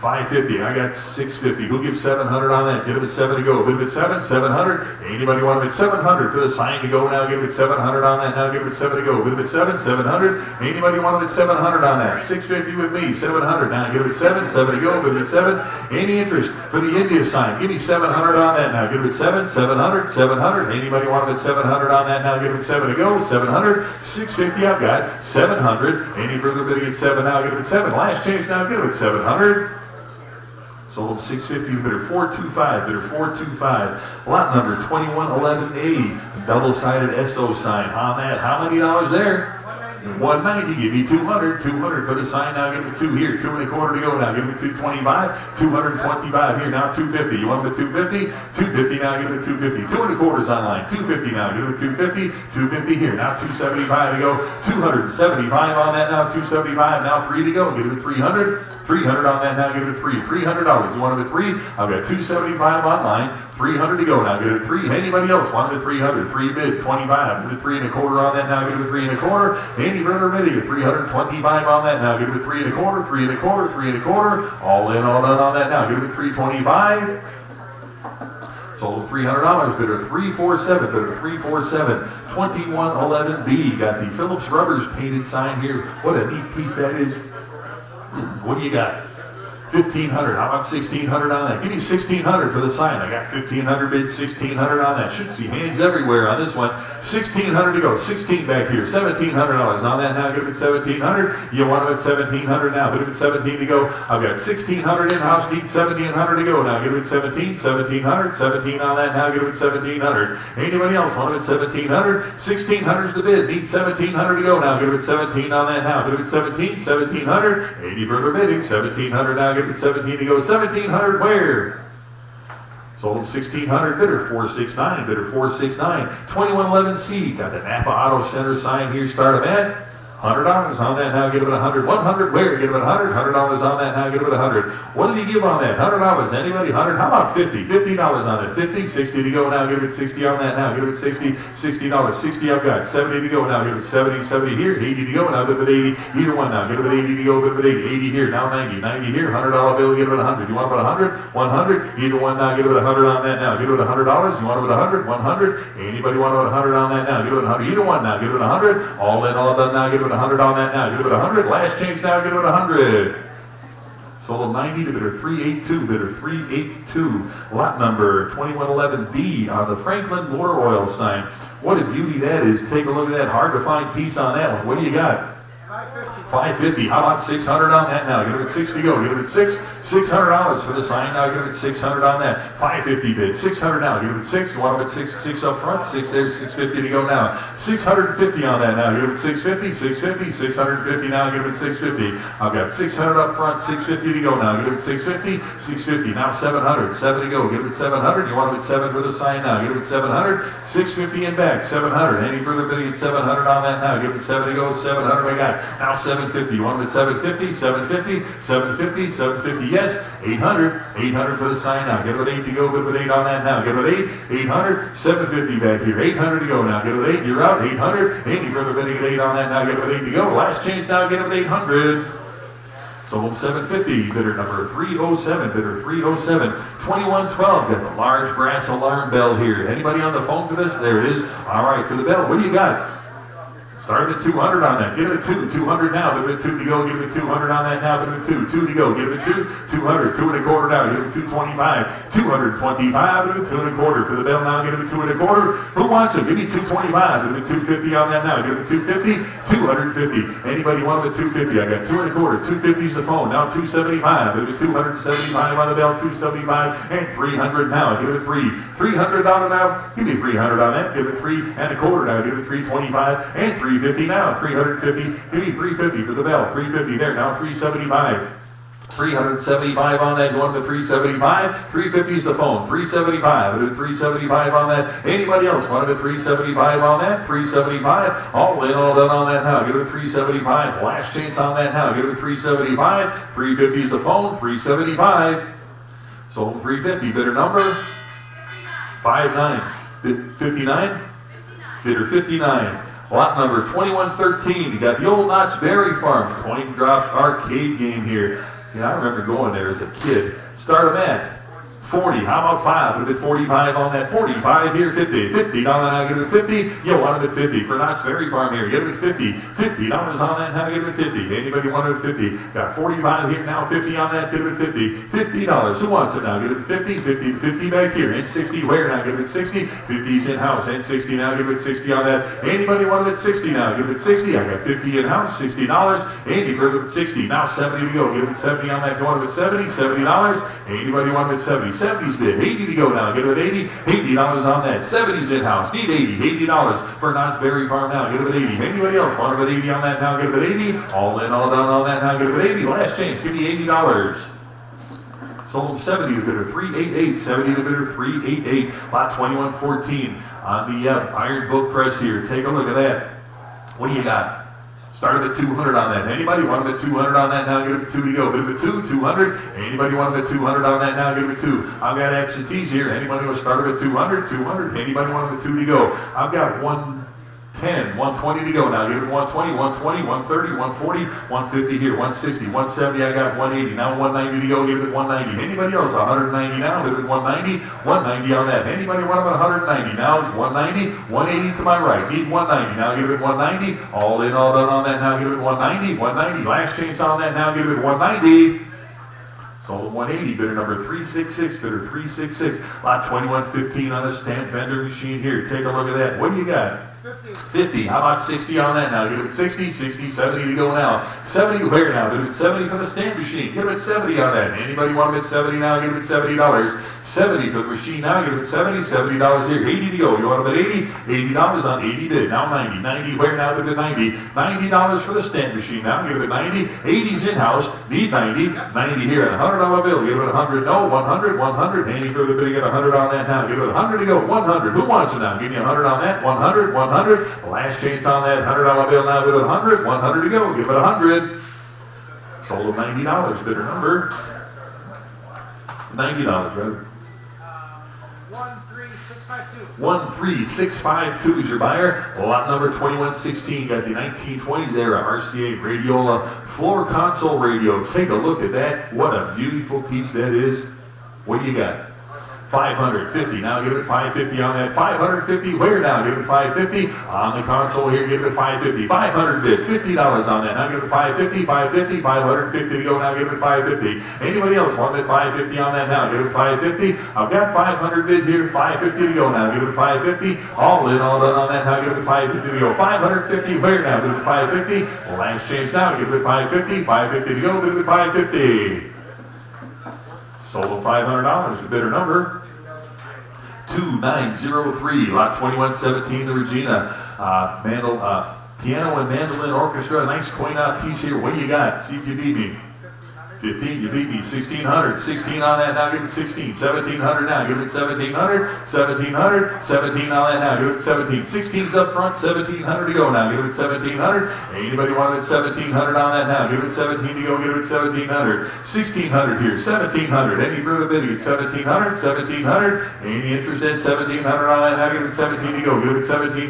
[SPEAKER 3] 550. I got 650. Who gives 700 on that? Get him at 7 to go. Bid him at 7, 700. Anybody want him at 700 for the sign to go now? Give him at 700 on that. Now give him at 7 to go. Bid him at 7, 700. Anybody want him at 700 on that? 650 with me. 700. Now give him at 7, 7 to go. Bid him at 7. Any interest for the India sign? Give me 700 on that. Now give him at 7, 700, 700. Anybody want him at 700 on that? Now give him at 7 to go. 700. 650. I've got 700. Any further bidding at 7 now? Give him at 7. Last chance now. Give him at 700. Sold 650, bidder 425, bidder 425. Lot number 2111A, double-sided SO sign on that. How many dollars there? 190, give me 200, 200 for the sign, now give me 2 here, 2 1/4 to go, now give me 225, 225 here, now 250, you want them at 250, 250 now, give it 250, 2 1/4 online, 250 now, give it 250, 250 here, now 275 to go, 275 on that now, 275, now 3 to go, give it 300, 300 on that now, give it 3, $300, you want them at 3, I've got 275 online, 300 to go now, give it 3, anybody else want them at 300, 3 bid, 25, give it 3 1/4 on that now, give it 3 1/4, any further bidding at 325 on that now, give it 3 1/4, 3 1/4, 3 1/4, all in, all done on that now, give it 325. Sold $300, bidder 347, bidder 347, 2111B, got the Phillips Rubbers painted sign here. What a neat piece that is. What do you got? 1,500, how about 1,600 on that? Give me 1,600 for the sign. I got 1,500 bids, 1,600 on that. Should see hands everywhere on this one. 1,600 to go, 16 back here, $1,700 on that now. Give it 1,700. You want them at 1,700 now, but if it's 17 to go, I've got 1,600 in-house, need 1,700 to go now. Give it 17, 1,700, 17 on that now. Give it 1,700. Anybody else want them at 1,700? 1,600 is the bid, need 1,700 to go now. Give it 17 on that now. Give it 17, 1,700. 80 further bidding, 1,700 now. Give it 17 to go. 1,700 where? Sold 1,600, bidder 469, bidder 469. 2111C, got the Napa Auto Center sign here, start them at $100 on that now, give it 100. 100 where? Give it 100. $100 on that now, give it 100. What did he give on that? $100. Anybody? 100. How about 50? $50 on it. 50. 60 to go now, give it 60 on that now, give it 60. $60. 60 I've got. 70 to go now, give it 70. 70 here. 80 to go now, give it 80. Either one now, give it 80 to go, give it 80. 80 here. Now 90. 90 here. $100 bill, give it 100. You want it at 100? 100. Either one now, give it 100 on that now. Give it $100. You want it at 100? 100. Anybody want it at 100 on that now? Give it 100. Either one now, give it 100. All in, all done now, give it 100 on that now. Give it 100. Last change now, give it 100. Sold 90 to bidder 382, bidder 382. Lot number 2111D on the Franklin Motor Oil sign. What a beauty that is. Take a look at that. Hard to find piece on that one. What do you got? 550. How about 600 on that now? Give it 6 to go. Give it $600 for the sign now. Give it 600 on that. 550 bid. 600 now. Give it 6. You want them at 6 up front. 6 there. 650 to go now. 650 on that now. Give it 650. 650. 650 now. Give it 650. I've got 600 up front. 650 to go now. Give it 650. 650. Now 700. 7 to go. Give it 700. You want them at 7 for the sign now. Give it 700. 650 and back. 700. Any further bidding at 700 on that now. Give it 7 to go. 700 I got. Now 750. You want them at 750, 750, 750, 750, yes. 800, 800 for the sign now. Give it 8 to go, give it 8 on that now. Give it 8, 800, 750 back here. 800 to go now. Give it 8, you're out. 800, any further bidding at 8 on that now. Give it 8 to go. Last chance now, get it at 800. Sold 750, bidder number 307, bidder 307. 2112, got the large brass alarm bell here. Anybody on the phone for this? There it is. All right, for the bell, what do you got? Starting at 200 on that. Give it a 2. 200 now. Give it a 2 to go. Give it 200 on that now. Give it a 2. 2 to go. Give it a 2. 200. 2 1/4 now. Give it 225. 225. Give it 2 1/4 for the bell now. Give it 2 1/4. Who wants it? Give me 225. Give it 250 on that now. Give it 250. 250. Anybody want it at 250? I got 2 1/4. 250 is the phone. Now 275. Give it 275 on the bell. 275 and 300 now. Give it 3. 300 on it now. Give me 300 on that. Give it 3 1/4 now. Give it 325 and 350 now. 350. Give me 350 for the bell. 350 there. Now 375. 375 on that. You want them at 375? 350 is the phone. 375. I do 375 on that. Anybody else want them at 375 on that? 375. All in, all done on that now. Give it a 375. Last chance on that now. Give it a 375. 350 is the phone. 375. Sold 350. Bidder number 59. 59? Bidder 59. Lot number 2113. You got the old Knott's Berry Farm coin drop arcade game here. Yeah, I remember going there as a kid. Start them at 40. How about 5? Would have been 45 on that. 45 here, 50. $50 now, give it 50. You want it at 50 for Knott's Berry Farm here. Give it 50. $50 on that now, give it 50. Anybody want it at 50? Got 45 here now, 50 on that, give it 50. $50. Who wants it now? Give it 50. 50. 50 back here. And 60 where now? Give it 60. 50's in house. And 60 now, give it 60 on that. Anybody want it at 60 now? Give it 60. I got 50 in house. $60. Andy further at 60. Now 70 to go. Give it 70 on that. Going to 70. $70. Anybody want it at 70? 70's bid. 80 to go now. Give it 80. $80 on that. 70's in house. Need 80. $80 for Knott's Berry Farm now. Give it 80. Anybody else want it at 80 on that now? Give it 80. All in, all done on that now. Give it 80. Last chance. Give me $80. Sold them 70 to bidder 388. 70 to bidder 388. Lot 2114 on the iron book press here. Take a look at that. What do you got? Started at 200 on that. Anybody want them at 200 on that now? Give it 2 to go. Give it 2, 200. Anybody want them at 200 on that now? Give it 2. I've got absentees here. Anybody want to start at 200? 200. Anybody want them at 2 to go? I've got 110, 120 to go now. Give it 120, 120, 130, 140, 150 here, 160, 170. I got 180. Now 190 to go. Give it 190. Anybody else? 190 now. Give it 190, 190 on that. Anybody want them at 190 now? 190, 180 to my right. Need 190 now. Give it 190. All in, all done on that now. Give it 190, 190. Last chance on that now. Give it 190. Sold 180, bidder number 366, bidder 366. Lot 2115 on the stamp vendor machine here. Take a look at that. What do you got? 50. How about 60 on that now? Give it 60, 60, 70 to go now. 70 where now? Give it 70 for the stamp machine. Give it 70 on that. Anybody want them at 70 now? Give it $70. 70 for the machine now. Give it 70, $70 here. 80 to go. You want them at 80? $80 on 80 bid. Now 90. 90 where now? Give it 90. $90 for the stamp machine now. Give it 90. 80's in-house. Need 90. 90 here. And $100 bill. Give it 100. No, 100, 100. Any further bidding at 100 on that now. Give it 100 to go. 100. Who wants it now? Give me 100 on that. 100, 100. Last chance on that $100 bill now. Give it 100. 100 to go. Give it 100. Sold them $90. Bidder number $90, right?
[SPEAKER 2] 13652.
[SPEAKER 3] 13652 is your buyer. Lot number 2116. Got the 1920s era RCA Radiola floor console radio. Take a look at that. What a beautiful piece that is. What do you got? 550. Now give it 550 on that. 550. Where now? Give it 550 on the console here. Give it 550. 500 bid. $50 on that. Now give it 550. 550. 550 to go. Now give it 550. Anybody else want it 550 on that now? Give it 550. I've got 500 bid here. 550 to go. Now give it 550. All in, all done on that. Now give it 550 to go. 550. Where now? Give it 550. Last chance now. Give it 550. 550 to go. Give it 550. Sold them $500. The bidder number 2903. Lot 2117. The Regina piano and mandolin orchestra. Nice coin out piece here. What do you got? See if you beat me. 15, you beat me. 1600. 16 on that now. Give it 16. 1700 now. Give it 1700. 1700. 17 on that now. Give it 17. 16's up front. 1700 to go now. Give it 1700. Anybody want it at 1700 on that now? Give it 17 to go. Give it 1700. 1600 here. 1700. Any further bidding at 1700? 1700. Any interest at 1700 on that now? Give it 17 to go. Give it 1700.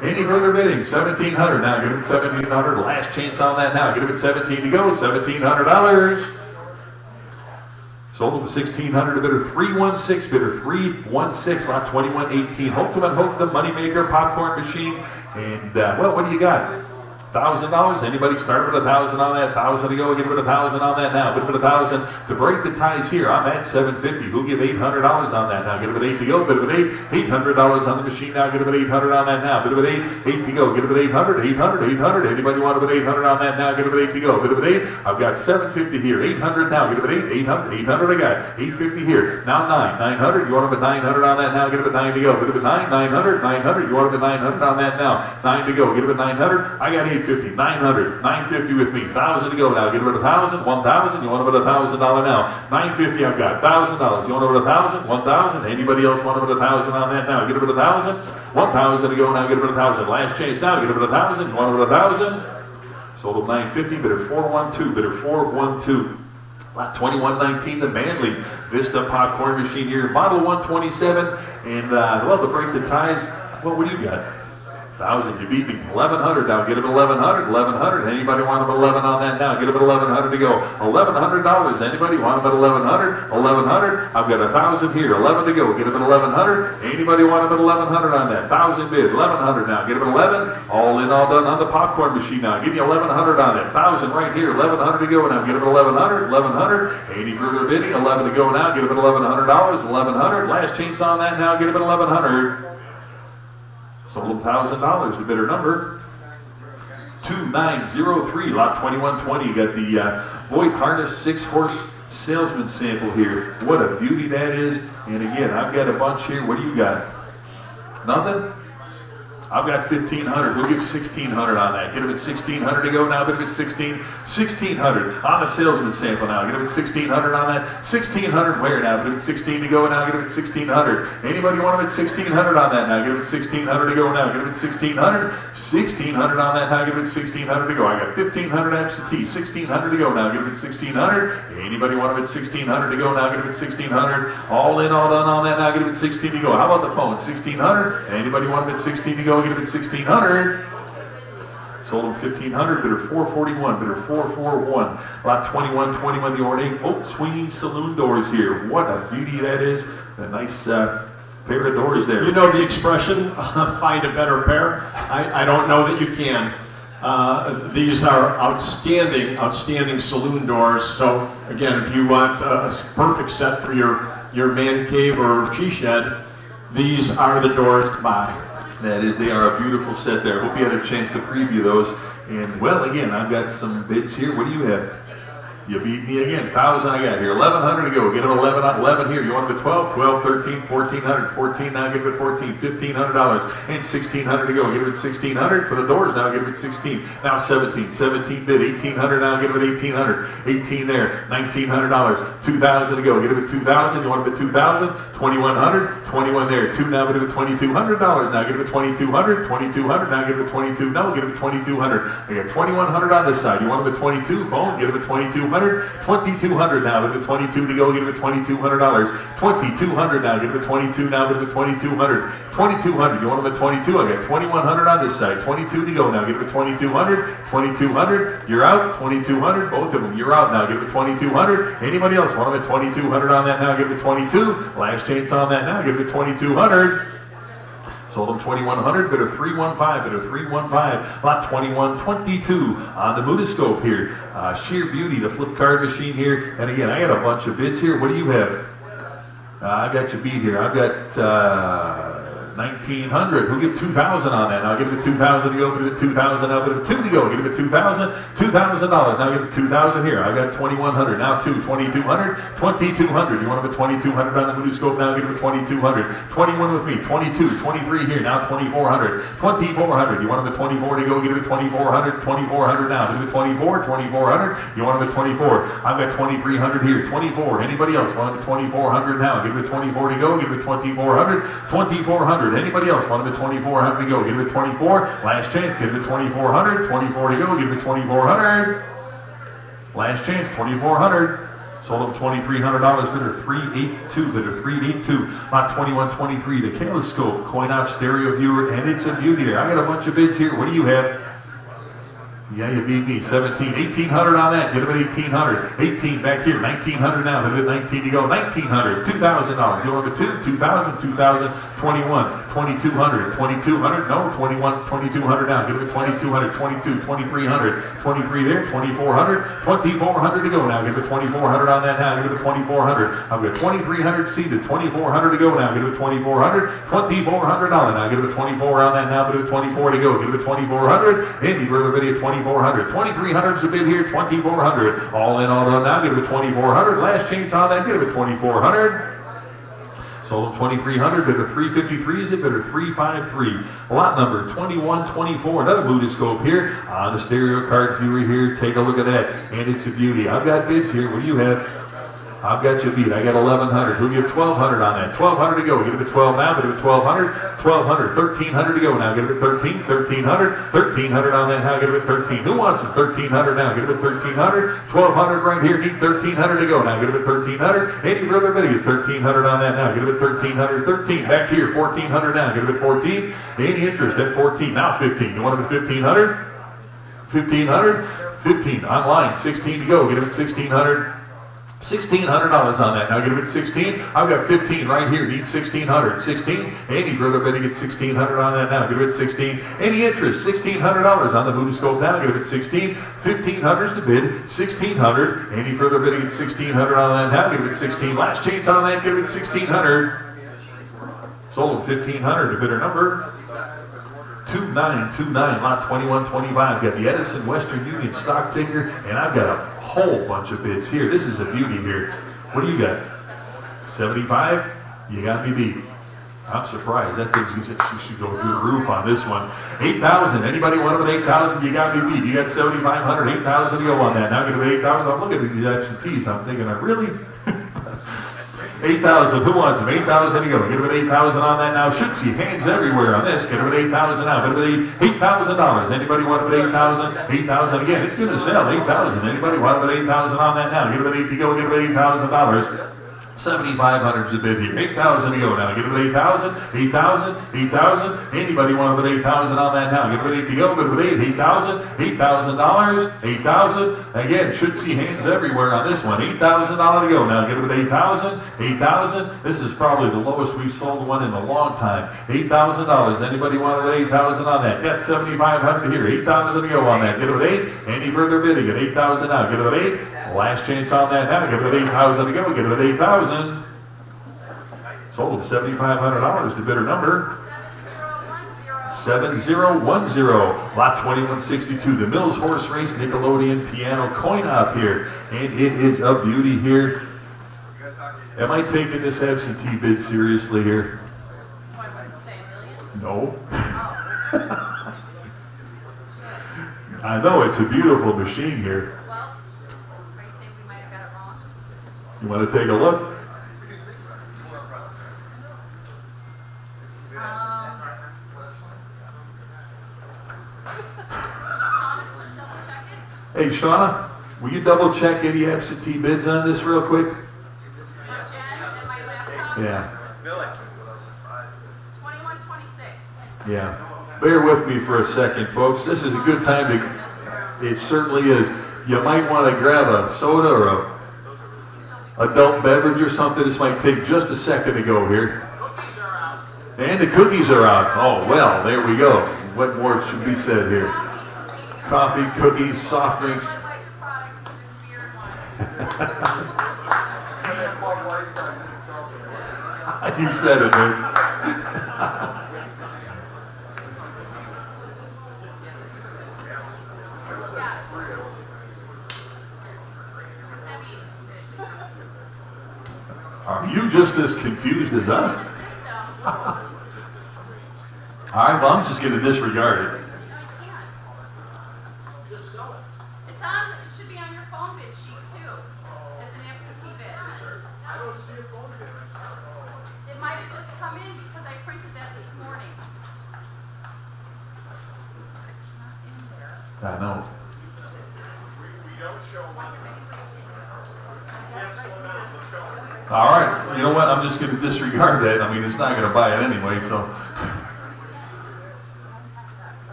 [SPEAKER 3] Any further bidding? 1700 now. Give it 1700. Last chance on that now. Give it 17 to go. $1,700. Sold them 1600 to bidder 316, bidder 316, lot 2118. Hokum and Hokum, the moneymaker popcorn machine. And, well, what do you got? $1,000. Anybody start with 1,000 on that? 1,000 to go. Give it 1,000 on that now. Bid with 1,000 to break the ties here. I'm at 750. Who give $800 on that now? Give it 8 to go. Bid with 8. $800 on the machine now. Give it 800 on that now. Bid with 8. 8 to go. Give it 800. 800. 800. Anybody want to bid 800 on that now? Give it 8 to go. Bid with 8. I've got 750 here. 800 now. Give it 8. 800. 800 I got. 850 here. Now 9. 900. You want to bid 900 on that now? Give it 9 to go. Bid with 9. 900. 900. You want to bid 900 on that now? 9 to go. Give it 900. I got 850. 900, 950 with me, 1,000 to go now. Get rid of 1,000, 1,000. You want to put $1,000 now? 950. I've got $1,000. You want to put 1,000, 1,000. Anybody else want to put 1,000 on that now? Get rid of 1,000, 1,000 to go now. Get rid of 1,000. Last chance now. Get rid of 1,000. You want to put 1,000? Sold at 950. Bidder 412. Bidder 412. Lot 2119, the Manley Vista popcorn machine here, model 127, and well, to break the ties, well, what do you got? 1,000, you beat me. 1,100 now, get him at 1,100. 1,100, anybody want him at 11 on that now? Get him at 1,100 to go. $1,100, anybody want him at 1,100? 1,100, I've got 1,000 here. 11 to go, get him at 1,100. Anybody want him at 1,100 on that? 1,000 bid, 1,100 now, get him at 11. All in, all done on the popcorn machine now. Give me 1,100 on that. 1,000 right here, 1,100 to go now. Get him at 1,100. 1,100. Any further bidding? 11 to go now. Get him at $1,100. 1,100. Last chance on that now. Get him at 1,100. Sold him $1,000. The bidder number 2903. Lot 2120. Got the Voigt Harness 6-horse salesman sample here. What a beauty that is. And again, I've got a bunch here. What do you got? Nothing? I've got 1,500. We'll give 1,600 on that. Get him at 1,600 to go now. Get him at 1,600 on the salesman sample now. Get him at 1,600 on that. 1,600 where now? Get him at 16 to go now. Get him at 1,600. Anybody want him at 1,600 on that now? Get him at 1,600 to go now. Get him at 1,600. 1,600 on that now. Get him at 1,600 to go. I got 1,500 absentee. 1,600 to go now. Get him at 1,600. Anybody want him at 1,600 to go now? Get him at 1,600. All in, all done on that now. Get him at 16 to go. How about the phone? 1,600. Anybody want him at 16 to go? Get him at 1,600. Sold him 1,500. Bidder 441. Bidder 441. Lot 2121. The ornate oak swinging saloon doors here. What a beauty that is. A nice pair of doors there.
[SPEAKER 4] You know the expression, find a better pair? I don't know that you can. These are outstanding saloon doors. So again, if you want a perfect set for your man cave or she shed, these are the doors to buy.
[SPEAKER 3] That is, they are a beautiful set there. Hope you had a chance to preview those. And well, again, I've got some bids here. What do you have? You beat me again. 1,000 I got here. 1,100 to go. Get him 11 here. You want him at 12? 12, 13, 1,400. 14 now. Get him at 14. $1,500. And 1,600 to go. Get him at 1,600 for the doors now. Get him at 16. Now 17. 17 bid. 1,800 now. Get him at 1,800. 18 there. $1,900. 2,000 to go. Get him at 2,000. You want him at 2,000? 2,100. 21 there. 2 now. Get him at $2,200 now. Get him at 2,200. 2,200 now. Get him at 22. No. Get him at 2,200. I got 2,100 on this side. You want him at 22? Phone. Get him at 2,200. 2,200 now. Get him at 22 to go. Get him at $2,200. 2,200 now. Get him at 22 now. Get him at 2,200. 2,200. You want him at 22? I got 2,100 on this side. 22 to go now. Get him at 2,200. 2,200. You're out. 2,200. Both of them. You're out now. Get him at 2,200. Anybody else want him at 2,200 on that now? Get him at 22. Last chance on that now. Get him at 2,200. Sold him 2,100, bidder 315, bidder 315, lot 2122 on the Mudascope here. Sheer beauty, the flip card machine here. And again, I got a bunch of bids here. What do you have? I got you beat here. I've got 1,900. Who'll give 2,000 on that? Now give him a 2,000 to go. Give him a 2,000. Now give him a 2 to go. Give him a 2,000. $2,000. Now give him 2,000 here. I've got 2,100. Now 2,200. 2,200. You want him a 2,200 on the Mudascope? Now give him a 2,200. 21 with me. 22. 23 here. Now 2,400. 2,400. You want him a 24 to go? Give him a 2,400. 2,400 now. Give him a 24. 2,400. You want him a 24? I've got 2,300 here. 24. Anybody else want him a 2,400 now? Give him a 24 to go. Give him a 2,400. 2,400. Anybody else want him at 2,400 to go? Give him a 24. Last chance. Give him a 2,400. 24 to go. Give him a 2,400. Last chance. 2,400. Sold him $2,300. Bidder 382. Bidder 382. Lot 2123. The Calescope coin op stereo viewer, and it's a beauty there. I got a bunch of bids here. What do you have? Yeah, you beat me. 17, 1,800 on that. Get him at 1,800. 18 back here. 1,900 now. Hit 19 to go. 1,900. $2,000. You want him at 2,000. 2,000. 21. 2,200. 2,200. No. 21. 2,200 now. Get him at 2,200. 22. 2,300. 23 there. 2,400. 2,400 to go now. Give it 2,400 on that now. Give it 2,400. I've got 2,300 seated. 2,400 to go now. Give it 2,400. $2,400 now. Give it 24 on that now. Give it 24 to go. Give it 2,400. Any further video 2,400. 2,300 is a bid here. 2,400. All in, all done now. Give it 2,400. Last chance on that. Give it 2,400. Sold him 2,300, bidder 353 is it, bidder 353. Lot number 2124, another Mudascope here on the stereo card viewer here. Take a look at that, and it's a beauty. I've got bids here. What do you have? I've got you beat. I got 1,100. Who'll give 1,200 on that? 1,200 to go. Get him at 12 now. Get him at 1,200. 1,200. 1,300 to go now. Get him at 13. 1,300. 1,300 on that now. Get him at 13. Who wants it? 1,300 now. Get him at 1,300. 1,200 right here. Need 1,300 to go now. Get him at 1,300. Any further bidding? Get 1,300 on that now. Get him at 1,300. 13. Back here. 1,400 now. Get him at 14. Any interest at 14. Now 15. You want him at 1,500? 1,500. 15. Online. 16 to go. Get him at 1,600. $1,600 on that. Now get him at 16. I've got 15 right here. Need 1,600. 16. Any further bidding at 1,600 on that now. Get him at 16. Any interest? $1,600 on the Budascope now. Get him at 16. 1,500 is the bid. 1,600. Any further bidding at 1,600 on that now. Get him at 16. Last chance on that. Get him at 1,600. Sold him 1,500. The bidder number 2929, lot 2125. Got the Edison Western Union stock ticker, and I've got a whole bunch of bids here. This is a beauty here. What do you got? 75? You got me beat. I'm surprised. That thing should go through the roof on this one. 8,000. Anybody want them at 8,000? You got me beat. You got 7,500. 8,000 to go on that. Now get them at 8,000. I'm looking at these absentees. I'm thinking, I really? 8,000. Who wants them? 8,000 to go. Get them at 8,000 on that now. Should see hands everywhere on this. Get them at 8,000 now. Get them at $8,000. Anybody want them at 8,000? 8,000 again. It's going to sell. 8,000. Anybody want them at 8,000 on that now? Get them at 8 to go. Get them at $8,000. 7,500 is a bid here. 8,000 to go now. Get them at 8,000. 8,000. 8,000. Anybody want them at 8,000 on that now? Get them at 8 to go. Get them at 8,000. $8,000. 8,000. Again, should see hands everywhere on this one. $8,000 to go now. Get them at 8,000. 8,000. This is probably the lowest we've sold one in a long time. $8,000. Anybody want it at 8,000 on that? Got 7,500 here. 8,000 to go on that. Get them at 8. Any further bidding at 8,000 now. Get them at 8. Last chance on that now. Get them at 8,000 to go. Get them at 8,000. Sold him $7,500. The bidder number 7010. Lot 2162. The Mills Horse Race Nickelodeon piano coin op here. And it is a beauty here. Am I taking this absentee bid seriously here? No. I know it's a beautiful machine here.
[SPEAKER 1] Well, are you saying we might have got it wrong?
[SPEAKER 3] You want to take a look? Hey, Shauna, will you double check any absentee bids on this real quick? Yeah.
[SPEAKER 1] 2126.
[SPEAKER 3] Yeah. Bear with me for a second, folks. This is a good time to, it certainly is. You might want to grab a soda or a adult beverage or something. This might take just a second to go here. And the cookies are out. Oh, well, there we go. What more should be said here? Coffee, cookies, soft drinks. You said it, man. Are you just as confused as us? All right, well, I'm just going to disregard it.
[SPEAKER 1] It should be on your phone bid sheet too, as an absentee bid. I don't see a phone bid. It might have just come in because I printed that this morning. It's not in there.
[SPEAKER 3] I know. All right, you know what? I'm just going to disregard that. I mean, it's not going to buy it anyway, so.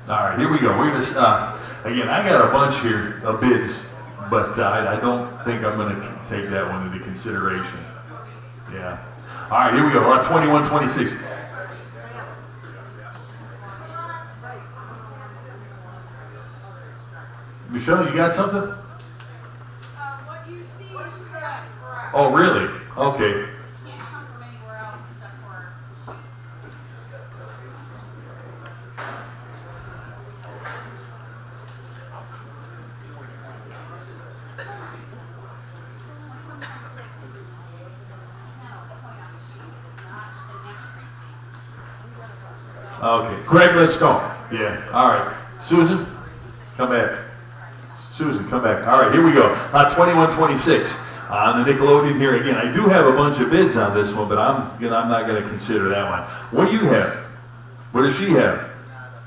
[SPEAKER 3] All right, here we go. We're going to, again, I got a bunch here of bids, but I don't think I'm going to take that one into consideration. Yeah. All right, here we go. Lot 2126. Michelle, you got something?
[SPEAKER 1] What you see is correct.
[SPEAKER 3] Oh, really? Okay.
[SPEAKER 1] It can't come from anywhere else except for the sheets.
[SPEAKER 3] Okay.
[SPEAKER 4] Greg, let's go.
[SPEAKER 3] Yeah. All right. Susan, come back. Susan, come back. All right, here we go. 2126. On the Nickelodeon here again, I do have a bunch of bids on this one, but I'm not going to consider that one. What do you have? What does she have?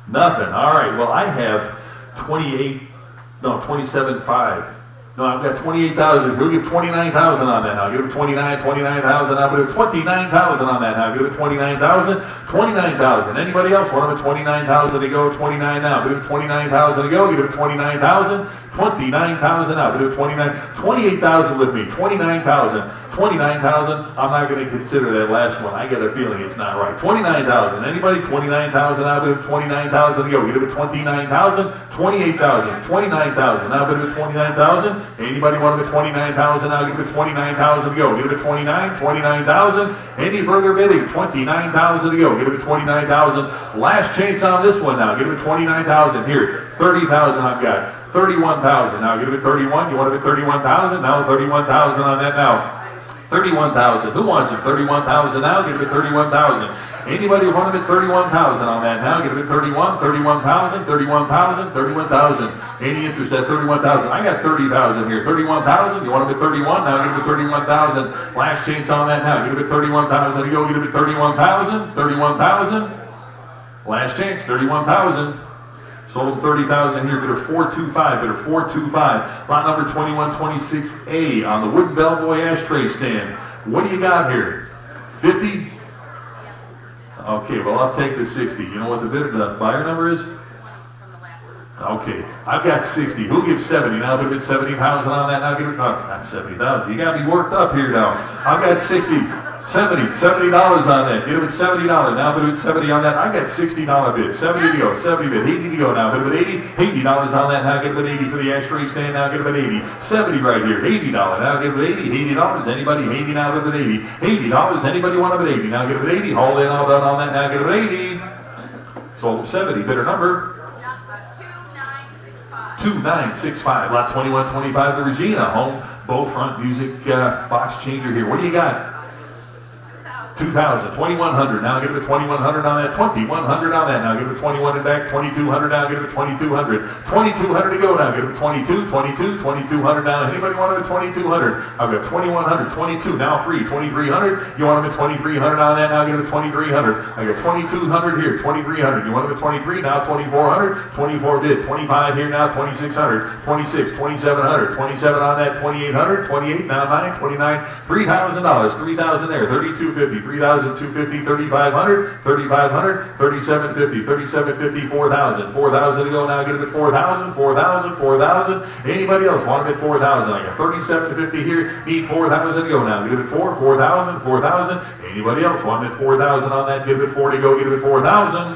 [SPEAKER 3] Nothing. All right. Well, I have 27.5. No, I've got 28,000. We'll give 29,000 on that now. Give it 29,000. I'll give it 29,000 on that now. Give it 29,000. 29,000. Anybody else want them at 29,000 to go? 29 now. Give it 29,000 to go. Give it 29,000. 29,000 out. Give it 28,000 with me. 29,000. 29,000. I'm not going to consider that last one. I get a feeling it's not right. 29,000. Anybody? 29,000 out. Give it 29,000 to go. Give it 29,000. 28,000. 29,000. Now give it 29,000. Anybody want them at 29,000 now? Give it 29,000 to go. Give it 29,000. Any further bidding? 29,000 to go. Give it 29,000. Last chance on this one now. Give it 29,000. Here, 30,000 I've got. 31,000. Now give it 31. You want it at 31,000? Now 31,000 on that now. 31,000. Who wants it? 31,000 now? Give it 31,000. Anybody want it at 31,000 on that now? Give it 31, 31,000, 31,000, 31,000. Any interest at 31,000? I got 30,000 here. 31,000. You want it at 31? Now give it 31,000. Last chance on that now. Give it 31,000 to go. Give it 31,000, 31,000. Last chance, 31,000. Sold them 30,000 here. Bidder 425. Bidder 425. Lot number 2126A on the wooden bellboy ashtray stand. What do you got here? 50? Okay, well I'll take the 60. You know what the buyer number is? Okay, I've got 60. Who gives 70? Now give it 70,000 on that. Now give it, not 70,000. You got me worked up here now. I've got 60, 70, $70 on that. Give it $70. Now bid it 70 on that. I got $60 bid. 70 to go. 70 bid. 80 to go. Now bid it 80. $80 on that. Now give it 80 for the ashtray stand. Now give it 80. 70 right here. $80. Now give it 80. $80. Anybody? 80 now give it 80. $80. Anybody want it at 80? Now give it 80. All in, all done on that. Now give it 80. Sold them 70. Bidder number 2965. Lot 2125 to Regina. Home bow front music box changer here. What do you got? 2,000. 2,100. Now give it a 2,100 on that. 2,100 on that. Now give it a 21 and back. 2,200. Now give it a 2,200. 2,200 to go. Now give it a 22. 2,200 now. Anybody want it at 2,200? I've got 2,100. 22. Now free. 2,300. You want them at 2,300 on that? Now give it a 2,300. I got 2,200 here. 2,300. You want them at 23? Now 2,400. 24 bid. 25 here now. 2,600. 26. 2,700. 27 on that. 2,800. 28. Now 9. 29. $3,000. 3,000 there. 3,250. 3,250, 3,500, 3,500, 3,750, 3,750, 4,000. 4,000 to go now. Get it at 4,000, 4,000, 4,000. Anybody else want it at 4,000? I got 3,750 here. Need 4,000 to go now. Get it at 4,000, 4,000. Anybody else want it at 4,000 on that? Get it at 4 to go. Get it at 4,000.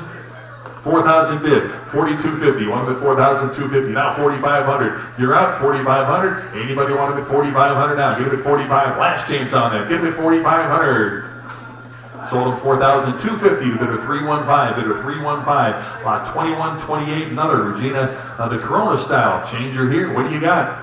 [SPEAKER 3] 4,000 bid, 4,250. Want them at 4,250. Now 4,500. You're out. 4,500. Anybody want them at 4,500 now? Give it at 45. Last chance on that. Give it at 4,500. Sold them 4,250 to bidder 315. Bidder 315. Lot 2128. Another Regina, the Corona style changer here. What do you got?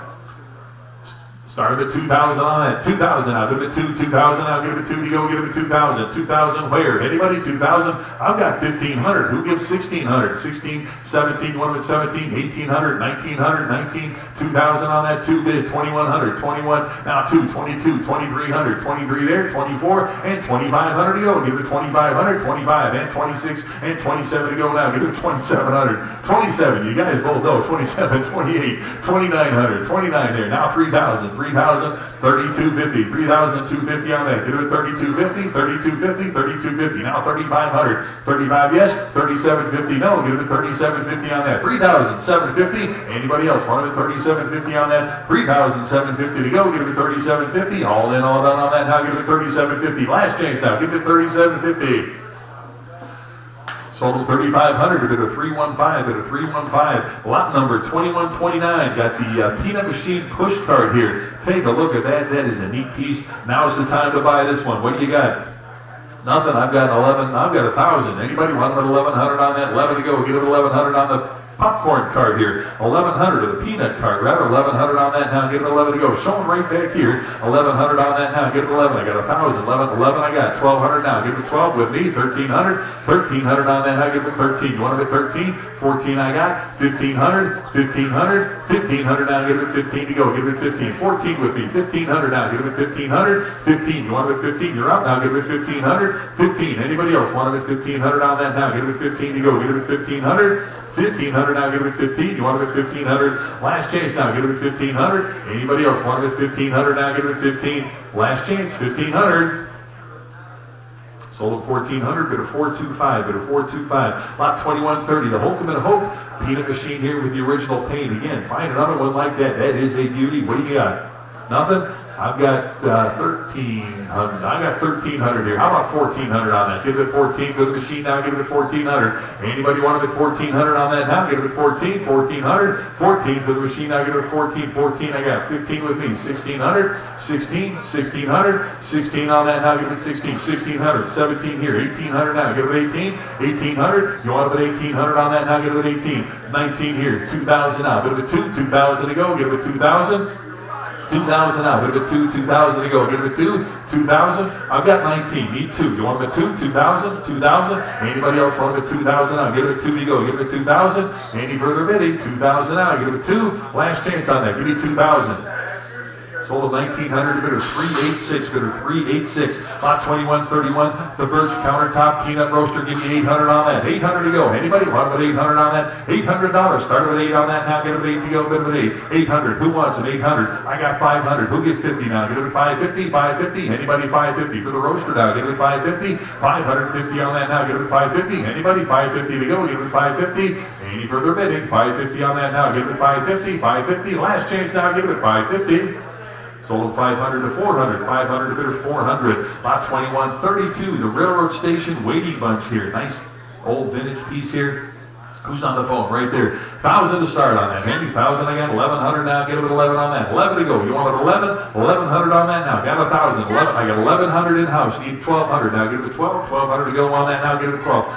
[SPEAKER 3] Started at 2,000 on that. 2,000. I'll give it 2,000. I'll give it 2 to go. Give it 2,000. 2,000 where? Anybody? 2,000. I've got 1,500. Who gives 1,600? 16, 17. One with 17. 1,800. 1,900. 19. 2,000 on that. 2 bid. 2,100. 21. Now 2. 22. 2,300. 23 there. 24 and 2,500 to go. Give it 2,500. 25 and 26 and 27 to go now. Give it 2,700. 27. You guys both know. 27. 28. 2,900. 29 there. Now 3,000. 3,000, 3,250, 3,250 on that. Give it 3,250, 3,250, 3,250. Now 3,500, 35 yes, 3,750 no. Give it 3,750 on that. 3,750. Anybody else want it at 3,750 on that? 3,750 to go. Give it 3,750. All in, all done on that. Now give it 3,750. Last chance now. Give it 3,750. Sold them 3,500, bid a 315, bid a 315. Lot number 2129. Got the peanut machine push cart here. Take a look at that. That is a neat piece. Now's the time to buy this one. What do you got? Nothing. I've got 11. I've got 1,000. Anybody want it at 1,100 on that? 11 to go. Give it 1,100 on the popcorn cart here, 1100, or the peanut cart, rather, 1100 on that now, give it 11 to go. Showing right back here, 1100 on that now, give it 11, I got 1000, 11, I got 1200 now, give it 12 with me, 1300, 1300 on that now, give it 13, you want it at 13, 14 I got, 1500, 1500, 1500 now, give it 15 to go, give it 15, 14 with me, 1500 now, give it 1500, 15, you want it at 15, you're out now, give it 1500, 15, anybody else want it at 1500 on that now, give it 15 to go, give it 1500, 1500 now, give it 15, you want it at 1500, last chance now, give it at 1500, anybody else want it at 1500 now, give it at 15, last chance, 1500. Sold at 1400, bid of 425, bid of 425. Lot 2130, the Holcomb and Hope peanut machine here with the original paint. Again, find another one like that. That is a beauty. What do you got? Nothing? I've got 1300. I got 1300 here. How about 1400 on that? Give it 14 for the machine now. Give it 1400. Anybody want it at 1400 on that now? Give it 14. 1400. 14 for the machine now. Give it 14. 14. I got 15 with me. 1600. 16. 1600. 16 on that now. Give it 16. 1600. 17 here. 1800 now. Give it 18. 1800. You want it at 1800 on that now? Give it 18. 19 here. 2000 now. Give it 2. 2000 to go. Give it 2000. 2,000 out, give it 2, 2,000 to go, give it 2, 2,000, I've got 19, need 2, you want them at 2, 2,000, 2,000, anybody else want them at 2,000 out, give it 2 to go, give it 2,000, any further bidding, 2,000 out, give it 2, last chance on that, give me 2,000. Sold at 1900, bid of 386, bid of 386. Lot 2131, the Birch countertop peanut roaster, give me 800 on that. 800 to go. Anybody want it 800 on that? $800. Start with 8 on that now. Get it 8 to go. Bid of 8. 800. Who wants it? 800. I got 500. Who gets 50 now? Get it 550. 550. Anybody 550 for the roaster now? Get it 550. 550 on that now. Get it 550. Anybody 550 to go? Give it 550. Any further bidding? 550 on that now. Give it 550. 550. Last chance now. Give it 550. Sold at 500 to 400, 500 to bid of 400. Lot 2132, the railroad station waiting bunch here. Nice old vintage piece here. Who's on the phone? Right there. 1,000 to start on that. Maybe 1,000 again. 1,100 now. Give it 11 on that. 11 to go. You want it 11? 1,100 on that now. Got 1,000. 11. I got 1,100 in house. Need 1,200 now. Give it 12. 1,200 to go on that now. Give it 12.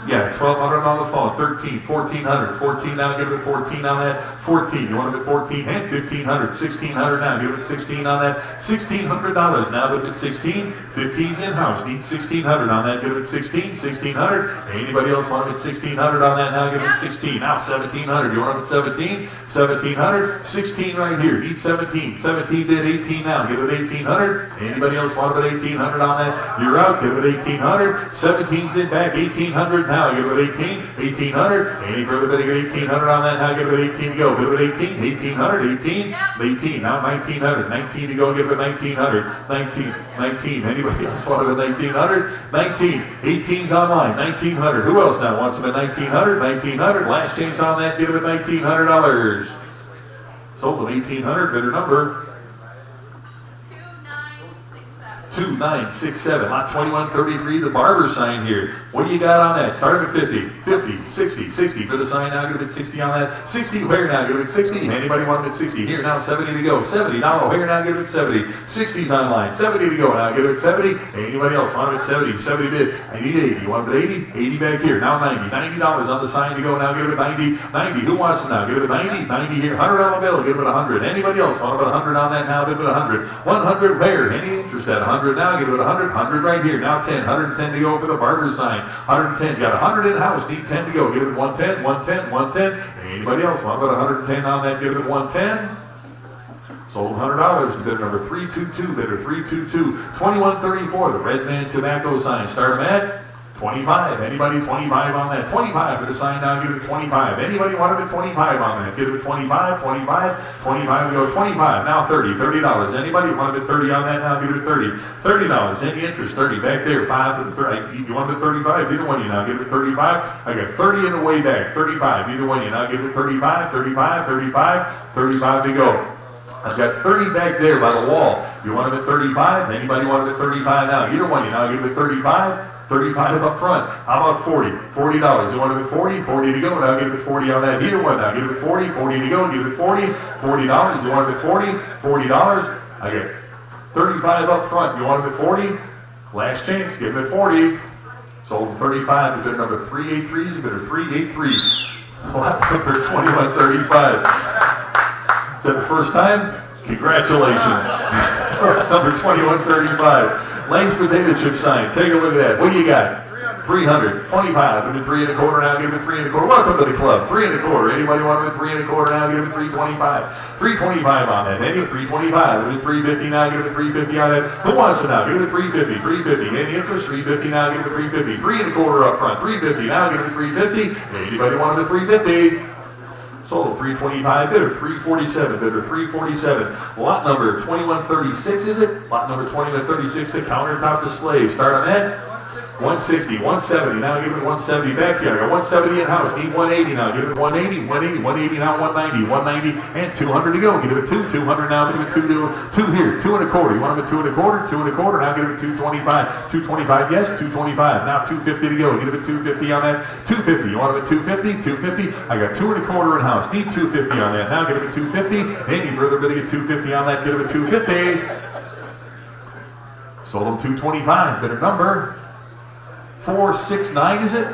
[SPEAKER 3] Yeah, 1,200 on the phone, 13, 1,400, 14 now, give it 14 on that, 14, you want it at 14, and 1,500, 1,600 now, give it 16 on that, $1,600 now, give it 16, 15's in-house, need 1,600 on that, give it 16, 1,600, anybody else want it at 1,600 on that now, give it 16, now 1,700, you want it at 17, 1,700, 16 right here, need 17, 17 bid, 18 now, give it 1,800, anybody else want it at 1,800 on that, you're out, give it 1,800, 17's in back, 1,800 now, give it 18, 1,800, any further bidding at 1,800 on that now, give it 18 to go, give it 18, 1,800, 18, 18, now 1,900, 19 to go, give it 1,900, 19, 19, anybody else want it at 1,900, 19, 18's online, 1,900, who else now wants them at 1,900, 1,900, last chance on that, give it $1,900, sold at 1,800, bidder number 2967, lot 2133, the barber sign here. What do you got on that? Start at 50, 50, 60, 60 for the sign now, give it 60 on that. 60 O'Hare now, give it 60. Anybody want it at 60? Here now, 70 to go. 70, now O'Hare now, give it 70. 60's online, 70 to go now, give it 70. Anybody else want it at 70? 70 bid. I need 80. You want it at 80? 80 back here. Now 90. $90 on the sign to go now, give it 90. 90, who wants it now? Give it 90. 90 here. $100 bill, give it 100. Anybody else want about 100 on that now? Give it 100. 100 O'Hare. Any interest at 100 now? Give it 100. 100 right here. Now 10. 110 to go for the barber sign. 110. Got 100 in house. Need 10 to go. Give it 110. 110. 110. Anybody else want about 110 on that? Give it 110. Sold $100. Bidder number 322. Bidder 322. 2134. The Red Man Tobacco sign. Start them at 25. Anybody 25 on that? 25 for the sign now, give it 25. Anybody want it at 25 on that? Give it 25, 25, 25, we go 25. Now 30, $30. Anybody want it at 30 on that now? Give it 30. $30. Any interest? 30 back there. 5 to the 30. You want it at 35? Either one of you now. Give it 35. I got 30 in the way back. 35. Either one of you now. Give it 35, 35, 35, 35 to go. I've got 30 back there by the wall. You want it at 35? Anybody want it at 35 now? Either one of you now. Give it 35. 35 up front. How about 40? $40. You want to get 40? 40 to go. Now give it 40 on that. Either one now. Give it 40. 40 to go. Give it 40. $40. You want to get 40? $40. I get 35 up front. You want to get 40? Last chance. Give it 40. Sold 35. Bidder number 383 is a bidder 383. Lot number 2135. Is that the first time? Congratulations. Lot number 2135. Lane's potato chip sign. Take a look at that. What do you got? 300. 25. Give it 3 1/4 now. Give it 3 1/4. Welcome to the club. 3 1/4. Anybody want to 3 1/4 now? Give it 325. 325 on that. Any 325. Give it 350 now. Give it 350 on that. Who wants it now? Give it 350. 350. Any interest? 350 now. Give it 350. 3 1/4 up front. 350 now. Give it 350. Anybody want it 350? Sold 325, bidder 347, bidder 347. Lot number 2136, is it? Lot number 2136, the countertop display. Start on that. 160, 170, now give it 170 back here. I got 170 in house, need 180 now. Give it 180, 180, 180 now, 190, 190, and 200 to go. Give it 200 now, give it 2 here, 2 1/4. You want them at 2 1/4, 2 1/4, now give it 225. 225, yes, 225. Now 250 to go. Give it 250 on that. 250, you want them at 250, 250. I got 2 1/4 in house, need 250 on that. Now give it 250. Any further bidding at 250 on that, give it 250. Sold them 225, bidder number 469, is it?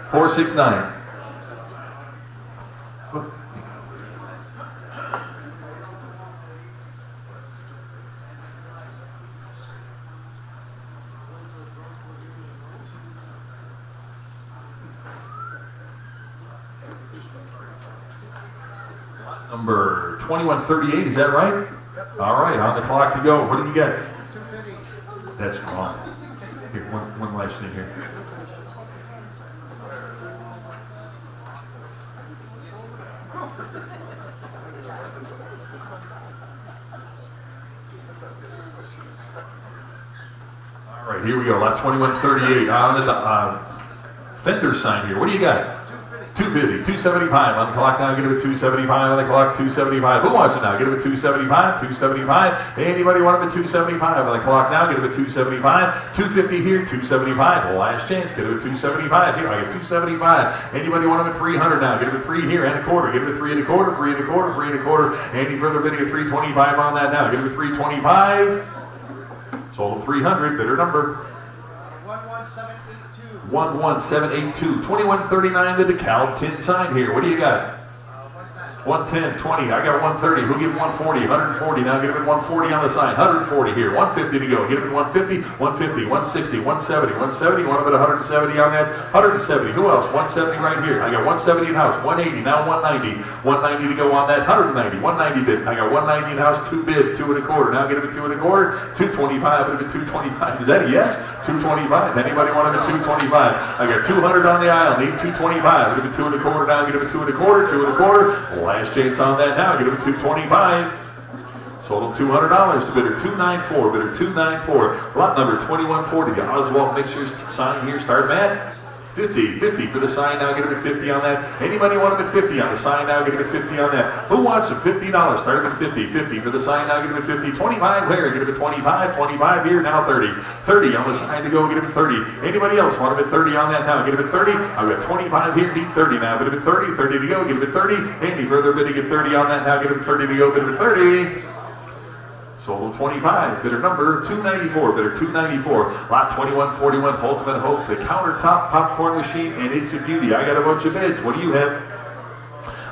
[SPEAKER 3] 469. Number 2138, is that right? All right, on the clock to go. What did you get? 250. That's wrong. Here, one last thing here. All right, here we go. Lot 2138 on the fender sign here. What do you got? 250, 275 on the clock now. Get it at 275 on the clock. 275. Who wants it now? Get it at 275. 275. Anybody want it at 275 on the clock now? Get it at 275. 250 here. 275. Last chance. Get it at 275 here. I get 275. Anybody want it at 300 now? Get it at 3 here and 1/4. Get it at 3 1/4. 3 1/4. 3 1/4. Any further bidding at 325 on that now? Get it at 325. Sold at 300. Bidder number 11782. 2139, the decal tin sign here. What do you got? 110, 20. I got 130. Who'll give 140? 140. Now get him at 140 on the sign. 140 here. 150 to go. Get him at 150, 150, 160, 170, 170. Want him at 170 on that? 170. Who else? 170 right here. I got 170 in house. 180. Now 190. 190 to go on that. 190. 190 bid. I got 190 in house. 2 bid. 2 1/4. Now get him at 2 1/4. 225. Get him at 225. Is that a yes? 225. Anybody want him at 225? I got 200 on the aisle. Need 225. Get him at 2 1/4. Now get him at 2 1/4. 2 1/4. Last chance on that now. Get him at 225. Sold him $200 to bidder 294. Bidder 294. Lot number 2140. The Oswald Mixers sign here. Start at 50. 50 for the sign now. Get him at 50 on that. Anybody want him at 50 on the sign now? Get him at 50 on that. Who wants him? $50. Start him at 50. 50 for the sign now. Get him at 50. 25 where? Get him at 25. 25 here. Now 30. 30 on the sign to go. Get him at 30. Anybody else want him at 30 on that now? Get him at 30. I've got 25 here. Need 30 now. Get him at 30. 30 to go. Get him at 30. Any further bidding at 30 on that now? Get him at 30 to go. Get him at 30. Sold him 25. Bidder number 294. Bidder 294. Lot 2141. Holcomb and Hope. The countertop popcorn machine, and it's a beauty. I got a bunch of bids. What do you have?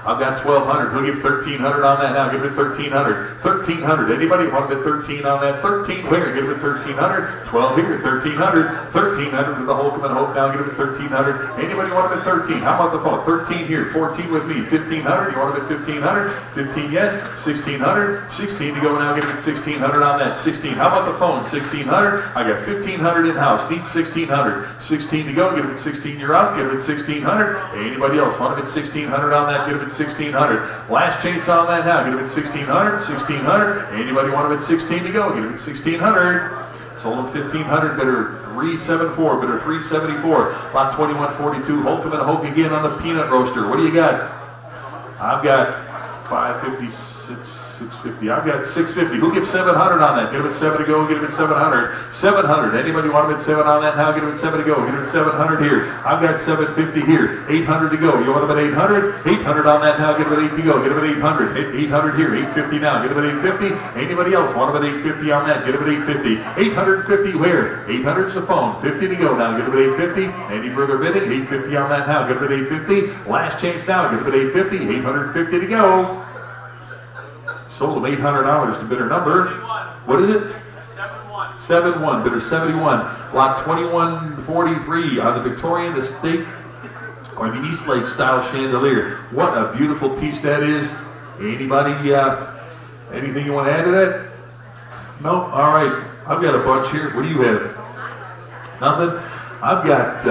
[SPEAKER 3] I've got 1,200. Who'll give 1,300 on that now? Give it 1,300. 1,300. Anybody want to bid 13 on that? 13 where? Give it 1,300. 12 here. 1,300. 1,300 with the Holcomb and Hope now. Give it 1,300. Anybody want to bid 13? How about the phone? 13 here. 14 with me. 1,500. You want to bid 1,500? 15 yes. 1,600. 16 to go now. Give it 1,600 on that. 16. How about the phone? 1,600. I got 1,500 in house. Need 1,600. 16 to go. Give it 16. You're out. Give it 1,600. Anybody else want to bid 1,600 on that? Give it 1,600. Last chance on that now. Get him at 1,600. 1,600. Anybody want him at 16 to go? Get him at 1,600. Sold him 1,500. Bidder 374. Bidder 374. Lot 2142. Holcomb and Hope again on the peanut roaster. What do you got? I've got 556. 650. I've got 650. Who gives 700 on that? Get him at 7 to go. Get him at 700. 700. Anybody want him at 7 on that now? Get him at 7 to go. Get him at 700 here. I've got 750 here. 800 to go. You want him at 800? 800 on that now. Get him at 8 to go. Get him at 800. 800 here. 850 now. Get him at 850. Anybody else want him at 850 on that? Get him at 850. 850 where? 800's the phone. 50 to go now. Get him at 850. Any further bidding? 850 on that now. Get him at 850. Last chance now. Get him at 850. 850 to go. Sold him $800 to bidder number. What is it? 71. Bidder 71. Lot 2143 on the Victorian Estate or the East Lake style chandelier. What a beautiful piece that is. Anybody, anything you want to add to that? No? All right. I've got a bunch here. What do you have? Nothing? I've got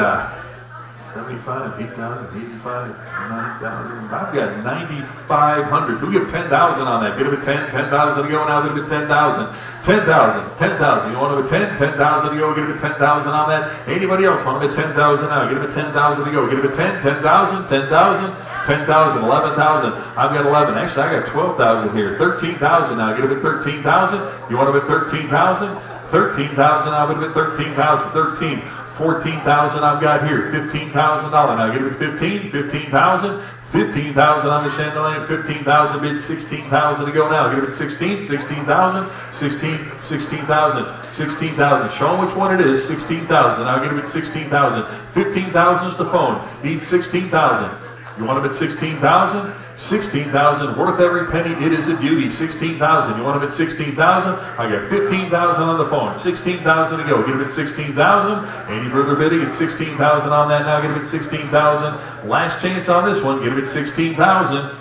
[SPEAKER 3] 75, 8,000, 85, 9,000. I've got 9,500. Who give 10,000 on that? Get him a 10. 10,000 to go now. Get him a 10,000. 10,000. 10,000. You want him a 10? 10,000 to go. Get him a 10,000 on that. Anybody else want him a 10,000 now? Get him a 10,000 to go. Get him a 10. 10,000. 10,000. 10,000, 11,000. I've got 11. Actually, I got 12,000 here. 13,000 now. Get him at 13,000. You want him at 13,000? 13,000. I'll get him at 13,000. 13. 14,000 I've got here. $15,000. Now get him at 15. 15,000. 15,000 on the chandelier. 15,000 bid. 16,000 to go now. Get him at 16. 16,000. 16. 16,000. 16,000. Show him which one it is. 16,000. I'll get him at 16,000. 15,000 is the phone. Need 16,000. You want him at 16,000? 16,000, worth every penny. It is a beauty. 16,000. You want him at 16,000? I got 15,000 on the phone. 16,000 to go. Get him at 16,000. Any further bidding at 16,000 on that now? Get him at 16,000. Last chance on this one. Get him at 16,000.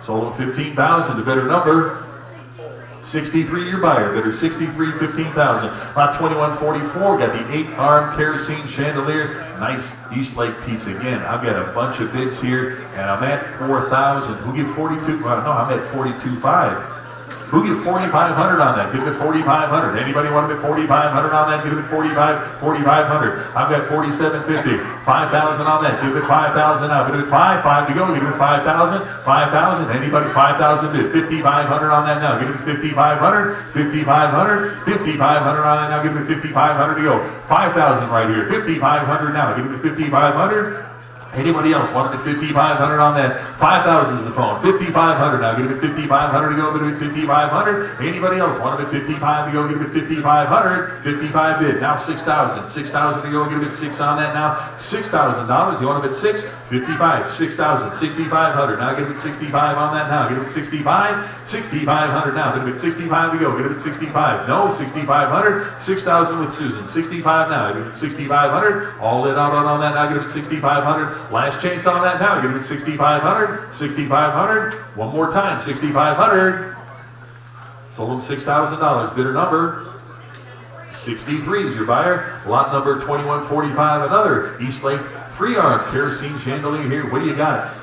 [SPEAKER 3] Sold him 15,000 to bidder number 63, your buyer. Bidder 63, 15,000. Lot 2144, got the 8-arm kerosene chandelier. Nice East Lake piece again. I've got a bunch of bids here, and I'm at 4,000. Who give 42? No, I'm at 42.5. Who give 4,500 on that? Give it 4,500. Anybody want to bid 4,500 on that? Give it 4,500. I've got 4,750. 5,000 on that. Give it 5,000 now. Give it 5 to go. Give it 5,000. 5,000. Anybody? 5,000 bid. 5,500 on that now. Give it 5,500. 5,500. 5,500 on that now. Give it 5,500 to go. 5,000 right here. 5,500 now. Give it 5,500. Anybody else want it at 5,500 on that? 5,000 is the phone. 5,500 now. Get him at 5,500 to go. Get him at 5,500. Anybody else want him at 55 to go? Get him at 5,500. 55 bid. Now 6,000. 6,000 to go. Get him at 6 on that now. $6,000. You want him at 6? 55. 6,000. 6,500. Now get him at 65 on that now. Get him at 65. 6,500 now. Get him at 65 to go. Get him at 65. No. 6,500. 6,000 with Susan. 65 now. Get him at 6,500. All in out on that now. Get him at 6,500. Last chance on that now. Get him at 6,500. 6,500. One more time. 6,500. Sold him $6,000. Bidder number 63 is your buyer. Lot number 2145. Another East Lake 3-arm kerosene chandelier here. What do you got?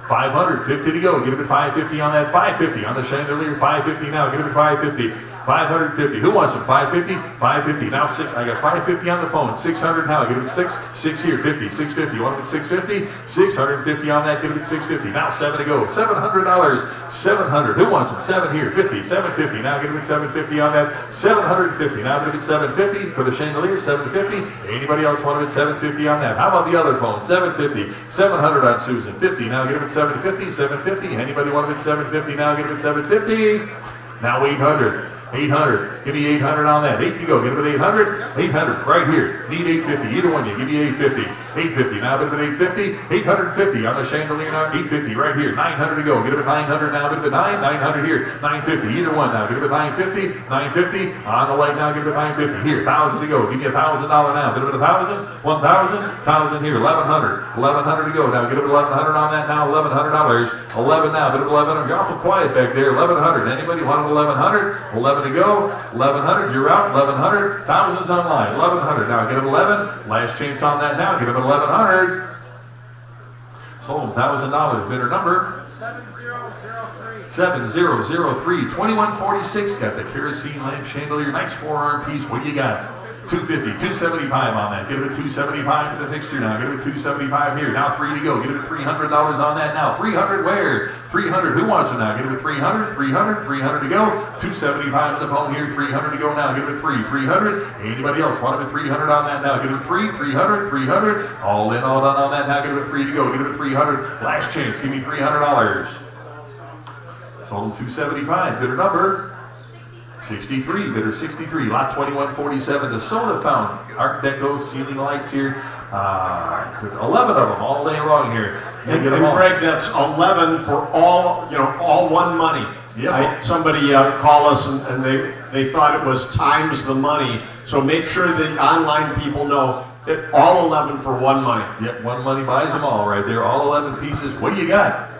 [SPEAKER 3] 550 to go. Get him at 550 on that. 550 on the chandelier. 550 now. Get him at 550. 550. Who wants them? 550? 550. Now 6. I got 550 on the phone. 600 now. Get him at 6. 6 here. 50. 650. You want him at 650? 650 on that. Get him at 650. Now 7 to go. $700. 700. Who wants them? 7 here. 50. 750. Now get him at 750 on that. 750. Now get him at 750 for the chandelier. 750. Anybody else want him at 750 on that? How about the other phone? 750. 700 on Susan. 50. Now get him at 750. 750. Anybody want him at 750 now? Get him at 750. Now 800. 800. Give me 800 on that. 8 to go. Get him at 800. 800. Right here. Need 850. Either one. You give me 850. 850. Now get him at 850. 850 on the chandelier now. 850. Right here. 900 to go. Get him at 900 now. Get him at 900 here. 950. Either one now. Get him at 950. 950. On the light now. Get him at 950. Here. 1,000 to go. Give me $1,000 now. Get him at 1,000. 1,000. 1,000 here. 1,100. 1,100 to go. Now get him at 1,100 on that now. $1,100. 11 now. Get him at 1,100. You're awful quiet back there. 1,100. Anybody want him at 1,100? 11 to go. 1,100. You're out. 1,100. Thousands online. 1,100. Now get him 11. Last chance on that now. Get him at 1,100. Sold $1,000. Bidder number 7003. 7003. 2146. Got the kerosene lamp chandelier. Nice 4-arm piece. What do you got? 250, 275 on that. Give it a 275 for the fixture now. Give it a 275 here. Now 3 to go. Give it a $300 on that now. 300 where? 300. Who wants it now? Give it a 300, 300, 300 to go. 275 is the phone here. 300 to go now. Give it a 3, 300. Anybody else want it a 300 on that now? Give it a 3, 300, 300. All in, all done on that now. Give it a 3 to go. Give it a 300. Last chance. Give me $300. Sold them 275. Bidder number 63, bidder 63, lot 2147, the soda fountain, Art Deco ceiling lights here, 11 of them all day long here.
[SPEAKER 4] And Greg, that's 11 for all, all one money.
[SPEAKER 3] Yep.
[SPEAKER 4] I had somebody call us and they thought it was times the money, so make sure the online people know that all 11 for one money.
[SPEAKER 3] Yep, one money buys them all right there, all 11 pieces. What do you got?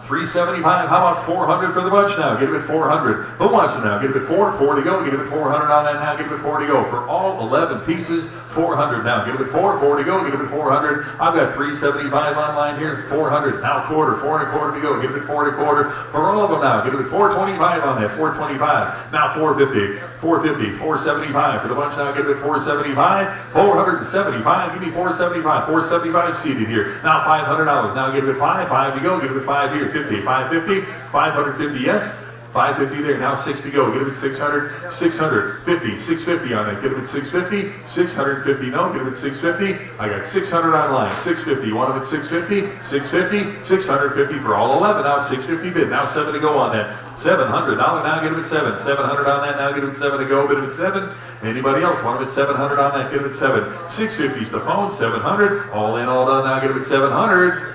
[SPEAKER 3] 375. How about 400 for the bunch now? Give it 400. Who wants it now? Give it 4 to go. Give it 400 on that now. Give it 4 to go. For all 11 pieces, 400 now. Give it 4 to go. Give it 400. I've got 375 online here. 400 now. Quarter. 4 1/4 to go. Give it 4 1/4 for all of them now. Give it 425 on that. 425 now. 450. 450. 475 for the bunch now. Give it 475. 475. Give me 475. 475 seated here. Now $500. Now give it 5 to go. Give it 5 here. 50, 550, 550, yes, 550 there, now 6 to go, give it 600, 650, 650 on that, give it 650, 650, no, give it 650, I got 600 online, 650, you want them at 650, 650, 650 for all 11, now 650 bid, now 7 to go on that, $700, now give it 7, 700 on that, now give it 7 to go, bid it 7, anybody else want them at 700 on that, give it 7, 650 is the phone, 700, all in, all done, now give it 700,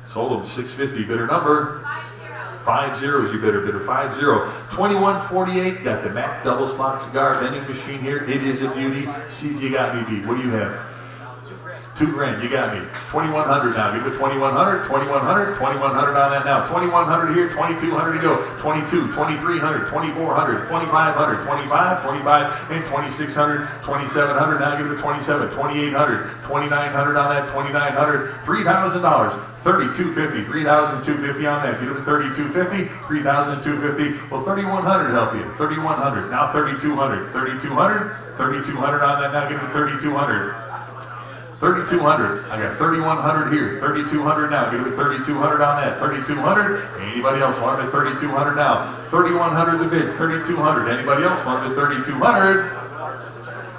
[SPEAKER 3] sold them 650, bidder number 50 is your bidder, bidder 50. 2148, got the Mac double slot cigar vending machine here. It is a beauty. See if you got me beat. What do you have? $2,000, you got me. 2,100 now. Give it 2,100, 2,100, 2,100 on that now. 2,100 here, 2,200 to go. 22, 2,300, 2,400, 2,500, 25, 25, and 2,600, 2,700. Now give it 27, 2,800, 2,900 on that. 2,900, $3,000. 3,250, 3,250 on that. Give it 3,250, 3,250. Well, 3,100 help you. 3,100. Now 3,200, 3,200, 3,200 on that. Now give it 3,200. 3,200. I got 3,100 here. 3,200 now. Give it 3,200 on that. 3,200. Anybody else want it at 3,200 now? 3,100 the bid. 3,200. Anybody else want it at 3,200?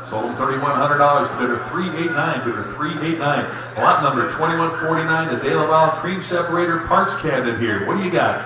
[SPEAKER 3] Sold them $3,100. Bidder 389. Bidder 389. Lot number 2149. The De La Val cream separator parts cabinet here. What do you got?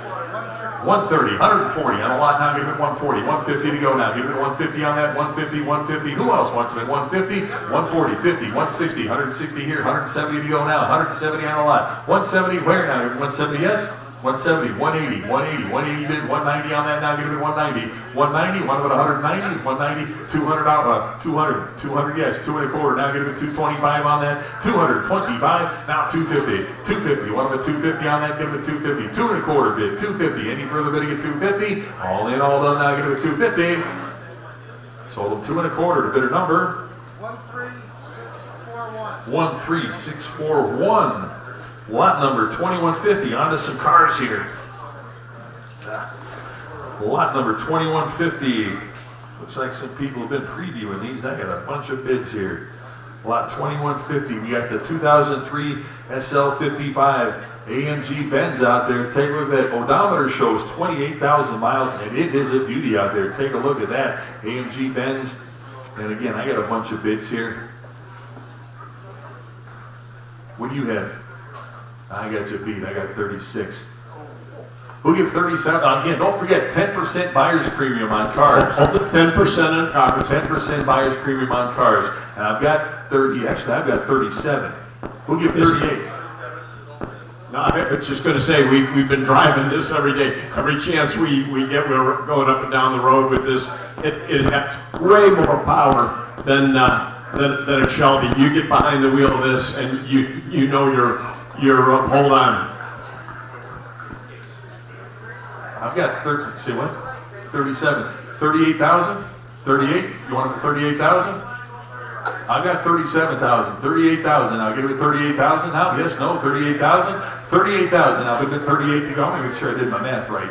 [SPEAKER 3] 130, 140 on a lot now, give it 140, 150 to go now, give it 150 on that, 150, 150, who else wants it at 150, 140, 50, 160, 160 here, 170 to go now, 170 on a lot, 170 where now, 170 yes, 170, 180, 180, 180 bid, 190 on that now, give it 190, 190, one of it 190, 190, 200 out, 200, 200 yes, 2 1/4, now give it 225 on that, 225, now 250, 250, one of it 250 on that, give it 250, 2 1/4 bid, 250, any further bidding at 250, all in, all done, now give it 250, sold them 2 1/4 to bidder number 13641. Lot number 2150, on to some cars here. Lot number 2150. Looks like some people have been previewing these. I got a bunch of bids here. Lot 2150, we got the 2003 SL55 AMG Benz out there. Take a look at that. Odometer shows 28,000 miles, and it is a beauty out there. Take a look at that. AMG Benz. And again, I got a bunch of bids here. What do you have? I got you beat. I got 36. We'll give 37. Again, don't forget 10% buyer's premium on cars.
[SPEAKER 4] 10% on cars.
[SPEAKER 3] 10% buyer's premium on cars. And I've got 30. Actually, I've got 37. We'll give 38.
[SPEAKER 4] No, I was just going to say we've been driving this every day. Every chance we get, we're going up and down the road with this. It has way more power than a Shelby. You get behind the wheel of this, and you know you're hold on.
[SPEAKER 3] I've got 37, 38,000, 38. You want it for 38,000? I've got 37,000, 38,000. I'll give it 38,000 now. Yes, no, 38,000, 38,000. I'll give it 38 to go. Let me make sure I did my math right.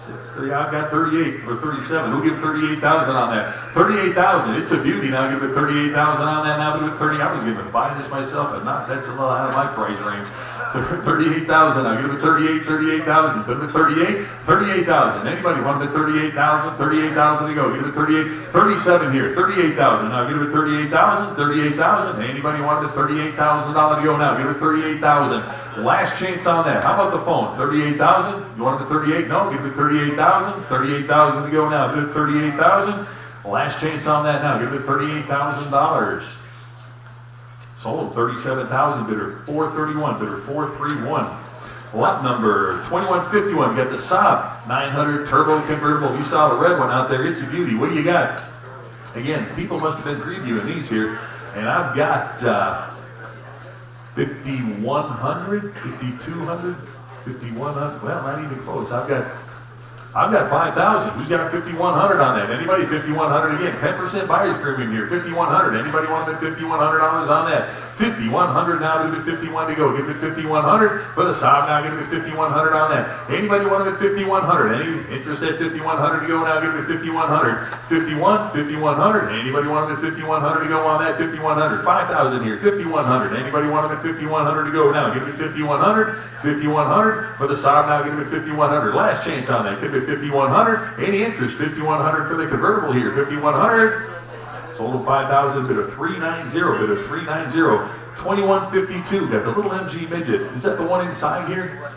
[SPEAKER 3] I've got 38 or 37. Who'll give 38,000 on that? 38,000. It's a beauty. Now give it 38,000 on that. Now give it 30. I was going to buy this myself, but not. That's a little out of my price range. 38,000. I'll give it 38,000. Put it at 38,000. Anybody want it at 38,000? 38,000 to go. Give it 38. 37 here. 38,000. Now give it 38,000. Anybody want it at $38,000 to go now? Give it 38,000. Last chance on that. How about the phone? 38,000. You want it at 38? No. Give it 38,000. 38,000 to go now. Give it 38,000. Last chance on that now. Give it $38,000. Sold 37,000. Bidder 431. Bidder 431. Lot number 2151. Got the Saab 900 turbo convertible. You saw the red one out there. It's a beauty. What do you got? Again, people must have been previewing these here, and I've got 5,100, 5,200, 5,100. Well, not even close. I've got 5,000. Who's got 5,100 on that? Anybody? 5,100 again. 10% buyer's premium here. 5,100. Anybody want to bet $5,100 on that? 5,100 now. Give it 51 to go. Give it 5,100 for the Saab. Now give it 5,100 on that. Anybody want to bet 5,100? Any interest at 5,100 to go? Now give it 5,100. 5,100. Anybody want to bet 5,100 to go on that? 5,100. 5,000 here. 5,100. Anybody want to bet 5,100 to go? Now give it 5,100. 5,100 for the Saab. Now give it 5,100. Last chance on that. Give it 5,100. Any interest? 5,100 for the convertible here. 5,100. Sold at 5,000. Bid of 390. Bid of 390. 2152. Got the little MG midget. Is that the one inside here?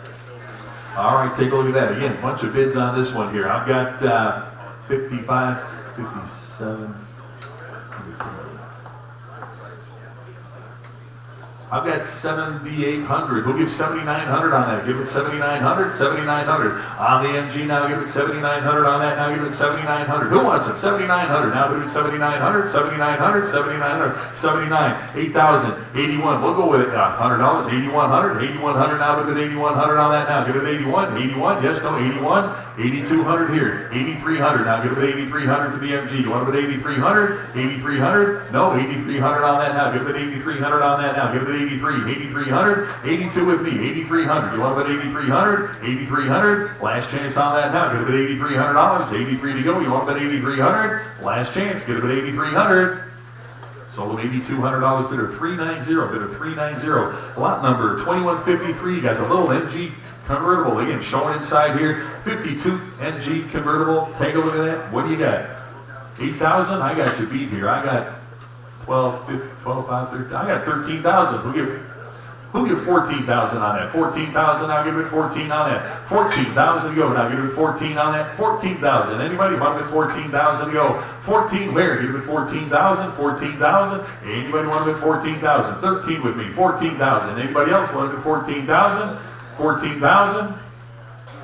[SPEAKER 3] All right, take a look at that. Again, bunch of bids on this one here. I've got 55, 57. I've got 7,800. Who'll give 7,900 on that? Give it 7,900, 7,900. On the MG now, give it 7,900 on that. Now give it 7,900. Who wants it? 7,900. Now give it 7,900, 7,900, 7,900, 79, 8,000, 81. We'll go with it. $100, 8,100, 8,100. Now give it 8,100 on that. Now give it 81, 81. Yes, no, 81, 8,200 here, 8,300. Now give it 8,300 to the MG. You want it at 8,300, 8,300? No, 8,300 on that. Now give it 8,300 on that. Now give it 83, 8,300, 82 with me, 8,300. You want to bet 8,300, 8,300. Last chance on that now. Get it at $8,300, 83 to go. You want to bet 8,300. Last chance. Get it at 8,300. Sold at $8,200. Bid of 390. Bid of 390. Lot number 2153. Got the little MG convertible again showing inside here. 52 MG convertible. Take a look at that. What do you got? 8,000. I got you beat here. I got 12, 15, 12, 5, 13. I got 13,000. Who give 14,000 on that? 14,000. I'll give it 14 on that. 14,000 to go. Now give it 14 on that. 14,000. Anybody want to bet 14,000 to go? 14 where? Give it 14,000. 14,000. Anybody want to bet 14,000? 13 with me. 14,000. Anybody else want to bet 14,000? 14,000.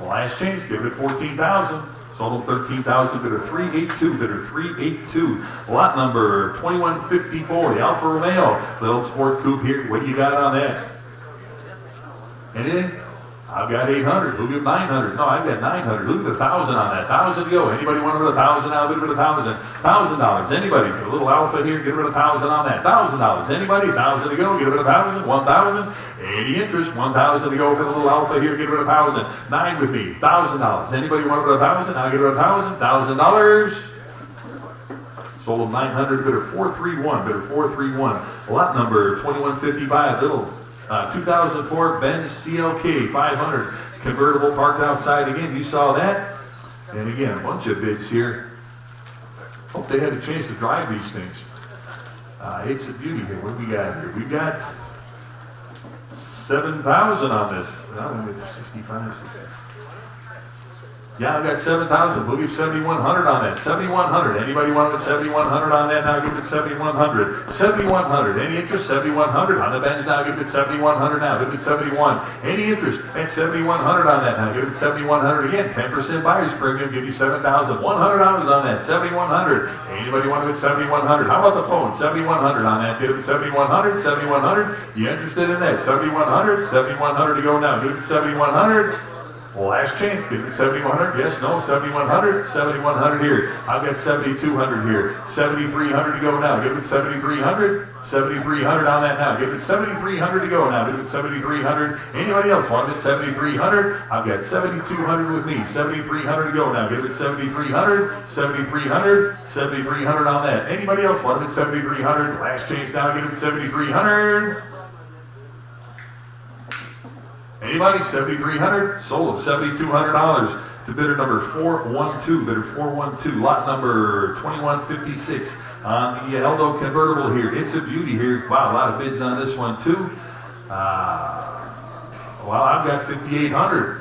[SPEAKER 3] Last chance. Give it 14,000. Sold 13,000, bid of 382, bid of 382. Lot number 2154, the Alfa Romeo, little sport coupe here. What do you got on that? Anything? I've got 800. Who give 900? No, I've got 900. Who give 1,000 on that? 1,000 to go. Anybody want to bet 1,000 now? Bid of 1,000. $1,000. Anybody? For a little Alfa here, get rid of 1,000 on that. $1,000. Anybody? 1,000 to go. Get rid of 1,000. 1,000. Any interest? 1,000 to go for the little Alfa here. Get rid of 1,000. 9 with me. $1,000. Anybody want to bet 1,000? I'll get rid of 1,000. $1,000. Sold 900. Bid of 431. Bid of 431. Lot number 2155. Little 2004 Benz CLK 500 convertible parked outside again. You saw that. And again, a bunch of bids here. Hope they had a chance to drive these things. It's a beauty here. What do we got here? We got 7,000 on this. Now we get to 65, 60. Yeah, I've got 7,000. We'll give 7,100 on that. 7,100. Anybody want to bet 7,100 on that? Now give it 7,100. 7,100. Any interest? 7,100 on the Benz. Now give it 7,100 now. Give it 71. Any interest at 7,100 on that? Now give it 7,100 again. 10% buyer's premium. Give you $7,100 on that. 7,100. Anybody want to bet 7,100? How about the phone? 7,100 on that. Give it 7,100. 7,100. You interested in that? 7,100. 7,100 to go now. Give it 7,100. Last chance, give it 7,100, yes, no, 7,100, 7,100 here. I've got 7,200 here, 7,300 to go now. Give it 7,300. 7,300 on that now. Give it 7,300 to go now. Give it 7,300. Anybody else want it? 7,300. I've got 7,200 with me. 7,300 to go now. Give it 7,300. 7,300. 7,300 on that. Anybody else want it? 7,300. Last change now. Give it 7,300. Anybody? 7,300. Sold them $7,200 to bidder number 412. Bidder 412. Lot number 2156. On the Eldo convertible here. It's a beauty here. Wow, a lot of bids on this one too. Well, I've got 5,800.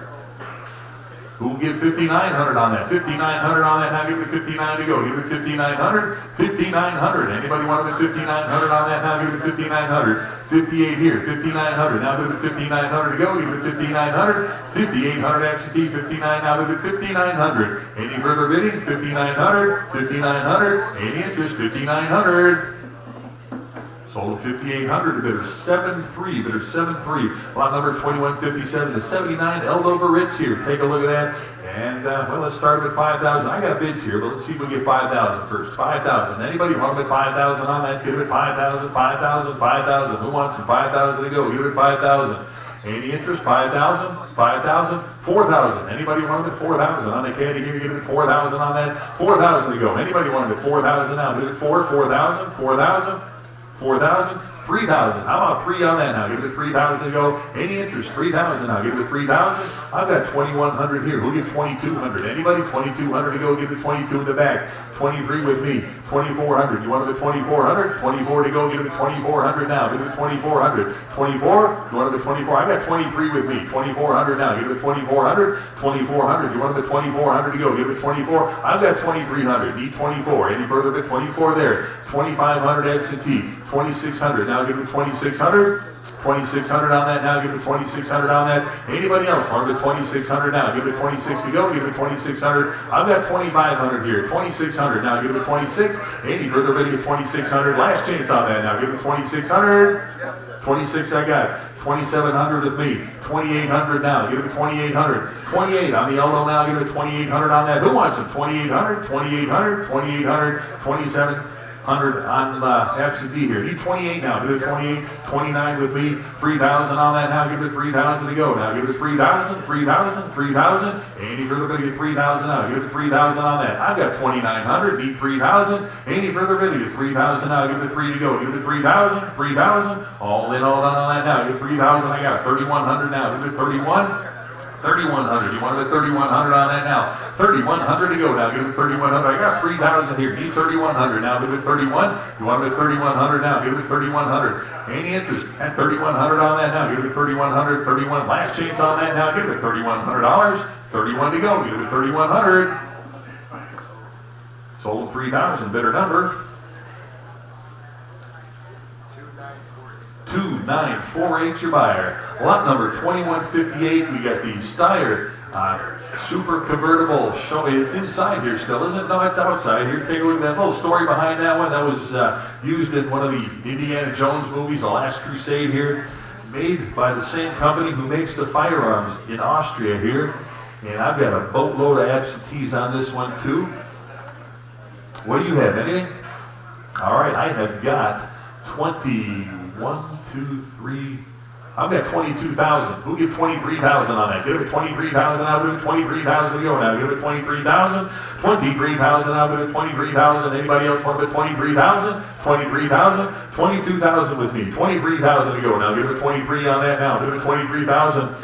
[SPEAKER 3] Who'll give 5,900 on that? 5,900 on that. Now give me 59 to go. Give me 5,900. 5,900. Anybody want to bid 5,900 on that? Now give me 5,900. 58 here. 5,900. Now give me 5,900 to go. Give me 5,900. 5,800 absentee. 59. Now give me 5,900. Any further bidding? 5,900. 5,900. Any interest? 5,900. Sold at 5,800 to bidder 7-3, bidder 7-3. Lot number 2157 to 79, Eldo Ritz here. Take a look at that. And, well, let's start with 5,000. I got bids here, but let's see if we get 5,000 first. 5,000. Anybody want to bid 5,000 on that? Give it 5,000, 5,000, 5,000. Who wants some 5,000 to go? Give it 5,000. Any interest? 5,000, 5,000, 4,000. Anybody want to bid 4,000 on the caddy here? Give it 4,000 on that. 4,000 to go. Anybody want to bid 4,000 now? Bid it 4,000, 4,000. 4,000, 3,000. How about 3 on that now? Give it 3,000 to go. Any interest? 3,000 now. Give it 3,000. I've got 2,100 here. Who'll give 2,200? Anybody? 2,200 to go. Give it 22 in the back. 23 with me. 2,400. You want to bid 2,400? 24 to go. Give it 2,400 now. Give it 2,400. 24. You want to bid 24? I got 23 with me. 2,400 now. Give it 2,400. 2,400. You want to bid 2,400 to go. Give it 24. I've got 2,300. Need 24. Any further bid 24 there. 2,500 absentee. 2,600. Now give it 2,600. 2,600 on that now. Give it 2,600 on that. Anybody else want to bid 2,600 now? Give it 26 to go. Give it 2,600. I've got 2,500 here. 2,600 now. Give it 26. Any further bidding at 2,600. Last chance on that now. Give it 2,600. 26 I got. 2,700 with me. 2,800 now. Give it 2,800. 28 on the Eldo now. Give it 2,800 on that. Who wants it? 2,800. 2,800. 2,800. 2,700 on absentee here. Need 28 now. Give it 28. 29 with me. 3,000 on that now. Give it 3,000 to go. Now give it 3,000. 3,000. 3,000. Any further bidding at 3,000 now. Give it 3,000 on that. I've got 2,900. Need 3,000. Any further bidding at 3,000 now. Give it 3 to go. Give it 3,000. 3,000. All in, all done on that now. Give it 3,000. I got 3,100 now. Give it 31. 3,100. You want to bid 3,100 on that now. 3,100 to go now. Give it 3,100. I got 3,000 here. Need 3,100 now. Give it 31. You want to bid 3,100 now. Give it 3,100. Any interest at 3,100 on that now. Give it 3,100. 31. Last chance on that now. Give it $3,100. 31 to go. Give it 3,100. Sold 3,000. Bidder number 2948, your buyer. Lot number 2158, we got the Steyr super convertible. Show me, it's inside here still, isn't it? No, it's outside here. Take a look at that little story behind that one. That was used in one of the Indiana Jones movies, The Last Crusade here. Made by the same company who makes the firearms in Austria here. And I've got a boatload of absentees on this one too. What do you have? Anything? All right, I have got 23. I've got 22,000. Who give 23,000 on that? Give it 23,000. I'll give it 23,000 to go now. Give it 23,000. 23,000. I'll give it 23,000. Anybody else want to bid 23,000? 23,000. 22,000 with me. 23,000 to go now. Give it 23 on that now. Give it 23,000.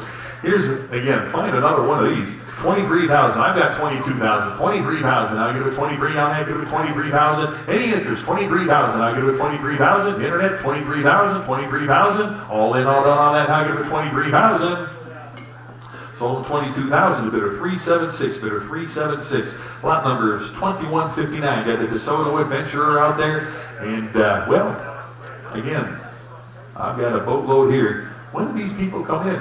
[SPEAKER 3] Here's, again, find another one of these. 23,000. I've got 22,000. 23,000. I'll give it 23 on that. Give it 23,000. Any interest? 23,000. I'll give it 23,000. Internet? 23,000. 23,000. All in, all done on that. I'll give it 23,000. Sold 22,000 to bidder 376. Bidder 376. Lot number is 2159. Got the DeSoto Adventurer out there. And, well, again, I've got a boatload here. When did these people come in?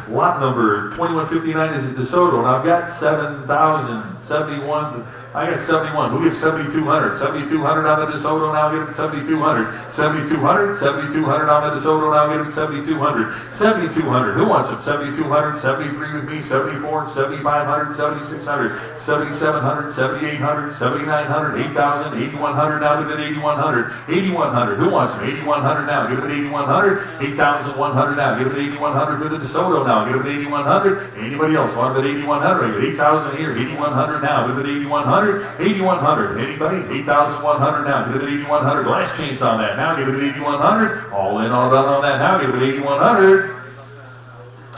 [SPEAKER 3] Lot number 2159 is at DeSoto, and I've got 7,071 I got 71. Who gives 7,200? 7,200 on the DeSoto now, give him 7,200. 7,200, 7,200 on the DeSoto now, give him 7,200. 7,200. Who wants him? 7,200, 73 with me, 74, 7,500, 7,600, 7,700, 7,800, 7,900, 8,000, 8,100 now, give it 8,100. 8,100. Who wants him? 8,100 now, give it 8,100. 8,100 now, give it 8,100 for the DeSoto now, give it 8,100. Anybody else want it at 8,100? I get 8,000 here, 8,100 now, give it 8,100. 8,100. Anybody? 8,100 now, give it 8,100. Last chance on that now, give it 8,100. All in, all done on that now, give it 8,100.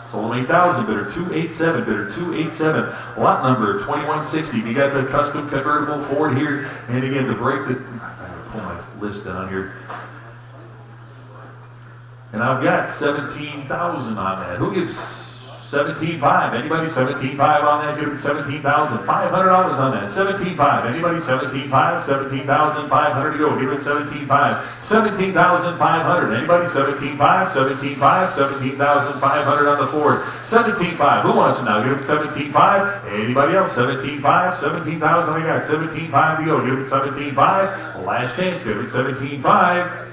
[SPEAKER 3] Sold them 8,000, bidder 287, bidder 287. Lot number 2160. We got the custom convertible Ford here. And again, to break the, I'm gonna pull my list down here. And I've got 17,000 on that. Who gives 17,500? Anybody? 17,500 on that? Give it $17,500 on that. 17,500. Anybody? 17,500. 17,500 to go. Give it 17,500. 17,500. Anybody? 17,500. 17,500. 17,500 on the Ford. 17,500. Who wants it now? Give it 17,500. Anybody else? 17,500. 17,000. I got 17,500 to go. Give it 17,500. Last chance. Give it 17,500.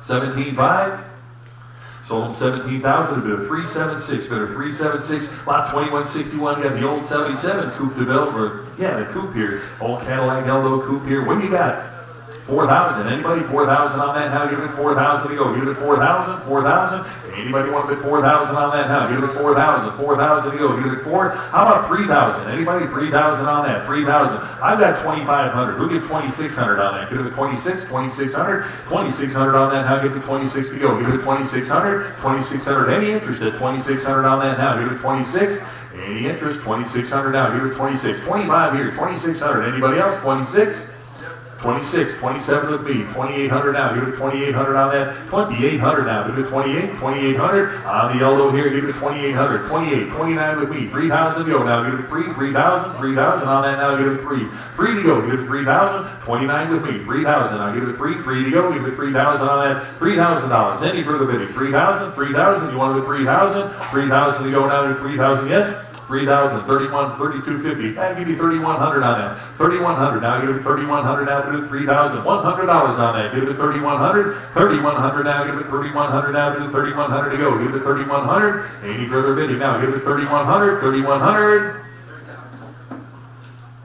[SPEAKER 3] 17,500. Sold them 17,000, bid of 376, bid of 376, lot 2161, got the old 77 coupe developer, yeah, the coupe here, old Cadillac Eldo coupe here. What do you got? 4,000, anybody? 4,000 on that now, give it 4,000 to go, give it 4,000, 4,000, anybody want to bid 4,000 on that now, give it 4,000, 4,000 to go, give it 4, how about 3,000, anybody? 3,000 on that, 3,000, I've got 2,500, who give 2,600 on that, give it 26, 2,600, 2,600 on that now, give it 26 to go, give it 2,600, 2,600, any interest at 2,600 on that now, give it 26, any interest, 2,600 now, give it 26, 25 here, 2,600, anybody else, 26, 26, 27 with me, 2,800 now, give it 2,800 on that, 2,800 now, give it 28, 2,800, on the Eldo here, give it 2,800, 28, 29 with me, 3,000 to go, now give it 3, 3,000, 3,000 on that now, give it 3, 3 to go, give it 3,000, 29 with me, 3,000, now give it 3, 3 to go, give it 3,000 on that, $3,000, any further bidding, 3,000, 3,000, you wanted 3,000, 3,000 to go now to 3,000, yes? 3,000, 31, 32.50. I'll give you 3,100 on that. 3,100. Now give it 3,100. Now give it 3,000. $100 on that. Give it 3,100. 3,100. Now give it 3,100. Now give it 3,100 to go. Give it 3,100. Any further bidding? Now give it 3,100. 3,100.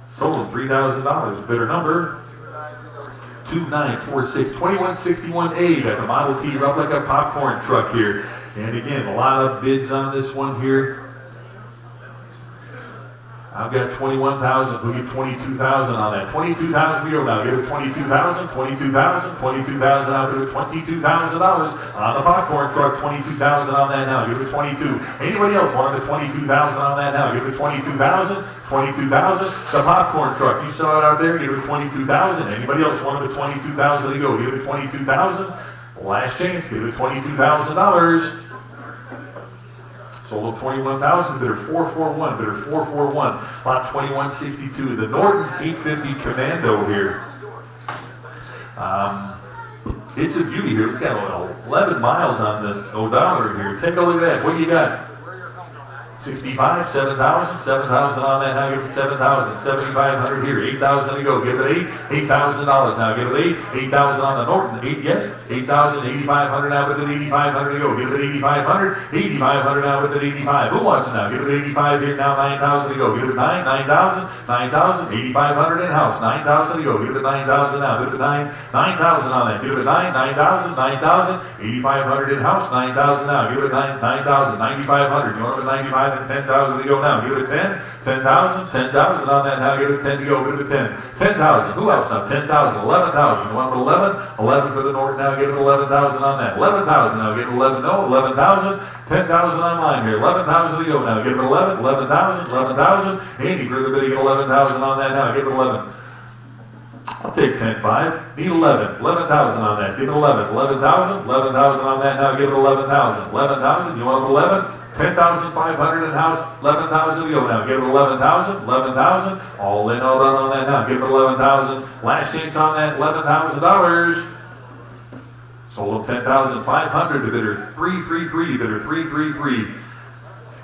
[SPEAKER 3] Sold $3,000. Bidder number 2946 2161A. Got the Model T replica popcorn truck here. And again, a lot of bids on this one here. I've got 21,000. Who give 22,000 on that? 22,000 to go now. Give it 22,000, 22,000, 22,000. I'll give it $22,000 on the popcorn truck. 22,000 on that now. Give it 22. Anybody else wanted the 22,000 on that now? Give it 22,000, 22,000. The popcorn truck. You saw it out there. Give it 22,000. Anybody else wanted the 22,000 to go? Give it 22,000. Last chance. Give it $22,000. Sold 21,000, bidder 441, bidder 441, lot 2162, the Norton 850 Commando here. It's a beauty here. It's got 11 miles on the odometer here. Take a look at that. What do you got? 65, 7,000, 7,000 on that. Now give it 7,000, 7,500 here. 8,000 to go. Give it $8,000 now. Give it 8,000 on the Norton. 8, yes. 8,000, 8,500 now with it. 8,500 to go. Give it 8,500, 8,500 now with it. 85. Who wants it now? Give it 85 here now. 9,000 to go. Give it 9,000, 9,000, 8,500 in house. 9,000 to go. Give it 9,000 now. Give it 9,000 on that. Give it 9,000, 9,000, 8,500 in house. 9,000 now. Give it 9,000, 9,500. You want it 95? 10,000 to go now. Give it 10, 10,000, 10,000 on that now. Give it 10 to go. Give it 10, 10,000. Who else now? 10,000, 11,000. You want it 11? 11 for the Norton now. Give it 11,000 on that. 11,000 now. Give it 11. No, 11,000. 10,000 online here. 11,000 to go now. Give it 11, 11,000, 11,000. Andy further bidding at 11,000 on that now. Give it 11. I'll take 10,500. Need 11. 11,000 on that. Give it 11. 11,000. 11,000 on that now. Give it 11,000. 11,000. You want it 11? 10,500 in house, 11,000 to go now. Give it 11,000, 11,000. All in, all done on that now. Give it 11,000. Last chance on that, $11,000. Sold them 10,500 to bidder 333, bidder 333.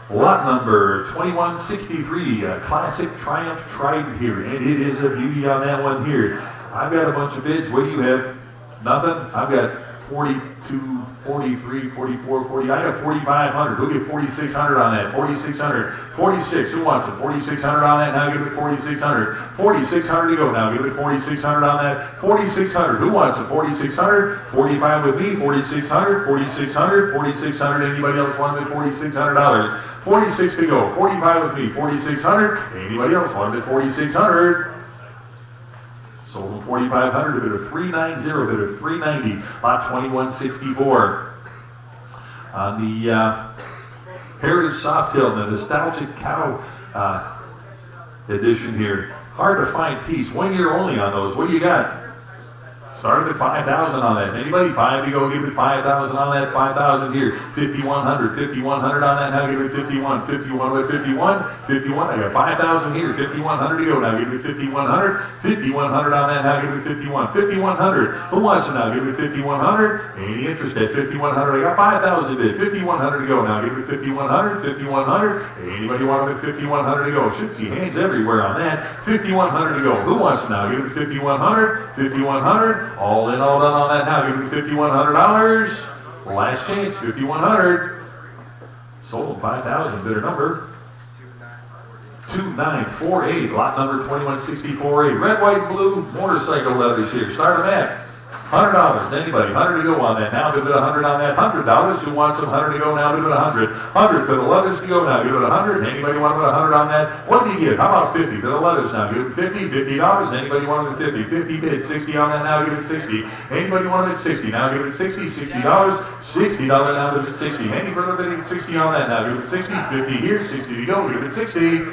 [SPEAKER 3] Lot number 2163, Classic Triumph Trident here, and it is a beauty on that one here. I've got a bunch of bids. What do you have? Nothing? I've got 42, 43, 44, 40. I got 4,500. Who'll get 4,600 on that? 4,600. 46. Who wants it? 4,600 on that. Now give it 4,600. 4,600 to go. Now give it 4,600 on that. 4,600. Who wants it? 4,600. 45 with me. 4,600. 4,600. 4,600. Anybody else want it? $4,600. 46 to go. 45 with me. 4,600. Anybody else want it? 4,600. Sold them 4,500, a bid of 390, a bid of 390, lot 2164. On the Heritage Soft Hill, the nostalgic cow edition here. Hard to find piece. 1 year only on those. What do you got? Started at 5,000 on that. Anybody? 5 to go. Give it 5,000 on that. 5,000 here. 5,100. 5,100 on that. Now give it 51. 51 with 51. 51. I got 5,000 here. 5,100 to go. Now give it 5,100. 5,100 on that. Now give it 51. 5,100. Who wants it now? Give it 5,100. Any interest at 5,100? I got 5,000 bid. 5,100 to go. Now give it 5,100. 5,100. Anybody want it at 5,100 to go? Should see hands everywhere on that. 5,100 to go. Who wants it now? Give it 5,100. 5,100. All in, all done on that now. Give me $5,100. Last chance, 5,100. Sold 5,000. Bidder number 2948. Lot number 2164A. Red, white, and blue motorcycle leathers here. Start them at $100. Anybody? 100 to go on that. Now give it 100 on that. $100. Who wants some 100 to go? Now give it 100. 100 for the leathers to go. Now give it 100. Anybody want to put 100 on that? What do you give? How about 50 for the leathers now? Give it 50. $50. Anybody want it at 50? 50 bid. 60 on that. Now give it 60. Anybody want it at 60? Now give it 60. $60. $60 now give it 60. Any further bidding? 60 on that. Now give it 60. 50 here. 60 to go. Give it 60.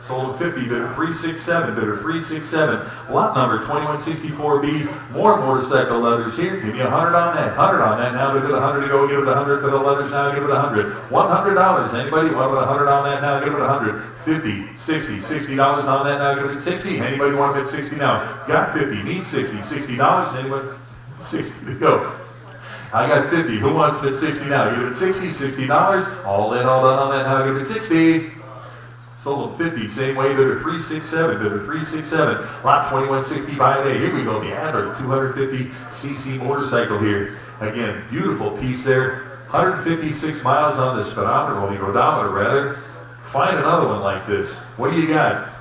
[SPEAKER 3] Sold at 50, bidder 367, bidder 367. Lot number 2164B. More motorcycle leathers here. Give me 100 on that. 100 on that. Now give it 100 to go. Give it 100 for the leathers. Now give it 100. $100. Anybody want to put 100 on that? Now give it 100. 50, 60, $60 on that. Now give it 60. Anybody want to bid 60 now? Got 50. Need 60. $60. Anybody? 60 to go. I got 50. Who wants to bid 60 now? Give it 60. $60. All in, all done on that. Now give it 60. Sold at 50, same way, bidder 367, bidder 367, lot 2165A. Here we go, the Adler 250cc motorcycle here. Again, beautiful piece there. 156 miles on the speedometer, well, the odometer rather. Find another one like this. What do you got?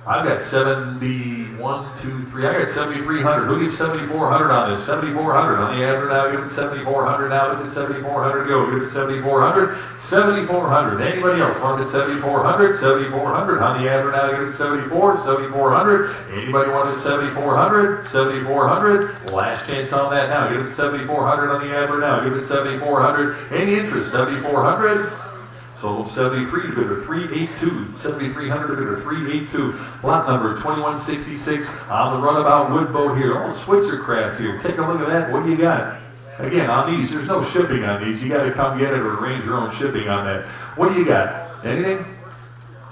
[SPEAKER 3] I've got 71, 2, 3. I got 7,300. Who gives 7,400 on this? 7,400 on the Adler now. Give it 7,400 now. Give it 7,400 to go. Give it 7,400. 7,400. Anybody else want it? 7,400. 7,400 on the Adler now. Give it 74. 7,400. Anybody want it? 7,400. 7,400. Last chance on that now. Give it 7,400 on the Adler now. Give it 7,400. Any interest? 7,400. Sold 73 to bidder 382, 7,300 to bidder 382. Lot number 2166 on the runabout wood boat here. Old Switzer craft here. Take a look at that. What do you got? Again, on these, there's no shipping on these. You got to come get it or arrange your own shipping on that. What do you got? Anything?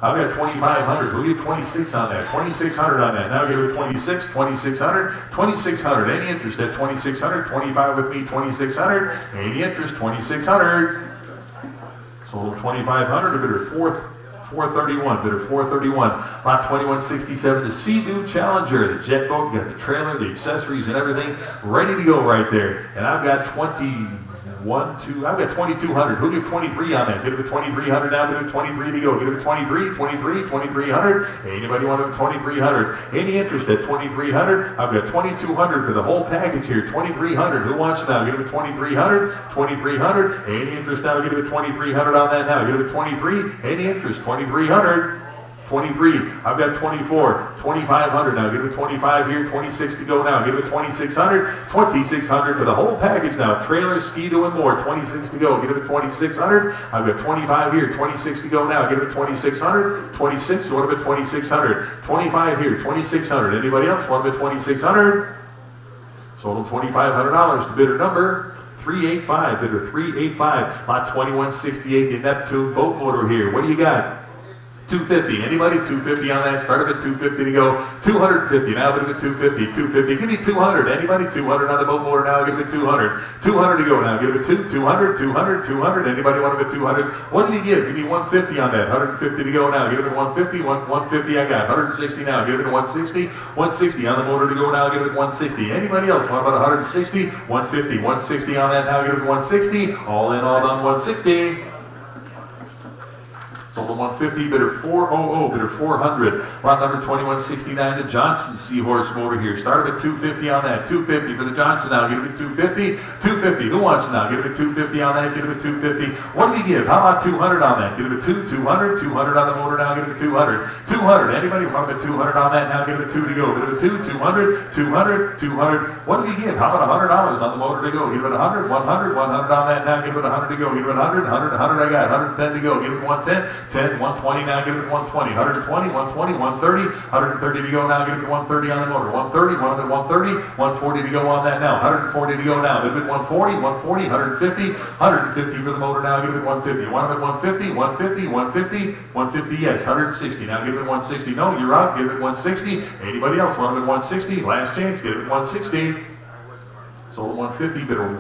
[SPEAKER 3] I've got 2,500. We'll give 26 on that. 2,600 on that. Now give it 26, 2,600, 2,600. Any interest at 2,600? 25 with me, 2,600. Any interest? 2,600. Sold 2,500 to bidder 431, bidder 431. Lot 2167, the Sea-Doo Challenger, the jet boat, you got the trailer, the accessories and everything ready to go right there. And I've got 2,200. Who'll give 23 on that? Give it 2,300 now, give it 23 to go. Give it 23, 23, 2,300. Anybody want it 2,300? Any interest at 2,300? I've got 2,200 for the whole package here. 2,300. Who wants it now? Give it 2,300, 2,300. Any interest now? Give it 2,300 on that now. Give it 23. Any interest? 2,300. 23. I've got 24. 2,500 now. Give it 25 here. 26 to go now. Give it 2,600. 2,600 for the whole package now. Trailer, ski-doo, and more. 26 to go. Give it 2,600. I've got 25 here. 26 to go now. Give it 2,600. 26. What about 2,600? 25 here. 2,600. Anybody else want it 2,600? Sold them $2,500. The bidder number 385. Bidder 385. Lot 2168. The Neptune boat motor here. What do you got? 250. Anybody? 250 on that. Started at 250 to go. 250. Now bid at 250. 250. Give me 200. Anybody? 200 on the boat motor now. Give it 200. 200 to go now. Give it 200. 200. 200. Anybody want to bid 200? What did he give? Give me 150 on that. 150 to go now. Give it 150. 150. I got 160 now. Give it 160. 160 on the motor to go now. Give it 160. Anybody else? What about 160? 150. 160 on that now. Give it 160. All in, all done. 160. Sold at 150, bidder 400, bidder 400. Lot number 2169, the Johnson Seahorse motor here. Started at 250 on that. 250 for the Johnson now. Give it 250. 250. Who wants it now? Give it 250 on that. Give it 250. What did he give? How about 200 on that? Give it 200. 200 on the motor now. Give it 200. 200. Anybody want to 200 on that now? Give it 2 to go. Give it 200. 200. 200. What did he give? How about $100 on the motor to go? Give it 100. 100. 100 on that now. Give it 100 to go. Give it 100. 100. 100 I got. 110 to go. Give it 110. 10, 120 now, give it 120, 120, 120, 130, 130 to go now, give it 130 on the motor, 130, 130, 140 to go on that now, 140 to go now, give it 140, 140, 150, 150 for the motor now, give it 150, one of it 150, 150, 150, 150, yes, 160, now give it 160, no, you're out, give it 160, anybody else, one of it 160, last chance, give it 160, sold at 150, bidder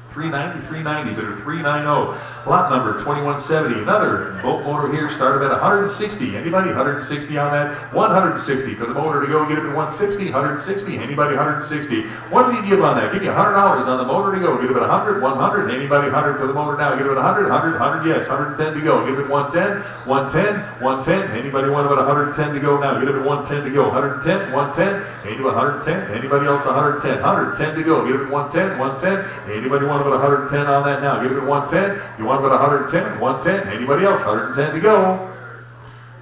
[SPEAKER 3] 390, 390, bidder 390. Lot number 2170. Another boat motor here started at 160. Anybody? 160 on that. 160 for the motor to go. Get it at 160. 160. Anybody? 160. What did he give on that? Give you $100 on the motor to go. Get it at 100. 100. Anybody? 100 for the motor now. Get it at 100. 100. 100. Yes. 110 to go. Get it at 110. 110. 110. Anybody want about 110 to go now? Get it at 110 to go. 110. 110. Anybody? 110. Anybody else? 110. 110 to go. Get it at 110. 110. Anybody want about 110 on that now? Give it at 110. You want about 110? 110. Anybody else? 110 to go.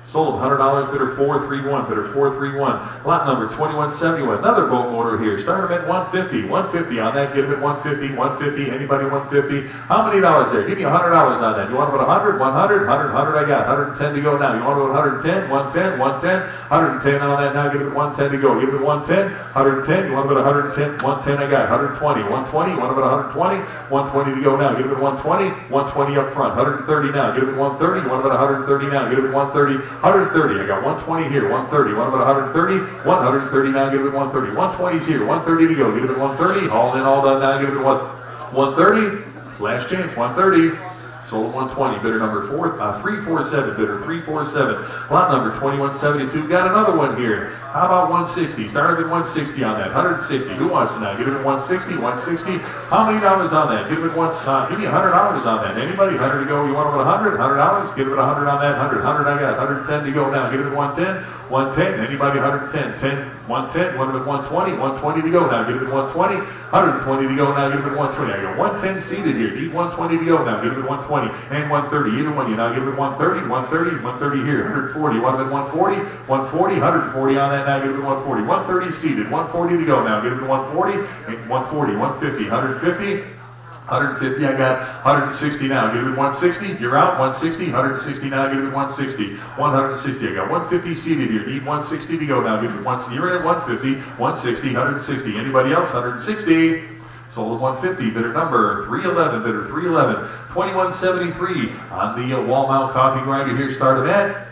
[SPEAKER 3] Sold $100, bidder 431, bidder 431. Lot number 2171. Another boat motor here. Start them at 150. 150 on that. Give it 150. 150. Anybody 150? How many dollars there? Give me $100 on that. You want about 100? 100? 100? 100 I got. 110 to go now. You want about 110? 110? 110? 110 on that now. Give it 110 to go. Give it 110. 110. You want about 110? 110 I got. 120. 120. You want about 120? 120 to go now. Give it 120. 120 up front. 130 now. Give it 130. You want about 130 now. Give it 130. 130. I got 120 here. 130. What about 130? 130 now. Give it 130. 120's here. 130 to go. Give it 130. All in, all done now. Give it 130. Last chance. 130. Sold at 120. Bidder number 347. Bidder 347. Lot number 2172. Got another one here. How about 160? Started at 160 on that. 160. Who wants it now? Give it at 160. 160. How many dollars on that? Give it give me $100 on that. Anybody? 100 to go. You want about 100? $100? Give it 100 on that. 100. 100 I got. 110 to go now. Give it at 110. 110. Anybody? 110. 10. 110. One of it 120. 120 to go now. Give it at 120. 120 to go now. Give it at 120. I got 110 seated here. Need 120 to go now. Give it at 120 and 130. Either one. You now give it 130. 130. 130 here. 140. One of it 140. 140. 140 on that now. Give it at 140. 130 seated. 140 to go now. Give it at 140. And 140. 150. 150. 150, I got 160 now. Give it 160. You're out. 160. 160 now. Give it 160. 160. I got 150 seated here. Need 160 to go now. Give it 160. You're in at 150. 160. 160. Anybody else? 160. Sold at 150. Bidder number 311. Bidder 311. 2173 on the wall mount coffee grinder here. Started at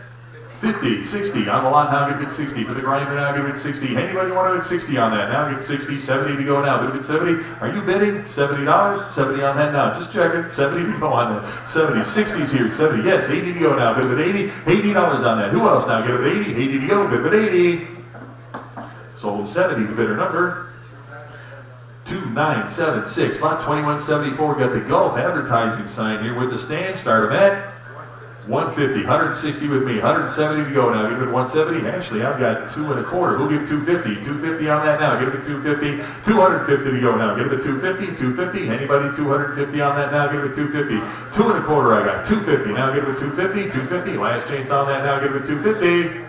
[SPEAKER 3] 50, 60 on the lot now. Give it 60 for the grinder now. Give it 60. Anybody want to bid 60 on that now? Get 60, 70 to go now. Bid 70. Are you bidding $70? 70 on that now. Just check it. 70 to go on that. 70, 60's here. 70. Yes, 80 to go now. Bid it 80. $80 on that. Who else now? Give it 80. 80 to go. Bid it 80. Sold 70 to bidder number 2976. Lot 2174. Got the Gulf advertising sign here with the stand. Start them at 150, 160 with me, 170 to go now. Give it 170. Actually, I've got 2 1/4. Who'll give 250? 250 on that now. Give it 250. 250 to go now. Give it 250. 250. Anybody 250 on that now? Give it 250. 2 1/4. I got 250. Now give it 250. 250. Last chance on that now. Give it 250.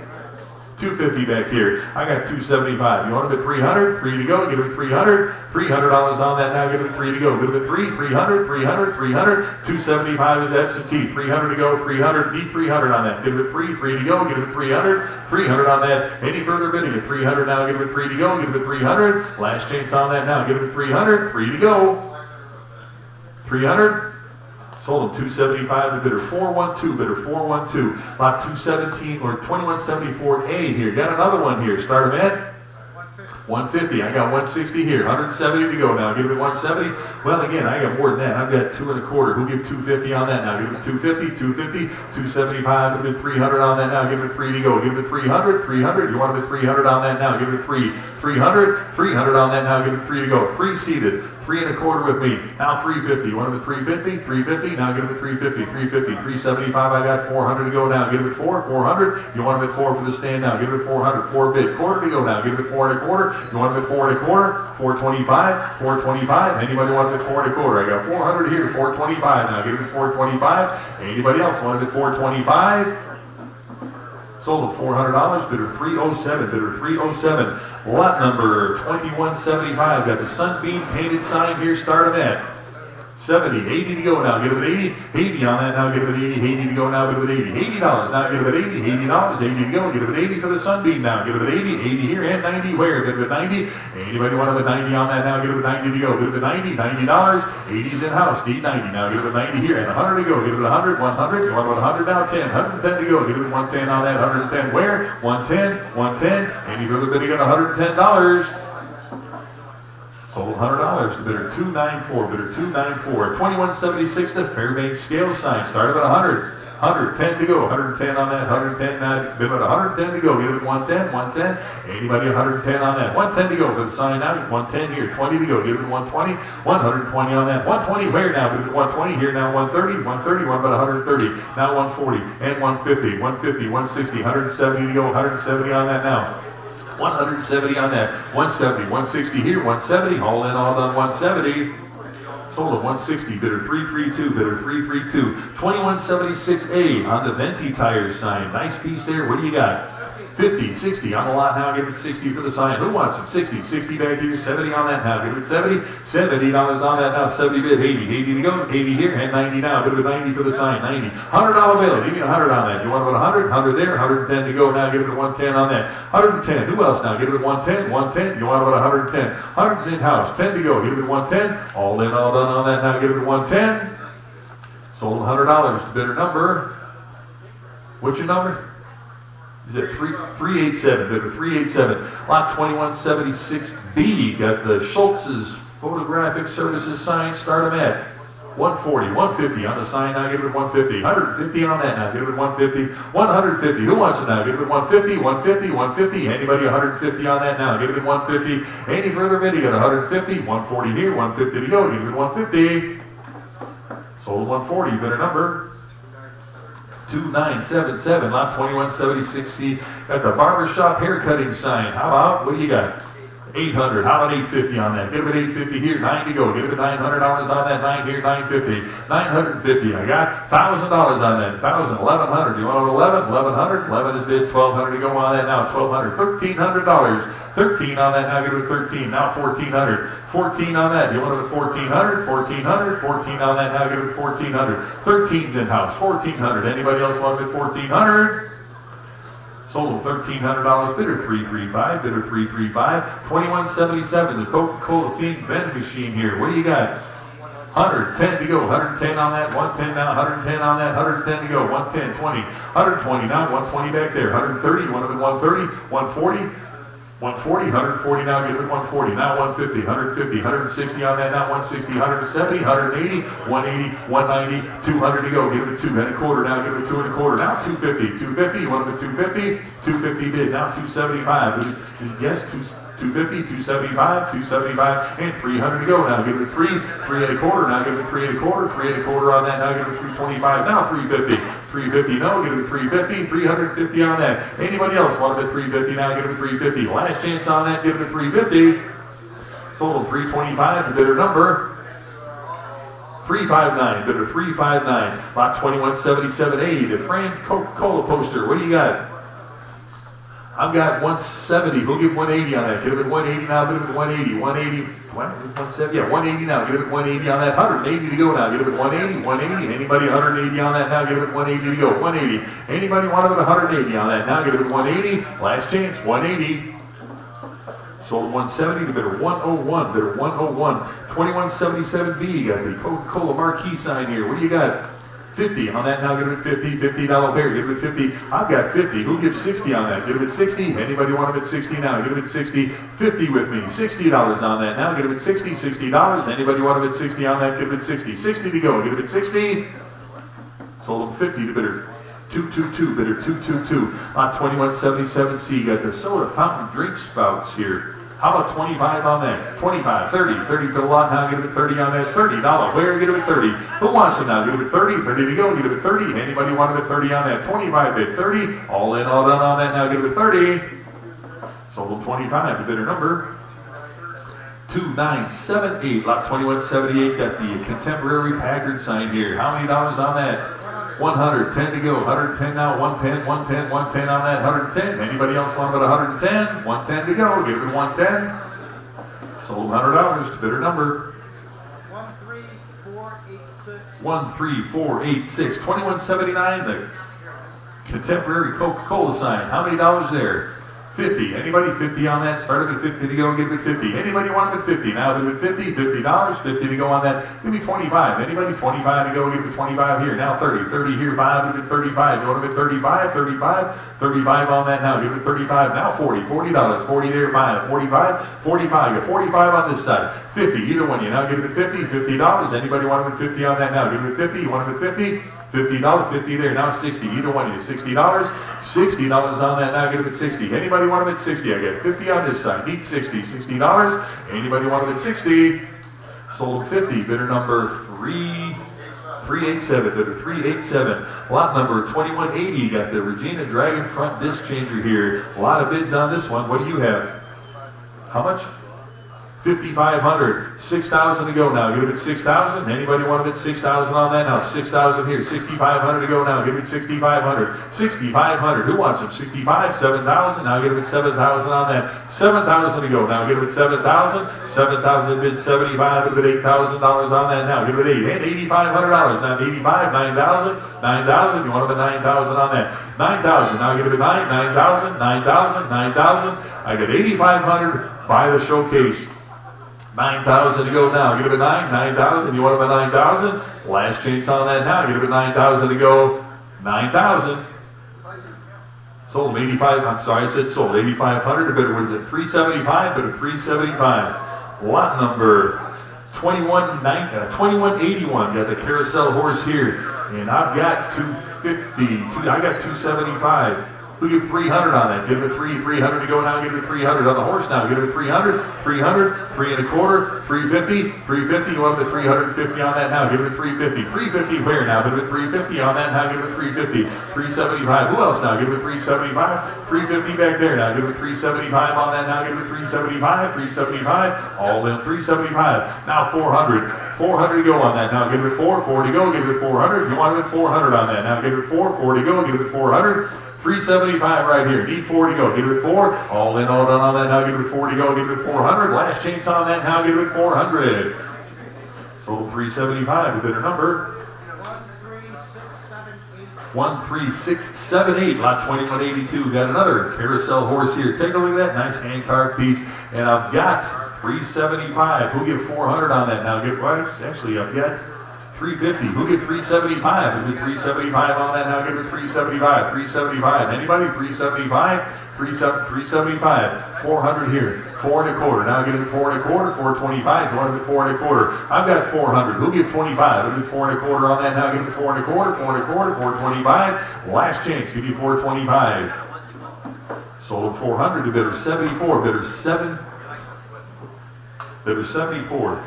[SPEAKER 3] 250 back here. I got 275. You want it at 300? 3 to go. Give it 300. $300 on that now. Give it 3 to go. Give it 3. 300. 300. 300. 275 is absentee. 300 to go. 300. Need 300 on that. Give it 3. 3 to go. Give it 300. 300 on that. Any further bidding at 300 now? Give it 3 to go. Give it 300. Last chance on that now. Give it 300. 3 to go. 300. Sold them 275 to bidder 412, bidder 412. Lot 217 or 2174A here. Got another one here. Start them at 150. I got 160 here. 170 to go now. Give it 170. Well, again, I got more than that. I've got 2 1/4. Who give 250 on that now? Give it 250, 250, 275. Give it 300 on that now. Give it 3 to go. Give it 300, 300. You want it 300 on that now? Give it 300, 300 on that now. Give it 3 to go. 3 seated. 3 1/4 with me. Now 350. You want it 350, 350. Now give it 350, 350, 375. I got 400 to go now. Give it 400. You want it 4 for the stand now. Give it 400. 4 bid. Quarter to go now. Give it 4 1/4. You want it 4 1/4. 425. 425. Anybody want it 4 1/4? I got 400 here. 425 now. Give it 425. Anybody else want it 425? Sold at $400, bidder 307, bidder 307. Lot number 2175. Got the Sunbeam painted sign here. Start them at 70, 80 to go now. Give it 80, 80 on that now. Give it 80, 80 to go now. Give it 80, $80 now. Give it 80, $80, 80 to go. Give it 80 for the Sunbeam now. Give it 80, 80 here and 90 where? Give it 90. Anybody want it 90 on that now? Give it 90 to go. Give it 90, $90. 80's in house. Need 90 now. Give it 90 here and 100 to go. Give it 100, 100. You want it 100 now? 10, 110 to go. Give it 110 on that. 110 where? 110, 110. Any further bidding at $110. Sold $100 to bidder 294, bidder 294. 2176, the Fairbanks scale sign. Started at 100. 110 to go. 110 on that. 110 now. Bid at 110 to go. Give it 110, 110. Anybody 110 on that? 110 to go for the sign now. 110 here. 20 to go. Give it 120. 120 on that. 120 where now? Bid at 120 here now. 130. 130. One about 130. Now 140 and 150. 150. 160. 170 to go. 170 on that now. 170 on that. 170, 160 here, 170, all in, all done, 170. Sold at 160, bidder 332, bidder 332. 2176A on the Venti tires sign. Nice piece there. What do you got? 50, 60 on the lot now. Give it 60 for the sign. Who wants it? 60, 60 back here. 70 on that now. Give it 70, $70 on that now. 70 bid, 80, 80 to go. 80 here and 90 now. Bid it 90 for the sign. 90, $100 bill. Give me 100 on that. You want it 100? 100 there. 110 to go now. Give it 110 on that. 110. Who else now? Give it 110. 110. You want it 110? 100's in house. 10 to go. Give it 110. All in, all done on that now. Give it 110. Sold $100 to bidder number. What's your number? Is it 387, bidder 387. Lot 2176B, got the Schultz's Photographic Services sign. Start them at 140, 150 on the sign now. Give it 150, 150 on that now. Give it 150, 150. Who wants it now? Give it 150, 150, 150. Anybody 150 on that now? Give it 150. Any further bid? You got 150, 140 here, 150 to go. Give it 150. Sold 140, bidder number 2977, lot 2176C. Got the barbershop haircutting sign. How about, what do you got? 800. How about 850 on that? Give it 850 here, 9 to go. Give it $900 on that, 9 here, 950. 950. I got $1,000 on that. 1,000, 1,100. You want it 11? 1,100. 11 is bid. 1,200 to go on that now. 1,200. $1,300. 13 on that now. Give it 13. Now 1,400. 14 on that. You want it at 1,400? 1,400. 14 on that now. Give it 1,400. 13's in house. 1,400. Anybody else want it at 1,400? Sold $1,300, bidder 335, bidder 335. 2177, the Coca-Cola themed vending machine here. What do you got? 110 to go, 110 on that, 110 now, 110 on that, 110 to go, 110, 20, 120 now, 120 back there, 130, one of it 130, 140, 140, 140 now, give it 140, now 150, 150, 160 on that, now 160, 170, 180, 180, 190, 200 to go, give it 2 and a quarter, now give it 2 and a quarter, now 250, 250, you want it at 250, 250 bid, now 275, is yes, 250, 275, 275, and 300 to go, now give it 3, 3 and a quarter, now give it 3 and a quarter, 3 and a quarter on that, now give it 325, now 350. 350, no, give it 350, 350 on that. Anybody else want it at 350 now, give it 350. Last chance on that, give it 350. Sold 325, the bidder number 359, bidder 359. Lot 2177A, the framed Coca-Cola poster. What do you got? I've got 170. Who'll give 180 on that? Give it 180 now, bid it 180. 180. What? 170? Yeah, 180 now. Give it 180 on that. 180 to go now. Give it 180. 180. Anybody 180 on that now? Give it 180 to go. 180. Anybody want it at 180 on that now? Give it 180. Last chance. 180. Sold 170 to bidder 101, bidder 101. 2177B, got the Coca-Cola marquee sign here. What do you got? 50 on that now, give it 50, $50 bear, give it 50. I've got 50, who gives 60 on that? Give it 60, anybody want them at 60 now? Give it 60, 50 with me, $60 on that now, give it 60, $60, anybody want them at 60 on that? Give it 60, 60 to go, give it 60. Sold them 50 to bidder 222, bidder 222. On 2177C, got the soda fountain drink spouts here. How about 25 on that? 25, 30 for the lot now, give it 30 on that, $30. Where, give it 30. Who wants them now? Give it 30, 30 to go, give it 30. Anybody want them at 30 on that? 25 bid, 30. All in, all done on that now, give it 30. Sold them 25 to bidder number 2978, lot 2178, got the contemporary Packard sign here. How many dollars on that? 110 to go, 110 now, 110, 110, 110 on that, 110. Anybody else want about 110? 110 to go, give it 110. Sold $100 to bidder number
[SPEAKER 6] 13486.
[SPEAKER 3] 13486. 2179, the contemporary Coca-Cola sign. How many dollars there? 50. Anybody 50 on that? Started at 50 to go, give it 50. Anybody want it at 50? Now give it 50, $50, 50 to go on that. Give me 25. Anybody 25 to go, give it 25 here. Now 30, 30 here, 5, give it 35. You want it at 35, 35, 35 on that now. Give it 35. Now 40, $40, 40 there, 5, 45, 45. Get 45 on this side. 50, either one. You now give it at 50, $50. Anybody want it at 50 on that now? Give it at 50. You want it at 50? $50, 50 there, now 60. Either one of you, $60. $60 on that, now get them at 60. Anybody want them at 60? I got 50 on this side, need 60. $60. Anybody want them at 60? Sold them 50. Bidder number 387. Bidder 387. Lot number 2180. Got the Regina Dragon front disc changer here. A lot of bids on this one. What do you have? How much? 5,500, 6,000 to go now. Give it at 6,000. Anybody want them at 6,000 on that now? 6,000 here. 6,500 to go now. Give it 6,500. 6,500. Who wants them? 65, 7,000. Now give it 7,000 on that. 7,000 to go now. Give it 7,000. 7,000 bid 75. Give it $8,000 on that now. Give it 8 and $8,500. Now 85, 9,000. 9,000. You want them at 9,000 on that? 9,000. Now give it 9. 9,000. 9,000. 9,000. I got 8,500 by the showcase. 9,000 to go now. Give it a 9, 9,000. You want them at 9,000? Last chance on that now. Give it a 9,000 to go. 9,000. Sold them 85. I'm sorry, I said sold 8,500. The bidder was at 375, but at 375. Lot number 2181. Got the carousel horse here, and I've got 250. I got 275. We give 300 on that. Give it 300 to go now. Give it 300 on the horse now. Give it 300, 300, 3 1/4, 350, 350. You want them at 350 on that now. Give it 350, 350 where now? Give it 350 on that now. Give it 350, 375. Who else now? Give it 375, 350 back there now. Give it 375 on that now. Give it 375, 375. All in 375. Now 400, 400 to go on that now. Give it 4 to go. Give it 400. You want it at 400 on that now. Give it 4 to go. Give it 400. 375 right here. Need 4 to go. Give it 4. All in, all done on that now. Give it 4 to go. Give it 400. Last chance on that now. Give it 400. Sold 375. The bidder number 13678. Lot 2182. Got another carousel horse here. Take a look at that. Nice hand carved piece. And I've got 375. Who give 400 on that now? Actually, I've got 350. Who get 375? Who get 375 on that now? Give it 375. 375. Anybody? 375. 375. 400 here. 4 1/4. Now give it 4 1/4. 425. You want to get 4 1/4? I've got 400. Who give 25? Who get 4 1/4 on that now? Give it 4 1/4. 4 1/4. 425. Last chance. Give you 425. Sold 400 to bidder 74. Bidder 7. Bidder 74.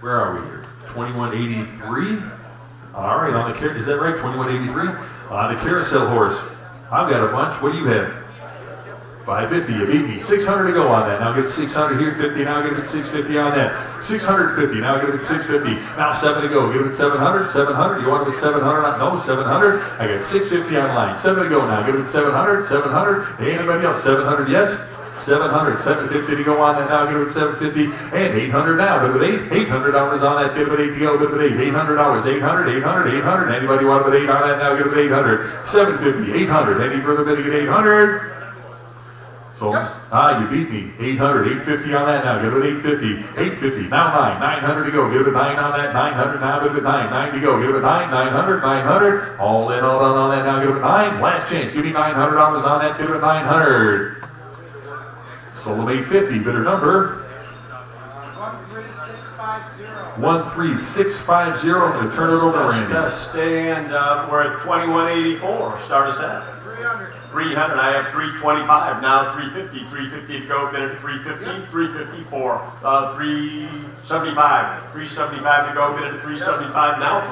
[SPEAKER 3] Where are we here? 2183. All right, on the is that right? 2183 on the carousel horse. I've got a bunch. What do you have? 550, you beat me. 600 to go on that. Now get 600 here, 50. Now give it 650 on that. 650. Now give it 650. Now 7 to go. Give it 700. 700. You want it with 700? No, 700. I got 650 on line. 7 to go now. Give it 700. 700. Hey, anybody else? 700. Yes. 700, 750 to go on that now, give it 750, and 800 now, give it 8, $800 on that, give it 8 to go, give it 8, $800, 800, 800, 800, anybody want to put 8 on that now, give it 800, 750, 800, any further bidding at 800? So, you beat me, 800, 850 on that now, give it 850, 850, now 9, 900 to go, give it 9 on that, 900 now, give it 9, 9 to go, give it 9, 900, 900, all in, all done on that now, give it 9, last chance, give me $900 on that, give it 900. Sold them 850, bidder number
[SPEAKER 6] 13650.
[SPEAKER 3] 13650. I'm going to turn it over to Randy.
[SPEAKER 4] And we're at 2184. Start us at
[SPEAKER 6] 300.
[SPEAKER 4] 300. I have 325. Now 350. 350 to go. Bid at 350. 354. 375. 375 to go. Bid at 375. Now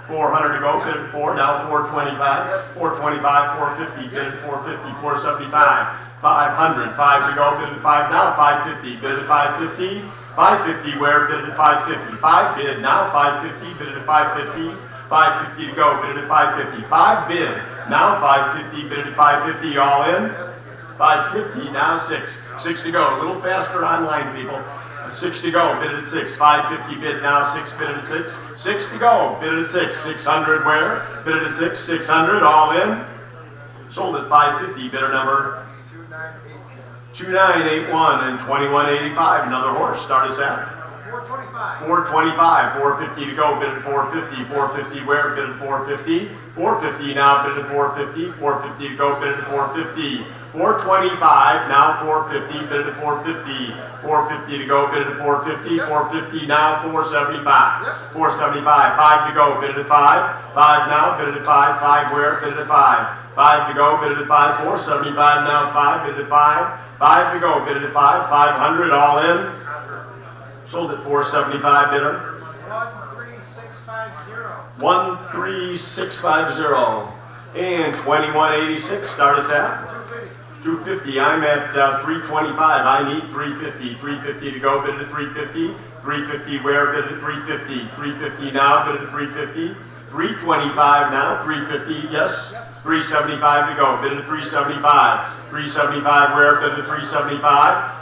[SPEAKER 4] 400 to go. Bid at 4. Now 425. 425. 450. Bid at 450. 475. 500, 5 to go, bid at 5 now, 550, bid at 550, 550 where, bid at 550, 5 bid now, 550, bid at 550, 550 to go, bid at 550, 5 bid now, 550, bid at 550, all in, 550, now 6 to go, a little faster online people, 6 to go, bid at 6, 550 bid now, 6 bid at 6, 6 to go, bid at 6, 600 where, bid at 6, 600, all in, sold at 550, bidder number 2981 and 2185. Another horse. Start us at
[SPEAKER 6] 425.
[SPEAKER 4] 425. 450 to go. Bid at 450. 450 where? Bid at 450. 450 now. Bid at 450. 450 to go. Bid at 450. 425 now. 450. Bid at 450. 450 to go. Bid at 450. 450 now. 475. 475. 5 to go. Bid at 5. 5 now. Bid at 5. 5 where? Bid at 5. 5 to go, bid at 5, 475 now, 5, bid at 5, 5 to go, bid at 5, 500 all in, sold at 475 bidder,
[SPEAKER 6] 13650.
[SPEAKER 4] 13650, and 2186, start us at 250, I'm at 325, I need 350, 350 to go, bid at 350, 350 where, bid at 350, 350 now, bid at 350, 325 now, 350, yes, 375 to go, bid at 375, 375 where, bid at 375,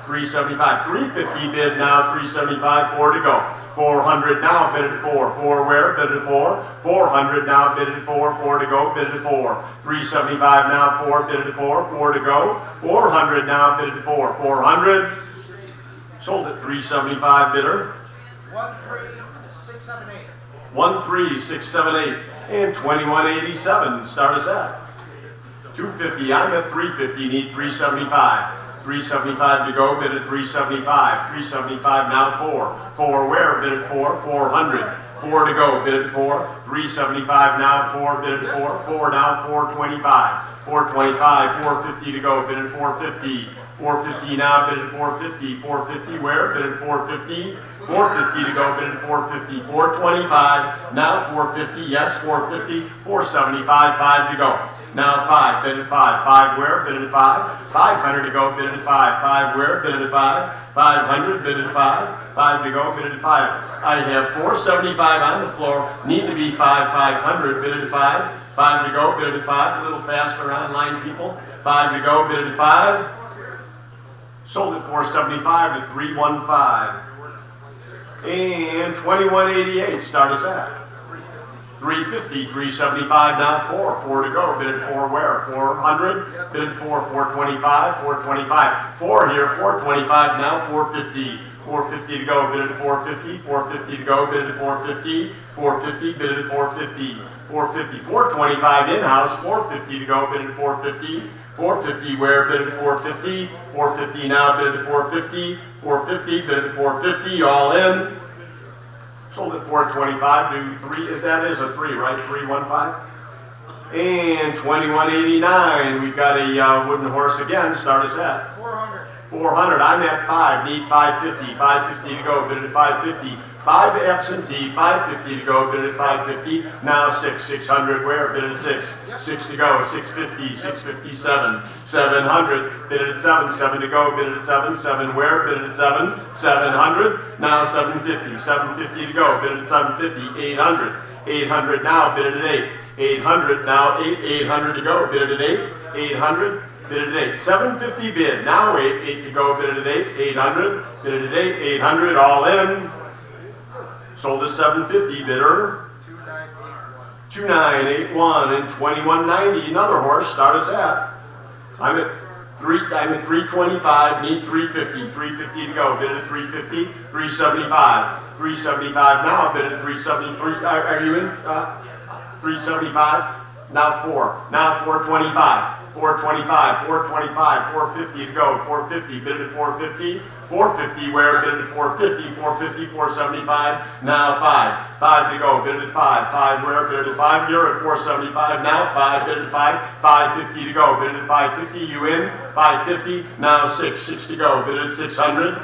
[SPEAKER 4] 375, 350 bid now, 375, 4 to go, 400 now, bid at 4, 4 where, bid at 4, 400 now, bid at 4, 4 to go, bid at 4, 375 now, 4, bid at 4, 4 to go, 400 now, bid at 4, 400, sold at 375 bidder,
[SPEAKER 6] 13678.
[SPEAKER 4] 13678 and 2187. Start us at 250. I'm at 350. Need 375. 375 to go. Bid at 375. 375 now 4. 4 where? Bid at 4. 400. 4 to go. Bid at 4. 375 now 4. Bid at 4. 4 now 425. 425. 450 to go. Bid at 450. 450 now, bid at 450, 450 where? Bid at 450, 450 to go, bid at 450, 425, now 450, yes, 450, 475, 5 to go. Now 5, bid at 5, 5 where? Bid at 5, 500 to go, bid at 5, 5 where? Bid at 5, 500, bid at 5, 5 to go, bid at 5. I have 475 on the floor, need to be 500, bid at 5, 5 to go, bid at 5, a little faster online people, 5 to go, bid at 5. Sold at 475 to 315. And 2188, start us at 350, 375 now 4, 4 to go, bid at 4 where? 400, bid at 4, 425, 425, 4 here, 425 now 450, 450 to go, bid at 450, 450 to go, bid at 450, 450, bid at 450, 450, 425 in-house, 450 to go, bid at 450, 450 where, bid at 450, 450 now, bid at 450, 450, bid at 450, all in. Sold at 425 to 3, that is a 3, right? 315. And 2189, we've got a wooden horse again, start us at
[SPEAKER 6] 400.
[SPEAKER 4] 400, I'm at 5, need 550, 550 to go, bid at 550, 5 absentee, 550 to go, bid at 550. Now 600 where, bid at 6. 6 to go, 650, 657, 700, bid at 7 to go, bid at 7 where, bid at 700. Now 750 to go, bid at 750, 800 now, bid at 800 now, 800 to go, bid at 800. Bid at 8. 750 bid. Now 8 to go. Bid at 800. Bid at 800. All in. Sold at 750. Bidder. 2981 and 2190. Another horse. Start us at. I'm at 325. Need 350. 350 to go. Bid at 350. 375. 375 now. Bid at 373. Are you in? 375. Now 4. Now 425. 425, 450 to go, 450, bid at 450, 450 where, bid at 450, 475, now 5 to go, bid at 5 where, bid at 5, you're at 475, now 5, bid at 550 to go, bid at 550, you in, 550, now 6 to go, bid at 600,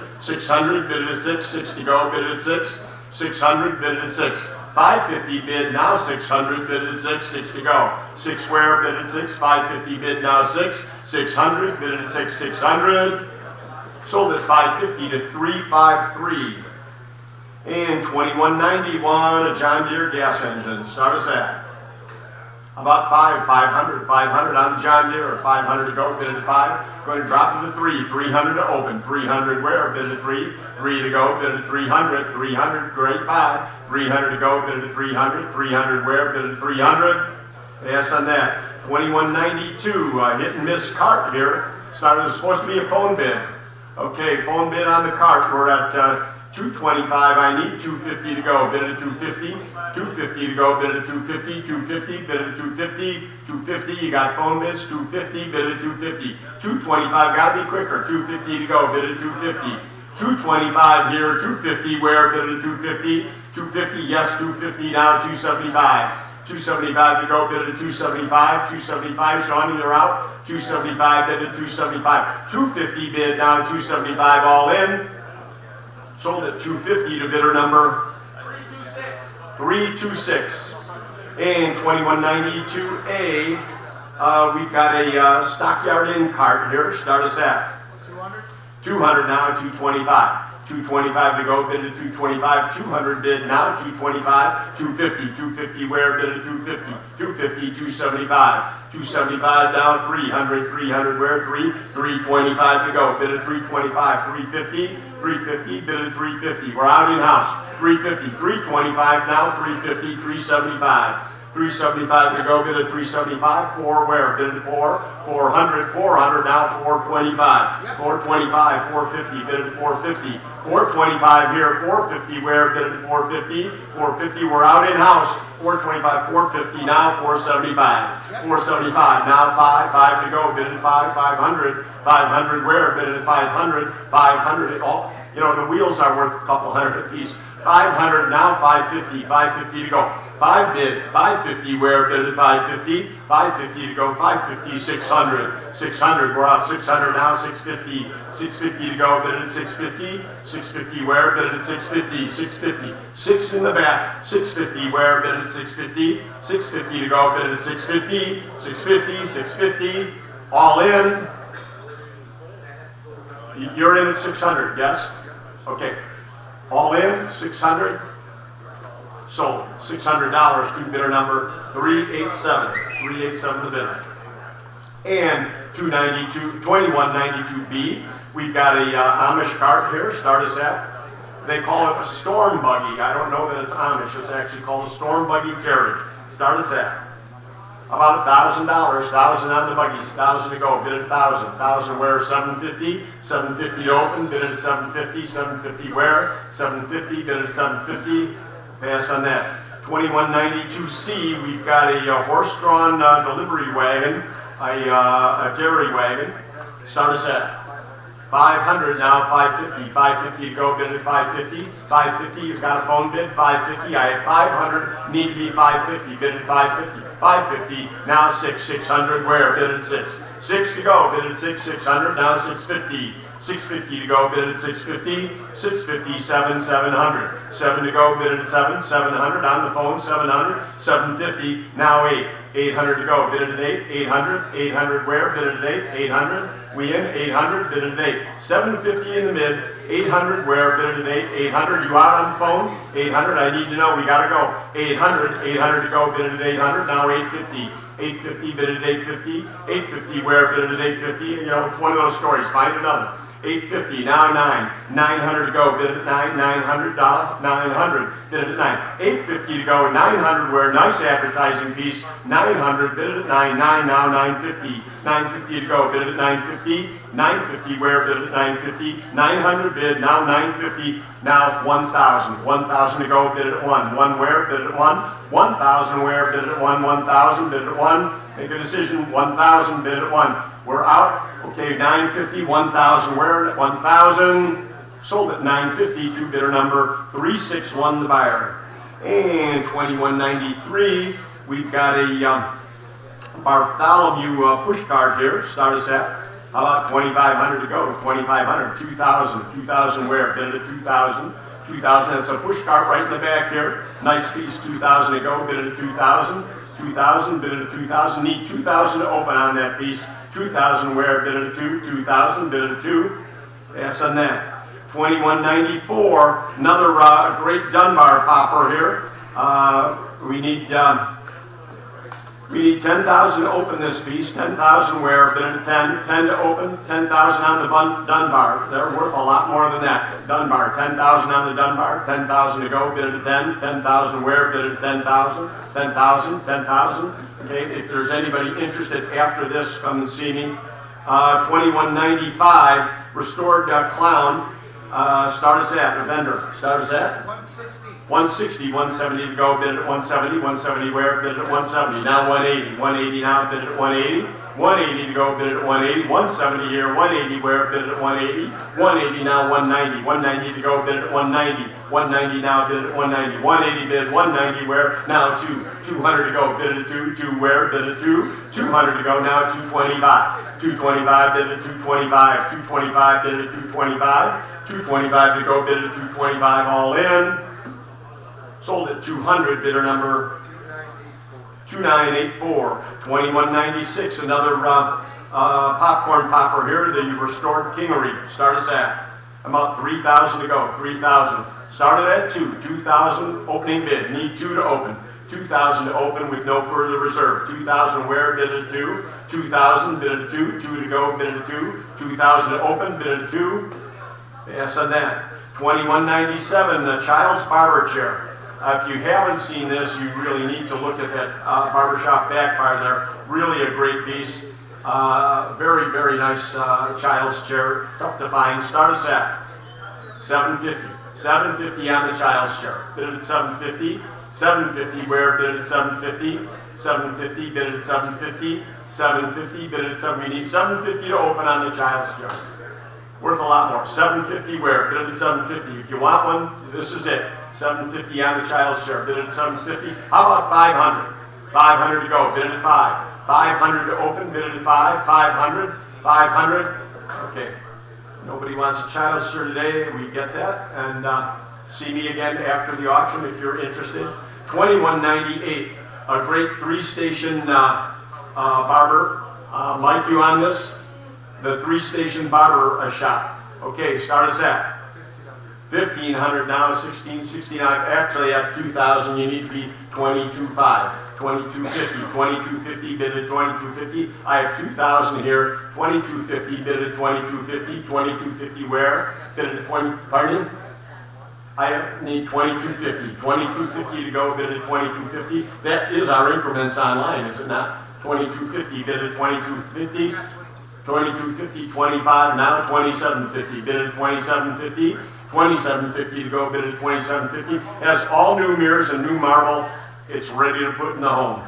[SPEAKER 4] bid at 6 to go, bid at 600, bid at 6. 550 bid, now 600, bid at 6 to go. 6 where, bid at 6, 550 bid, now 600, bid at 600. Sold at 550 to 353. And 2191, a John Deere gas engine. Start us at. About 500 on the John Deere, 500 to go, bid at 5. Going to drop it to 300 to open. 300 where, bid at 3 to go, bid at 300, great buy. 300 to go, bid at 300 where, bid at 300. Yes on that. 2192, hit and miss cart here. Started, it was supposed to be a phone bid. Okay, phone bid on the cart. We're at 225, I need 250 to go, bid at 250, 250 to go, bid at 250, 250, bid at 250, 250, you got phone bids, 250, bid at 250, 225, gotta be quicker, 250 to go, bid at 250, 225 here, 250 where, bid at 250, 250, yes, 250 now, 275. 275 to go, bid at 275, 275, Sean, you're out, 275, bid at 275, 250 bid, now 275, all in. Sold at 250 to bidder number 326. And 2192A, we've got a stockyard in cart here. Start us at 200 now, 225. 225 to go, bid at 225. 200 bid now, 225. 250 where, bid at 250. 275. 275 down, 300 where, 325 to go, bid at 325. 350, bid at 350. We're out in house. 350, 325 now, 350, 375. 375 to go, bid at 375. 4 where, bid at 400 now, 425. 425, 450, bid at 450. 425 here, 450 where, bid at 450. 450, we're out in house. 425, 450 now, 475. 475 now, 5 to go, bid at 500. 500 where, bid at 500. 500, all, you know, the wheels are worth a couple hundred apiece. 500 now, 550 to go. 5 bid, 550 where, bid at 550. 550 to go, 550, 600, we're out 600 now, 650 to go, bid at 650. 650 where, bid at 650. 6 in the back, 650 where, bid at 650. 650 to go, bid at 650. 650, all in. You're in at 600, yes? Okay. All in, 600. Sold. $600 to bidder number 387. 387 the bidder. And 2192B, we've got a Amish cart here. Start us at. They call it a storm buggy. I don't know that it's Amish. It's actually called a storm buggy carriage. Start us at. About $1,000, 1,000 on the buggies, 1,000 to go, bid at 1,000. 1,000 where, 750, 750 to open, bid at 750, 750 where, 750, bid at 750, pass on that. 2192C, we've got a horse-drawn delivery wagon, a dairy wagon. Start us at 500 now, 550, 550 to go, bid at 550, 550, you've got a phone bid, 550, I had 500, need to be 550, bid at 550. 550, now 600, where, bid at 6. 6 to go, bid at 600, now 650. 650 to go, bid at 650. 650, 700. 7 to go, bid at 700, on the phone, 700. 750, now 8. 800 to go, bid at 8. 800. 800 where, bid at 8. 800, we in, 800, bid at 8. 750 in the mid. 800 where, bid at 8. 800, you out on the phone? 800, I need to know, we gotta go. 800, 800 to go, bid at 800, now 850. 850, bid at 850. 850 where, bid at 850. You know, it's one of those stories, find another. 850, now 9. 900 to go, bid at 9. 900, 900, bid at 9. 850 to go, 900 where, nice advertising piece. 900, bid at 9. 9 now, 950. 950 to go, bid at 950. 950 where, bid at 950. 900 bid, now 950. Now 1,000. 1,000 to go, bid at 1. 1 where, bid at 1. 1,000 where, bid at 1. 1,000, bid at 1. Make a decision, 1,000, bid at 1. We're out. Okay, 950, 1,000 where, 1,000. Sold at 950 to bidder number 361, the buyer. And 2193, we've got a Bartholomew push card here. Start us at. How about 2,500 to go? 2,500, 2,000, 2,000 where? Bid at 2,000, 2,000. That's a push cart right in the back here. Nice piece, 2,000 to go. Bid at 2,000, 2,000. Bid at 2,000. Need 2,000 to open on that piece. 2,000 where? Bid at 2, 2,000. Bid at 2. Pass on that. 2194. Another great Dunbar popper here. We need 10,000 to open this piece. 10,000 where, bid at 10. 10 to open, 10,000 on the Dunbar. They're worth a lot more than that. Dunbar, 10,000 on the Dunbar. 10,000 to go, bid at 10. 10,000 where, bid at 10,000. 10,000, 10,000. Okay, if there's anybody interested after this, come and see me. 2195, restored clown. Start us at, the vendor. Start us at?
[SPEAKER 6] 160.
[SPEAKER 4] 160, 170 to go, bid at 170, 170 where, bid at 170, now 180, 180 now, bid at 180, 180 to go, bid at 180, 170 here, 180 where, bid at 180, 180 now, 190, 190 to go, bid at 190, 190 now, bid at 190, 180 bid, 190 where, now 200 to go, bid at 2, 2 where, bid at 2, 200 to go, now 225, 225 bid at 225, 225 bid at 225, 225 to go, bid at 225 all in. Sold at 200, bidder number 2984. 2196, another popcorn popper here, the restored Kingery. Start us at about 3,000 to go, 3,000. Started at 2, 2,000 opening bid, need 2 to open. 2,000 to open with no further reserve. 2,000 where, bid at 2. 2,000, bid at 2, 2 to go, bid at 2. 2,000 to open, bid at 2. Yes, on that. 2197, the child's barber chair. If you haven't seen this, you really need to look at that barbershop back bar there. Really a great piece. Very, very nice child's chair. Tough to find. Start us at 750. 750 on the child's chair. Bid at 750. 750 where? Bid at 750. 750 bid at 750. 750 bid at 750. You need 750 to open on the child's chair. Worth a lot more. 750 where? Bid at 750. If you want one, this is it. 750 on the child's chair, bid at 750. How about 500? 500 to go, bid at 5. 500 to open, bid at 5. 500, 500. Okay. Nobody wants a child's chair today, we get that. And see me again after the auction if you're interested. 2198, a great 3-station barber. Like you on this, the 3-station barber shop. Okay, start us at 1,500 now, 1669. Actually, at 2,000, you need to be 22.5, 22.50, 22.50 bid at 22.50. I have 2,000 here, 22.50 bid at 22.50, 22.50 where? Bid at 20. Pardon me? I need 22.50, 22.50 to go. Bid at 22.50. That is our increments online, is it not? 22.50 bid at 22.50. 22.50, 25 now, 27.50 bid at 27.50. 27.50 to go, bid at 27.50. Has all new mirrors and new marble. It's ready to put in the home.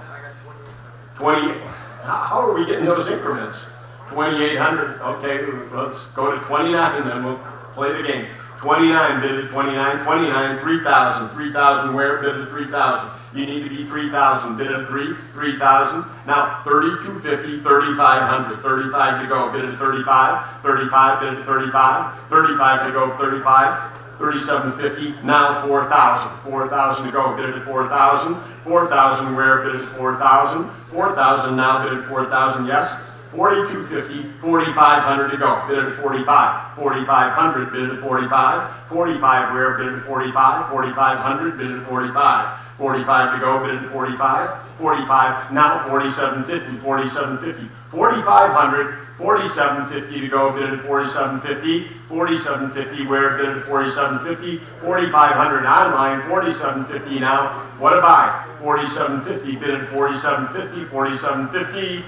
[SPEAKER 4] 20. How are we getting those increments? 2,800. Okay, let's go to 29 and then we'll play the game. 29, bid at 29, 29, 3,000, 3,000 where, bid at 3,000. You need to be 3,000, bid at 3,000. Now 3250, 3,500, 35 to go, bid at 35, 35, bid at 35, 35 to go, 35, 3750, now 4,000, 4,000 to go, bid at 4,000, 4,000 where, bid at 4,000, 4,000 now, bid at 4,000, yes. 4250, 4,500 to go, bid at 45, 4,500, bid at 45, 45 where, bid at 45, 4,500, bid at 45, 45 to go, bid at 45, 45, now 4750, 4750, 4,500, 4750 to go, bid at 4750, 4750 where, bid at 4750, 4,500 online, 4750 now, what a buy, 4750, bid at 4750, 4750,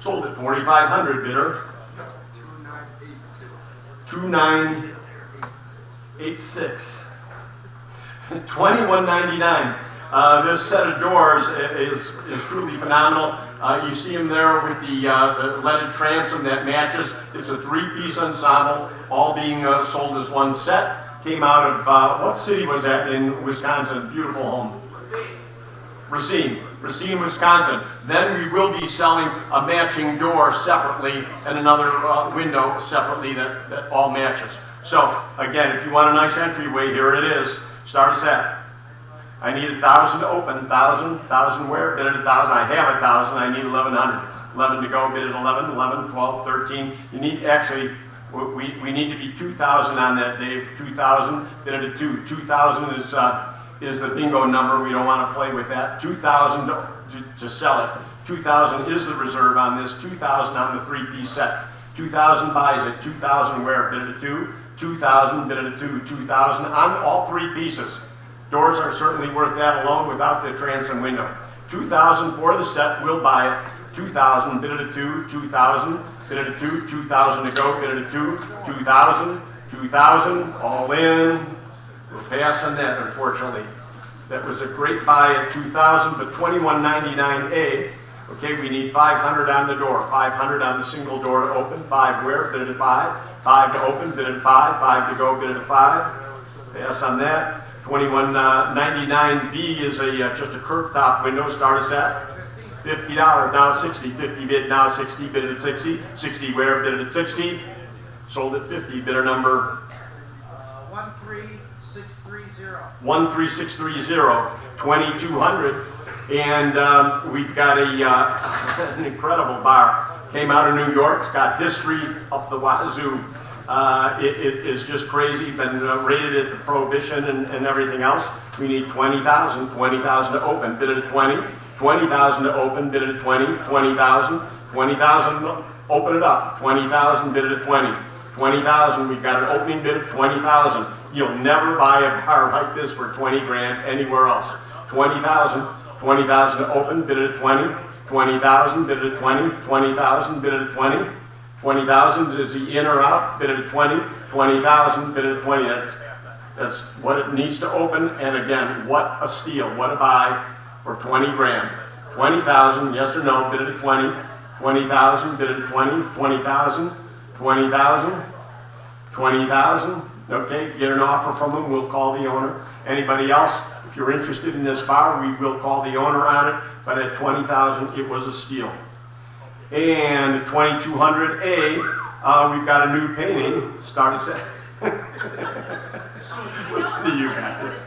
[SPEAKER 4] sold at 4,500, bidder. 2986. 2199. This set of doors is truly phenomenal. You see them there with the leaded transom that matches. It's a three-piece ensemble, all being sold as one set. Came out of, what city was that in Wisconsin? Beautiful home. Racine, Wisconsin. Then we will be selling a matching door separately and another window separately that all matches. So again, if you want a nice entryway, here it is. Start us at. I need 1,000 to open. 1,000 where? Bid at 1,000. I have 1,000. I need 1,100. 11 to go. Bid at 11. 11, 12, 13. You need actually. We need to be 2,000 on that, Dave. 2,000. Bid at 2. 2,000 is the bingo number. We don't want to play with that. 2,000 to sell it. 2,000 is the reserve on this. 2,000 on the three-piece set. 2,000 buys it. 2,000 where? Bid at 2. 2,000 bid at 2. 2,000 on all three pieces. Doors are certainly worth that alone without the transom window. 2,000 for the set. We'll buy it. 2,000 bid at 2. 2,000 bid at 2. 2,000 to go. Bid at 2. 2,000. 2,000 all in. We'll pass on that, unfortunately. That was a great buy at 2,000, but 2199A. Okay, we need 500 on the door. 500 on the single door to open. 5 where? Bid at 5. 5 to open. Bid at 5. 5 to go. Bid at 5. Pass on that. 2199B is just a curved top window. Start us at $50. Now 60. 50 bid. Now 60. Bid at 60. 60 where? Bid at 60. Sold at 50. Bidder number 13630. 2,200. And we've got an incredible bar. Came out of New York. It's got history up the wazoo. It is just crazy. Been rated at the Prohibition and everything else. We need 20,000. 20,000 to open. Bid at 20. 20,000 to open. Bid at 20. 20,000. 20,000. Open it up. 20,000. Bid at 20. 20,000. We've got an opening bid of 20,000. You'll never buy a car like this for 20 grand anywhere else. 20,000. 20,000 to open. Bid at 20. 20,000. Bid at 20. 20,000. Bid at 20. 20,000, is he in or out? Bid at 20. 20,000. Bid at 20. That's what it needs to open. And again, what a steal. What a buy for 20 grand. 20,000. Yes or no? Bid at 20. 20,000. Bid at 20. 20,000. 20,000. 20,000. Okay, get an offer from him. We'll call the owner. Anybody else? If you're interested in this bar, we will call the owner on it. But at 20,000, it was a steal. And 2200A, we've got a new painting. Start us at. Listen to you guys.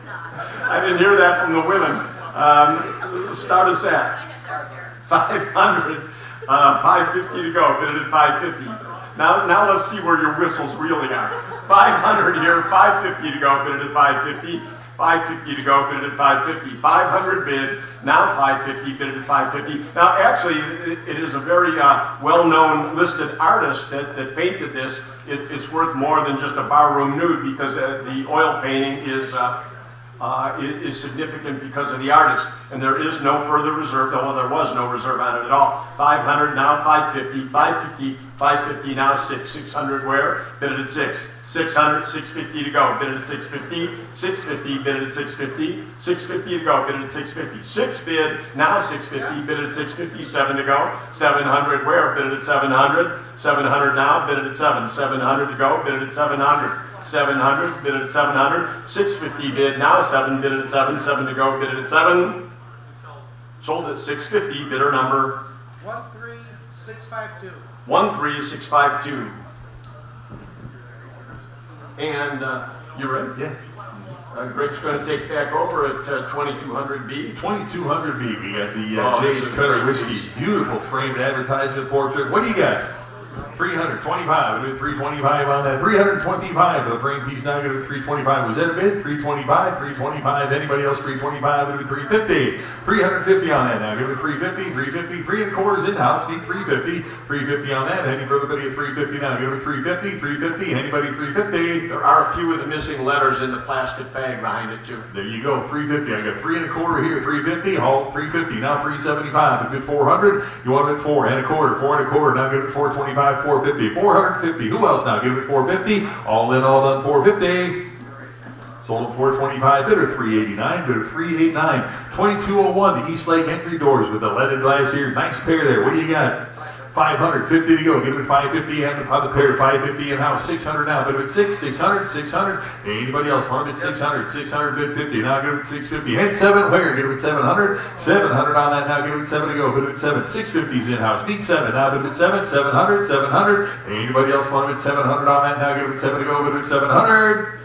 [SPEAKER 4] I didn't hear that from the women. Start us at 500, 550 to go. Bid at 550. Now let's see where your whistles really are. 500 here, 550 to go. Bid at 550. 550 to go. Bid at 550. 500 bid. Now 550, bid at 550. Now actually, it is a very well-known listed artist that painted this. It's worth more than just a barroom nude because the oil painting is significant because of the artist. And there is no further reserve, well, there was no reserve on it at all. 500, now 550. 550 550 now, 600 where? Bid it at 6. 600, 650 to go, bid it at 650. 650, bid it at 650. 650 to go, bid it at 650. 6 bid, now 650, bid it at 650. 7 to go. 700 where? Bid it at 700. 700 now, bid it at 7. 700 to go, bid it at 700. 700, bid it at 700. 650 bid, now 7, bid it at 7. 7 to go, bid it at 7. Sold at 650, bidder number
[SPEAKER 6] 13652.
[SPEAKER 4] 13652. And you ready?
[SPEAKER 3] Yeah.
[SPEAKER 4] Greg's going to take back over at 2200B.
[SPEAKER 3] 2200B, we got the
[SPEAKER 4] Oh, this
[SPEAKER 3] J.
[SPEAKER 4] is
[SPEAKER 3] Cutter
[SPEAKER 4] great
[SPEAKER 3] Whiskey.
[SPEAKER 4] piece.
[SPEAKER 3] Beautiful framed advertisement portrait. What do you got? 325. We did 325 on that. 325 for the frame piece. Now go to 325. Was that a bid? 325, 325. Anybody else? 325. Go to 350. 350 on that. Now give it 350, 350. 3 1/4 in-house. Need 350. 350 on that. Any further bidding at 350 now? Give it 350, 350. Anybody 350?
[SPEAKER 4] There are a few of the missing letters in the plastic bag behind it too.
[SPEAKER 3] There you go, 350. I got 3 1/4 here, 350. Halt, 350. Now 375. A bid 400. You want it at 4 1/4, 4 1/4. Now give it 425, 450, 450. Who else now? Give it 450. All in, all done, 450. Sold at 425. Bidder 389. Bidder 389. 2201. The East Lake entry doors with the leaded glass here. Nice pair there. What do you got? 550 to go. Give it 550 on the pair. 550 in house. 600 now. Bid it 600, 600. Anybody else want it at 600? 600 bid 50. Now give it 650. And 7 where? Give it 700. 700 on that now. Give it 7 to go. Bid it 7. 650's in house. Need 7. Now bid it 7. 700. 700. Anybody else want it at 700 on that now? Give it 7 to go. Bid it 700.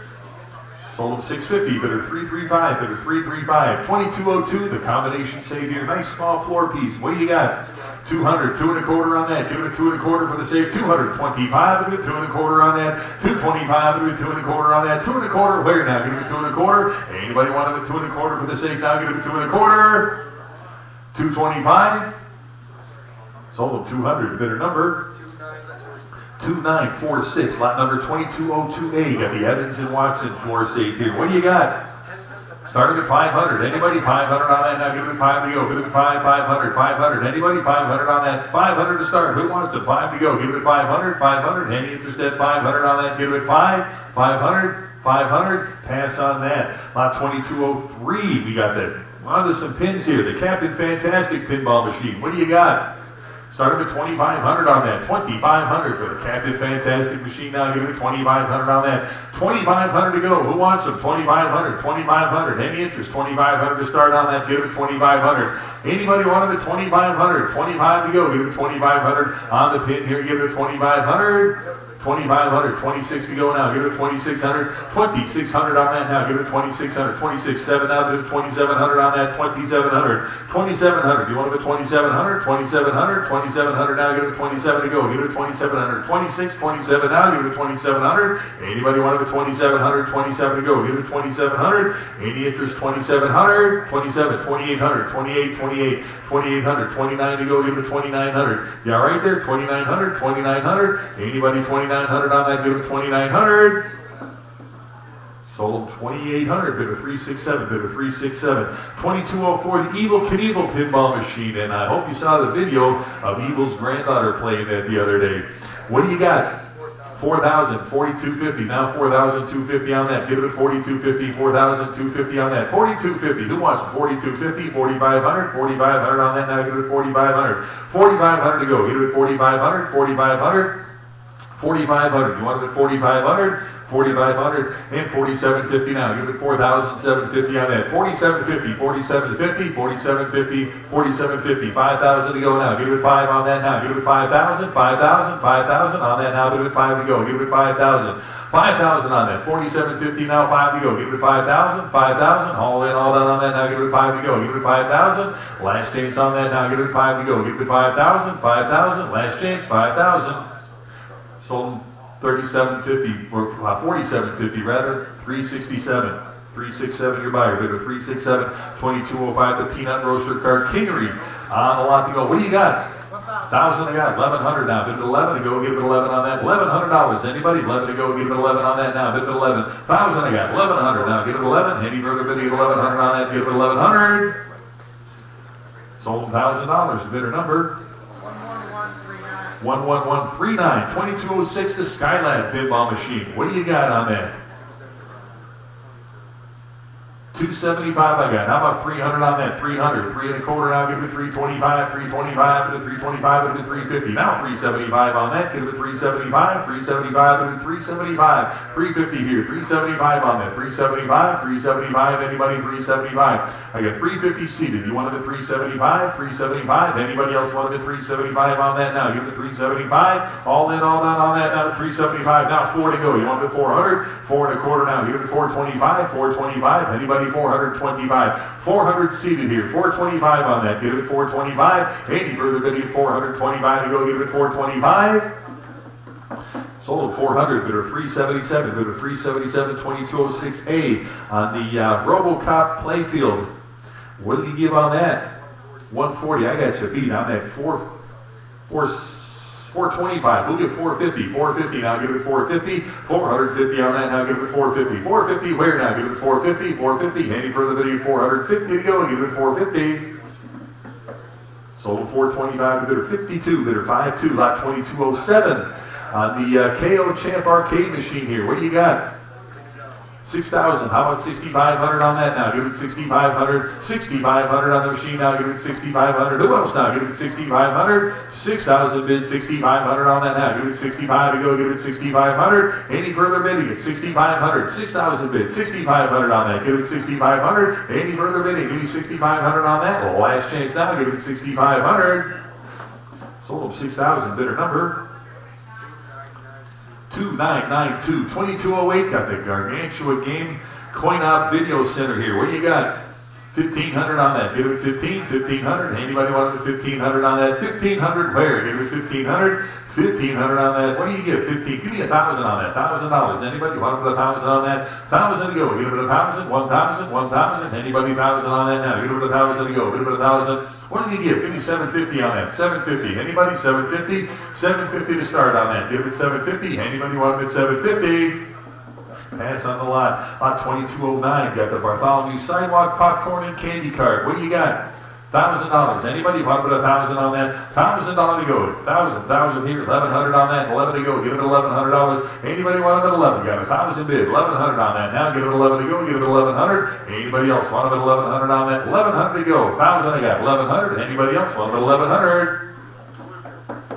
[SPEAKER 3] Sold at 650, bidder 335, bidder 335, 2202, the combination save here. Nice small floor piece. What do you got? 200, 2 1/4 on that. Give it a 2 1/4 for the save. 225, give it 2 1/4 on that. 225, give it 2 1/4 on that. 2 1/4, where now? Give it 2 1/4. Anybody want it at 2 1/4 for the save now? Give it 2 1/4. 225. Sold at 200, bidder number 2946, lot number 2202A. Got the Evans and Watson floor safe here. What do you got? Starting at 500. Anybody 500 on that now? Give it 5 to go. Give it 500. 500. Anybody 500 on that? 500 to start. Who wants it? 5 to go. Give it 500. 500. Any interest at 500 on that? Give it 500. 500. Pass on that. Lot 2203. We got that. Onto some pins here. The Captain Fantastic pinball machine. What do you got? Started at 2,500 on that. 2,500 for the Captain Fantastic machine. Now give it 2,500 on that. 2,500 to go. Who wants them? 2,500. 2,500. Any interest? 2,500 to start on that. Give it 2,500. Anybody want them at 2,500? 25 to go. Give it 2,500 on the pin here. Give it 2,500. 2,500, 26 to go now. Give it 2,600, 2,600 on that now. Give it 2,600, 26.7 now. Give it 2,700 on that. 2,700, 2,700. You want it at 2,700, 2,700, 2,700 now. Give it 27 to go. Give it 2,700, 26, 27 now. Give it 2,700. Anybody want it at 2,700, 27 to go. Give it 2,700. Any interest? 2,700, 27, 2,800, 28, 28, 2,800, 29 to go. Give it 2,900. Yeah, right there. 2,900, 2,900. Anybody 2,900 on that, give it 2,900. Sold 2,800, bidder 367, bidder 367. 2204, the Evil Knievel pinball machine. And I hope you saw the video of Evil's granddaughter playing that the other day. What do you got? 4,000, 4,250. Now 4,250 on that. Give it 4,250, 4,250 on that. 4,250. Who wants it? 4,250, 4,500, 4,500 on that. Now give it 4,500. 4,500 to go. Give it 4,500, 4,500. 4,500. You want it at 4,500? 4,500 and 4,750 now. Give it 4,750 on that. 4,750, 4,750, 4,750, 4,750. 5,000 to go now. Give it 5 on that now. Give it 5,000, 5,000, 5,000 on that now. Give it 5 to go. Give it 5,000. 5,000 on that. 4,750 now. 5 to go. Give it 5,000, 5,000. All in, all done on that now. Give it 5 to go. Give it 5,000. Last chance on that now. Give it 5 to go. Give it 5,000, 5,000. Last chance, 5,000. Sold 37.50 or 47.50 rather. 367. 367 your buyer. Bidder 367. 2205 the peanut roaster card Kingery on the lot to go. What do you got? 1,000 I got. 1,100 now. Bid 11 to go. Give it 11 on that. $1,100. Anybody? 11 to go. Give it 11 on that now. Bid 11. 1,000 I got. 1,100 now. Give it 11. Any further bid? Get 1,100 on that. Give it 1,100. Sold $1,000. Bidder number
[SPEAKER 6] 11139.
[SPEAKER 3] 11139. 2206, the Skylab pinball machine. What do you got on that? 275 I got. How about 300 on that? 300. 3 1/4 now, give it 325. 325 to 325 to 350. Now 375 on that, give it 375. 375 to 375. 350 here. 375 on that. 375. 375. Anybody 375? I got 350 seated. You wanted the 375? 375. Anybody else wanted the 375 on that? Now give it 375. All in, all done on that. Now to 375. Now 4 to go. You wanted the 400? 4 1/4 now. Give it 425. 425. Anybody 425. 400 seated here. 425 on that. Give it 425. Any further bidding at 425 to go. Give it 425. Sold at 400. Bidder 377. Bidder 377. 2206A on the RoboCop playfield. What did he give on that? 140. I got you beat. I'm at 425. We'll get 450. 450 now. Give it 450. 450 on that. Now give it 450. 450 where now? Give it 450. 450. Any further bidding at 450 to go. Give it 450. Sold at 425 to bidder 52. Bidder 52. Lot 2207 on the KO Champ arcade machine here. What do you got? 6,000. How about 6,500 on that now? Give it 6,500. 6,500 on the machine now. Give it 6,500. Who else now? Give it 6,500. 6,000 bid. 6,500 on that now. Give it 65 to go. Give it 6,500. Any further bidding at 6,500. 6,000 bid. 6,500 on that. Give it 6,500. Any further bidding? Give me 6,500 on that. Well, last chance now. Give it 6,500. Sold them 6,000. Bidder number 2992. 2208 got the Gargantua Game Coin-Op Video Center here. What do you got? 1,500 on that. Give it 15. 1,500. Anybody want it 1,500 on that? 1,500 where? Give it 1,500. 1,500 on that. What do you get? 15. Give me 1,000 on that. $1,000. Anybody want to put 1,000 on that? 1,000 to go. Give it 1,000. 1,000. 1,000. Anybody 1,000 on that now? Give it 1,000 to go. Give it 1,000. What did you give? Give me 750 on that. 750. Anybody? 750. 750 to start on that. Give it 750. Anybody want it at 750? Pass on the lot. Lot 2209. Got the Bartholomew Sidewalk Popcorn and Candy Cart. What do you got? $1,000. Anybody want to put 1,000 on that? $1,000 to go. 1,000 here. 1,100 on that. 11 to go. Give it $1,100. Anybody want it at 11? Got 1,000 bid. 1,100 on that. Now give it 11 to go. Give it 1,100. Anybody else want it at 1,100 on that? 1,100 to go. 1,000 I got. 1,100. Anybody else want it at 1,100?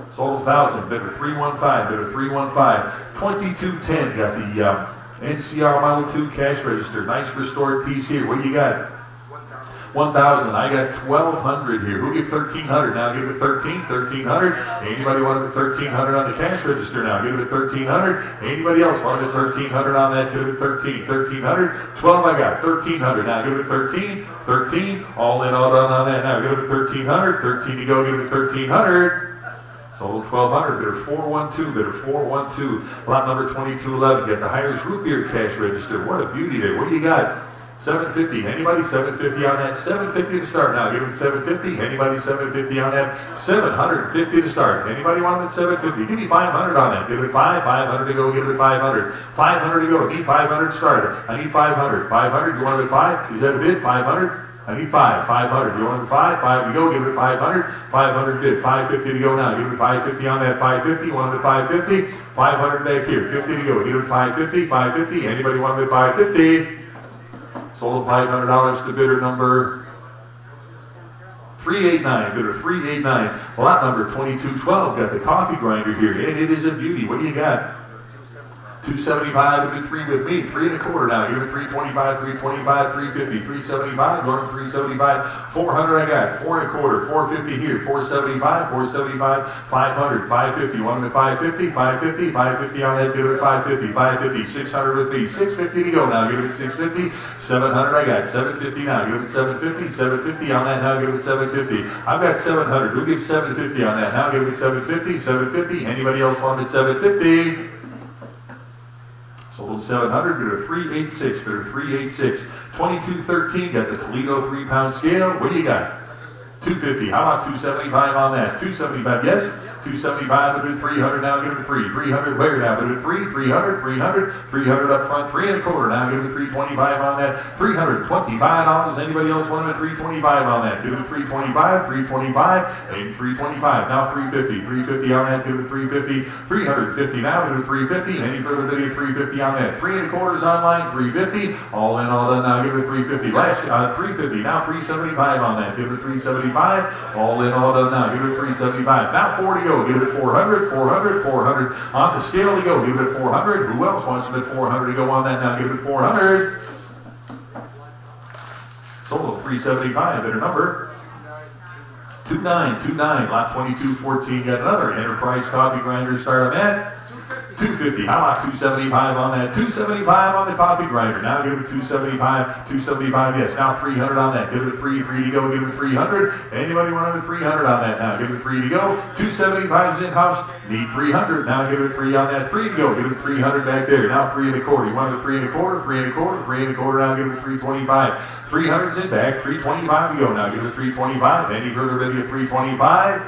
[SPEAKER 3] Sold 1,000. Bidder 315. Bidder 315. 2210. Got the NCR Model 2 cash register. Nice restored piece here. What do you got? 1,000. I got 1,200 here. Who give 1,300 now? Give it 13. 1,300. Anybody want it at 1,300 on the cash register now? Give it 1,300. Anybody else want it at 1,300 on that? Give it 13. 1,300. 12 I got. 1,300 now. Give it 13. 13. All in, all done on that now. Give it 1,300. 13 to go. Give it 1,300. Sold 1,200. Bidder 412. Bidder 412. Lot number 2211. Get the Hires Root Beer cash register. What a beauty there. What do you got? 750. Anybody 750 on that? 750 to start now. Give it 750. Anybody 750 on that? 750 to start. Anybody want it at 750? Give me 500 on that. Give it 500 to go. Give it 500. 500 to go. I need 500 started. I need 500. 500. You want it at 5? Is that a bid? 500? I need 500. You want it at 5? 5 to go. Give it 500. 500 bid. 550 to go now. Give it 550 on that. 550. Want it at 550? 500 back here. 50 to go. Give it 550. 550. Anybody want it at 550? Sold $500 to bidder number 389. Bidder 389. Lot number 2212. Got the coffee grinder here, and it is a beauty. What do you got? 275 to bid 3 with me. 3 1/4 now. Give it 325, 325, 350, 375. Going 375. 400 I got. 4 1/4. 450 here. 475, 475, 500, 550. Want them at 550, 550, 550 on that. Give it 550, 550, 600 with me. 650 to go now. Give it 650. 700 I got. 750 now. Give it 750, 750 on that. Now give it 750. I've got 700. Who gives 750 on that? Now give it 750, 750. Anybody else want it at 750? Sold 700, bidder 386, bidder 386. 2213, got the Toledo 3-pound scale. What do you got? 250. How about 275 on that? 275, yes? 275, bid 300, now give it 3. 300 where now, bid 3, 300, 300, 300 up front, 3 1/4, now give it 325 on that. $325. Anybody else want it at 325 on that? Give it 325, 325, and 325. Now 350, 350 on that, give it 350, 350 now, give it 350. Any further bidding at 350 on that? 3 1/4 online, 350. All in, all done, now give it 350. Last 350, now 375 on that, give it 375. All in, all done, now give it 375. Now 4 to go, give it 400, 400, 400. On the scale to go, give it 400. Who else wants it at 400 to go on that? Now give it 400. Sold 375, bidder number 2929, lot 2214. Got another Enterprise coffee grinder, start on that. 250. How about 275 on that? 275 on the coffee grinder. Now give it 275. 275. Yes. Now 300 on that. Give it 3. 3 to go. Give it 300. Anybody want it 300 on that? Now give it 3 to go. 275's in house. Need 300. Now give it 3 on that. 3 to go. Give it 300 back there. Now 3 1/4. You want it 3 1/4. 3 1/4. 3 1/4. Now give it 325. 300's in back. 325 to go. Now give it 325. Any further bidding at 325?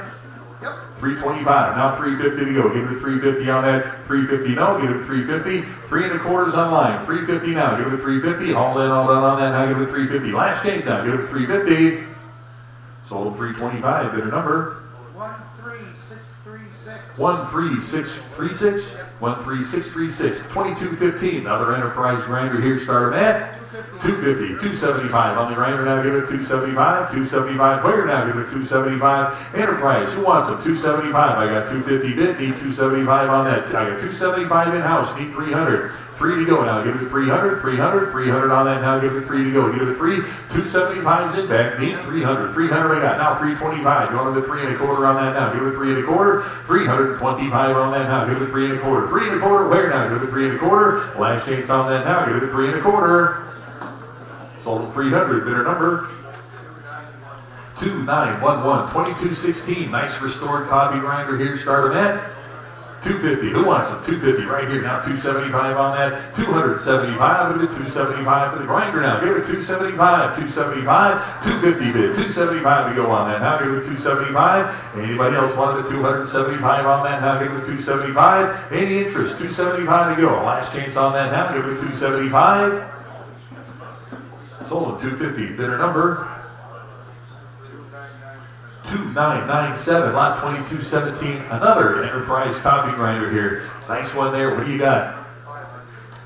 [SPEAKER 3] 325, now 350 to go, give it a 350 on that, 350 no, give it a 350, 3 1/4's online, 350 now, give it a 350, all in, all done on that, now give it a 350, last change now, give it a 350, sold 325, bidder number
[SPEAKER 6] 13636.
[SPEAKER 3] 13636, 13636, 2215, another Enterprise grinder here, starting at 250, 275 on the grinder, now give it 275, 275, where now give it 275, Enterprise, who wants them, 275, I got 250 bid, need 275 on that, I got 275 in-house, need 300, 3 to go, now give it 300, 300, 300 on that, now give it 3 to go, give it 3, 275's in back, need 300, 300 I got, now 325, you want the 3 1/4 on that now, give it 3 1/4, 325 on that now, give it 3 1/4, 3 1/4, where now, give it 3 1/4, last chance on that now, give it 3 1/4, sold 300, bidder number 2911, 2216, nice restored coffee grinder here, starting at 250, who wants it? 250 right here, now 275 on that, 275, give it 275 for the grinder now, give it 275, 275, 250 bid, 275 to go on that, now give it 275, anybody else wanted a 275 on that, now give it 275, any interest, 275 to go, last chance on that now, give it 275, sold at 250, bidder number 2997, lot 2217, another Enterprise coffee grinder here. Nice one there. What do you got?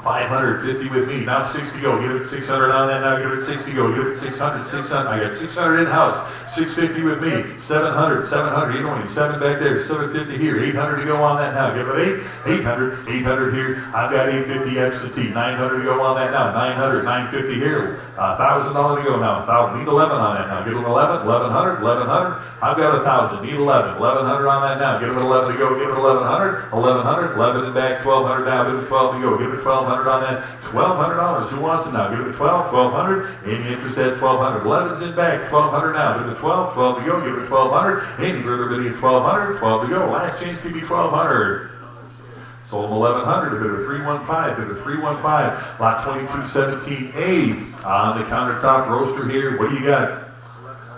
[SPEAKER 3] 550 with me. Now 60 go. Give it 600 on that. Now give it 60 go. Give it 600. 600. I got 600 in house. 650 with me. 700. 700. You know, 7 back there. 750 here. 800 to go on that now. Give it 800. 800 here. I've got 850 absentee. 900 to go on that now. 900. 950 here. $1,000 to go now. 1,000. Need 11 on that now. Give it 11. 1100. 1100. I've got 1,000. Need 11. 1100 on that now. Give it 11 to go. Give it 1100. 1100. 11 in back. 1200 now. Give it 12 to go. Give it 1200 on that. $1,200. Who wants it now? Give it 12. 1200. Any interest at 1200. 11's in back. 1200 now. Give it 12. 12 to go. Give it 1200. Any further bidding at 1200. 12 to go. Last chance to be 1200. Sold 1100, a bid of 315, bid of 315, lot 2217A on the countertop roaster here. What do you got?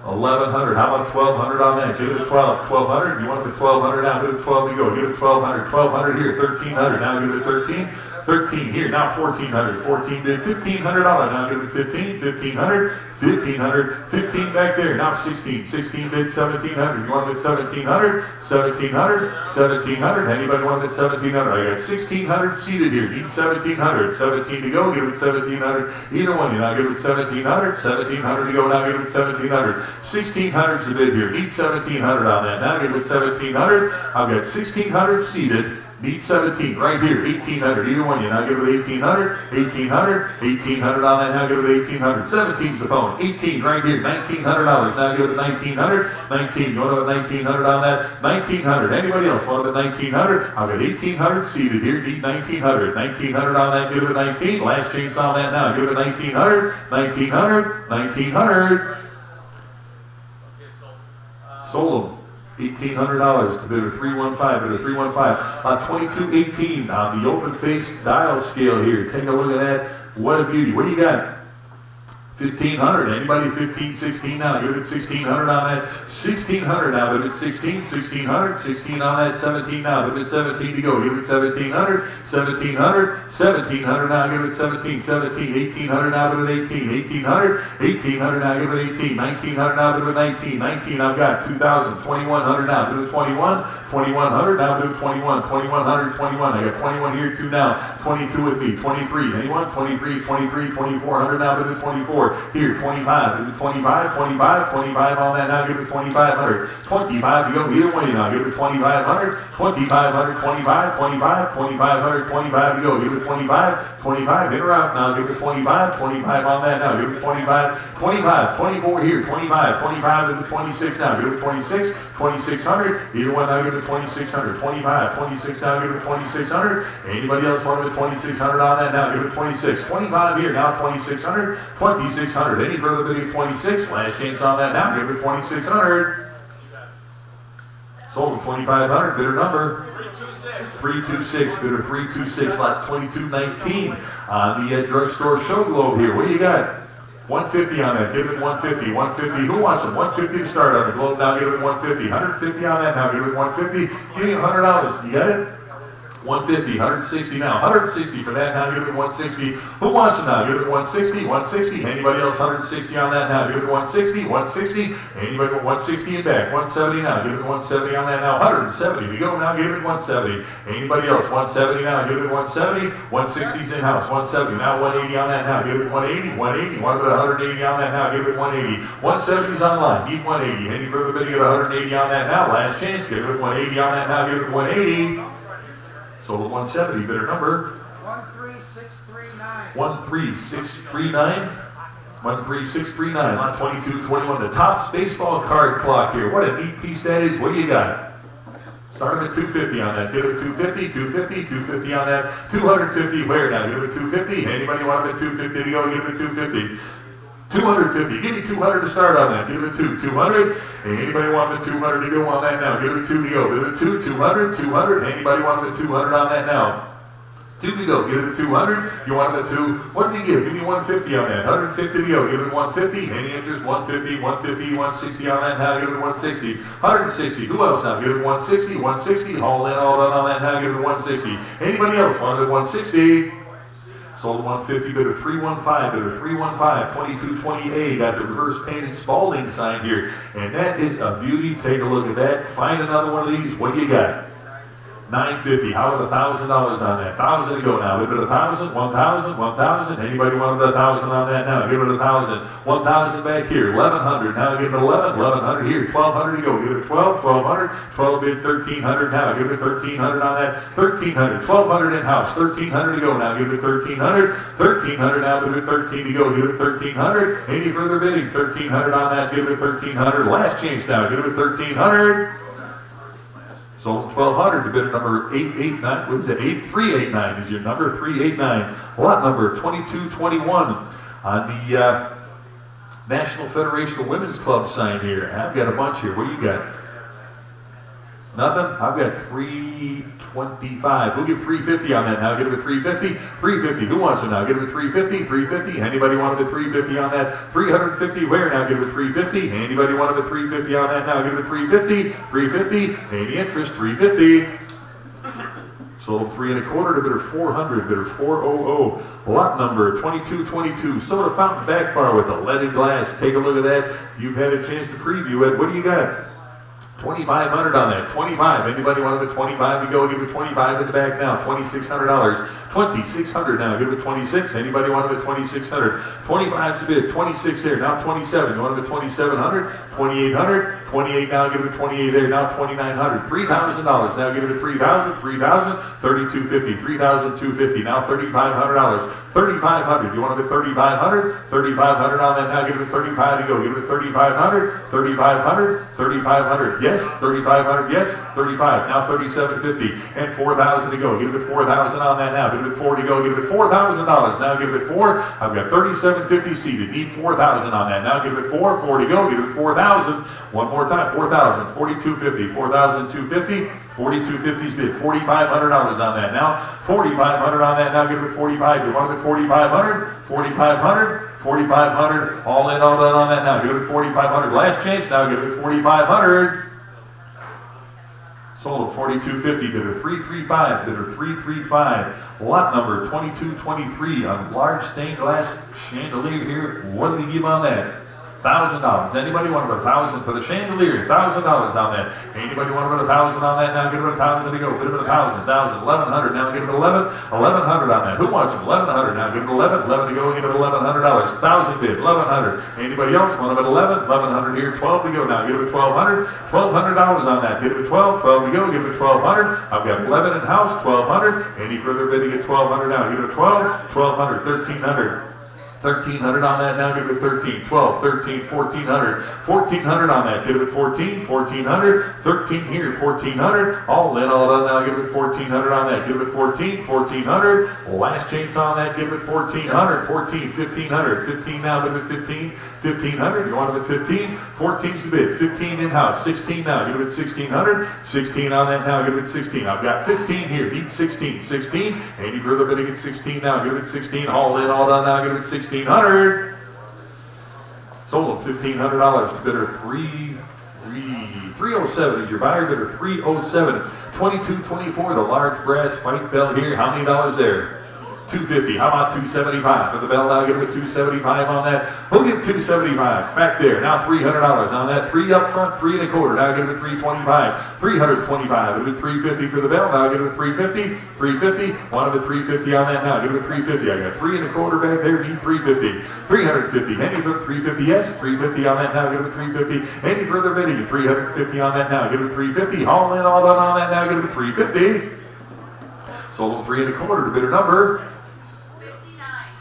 [SPEAKER 3] 1100. How about 1200 on that? Give it a 12. 1200. You want it at 1200 now? Give it 12 to go. Give it 1200. 1200 here. 1300. Now give it 13. 13 here. Now 1400. 14 bid. $1,500. Now give it 15. 1500. 1500. 15 back there. Now 16. 16 bid. 1700. You want it at 1700? 1700. 1700. Anybody want it at 1700? I got 1600 seated here. Need 1700. 17 to go. Give it 1700. Either one. You now give it 1700. 1700 to go. Now give it 1700. 1600's the bid here. Need 1700 on that. Now give it 1700. I've got 1600 seated. Need 17 right here. 1800. Either one. You now give it 1800. 1800. 1800 on that. Now give it 1800. 17's the phone. 18 right here. $1,900. Now give it 1900. 19. You want it at 1900 on that? 1900. Anybody else want it at 1900? I've got 1800 seated here. Need 1900. 1900 on that. Give it 19. Last chance on that now. Give it 1900. 1900. 1900. Sold them. $1,800 to bid a 315, bid a 315. On 2218 on the open face dial scale here. Take a look at that. What a beauty. What do you got? 1,500. Anybody 15, 16 now? Give it 1,600 on that. 1,600 now. Give it 16, 1,600. 16 on that. 17 now. Give it 17 to go. Give it 1,700. 1,700. 1,700 now. Give it 17. 17. 1,800 now. Give it 18. 1,800. 1,800 now. Give it 18. 1,900 now. Give it 19. 19. I've got 2,000. 2,100 now. Give it 21. 2,100 now. Give it 21. 2,100. 21. I got 21 here. 2 now. 22 with me. 23. Anyone? 23. 23. 2,400 now. Give it 24. Here, 25, give it 25, 25, 25 on that now, give it 2,500, 25 to go, either way now, give it 2,500, 2,500, 25, 25, 2,500, 25 to go, give it 25, 25, in or out now, give it 25, 25 on that now, give it 25, 25, 24 here, 25, 25, give it 26 now, give it 26, 2,600, either one now, give it 2,600, 25, 26 now, give it 2,600, anybody else want it 2,600 on that now, give it 26, 25 here, now 2,600, 2,600, any further bidding 26, last chance on that now, give it 2,600, sold at 2,500, bidder number 326, bidder 326, lot 2219 on the drugstore show globe here. What do you got? 150 on that, give it 150, 150, who wants it? 150 to start on the globe, now give it 150, 150 on that, now give it 150, give me $100, you got it? 150, 160 now, 160 for that, now give it 160. Who wants it now? Give it 160, 160. Anybody else 160 on that now? Give it 160, 160. Anybody want 160 and back? 170 now, give it 170 on that now. 170 to go now, give it 170. Anybody else 170 now? Give it 170. 160's in house, 170 now, 180 on that now. Give it 180, 180. Want to put 180 on that now? Give it 180. 170's online, need 180. Any further bidding at 180 on that now? Last chance, give it 180 on that now. Give it 180. Sold at 170, bidder number
[SPEAKER 6] 13639.
[SPEAKER 3] 13639. 13639, lot 2221. The Topps baseball card clock here. What a neat piece that is. What do you got? Start them at 250 on that. Give it 250, 250, 250 on that. 250, where now? Give it 250. Anybody want it at 250 to go? Give it 250. 250, give me 200 to start on that, give it 200, anybody want the 200 to go on that now, give it 2 to go, give it 200, 200, anybody want the 200 on that now, 2 to go, give it 200, you want the 2, what did he give me 150 on that, 150 to go, give it 150, any interest, 150, 150, 160 on that now, give it 160, 160, who else now, give it 160, 160, all in, all done on that now, give it 160, anybody else want the 160, sold 150, bidder 315, bidder 315, 2228, got the reverse painted Spalding sign here, and that is a beauty. Take a look at that. Find another one of these. What do you got? 950. How about $1,000 on that? 1,000 to go now. Give it 1,000, 1,000, 1,000. Anybody want 1,000 on that now? Give it 1,000. 1,000 back here. 1,100. Now give it 11. 1,100 here. 1,200 to go. Give it 12. 1,200. 12 bid 1,300 now. Give it 1,300 on that. 1,300. 1,200 in house. 1,300 to go now. Give it 1,300. 1,300 now. Give it 13 to go. Give it 1,300. Any further bidding? 1,300 on that. Give it 1,300. Last chance now. Give it 1,300. Sold 1,200 to bidder number 889. What is it? 8389 is your number. 389. Lot number 2221 on the National Federation of Women's Club sign here. I've got a bunch here. What do you got? Nothing? I've got 325. We'll give 350 on that now. Give it a 350. 350. Who wants it now? Give it a 350. 350. Anybody want it a 350 on that? 350. Where now? Give it a 350. Anybody want it a 350 on that now? Give it a 350. 350. Any interest? 350. Sold 3 1/4 to bidder 400. Bidder 400. Lot number 2222. Soda fountain back bar with a leaded glass. Take a look at that. You've had a chance to preview it. What do you got? 2,500 on that. 25. Anybody want the 25 to go? Give it 25 in the back now. $2,600. 2,600 now. Give it 26. Anybody want the 2,600? 25's a bid. 26 there. Now 27. You want the 2,700? 2,800. 28 now. Give it 28 there. Now 2,900. $3,000. Now give it a 3,000. 3,000. 3,250. 3,250. Now $3,500. 3,500. You want it 3,500? 3,500 on that. Now give it 35 to go. Give it 3,500. 3,500. 3,500. Yes. 3,500. Yes. 35. Now 3,750 and 4,000 to go. Give it 4,000 on that now. Give it 4 to go. Give it $4,000. Now give it 4. I've got 3,750 seated. Need 4,000 on that. Now give it 4. 4 to go. Give it 4,000. One more time. 4,000. 4,250. 4,250. 4,250's bid. $4,500 on that now. 4,500 on that now. Give it 45. You want it 4,500? 4,500. 4,500. All in, all done on that now. Give it 4,500. Last chance now. Give it 4,500. Sold at 42.50, bidder 335, bidder 335. Lot number 2223 on large stained glass chandelier here. What do we give on that? $1,000. Anybody want to put 1,000 for the chandelier? $1,000 on that. Anybody want to put 1,000 on that? Now give it 1,000 to go. Bid it 1,000, 1,000, 1,100. Now give it 11, 1,100 on that. Who wants it? 1,100. Now give it 11, 11 to go. Give it $1,100. 1,000 bid, 1,100. Anybody else want to bid 11, 1,100 here. 12 to go. Now give it 1,200, $1,200 on that. Give it 12, 12 to go. Give it 1,200. I've got 11 in house, 1,200. Any further bid to get 1,200 now? Give it 12, 1,200, 1,300. 1,300 on that now, give it 13, 12, 13, 1,400, 1,400 on that, give it 14, 1,400, 13 here, 1,400, all in, all done now, give it 1,400 on that, give it 14, 1,400, last chance on that, give it 1,400, 14, 1,500, 15 now, give it 15, 1,500, you want it at 15, 14's the bid, 15 in-house, 16 now, give it 1,600, 16 on that now, give it 16, I've got 15 here, need 16, 16, any further bidding at 16 now, give it 16, all in, all done now, give it 16. $1,500. Sold at $1,500 to bidder 307 is your buyer. Bidder 307. 2224, the large brass white bell here. How many dollars there? $250. How about $275 for the bell? Now give it $275 on that. We'll give $275 back there. Now $300 on that. 3 up front, 3 1/4. Now give it $325. $325. Give it $350 for the bell. Now give it $350. $350. Wanted it $350 on that. Now give it $350. I got 3 1/4 back there. Need $350. $350. Any further $350? Yes. $350 on that. Now give it $350. Any further bidding? $350 on that. Now give it $350. All in, all done on that. Now give it $350. Sold at 3 1/4 to bidder number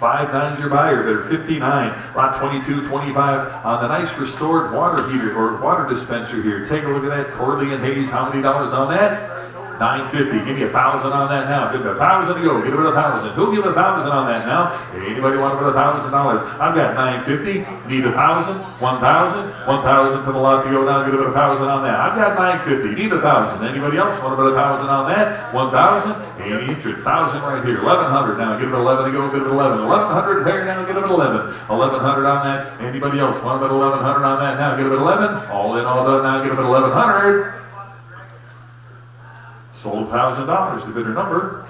[SPEAKER 3] 59's your buyer, bidder 59, lot 2225 on the nice restored water heater or water dispenser here. Take a look at that, Corley and Hayes. How many dollars on that? $950. Give me 1,000 on that now. Give me 1,000 to go. Give it 1,000. Who'll give 1,000 on that now? Anybody want to put $1,000? I've got $950. Need 1,000. 1,000. 1,000 for the lot to go now. Give it 1,000 on that. I've got $950. Need 1,000. Anybody else want to put 1,000 on that? 1,000. Any interest? 1,000 right here. 1,100 now. Give it 11 to go. Give it 11. 1,100 there now. Give it 11. 1,100 on that. Anybody else want to put 1,100 on that now? Give it 11. All in, all done now. Give it 1,100. Sold $1,000 to bidder number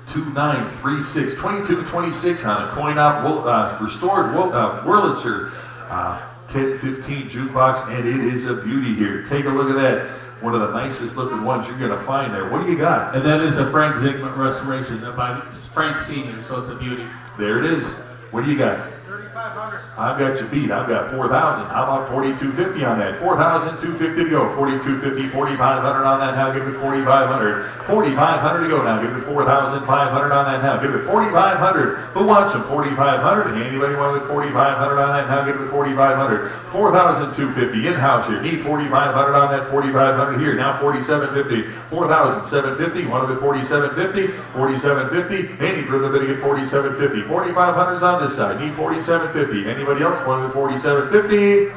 [SPEAKER 3] 2936, 2226 on a coin-op restored Wurlitzer 1015 jukebox, and it is a beauty here. Take a look at that. One of the nicest looking ones you're going to find there. What do you got?
[SPEAKER 7] And that is a Frank Zygmunt restoration by Frank Sr., so it's a beauty.
[SPEAKER 3] There it is. What do you got?
[SPEAKER 6] 3,500.
[SPEAKER 3] I've got you beat. I've got 4,000. How about 4,250 on that? 4,250 to go. 4,250, 4,500 on that. Now give it 4,500. 4,500 to go. Now give it 4,500 on that. Now give it 4,500. Who wants some 4,500? Anybody want it 4,500 on that? Now give it 4,500. 4,250 in house here. Need 4,500 on that. 4,500 here. Now 4,750. 4,750. One of it 4,750. 4,750. Any further bidding at 4,750. 4,500's on this side. Need 4,750. Anybody else wanted 4,750?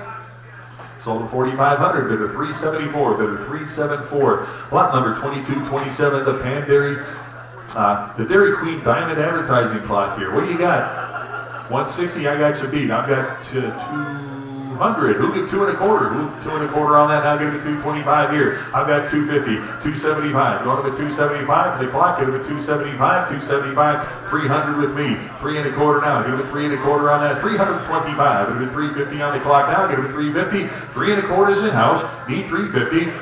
[SPEAKER 3] Sold at 4,500. Bidder 374. Bidder 374. Lot number 2227. The the Dairy Queen Diamond Advertising Clock here. What do you got? 160. I got you beat. I've got 200. Who get 2 1/4? Who 2 1/4 on that? Now give it 225 here. I've got 250, 275. Going to the 275 for the clock. Give it 275, 275, 300 with me. 3 1/4 now. Give it 3 1/4 on that. 325. Give it 350 on the clock now. Give it 350. 3 1/4 is in house. Need 350.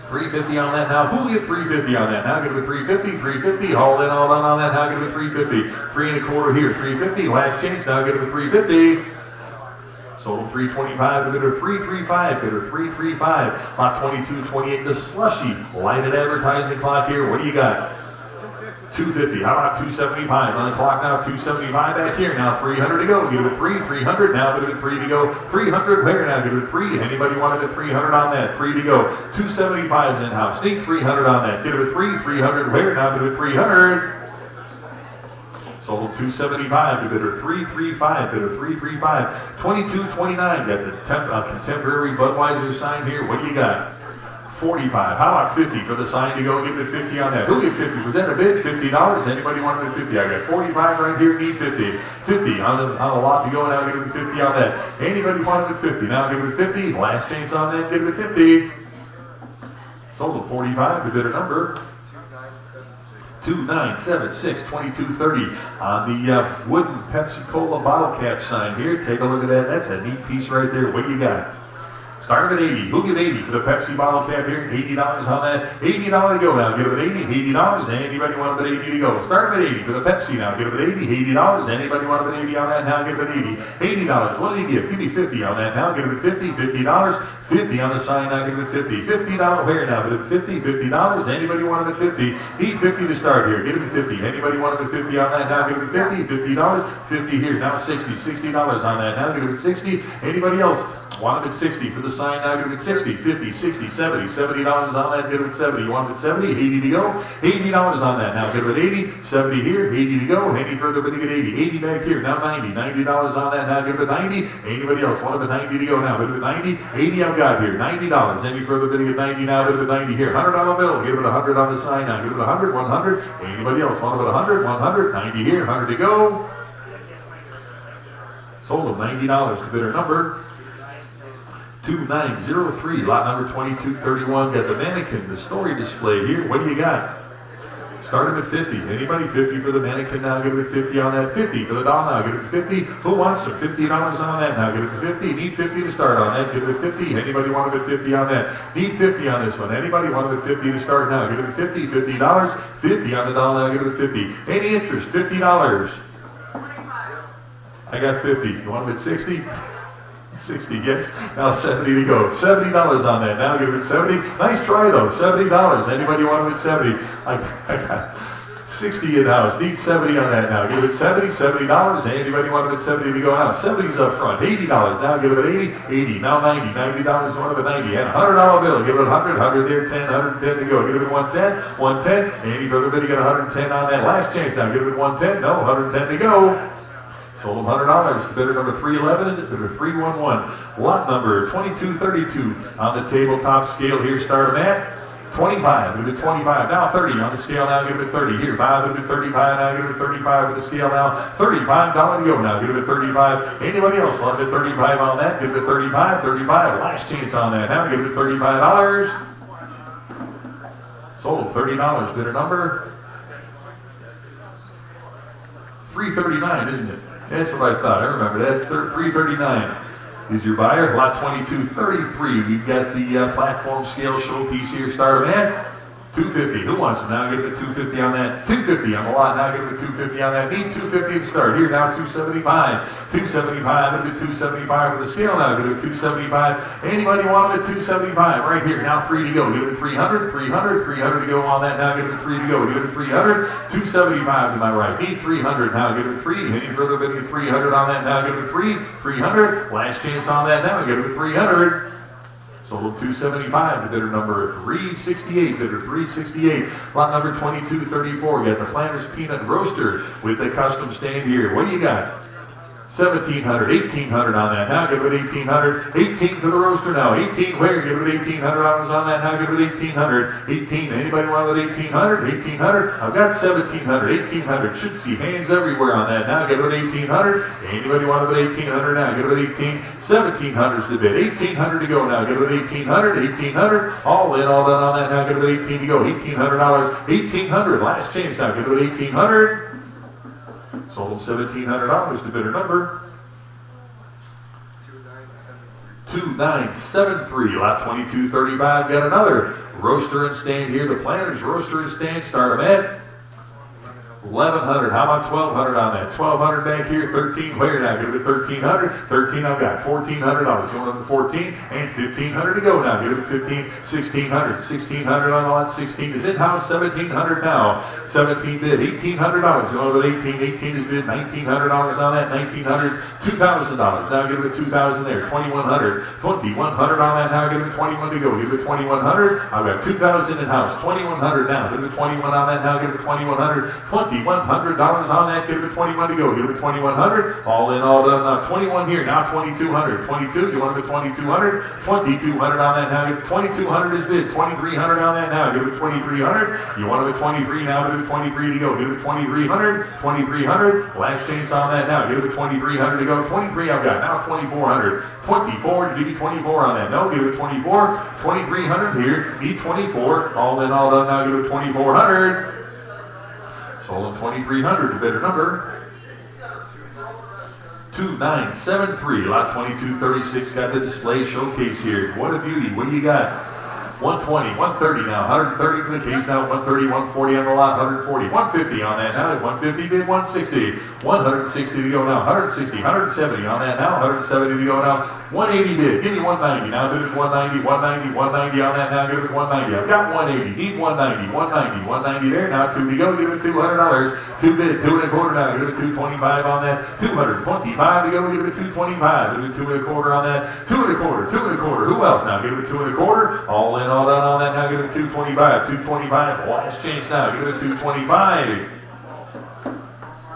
[SPEAKER 3] 350 on that now. Who'll get 350 on that? Now give it 350, 350. All in, all done on that. Now give it 350. 3 1/4 here. 350. Last chance. Now give it 350. Sold 325 to bidder 335, bidder 335. Lot 2228, the slushy lighted advertising clock here. What do you got? 250. How about 275 on the clock now? 275 back here. Now 300 to go. Give it 300. Now give it 3 to go. 300 where? Now give it 3. Anybody wanted a 300 on that? 3 to go. 275's in house. Need 300 on that. Give it 300 where? Now give it 300. Sold 275 to bidder 335, bidder 335, 2229. Got the contemporary Budweiser sign here. What do you got? 45. How about 50 for the sign to go? Give it 50 on that. Who'll get 50? Was that a bid? $50. Anybody want to bid 50? I got 45 right here. Need 50. 50 on the lot to go. Now give it 50 on that. Anybody want it 50? Now give it 50. Last chance on that. Give it 50. Sold at 45. The bidder number 2976 2230 on the wooden Pepsi Cola bottle cap sign here. Take a look at that. That's a neat piece right there. What do you got? Start at 80. Who'll give 80 for the Pepsi bottle cap here? $80 on that. $80 to go now. Give it 80. $80. Anybody want to bid 80 to go? Start at 80 for the Pepsi now. Give it 80. $80. Anybody want to bid 80 on that now? Give it 80. $80. What do you give? Give me 50 on that now. Give it 50. $50. 50 on the sign now. Give it 50. $50 where now? Give it 50. $50. Anybody want to bid 50? Need 50 to start here. Give it 50. Anybody want to bid 50 on that now? Give it 50. $50. 50 here. Now 60. $60 on that now. Give it 60. Anybody else? Want it at 60 for the sign now, give it 60, 50, 60, 70, $70 on that, give it 70. You want it at 70, 80 to go, $80 on that now, give it 80, 70 here, 80 to go, any further bidding at 80, 80 back here, now 90, $90 on that now, give it 90, anybody else want it at 90 to go now, give it 90, 80 I've got here, $90, any further bidding at 90 now, give it 90 here, $100 bill, give it 100 on the sign now, give it 100, 100, anybody else want it at 100, 100, 90 here, 100 to go, sold at $90 to bidder number 2903, lot number 2231. Got the mannequin, the story display here. What do you got? Start him at 50. Anybody? 50 for the mannequin now, give it 50 on that. 50 for the doll now, give it 50. Who wants some? $50 on that now, give it 50. Need 50 to start on that, give it 50. Anybody want it at 50 on that? Need 50 on this one. Anybody want it at 50 to start now? Give it 50. $50. 50 on the doll now, give it 50. Any interest? $50. I got 50. You want them at 60? 60, yes. Now 70 to go. $70 on that. Now give it 70. Nice try though. $70. Anybody want them at 70? I got 60 in the house. Need 70 on that now. Give it 70. $70. Anybody want them at 70 to go now? 70's up front. $80. Now give it at 80. 80. Now 90. $90. You want them at 90. And $100 bill. Give it 100. 100 there. 10. 110 to go. Give it at 110. 110. Any further bid, you get 110 on that. Last chance now. Give it at 110. No. 110 to go. Sold them $100. Bidder number 311 is it? Bidder 311. Lot number 2232 on the tabletop scale here. Start them at 25. Give it 25. Now 30 on the scale. Now give it 30. Here 5. Give it 35. Now give it 35 with the scale. Now $35 to go. Now give it 35. Anybody else want it at 35 on that? Give it 35. 35. Last chance on that. Now give it $35. Sold $30. Bidder number 339, isn't it? That's what I thought. I remember that. 339 is your buyer. Lot 2233. We've got the platform scale showpiece here. Start at 250. Who wants it? Now give it 250 on that. 250 on the lot. Now give it 250 on that. Need 250 to start. Here now 275. 275. Give it 275 with the scale. Now give it 275. Anybody want it at 275? Right here. Now 3 to go. Give it 300. 300. 300 to go on that. Now give it 3 to go. Give it 300. 275 to my right. Need 300. Now give it 3. Any further bidding at 300 on that. Now give it 3. 300. Last chance on that. Now give it 300. Sold 275 to bidder number 368. Bidder 368. Lot number 2234. Got the Planters Peanut Roaster with the custom stand here. What do you got? 1,700, 1,800 on that. Now give it 1,800. 18 for the roaster now. 18 where? Give it $1,800 on that. Now give it 1,800. 18. Anybody want it 1,800? 1,800. I've got 1,700. 1,800. Should see hands everywhere on that. Now give it 1,800. Anybody want it 1,800 now? Give it 18. 1,700 is the bid. 1,800 to go now. Give it 1,800. 1,800. All in, all done on that. Now give it 18 to go. $1,800. 1,800. Last chance now. Give it 1,800. Sold them $1,700 to bidder number 2973. Lot 2235. Got another roaster and stand here. The Planters roaster and stand. Start them at 1,100. How about 1,200 on that? 1,200 back here. 13 where now? Give it 1,300. 13 I've got. $1,400. Going up to 14 and 1,500 to go now. Give it 15. 1,600. 1,600 on the lot. 16 is in house. 1,700 now. 17 bid. $1,800. Going up to 18. 18 is bid. $1,900 on that. 1,900. $2,000. Now give it 2,000 there. 2,100. 2,100 on that. Now give it 21 to go. Give it 2,100. I've got 2,000 in house. 2,100 now. Give it 21 on that. Now give it 2,100. 2,100 $2,100 on that. Give it 21 to go. Give it 2,100. All in, all done. 21 here. Now 2,200. 22. You want it 2,200? 2,200 on that. Now give it 2,200 is bid. 2,300 on that. Now give it 2,300. You want it 23. Now give it 23 to go. Give it 2,300. 2,300. Last chance on that. Now give it 2,300 to go. 23 I've got. Now 2,400. 24. Give me 24 on that. No, give it 24. 2,300 here. Need 24. All in, all done. Now give it 2,400. Sold on 2,300. The better number. 2973. Lot 2236. Got the display showcase here. What a beauty. What do you got? 120, 130 now, 130 for the case now, 130, 140 on the lot, 140, 150 on that now, 150 bid, 160, 160 to go now, 160, 170 on that now, 170 to go now, 180 bid, give me 190 now, bid it 190, 190, 190 on that now, give it 190, I've got 180, need 190, 190, 190 there now, 2 to go, give it $200, 2 bid, 2 1/4 now, give it 225 on that, 225 to go, give it 225, give it 2 1/4 on that, 2 1/4, 2 1/4, who else now, give it 2 1/4, all in, all done on that now, give it 225, 225, last change now, give it 225.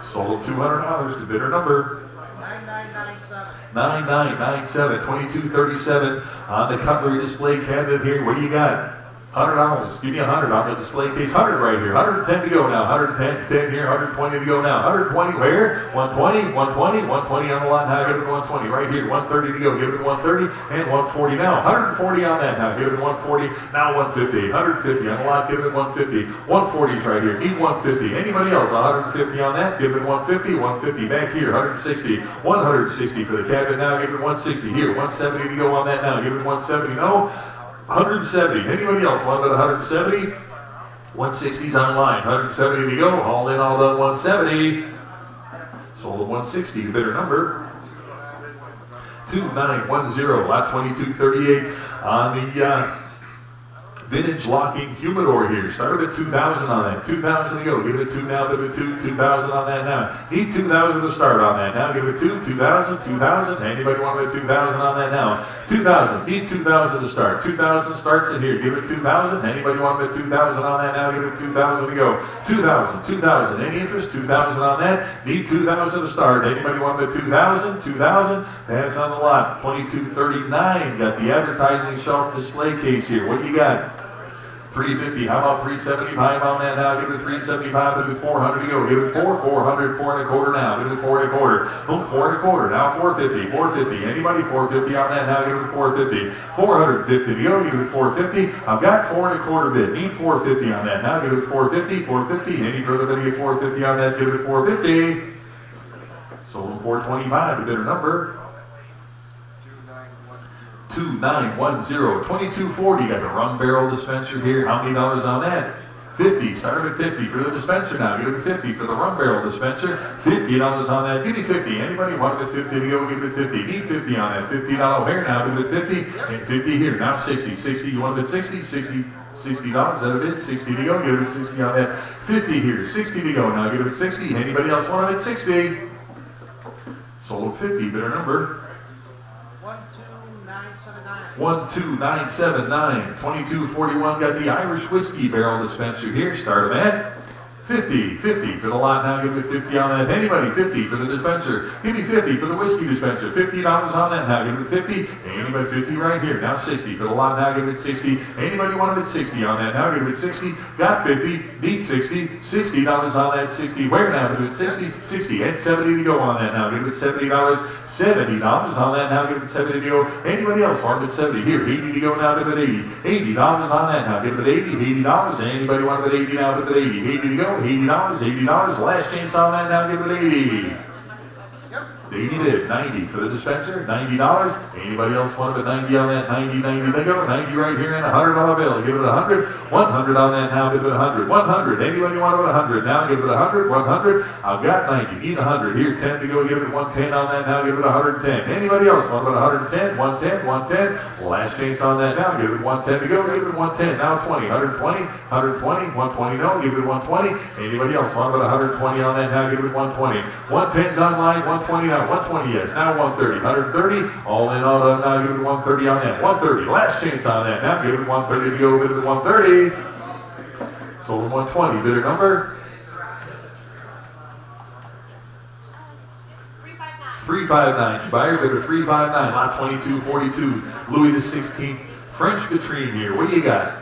[SPEAKER 3] Sold $200 to bidder number 9997, 2237 on the cutlery display cabinet here. What do you got? $100. Give me 100 on the display case. 100 right here. 110 to go now. 110, 10 here. 120 to go now. 120 where? 120, 120, 120 on the line. Now give it 120 right here. 130 to go. Give it 130 and 140 now. 140 on that now. Give it 140. Now 150. 150 on the line. Give it 150. 140 is right here. Need 150. Anybody else? 150 on that. Give it 150. 150 back here. 160. 160 for the cabinet now. Give it 160 here. 170 to go on that now. Give it 170. No. 170. Anybody else want it at 170? 160's online. 170 to go. All in, all done. 170. Sold at 160. The bidder number 2910. Lot 2238 on the vintage locking humidor here. Started at 2,000 on that. 2,000 to go. Give it 2 now. Give it 2. 2,000 on that now. Need 2,000 to start on that now. Give it 2. 2,000. 2,000. Anybody want it 2,000 on that now? 2,000. Need 2,000 to start. 2,000 starts in here. Give it 2,000. Anybody want it 2,000 on that now? Give it 2,000 to go. 2,000. 2,000. Any interest? 2,000 on that. Need 2,000 to start. Anybody want it 2,000? 2,000. Pass on the lot. 2239. Got the advertising shelf display case here. What do you got? 350. How about 375 on that now? Give it 375. Give it 400 to go. Give it 4. 400. 4 1/4 now. Give it 4 1/4. Boom. 4 1/4. Now 450. 450. Anybody? 450 on that now? Give it 450. 450 to go. Give it 450. I've got 4 1/4 bid. Need 450 on that now. Give it 450. 450. Any further bid to get 450 on that? Give it 450. Sold 425. The bidder number 2910. 2240. Got the rum barrel dispenser here. How many dollars on that? 50. Started at 50 for the dispenser now. Give it 50 for the rum barrel dispenser. $50 on that. Give me 50. Anybody want it 50 to go? Give it 50. Need 50 on that. $50 here now. Give it 50 and 50 here. Now 60. 60. You want it 60? 60. $60. That a bid? 60 to go. Give it 60 on that. 50 here. 60 to go. Now give it 60. Anybody else want it 60? Sold 50. Bidder number 12979. 2241. Got the Irish whiskey barrel dispenser here. Start at 50. 50 for the lot now. Give it 50 on that. Anybody? 50 for the dispenser. Give me 50 for the whiskey dispenser. $50 on that now. Give it 50. Anybody? 50 right here. Now 60 for the lot now. Give it 60. Anybody want it 60 on that now? Give it 60. Got 50. Need 60. $60 on that. 60. Where now? Give it 60. 60 and 70 to go on that now. Give it $70. $70 on that now. Give it 70 to go. Anybody else want it 70? Here. 80 to go now. Give it 80. $80 on that now. Give it 80. $80. Anybody want it 80 now? Give it 80. 80 to go. $80, $80, last chance on that now, give it 80. 80 bid, 90 for the dispenser, $90. Anybody else want it at 90 on that? 90, 90 they go, 90 right here and $100 bill. Give it 100, 100 on that now, give it 100, 100. Anybody want it at 100? Now give it 100, 100. I've got 90, need 100. Here, 10 to go, give it 110 on that now, give it 110. Anybody else want it at 110, 110, 110. Last chance on that now, give it 110 to go, give it 110. Now 20, 120, 120, 120 no, give it 120. Anybody else want it at 120 on that now, give it 120. 110's online, 120 now. 120 yes, now 130, 130, all in, all done, now give it 130 on that, 130, last chance on that, now give it 130 to go, give it 130, sold 120, bidder number 359. Buyer bidder 359. Lot 2242. Louis XVI French vitrine here. What do you got?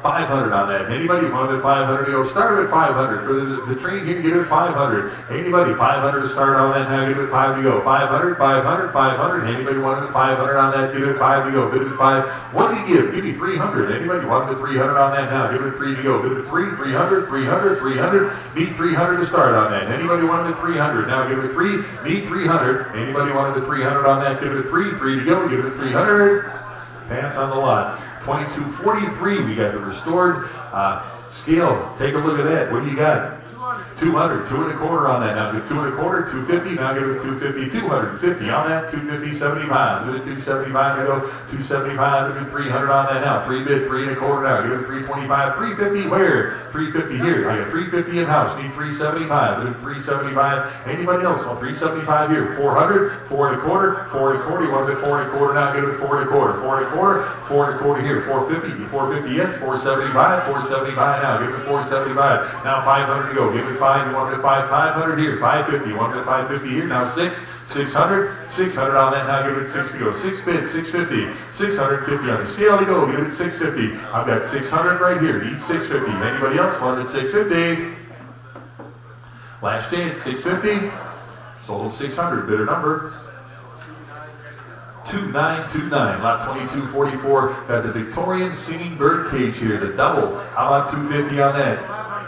[SPEAKER 3] 500 on that. Anybody wanted at 500 to go? Start at 500. For the vitrine here, give it 500. Anybody 500 to start on that now, give it 5 to go. 500, 500, 500. Anybody wanted at 500 on that, give it 5 to go. Bid it 5. What do you give? Give me 300. Anybody wanted at 300 on that now, give it 3 to go. Bid it 3, 300, 300, 300. Need 300 to start on that. Anybody wanted at 300 now, give it 3. Need 300. Anybody wanted at 300 on that, give it 3. 3 to go. Give it 300. Pass on the lot. 2243, we got the restored scale. Take a look at that. What do you got? 200, 2 1/4 on that. Now do 2 1/4, 250. Now give it 250, 250 on that. 250, 75. Give it 275 to go. 275 to 300 on that now. 3 bid, 3 1/4 now. Give it 325, 350. Where? 350 here. I got 350 in house. Need 375. Give it 375. Anybody else? Well, 375 here. 400, 4 1/4, 4 1/4. You want to bid 4 1/4 now? Give it 4 1/4, 4 1/4, 4 1/4 here. 450, 450 yes. 475, 475 now. Give it 475. Now 500 to go. Give it 5. You wanted 500 here. 550. You wanted 550 here. Now 600, 600 on that. Now give it 6 to go. 6 bids, 650, 650 on the scale to go. Give it 650. I've got 600 right here. Need 650. Anybody else wanted 650? Last chance, 650. Sold them 600. Bidder number 2929. Lot 2244. Got the Victorian singing bird cage here. The double. How about 250 on that?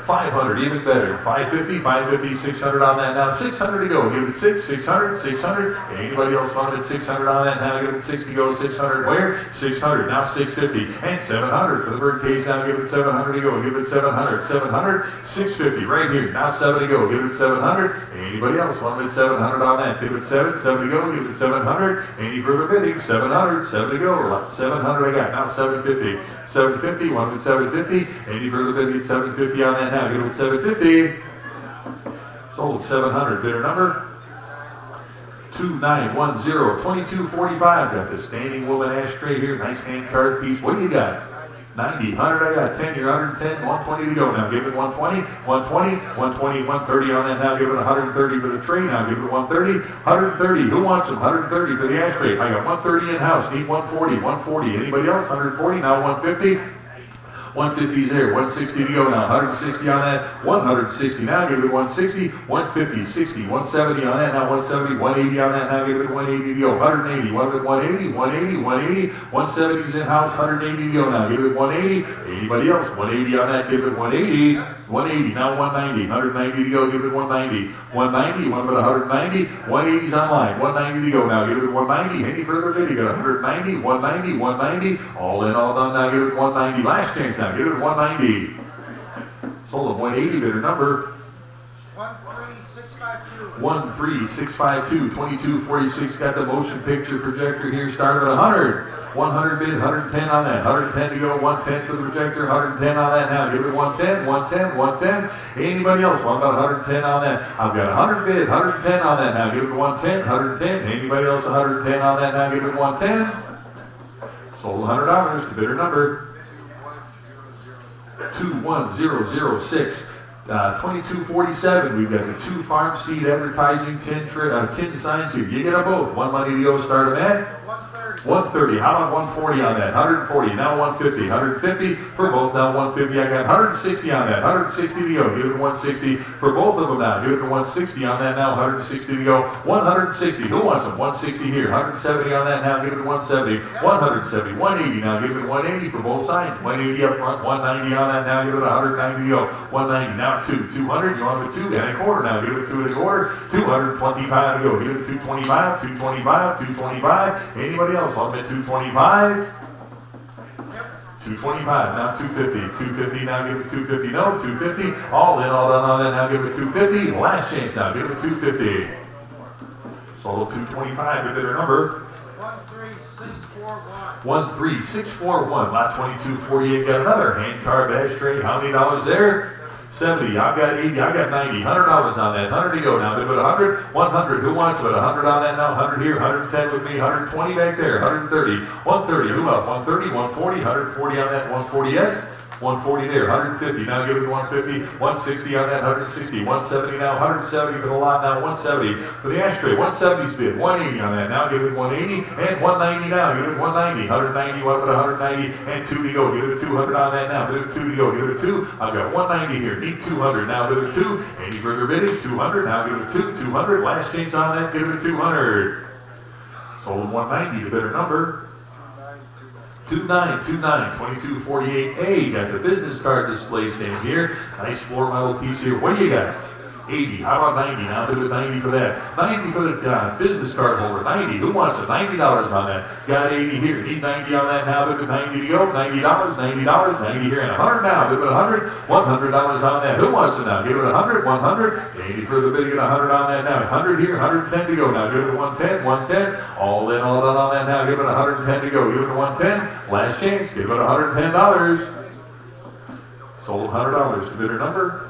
[SPEAKER 3] 500, even better. 550, 550, 600 on that now. 600 to go. Give it 600, 600. Anybody else wanted 600 on that now? Give it 6 to go. 600 where? 600. Now 650 and 700 for the bird cage. Now give it 700 to go. Give it 700, 700, 650 right here. Now 7 to go. Give it 700. Anybody else wanted 700 on that? Give it 7 to go. Give it 700. Any further bidding? 700, 7 to go. 700 I got. Now 750, 750. Wanted 750. Any further bidding? 750 on that. Now give it 750. Sold 700. Bidder number 2910. 2245. Got the standing woman ashtray here. Nice hand card piece. What do you got? 90, 100 I got. 10 here. 110, 120 to go. Now give it 120, 120, 120, 130 on that. Now give it 130 for the tray. Now give it 130, 130. Who wants them? 130 for the ashtray. I got 130 in house. Need 140, 140. Anybody else? 140. Now 150. 150's there, 160 to go now, 160 on that, 160 now, give it 160, 150, 60, 170 on that, now 170, 180 on that, now give it 180 to go, 180, one of it 180, 180, 180, 170's in house, 180 to go now, give it 180, anybody else, 180 on that, give it 180, 180, now 190, 190 to go, give it 190, 190, one of it 190, 180's online, 190 to go now, give it 190, any further bid, you got 190, 190, 190, all in, all done, now give it 190, last chance now. Give it 190. Sold them 180. Bidder number
[SPEAKER 6] 13652.
[SPEAKER 3] 13652. 2246. Got the motion picture projector here. Started at 100. 100 bid. 110 on that. 110 to go. 110 for the projector. 110 on that now. Give it 110. 110. 110. Anybody else want about 110 on that? I've got 100 bid. 110 on that now. Give it 110. 110. Anybody else 110 on that now? Give it 110. Sold $100. The bidder number 21006. 2247. We've got the 2 farm seed advertising tin signs here. You get them both. One money to go. Start them at 130. How about 140 on that? 140. Now 150. 150 for both. Now 150. I got 160 on that. 160 to go. Give it 160 for both of them now. Give it 160 on that now. 160 to go. 160. Who wants them? 160 here. 170 on that now. Give it 170. 170. 180 now. Give it 180 for both sides. 180 up front. 190 on that now. Give it 190 to go. 190 now. 200. You want the 2 and a quarter now. Give it 2 and a quarter. 225 to go. Give it 225. 225. 225. Anybody else? Want it 225? 225, now 250, 250, now give it 250, no, 250, all in, all done on that, now give it 250, last chance now, give it 250. Sold 225, your bidder number
[SPEAKER 6] 13641.
[SPEAKER 3] 13641, lot 2248, got another hand carved ashtray, how many dollars there? 70, I've got 80, I've got 90, $100 on that, 100 to go now, bid it 100, 100, who wants it, 100 on that now, 100 here, 110 with me, 120 back there, 130, 130, who up, 130, 140, 140 on that, 140 yes, 140 there, 150, now give it 150, 160 on that, 160, 170 now, 170 for the lot now, 170 for the ashtray, 170's bid, 180 on that, now give it 180, and 190 now, give it 190, 190, one with 190, and 2 to go, give it a 200 on that now, give it 2 to go, give it a 2, I've got 190 here, need 200, now give it 2, any further bidding, 200, now give it 2, 200, last change on that, give it 200. Sold 190, the bidder number. 2248A, got the business card display stand here. Nice floor model piece here. What do you got? 80. How about 90? Now do it 90 for that. 90 for the business card holder. 90. Who wants it? $90 on that. Got 80 here. Need 90 on that now. Do it 90 to go. $90. $90. 90 here and 100 now. Do it 100. $100 on that. Who wants it now? Give it 100. 100. 80 for the bidding. 100 on that now. 100 here. 110 to go. Now give it 110. 110. All in, all done on that now. Give it 110 to go. Give it 110. Last chance. Give it $110. Sold $100. The bidder number.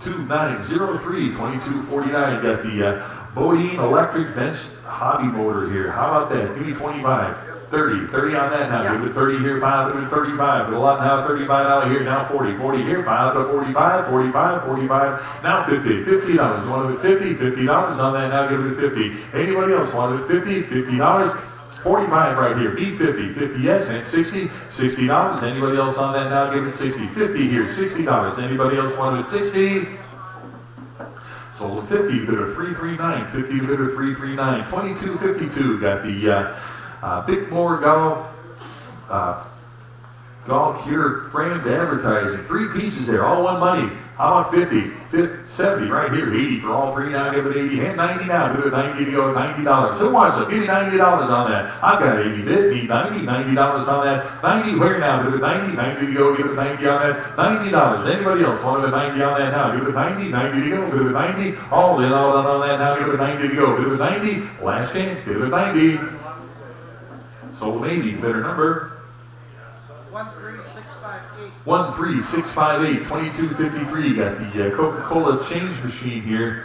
[SPEAKER 3] 2903, 2249. Got the Bodine electric bench hobby motor here. How about that? Give me 25. 30. 30 on that now. Give it 30 here, 5, give it 35. Get a lot now, $35 here, now 40. 40 here, 5 to 45, 45, 45, now 50. $50. You want it at 50? $50 on that now, give it 50. Anybody else want it at 50? $50. 45 right here, need 50, 50 yes, and 60, $60. Anybody else on that now, give it 60, 50 here, $60. Anybody else want it at 60? Sold at 50, bidder 339, 50 to bidder 339, 2252. Got the Bickmore Gall Cure framed advertising, 3 pieces there, all one money. How about 50, 70 right here, 80 for all 3 now, give it 80, and 90 now, give it 90 to go, $90. Who wants it? Give me $90 on that. I've got 80 bid, need 90, $90 on that. 90 where now, give it 90, 90 to go, give it 90 on that, $90. Anybody else want it at 90 on that now? Give it 90, 90 to go, give it 90, all in, all done on that now, give it 90 to go, give it 90, last chance, give it 90. Sold 80, bidder number. 13658, 2253. Got the Coca-Cola change machine here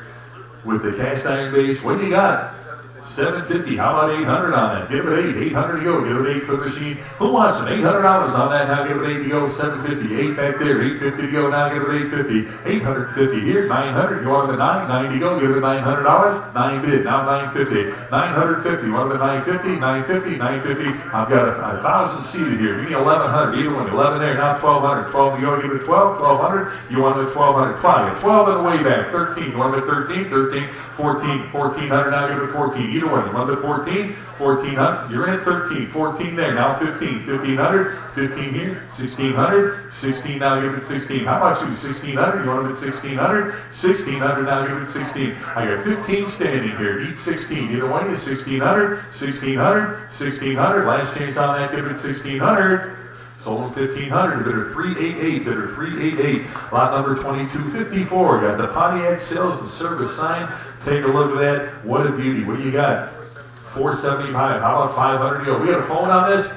[SPEAKER 3] with the cast iron base. What do you got? 750. How about 800 on that? Give it 8. 800 to go. Give it 8 for the machine. Who wants it? $800 on that. Now give it 8 to go. 750. 8 back there. 850 to go. Now give it 850. 850 here. 900. You want it at 9? 9 to go. Give it $900. 9 bid. Now 950. 950. You want it at 950? 950. 950. I've got 1,000 seated here. Give me 1,100. Either one. 11 there. Now 1,200. 12 to go. Give it 12. 1,200. You want it at 1,200. 12 in the way back. 13. You want it at 13? 13. 14. 1,400. Now give it 14. Either one. You want it at 14? 1,400. You're in at 13. 14 there. Now 15. 1,500. 15 here. 1,600. 16 now. Give it 16. How about you? 1,600. You want it at 1,600? 1,600 now. Give it 16. I got 15 standing here. Need 16. Either one of you. 1,600. 1,600. 1,600. Last chance on that. Give it 1,600. Sold them 1,500. Bidder 388. Bidder 388. Lot number 2254. Got the Pontiac Sales and Service sign. Take a look at that. What a beauty. What do you got? 475. How about 500 to go? We got a phone on this?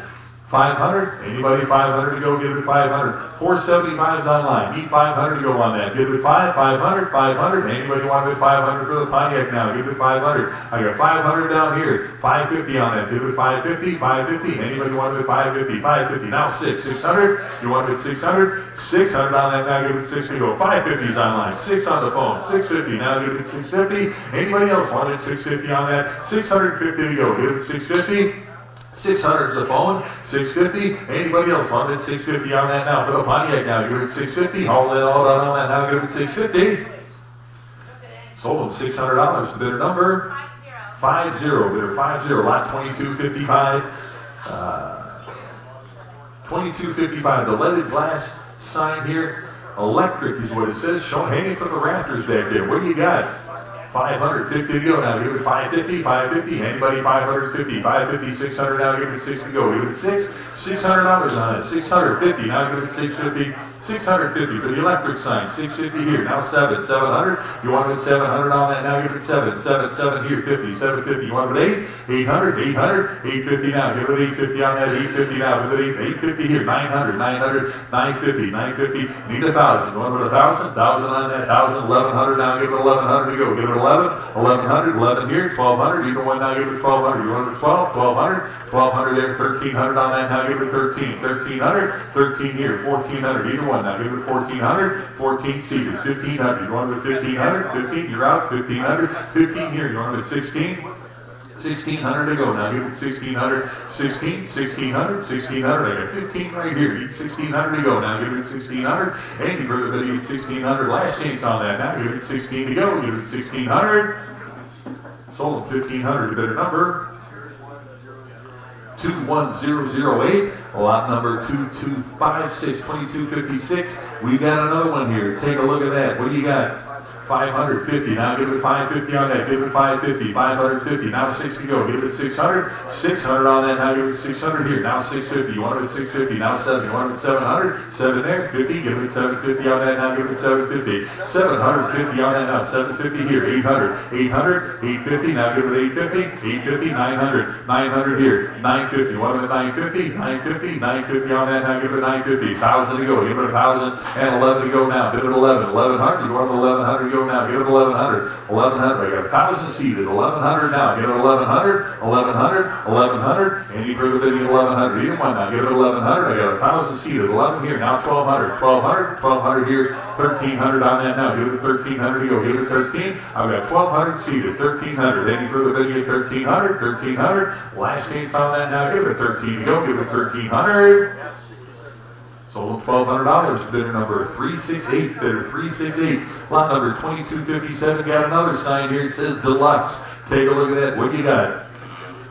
[SPEAKER 3] 500? Anybody 500 to go? Give it 500. 475's online. Need 500 to go on that. Give it 500, 500. Anybody want to bid 500 for the Pontiac now? Give it 500. I got 500 down here. 550 on that. Give it 550, 550. Anybody want to bid 550, 550. Now 600. You want to bid 600? 600 on that now. Give it 6 to go. 550's online. 6 on the phone. 650. Now give it 650. Anybody else want it? 650 on that. 650 to go. Give it 650. 600's the phone, 650. Anybody else want it? 650 on that now for the Pontiac now. Give it 650. All in, all done on that now. Give it 650. Sold them $600. The bidder number 50. Bidder 50. Lot 2255. 2255. The leaded glass sign here. Electric is what it says. Shown hanging from the rafters back there. What do you got? 550 to go now. Give it 550, 550. Anybody 550, 550, 600 now. Give it 6 to go. Give it 6. $600 on it. 650 now. Give it 650. 650 for the electric sign. 650 here. Now 700. You want it at 700 on that now. Give it 7. 7 here. 50. 750. You want it at 8? 800. 850 now. Give it 850 on that. 850 now. Give it 850 here. 900. 950. 950. Need 1,000. You want it at 1,000? 1,000 on that. 1,000. 1,100 now. Give it 1,100 to go. Give it 11, 1100, 11 here, 1200, either one now, give it 1200. You want it 12, 1200, 1200 there, 1300 on that, now give it 13, 1300, 13 here, 1400, either one now, give it 1400, 14 seated, 1500, you want it 1500, 15, you're out, 1500, 15 here, you want it 16, 1600 to go. Now give it 1600, 16, 1600, 1600. I got 15 right here. Need 1600 to go. Now give it 1600. Any further bid, you get 1600. Last chance on that. Now give it 16 to go. Give it 1600. Sold 1500. Better number 21008. Lot number 2256, 2256. We got another one here. Take a look at that. What do you got? 550, now give it 550 on that, give it 550, 550, now 6 to go, give it 600, 600 on that, now give it 600 here, now 650, you want it at 650, now 7, you want it at 700, 7 there, 50, give it 750 on that, now give it 750, 750 on that, now 750 here, 800, 800, 850, now give it 850, 850, 900, 900 here, 950, you want it at 950, 950, 950 on that, now give it 950, 1,000 to go, give it 1,000, and 11 to go now, give it 11, 1100, you want it 1100 to go now, give it 1100, 1100, I got 1,000 seated, 1100 now, give it 1100, 1100, 1100, any further bidding at 1100, either one now, give it 1100, I got 1,000 seated, 11 here, now 1200, 1200, 1200 here, 1300 on that now, give it 1300 to go, give it 13, I've got 1200 seated, 1300, any further bidding at 1300, 1300, last chance on that now, give it 13 to go, give it 1300. Sold $1,200, bidder number 368, bidder 368. Lot number 2257, got another sign here, it says deluxe. Take a look at that, what do you got?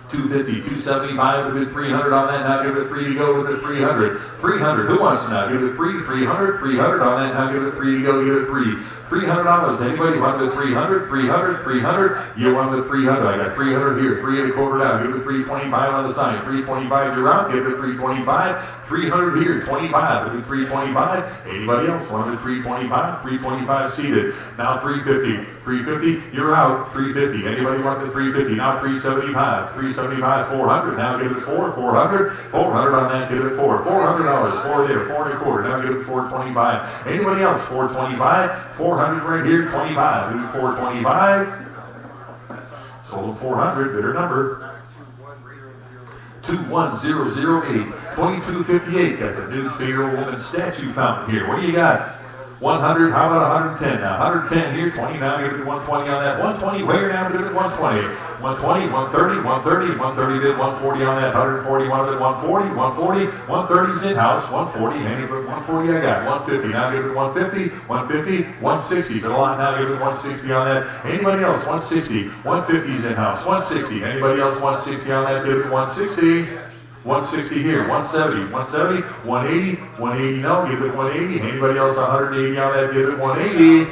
[SPEAKER 3] 250, 275, give it 300 on that, now give it 3 to go with it 300. 300, who wants to now? Give it 3, 300, 300 on that, now give it 3 to go, give it 3. $300, anybody want the 300, 300, 300, you want the 300, I got 300 here, 3 and a quarter down, give it 325 on the sign, 325 you're out, give it 325, 300 here, 25, give it 325, anybody else want the 325, 325 seated, now 350, 350, you're out, 350, anybody want the 350, now 375, 375, 400, now give it 4, 400, 400 on that, give it 4, $400, 4 there, 4 and a quarter, now give it 425, anybody else, 425, 400 right here, 25, do 425, sold 400, bidder number 21008, 2258, got the new figure woman statue fountain here, what do you got? 100, how about 110 now? 110 here, 20 now, give it 120 on that. 120, where now, give it 120. 120, 130, 130, 130 bid, 140 on that. 140, one of it, 140, 140, 130's in-house, 140, any of it, 140 I got. 150, now give it 150, 150, 160, bid a lot now, give it 160 on that. Anybody else, 160, 150's in-house, 160, anybody else, 160 on that, give it 160. 160 here, 170, 170, 180, 180 no, give it 180. Anybody else 180 on that, give it 180.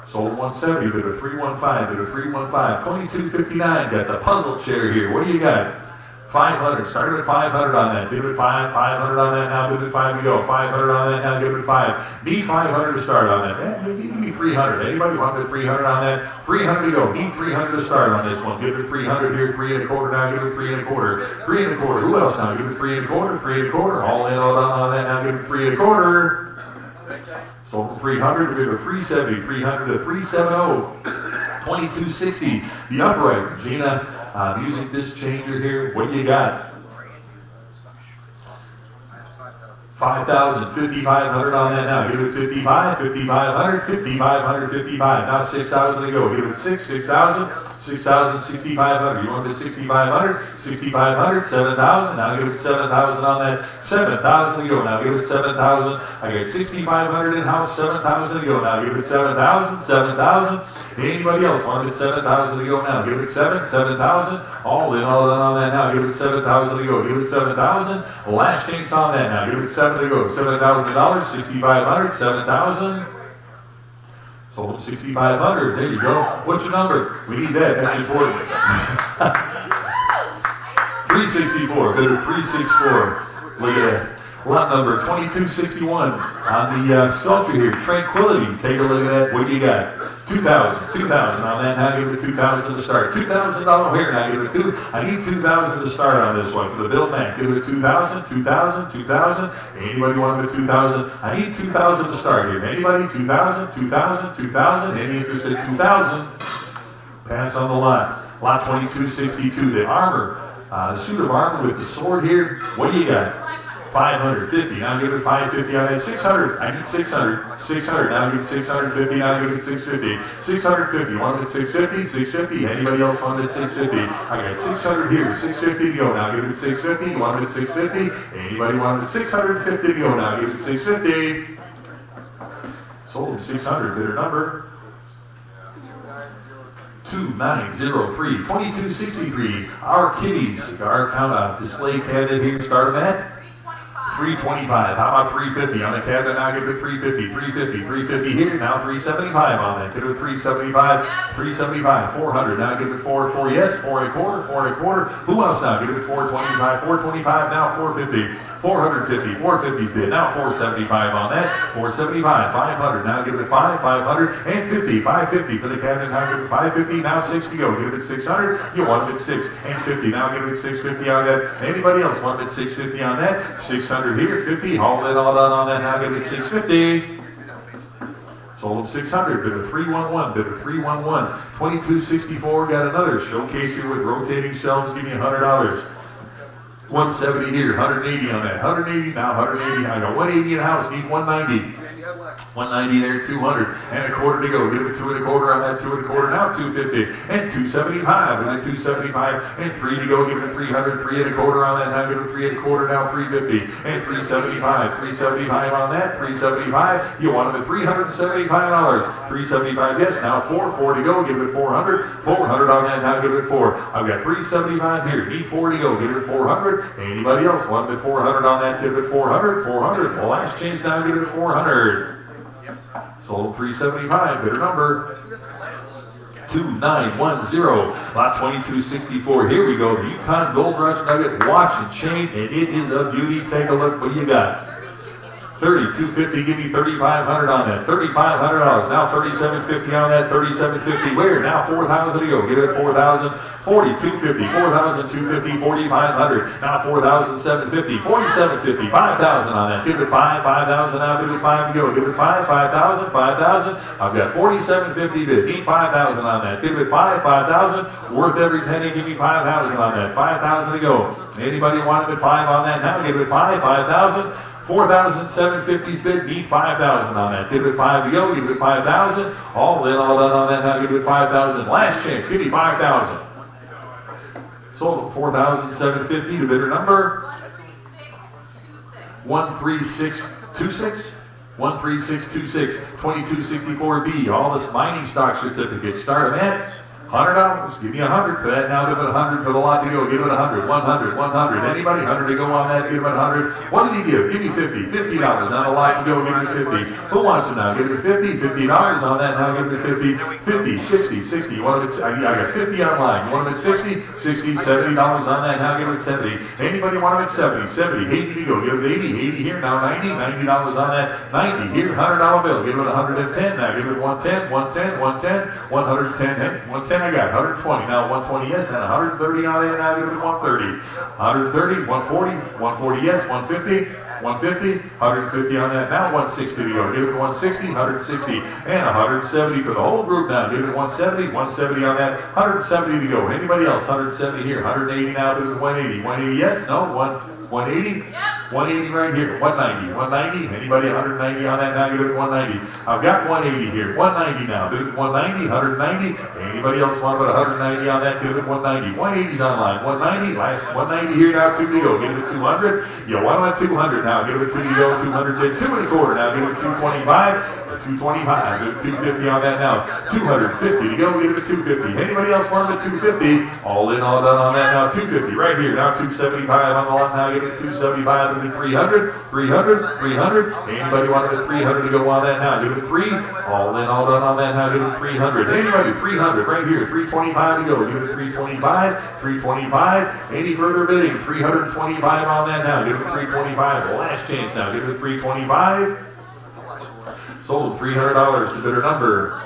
[SPEAKER 3] Sold 170, bid a 315, bid a 315, 2259, got the puzzle chair here. What do you got? 500, started at 500 on that, give it 500 on that, now give it 5 to go, 500 on that, now give it 5. Need 500 to start on that, give me 300, anybody want the 300 on that? 300 to go, need 300 to start on this one, give it 300 here, 3 and a quarter, now give it 3 and a quarter, 3 and a quarter, who else now? Give it 3 and a quarter, 3 and a quarter, all in, all done on that, now give it 3 and a quarter. Sold 300, give it 370, 300 to 370, 2260, the upright, Regina. Music disc changer here. What do you got? 5,000, 5,500 on that now. Give it 55, 5,500, 5,500, 55. Now 6,000 to go. Give it 6,000, 6,000, 6,500. You want the 6,500, 6,500, 7,000. Now give it 7,000 on that. 7,000 to go. Now give it 7,000. I got 6,500 in-house, 7,000 to go. Now give it 7,000, 7,000. Anybody else want it 7,000 to go now? Give it 7,000. All in, all done on that now. Give it 7,000 to go. Give it 7,000. Last chance on that now. Give it 7 to go. $7,000, 6,500, 7,000. Sold them 6,500. There you go. What's your number? We need that. That's important. 364. Bidder 364. Look at that. Lot number 2261 on the sculpture here, Tranquility. Take a look at that. What do you got? 2,000 on that. Now give it 2,000 to start. $2,000 here. Now give it 2. I need 2,000 to start on this one for the Bill Mac. Give it 2,000, 2,000, 2,000. Anybody want it 2,000? I need 2,000 to start here. Anybody? 2,000, 2,000, 2,000. Any interest in 2,000? Pass on the lot. Lot 2262. The armor, the suit of armor with the sword here. What do you got? 550. Now give it 550 on that. 600. I need 600. 600. Now give it 650. Now give it 650. 650. Want it 650? 650. Anybody else want it 650? I got 600 here. 650 to go. Now give it 650. You want it 650? Anybody want it 650 to go? Now give it 650. Sold 600. Bidder number 2903. 2263. Our Kitties cigar count display cabinet here. Start at 325. How about 350 on the cabinet? Now give it 350, 350, 350 here. Now 375 on that. Give it 375, 375, 400. Now give it 4, yes, 4 and a quarter, 4 and a quarter. Who else now? Give it 425, 425. Now 450, 450, 450 bid. Now 475 on that. 475, 500. Now give it 5, 500 and 50, 550 for the cabinet. Now give it 550. Now 6 to go. Give it 600. You want it 6 and 50. Now give it 650 on that. Anybody else want it 650 on that? 600 here, 50, all in, all done on that. Now give it 650. Sold them 600, bid of 311, bid of 311. 2264, got another showcase here with rotating shelves, give me $100. 170 here, 180 on that. 180 now, 180. I got 180 in the house, need 190. 190 there, 200 and a quarter to go. Give it 2 and a quarter on that, 2 and a quarter. Now 250 and 275 and then 275 and 3 to go. Give it 300, 3 and a quarter on that. Now give it 3 and a quarter. Now 350 and 375, 375 on that, 375. You want it at $375, 375. Yes. Now 4 to go. Give it 400, 400 on that. Now give it 4. I've got 375 here. Need 4 to go. Give it 400. Anybody else want it at 400 on that? Give it 400, 400. Well, last change now. Give it 400. Sold 375, bidder number 2910, lot 2264. Here we go, the Yukon Gold Rush Nugget watch and chain, and it is a beauty. Take a look. What do you got? 3250. Give me 3,500 on that. $3,500. Now 3,750 on that. 3,750. Where? Now 4,000 to go. Give it 4,000. 4,250. 4,250. 4,500. Now 4,750. 4,750. 5,000 on that. Give it 5. 5,000. Now give it 5 to go. Give it 5. 5,000. 5,000. I've got 4,750 bid. Need 5,000 on that. Give it 5. 5,000. Worth every penny. Give me 5,000 on that. 5,000 to go. Anybody want it at 5 on that? Now give it 5. 5,000. 4,750's bid, need 5,000 on that. Give it 5 to go, give it 5,000. All in, all done on that, now give it 5,000. Last chance, give me 5,000. Sold 4,750 to bidder number 13626. 13626, 2264B. All this mining stock certificates. Start them at $100. Give me 100 for that. Now give it 100 for the lot to go. Give it 100. 100. 100. Anybody? 100 to go on that. Give it 100. What did he give? Give me 50. $50 on the lot to go. Give it 50. Who wants it now? Give it 50. $50 on that. Now give it 50. 50. 60. 60. One of it. I got 50 online. One of it 60. 60. $70 on that. Now give it 70. Anybody want it at 70? 70. 80 to go. Give it 80. 80 here. Now 90. $90 on that. 90 here. $100 bill. Give it 110. Now give it 110. 110. 110. 110. 110. I got 120. Now 120 yes, and 130 on it. Now give it 130. 130, 140, 140 yes, 150, 150, 150 on that. Now 160 to go. Give it 160, 160, and 170 for the whole group now. Give it 170, 170 on that. 170 to go. Anybody else? 170 here. 180 now. Give it 180. 180 yes, no, 180? Yep. 180 right here. 190. 190. Anybody 190 on that now? Give it 190. I've got 180 here. 190 now. Give it 190. 190. Anybody else want about 190 on that? Give it 190. 180's online. 190. Last 190 here now. 2 to go. Give it 200. You want them at 200 now. Give it 2 to go. 200 bid. 2 and a quarter now. Give it 225. 225, give it 250 on that now. 250 to go, give it a 250. Anybody else want the 250? All in, all done on that now. 250 right here. Now 275 on the lot now. Give it a 275 to 300, 300, 300. Anybody want the 300 to go on that now? Give it a 3. All in, all done on that now. Give it a 300. Anybody 300 right here. 325 to go. Give it a 325, 325. Any further bidding? 325 on that now. Give it a 325. Last chance now. Give it a 325. Sold $300 to bidder number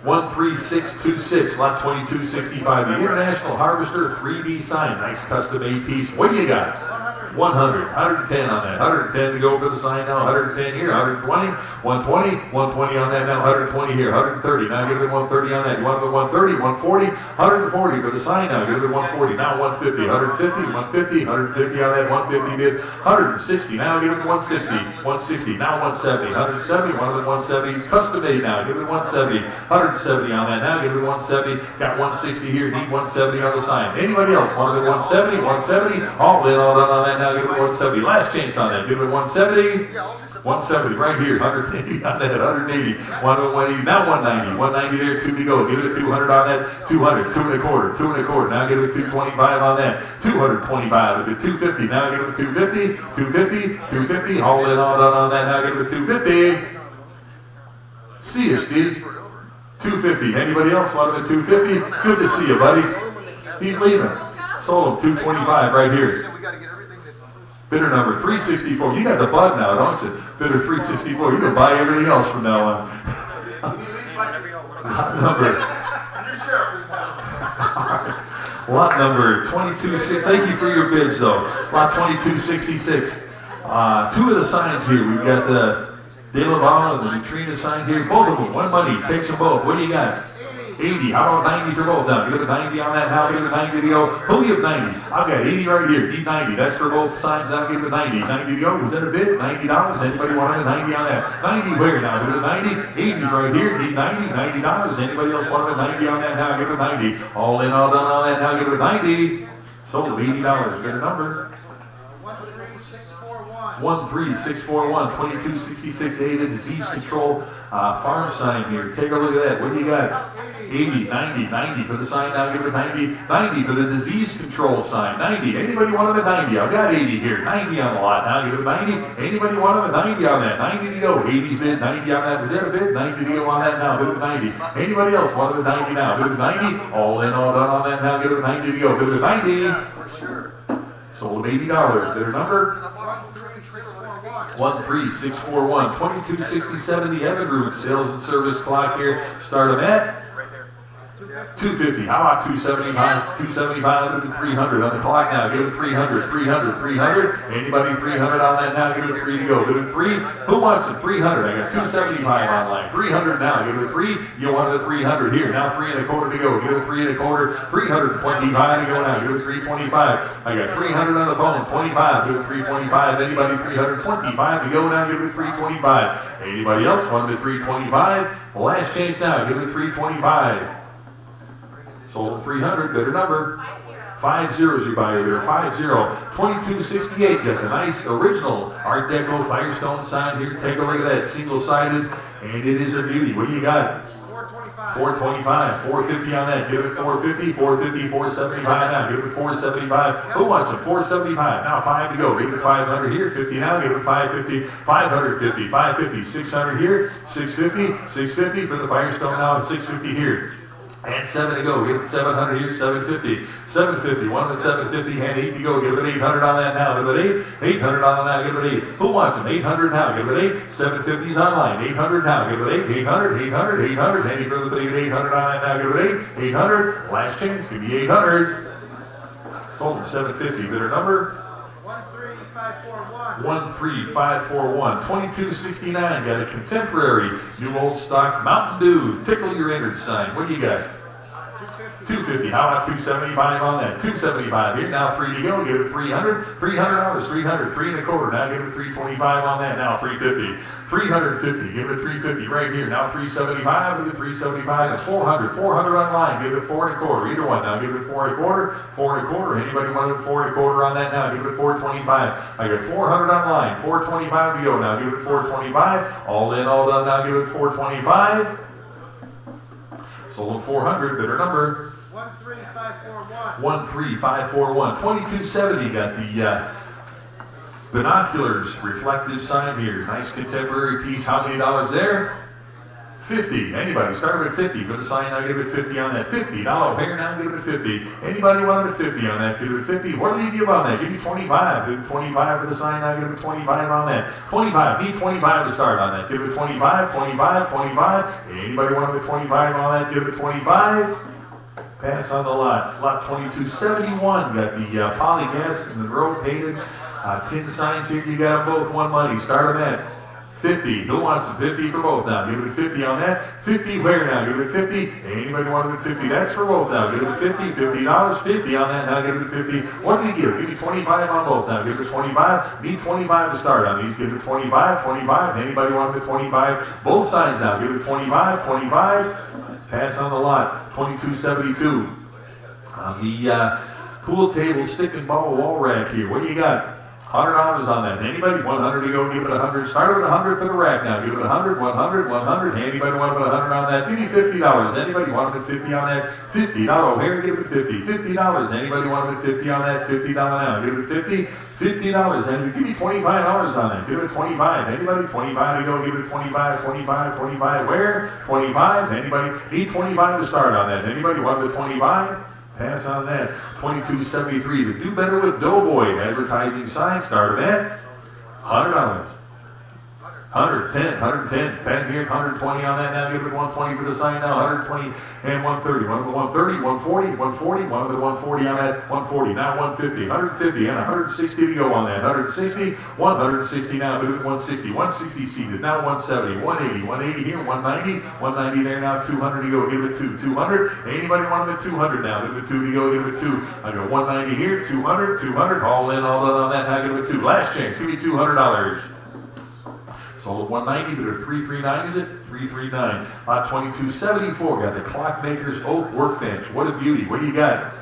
[SPEAKER 3] 13626, lot 2265. The International Harvester 3D sign. Nice custom made piece. What do you got? 100, 110 on that. 110 to go for the sign now. 110 here. 120, 120, 120 on that now. 120 here. 130. Now give it 130 on that. You want it 130, 140, 140 for the sign now. Give it 140. Now 150, 150, 150, 150 on that. 150 bid. 160. Now give it 160, 160. Now 170, 170. One of the 170. It's custom made now. Give it 170, 170 on that. Now give it 170. Got 160 here. Need 170 on the sign. Anybody else want it 170, 170? All in, all done on that now. Give it 170. Last chance on that. Give it 170. 170 right here. 180 on that. 180. 180. Now 190. 190 there. 2 to go. Give it a 200 on that. 200. 2 1/4. 2 1/4. Now give it a 225 on that. 225. Give it 250. Now give it a 250. 250. 250. All in, all done on that. Now give it a 250. See you, Steve. 250. Anybody else want it at 250? Good to see you, buddy. He's leaving. Sold him 225 right here. Bidder number 364. You got the bug now, don't you? Bidder 364. You can buy everything else from now on. Lot number 22. Thank you for your bids, though. Lot 2266. 2 of the signs here. We've got the De Laval and the Neutrina sign here. Both of them. One money. Takes them both. What do you got? 80. How about 90 for both now? Give it a 90 on that. Now give it a 90 to go. Who'll give 90? I've got 80 right here. Need 90. That's for both sides. Now give it a 90. 90 to go. Was that a bid? $90. Anybody want a 90 on that? 90 where now? Give it a 90. 80's right here. Need 90. $90. Anybody else want a 90 on that? Now give it a 90. All in, all done on that. Now give it a 90. Sold $80. Get a number. 13641, 2266A, the disease control farm sign here. Take a look at that. What do you got? 80, 90, 90 for the sign. Now give it 90, 90 for the disease control sign. 90. Anybody want them at 90? I've got 80 here. 90 on the lot. Now give it 90. Anybody want them at 90 on that? 90 to go. 80's bid. 90 on that. Was that a bid? 90 to go on that now. Give it 90. Anybody else want them at 90 now? Give it 90. All in, all done on that now. Give it 90 to go. Give it 90. For sure. Sold $80. Bidder number 13641, 2267. The Evergreen sales and service clock here. Start them at 250. How about 275? 275 to 300 on the clock now. Give it 300, 300, 300. Anybody 300 on that now? Give it 3 to go. Give it 3. Who wants it? 300. I got 275 online. 300 now. Give it 3. You wanted a 300 here. Now 3 1/4 to go. Give it 3 1/4. 325 to go now. Give it 325. I got 300 on the phone. 25. Give it 325. Anybody 325 to go now? Give it 325. Anybody else wanted a 325? Last chance now. Give it 325. Sold 300, bidder number 50 is your buyer there. 50, 2268. Got the nice original Art Deco Firestone sign here. Take a look at that, single-sided, and it is a beauty. What do you got? 425, 450 on that. Give it 450, 450, 475 now. Give it 475. Who wants it? 475. Now 5 to go. Give it 500 here. 50 now. Give it 550, 550, 550, 600 here. 650, 650 for the Firestone now. 650 here. And 7 to go. Give it 700 here, 750. 750. One with 750. And 8 to go. Give it 800 on that now. Give it 8. 800 on that. Give it 8. Who wants them? 800 now. Give it 8. 750's online. 800 now. Give it 8. 800. 800. 800. Any further bid? 800 on that now. Give it 8. 800. Last chance. Give me 800. Sold at 750. Bidder number 13541, 2269. Got a contemporary new old stock Mountain Dew Tickle Your Innards sign. What do you got? 250. How about 275 on that? 275 here. Now 3 to go. Give it 300. $300. 300. 3 and a quarter. Now give it 325 on that. Now 350. 350. Give it 350 right here. Now 375. Give it 375 and 400. 400 online. Give it 4 and a quarter. Either one. Now give it 4 and a quarter. 4 and a quarter. Anybody want it 4 and a quarter on that? Now give it 425. I got 400 online. 425 to go. Now give it 425. All in, all done. Now give it 425. Sold at 400. Bidder number
[SPEAKER 6] 13541.
[SPEAKER 3] 13541. 2270. Got the binoculars reflective sign here. Nice contemporary piece. How many dollars there? 50. Anybody? Start with 50. For the sign, now give it 50 on that. $50 pair, now give it 50. Anybody want it 50 on that? Give it 50. What do you give on that? Give me 25. Give it 25 for the sign, now give it 25 on that. 25. Need 25 to start on that. Give it 25, 25, 25. Anybody want it 25 on that? Give it 25. Pass on the lot. Lot 2271. Got the polygas and the road painted tin signs here. You got them both. One money. Start them at 50. Who wants it? 50 for both now. Give it 50 on that. 50 where now? Give it 50. Anybody want it 50? That's for both now. Give it 50. $50. 50 on that now. Give it 50. What do you give? Give me 25 on both now. Give it 25. Need 25 to start on these. Give it 25. 25. Anybody want it 25? Both sides now. Give it 25. 25. Pass on the lot. 2272. On the pool table stick and ball wall rack here. What do you got? $100 on that. Anybody? 100 to go. Give it 100. Start with 100 for the rack now. Give it 100, 100, 100. Anybody want to put 100 on that? Give me $50. Anybody want to put 50 on that? $50. Here, give it 50. $50. Anybody want to put 50 on that? $50 now. Give it 50. $50. And give me $25 on that. Give it 25. Anybody? 25 to go. Give it 25, 25, 25. Where? 25. Anybody? Need 25 to start on that. Anybody want to put 25? Pass on that. 2273. The Do Better with Doughboy advertising sign started at $100. 110, 110, 10 here, 120 on that now, give it 120 for the sign now, 120 and 130, one of the 130, 140, 140, one of the 140 on that, 140, now 150, 150 and 160 to go on that, 160, 160 now, do it 160, 160 seated, now 170, 180, 180 here, 190, 190 there now, 200 to go, give it 200, anybody want it at 200 now, give it 2 to go, give it 2, I got 190 here, 200, 200, all in, all done on that, now give it 2, last chance, give me $200. Sold at 190, but at 339 is it? 339. Lot 2274. Got the Clockmaker's Oak Workbench. What a beauty. What do you got?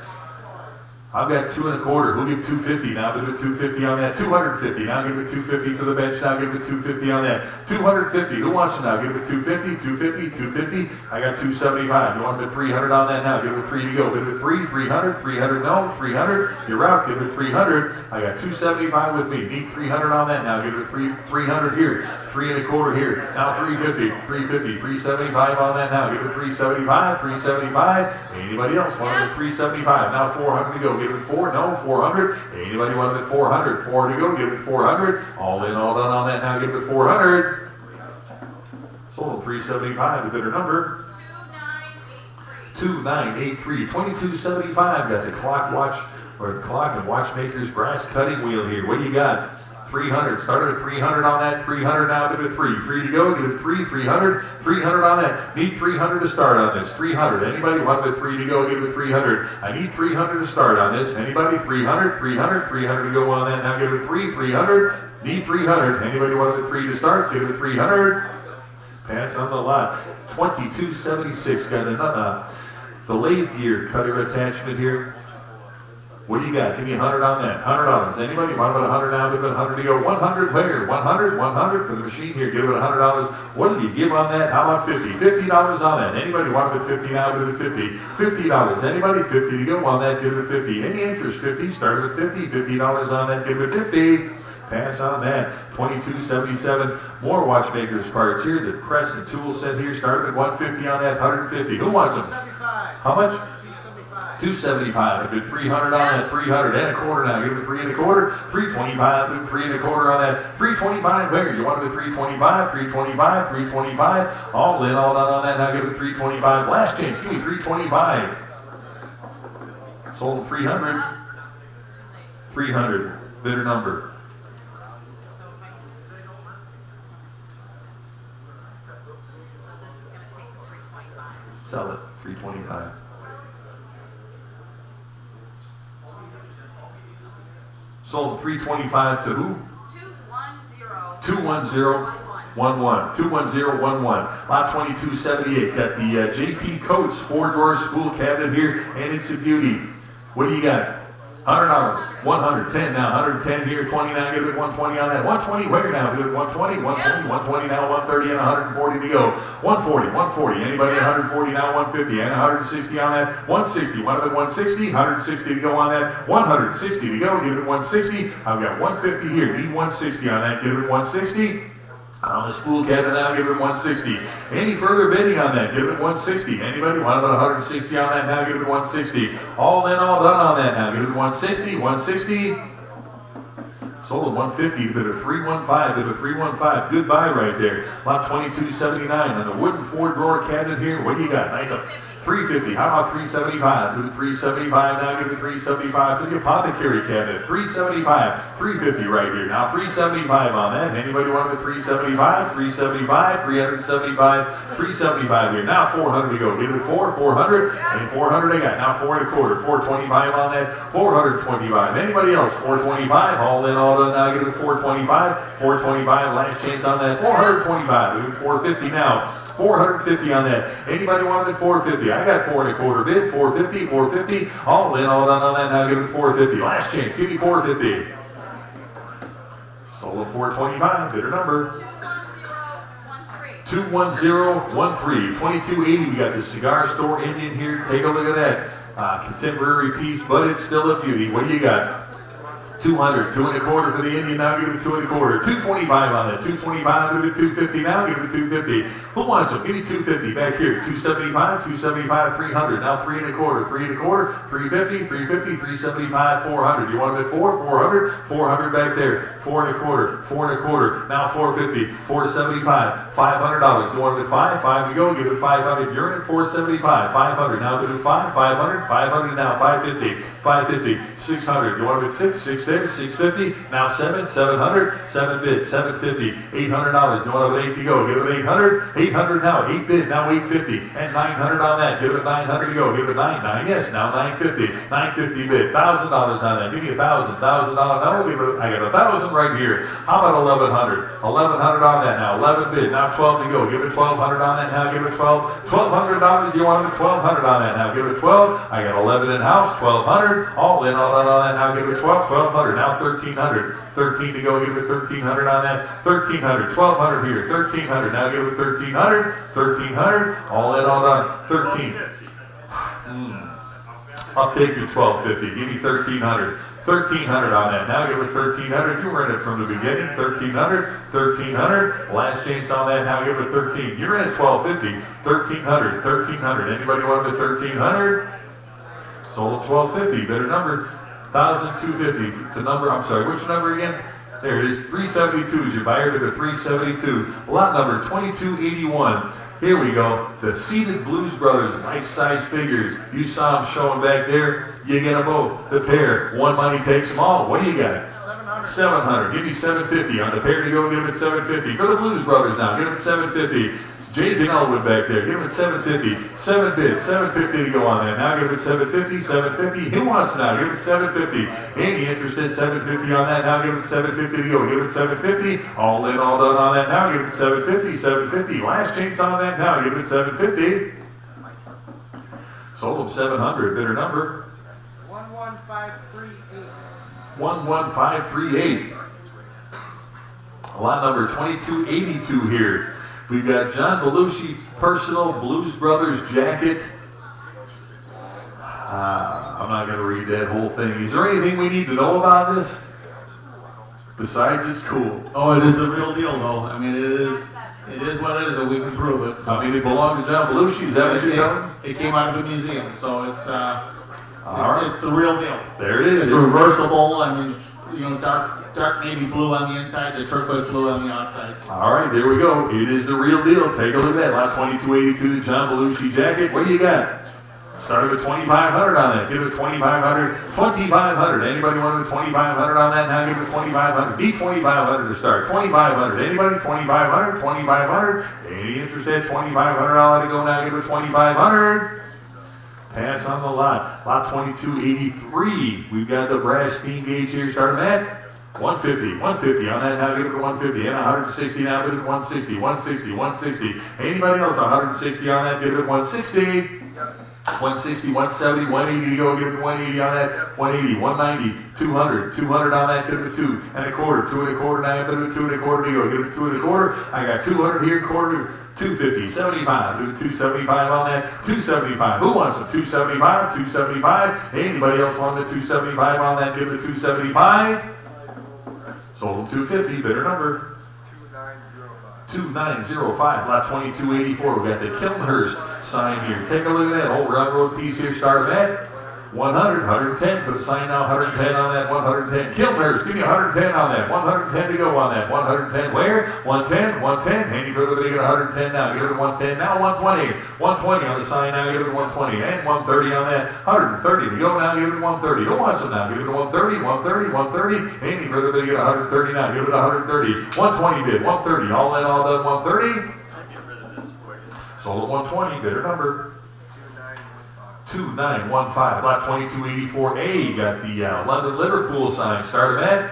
[SPEAKER 3] I've got 2 and a quarter. We'll give 250 now. Give it 250 on that. 250. Now give it 250 for the bench. Now give it 250 on that. 250. Who wants it now? Give it 250, 250, 250. I got 275. You want it 300 on that now? Give it 3 to go. Give it 3, 300, 300. No, 300. You're out. Give it 300. I got 275 with me. Need 300 on that now. Give it 300 here. 3 and a quarter here. Now 350, 350, 375 on that now. Give it 375, 375. Anybody else want it at 375? Now 400 to go. Give it 4. No, 400. Anybody want it at 400? 4 to go. Give it 400. All in, all done on that now. Give it 400. Sold at 375. The bidder number 2983. 2275. Got the clock and watchmaker's brass cutting wheel here. What do you got? 300. Started at 300 on that. 300 now. Give it 3. 3 to go. Give it 3. 300. 300 on that. Need 300 to start on this. 300. Anybody want it 3 to go? Give it 300. I need 300 to start on this. Anybody? 300. 300. 300 to go on that. Now give it 3. 300. Need 300. Anybody want it 3 to start? Give it 300. Pass on the lot. 2276. Got another the lathe gear cutter attachment here. What do you got? Give me 100 on that. $100. Anybody want about 100 now? Give it 100 to go. 100 where? 100, 100 for the machine here. Give it $100. What do you give on that? How about 50? $50 on that. Anybody want it 50 now? Give it 50. $50. Anybody? 50 to go on that. Give it 50. Any interest? 50. Start with 50. $50 on that. Give it 50. Pass on that. 2277. More watchmakers parts here. The press and tool set here. Start at 150 on that. 150. Who wants them?
[SPEAKER 6] 75.
[SPEAKER 3] How much?
[SPEAKER 6] 275.
[SPEAKER 3] $275. I did 300 on that. 300 and a quarter now. Give it 3 and a quarter. 325. Do 3 and a quarter on that. 325. Where? You wanted the 325. 325. 325. All in, all done on that. Now give it 325. Last chance. Give me 325. Sold at 300. 300. Bidder number.
[SPEAKER 1] So this is going to take 325.
[SPEAKER 3] Sell it. 325. Sold 325 to who?
[SPEAKER 1] 210.
[SPEAKER 3] 21011. 21011. Lot 2278. Got the JP Coates 4-door spool cabinet here, and it's a beauty. What do you got? $100. 110 now. 110 here. 20 now. Give it 120 on that. 120 where now? Give it 120. 120. 120 now. 130 and 140 to go. 140. 140. Anybody at 140 now? 150 and 160 on that. 160. One of it 160. 160 to go on that. 160 to go. Give it 160. I've got 150 here. Need 160 on that. Give it 160. On the spool cabinet now, give it 160. Any further bidding on that, give it 160. Anybody want about 160 on that now, give it 160. All in, all done on that now, give it 160, 160. Sold at 150, bid of 315, bid of 315. Good buy right there. Lot 2279 on the wooden 4-drawer cabinet here. What do you got? Nice up. 350. How about 375? Do the 375 now. Give it 375 to the apothecary cabinet. 375. 350 right here. Now 375 on that. Anybody want the 375? 375. 375. 375 here. Now 400 to go. Give it 400. And 400 I got. Now 4 1/4. 425 on that. 425. Anybody else? 425. All in, all done. Now give it 425. 425. Last chance on that. 425. Do it 450 now. 450 on that. Anybody want it at 450? I got 4 1/4 bid. 450, 450. All in, all done on that. Now give it 450. Last chance. Give me 450. Sold at 425. Bidder number 21013. 2280. We got the cigar store Indian here. Take a look at that. Contemporary piece, but it's still a beauty. What do you got? 200, 2 1/4 for the Indian, now give it 2 1/4. 225 on that, 225, give it 250 now, give it 250. Who wants them? Give me 250 back here. 275, 275, 300. Now 3 1/4, 3 1/4, 350, 350, 375, 400. You want them at 400, 400 back there. 4 1/4, 4 1/4. Now 450, 475, $500. You want them at 5 to go, give it 500. You're in at 475, 500. Now give it 500, 500 now, 550, 550, 600. You want them at 6 there, 650. Now 700, 7 bid, 750, $800. You want them at 8 to go, give it 800, 800 now, 8 bid, now 850, and 900 on that. Give it 900 to go, give it 9, yes, now 950, 950 bid, $1,000 on that. Give me $1,000, no, give it, I got 1,000 right here. How about 1,100? 1,100 on that now, 11 bid, now 12 to go. Give it 1,200 on that now, give it 12, $1,200. You want them at 1,200 on that now, give it 12. I got 11 in house, 1,200. All in, all done on that now, give it 12, 1,200. Now 1,300, 13 to go. Give it 1,300 on that. 1,300, 1,200 here. 1,300. Now give it 1,300, 1,300. All in, all done. 13. I'll take your 1,250. Give me 1,300. 1,300 on that. Now give it 1,300. You were in it from the beginning. 1,300, 1,300. Last chance on that. Now give it 13. You're in at 1,250. 1,300, 1,300. Anybody want it at 1,300? Sold at 1,250. Better number. 1,250 to number. I'm sorry. Which number again? There it is. 372 is your buyer to the 372. Lot number 2281. Here we go. The Seated Blues Brothers life-size figures. You saw them showing back there. You get them both. The pair. One money takes them all. What do you got? 700. Give me 750 on the pair to go. Give it 750 for the Blues Brothers. Now give it 750. Jake and Elwood back there. Give it 750. 7 bids. 750 to go on that. Now give it 750. 750. Who wants it now? Give it 750. Any interested? 750 on that. Now give it 750 to go. Give it 750. All in, all done on that. Now give it 750. 750. Last chance on that. Now give it 750. Sold them 700. Bidder number
[SPEAKER 6] 11538.
[SPEAKER 3] 11538. Lot number 2282 here. We've got John Belushi personal Blues Brothers jacket. I'm not going to read that whole thing. Is there anything we need to know about this? Besides, it's cool.
[SPEAKER 7] Oh, it is the real deal, though. I mean, it is what it is, and we can prove it. So.
[SPEAKER 3] I mean, it belonged to John Belushi. Is that what you're telling me?
[SPEAKER 7] It came out of the museum, so it's
[SPEAKER 3] right.
[SPEAKER 7] it's the real deal.
[SPEAKER 3] There it is.
[SPEAKER 7] It's reversible. I mean, you know, dark navy blue on the inside, the turquoise blue on the outside.
[SPEAKER 3] All right, there we go. It is the real deal. Take a look at that. Lot 2282, the John Belushi jacket. What do you got? Started with 2,500 on that. Give it 2,500. 2,500. Anybody want it 2,500 on that? Now give it 2,500. Be 2,500 to start. 2,500. Anybody? 2,500. 2,500. Any interest at 2,500 to go now? Give it 2,500. Pass on the lot. Lot 2283. We've got the brass steam gauge here starting at 150. 150 on that now, give it to 150. And 160 now, give it to 160. 160, 160. Anybody else 160 on that, give it to 160. 160, 170, 180 to go, give it 180 on that, 180, 190, 200, 200 on that, give it 2 and a quarter, 2 and a quarter, now give it 2 and a quarter to go, give it 2 and a quarter, I got 200 here, quarter, 250, 75, do it 275 on that, 275, who wants a 275, 275, anybody else want the 275 on that, give it 275, sold them 250, bidder number. 2905, lot 2284. We got the Kilnhurst sign here. Take a look at that old railroad piece here. Start at 100, 110 for the sign now. 110 on that. 110. Kilnhurst, give me 110 on that. 110 to go on that. 110 where? 110, 110. Any further, they get 110 now. Give it a 110 now. 120. 120 on the sign now. Give it a 120 and 130 on that. 130 to go now. Give it a 130. Who wants it now? Give it a 130, 130, 130. Any further, they get 130 now. Give it a 130. 120 bid. 130. All in, all done. 130. Sold at 120. Bidder number 2915. Lot 2284A. You got the London Liverpool sign. Start at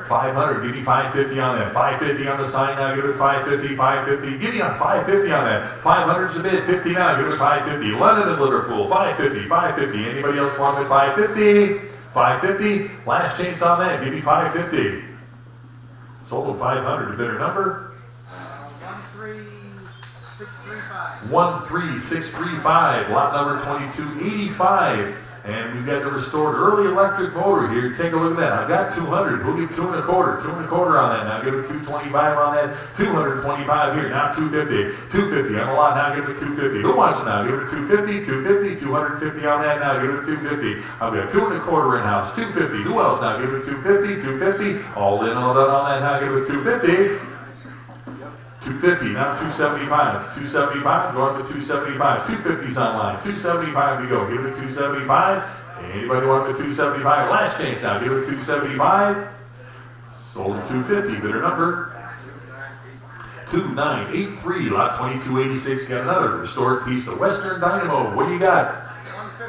[SPEAKER 3] 500. Give me 550 on that. 550 on the sign now. Give it 550. 550. Give me on 550 on that. 500's a bid. 50 now. Give it 550. London and Liverpool. 550. 550. Anybody else want it? 550. 550. Last chance on that. Give me 550. Sold at 500. Bidder number 13635. Lot number 2285. And we've got the restored early electric motor here. Take a look at that. I've got 200. We'll give 2 and a quarter. 2 and a quarter on that. Now give it 225 on that. 225 here. Now 250. 250 on the lot. Now give it 250. Who wants it now? Give it 250. 250. 250 on that. Now give it 250. I've got 2 and a quarter in house. 250. Who else now? Give it 250. 250. All in, all done on that. Now give it 250. 250, now 275, 275, going to 275, 250's online, 275 to go, give it 275, anybody want it 275, last chance now, give it 275, sold at 250, bidder number 2983, lot 2286, got another restored piece of Western Dynamo, what do you got?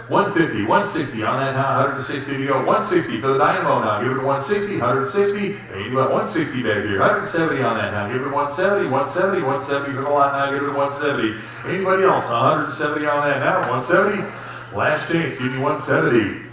[SPEAKER 3] 150, 160 on that now, 160 to go, 160 for the Dynamo now, give it a 160, 160, and you got 160 back here, 170 on that now, give it a 170, 170, 170 for the lot now, give it a 170. Anybody else, 170 on that now, 170, last chance, give me 170.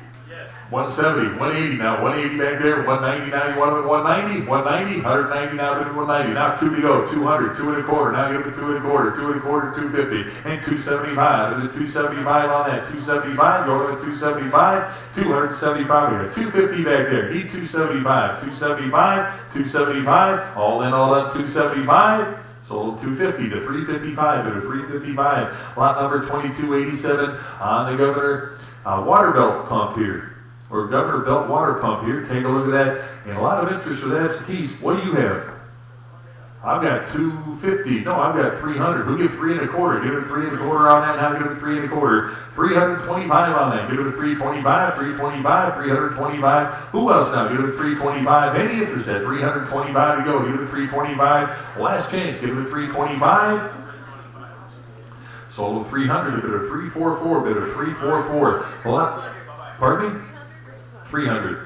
[SPEAKER 3] 170, 180 now, 180 back there, 190 now, you want it at 190, 190, 190 now, give it 190, now 2 to go, 200, 2 and a quarter, now give it 2 and a quarter, 2 and a quarter, 250, and 275, and the 275 on that, 275, go to 275, 275, we got 250 back there, need 275, 275, 275, all in, all done, 275, sold 250 to 355 to 355, lot number 2287 on the Governor water belt pump here. Or Governor Belt water pump here. Take a look at that. And a lot of interest for that. Keys, what do you have? I've got 250. No, I've got 300. Who gives 3 and a quarter? Give it 3 and a quarter on that. Now give it 3 and a quarter. 325 on that. Give it a 325. 325. 325. Who else now? Give it a 325. Any interest at 325 to go. Give it a 325. Last chance. Give it a 325. Sold a 300. A bit of 344. Bit of 344. Well, pardon me? 300.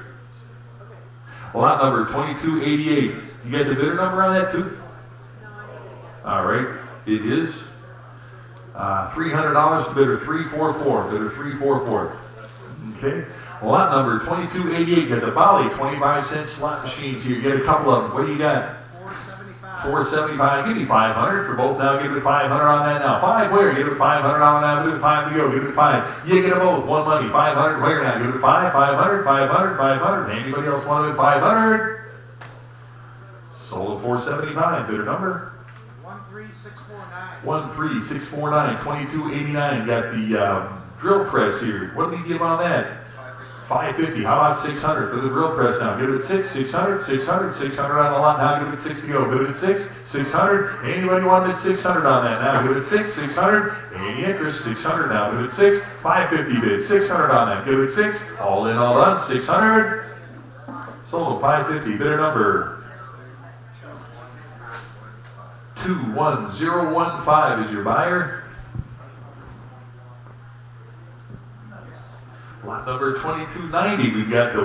[SPEAKER 3] Lot number 2288. You got the bidder number on that too? All right. It is $300 to bidder 344. Bidder 344. Okay. Lot number 2288. Got the Bali 25-cent slot machines here. You get a couple of them. What do you got? 475. Give me 500 for both now. Give it 500 on that now. 5 where? Give it 500 on that. Give it 5 to go. Give it 5. You get them both. One money. 500 where now? Give it 5. 500. 500. 500. Anybody else want it? 500. Sold at 475. Bidder number 13649. 13649. 2289. Got the drill press here. What did he give on that? 550. How about 600 for the drill press now? Give it 6, 600, 600, 600 on the lot. Now give it 6 to go. Give it 6, 600. Anybody want it 600 on that? Now give it 6, 600. Any interest? 600 now. Give it 6, 550 bid. 600 on that. Give it 6. All in, all done. 600. Sold 550. Bidder number 21015 is your buyer. Lot number 2290, we've got the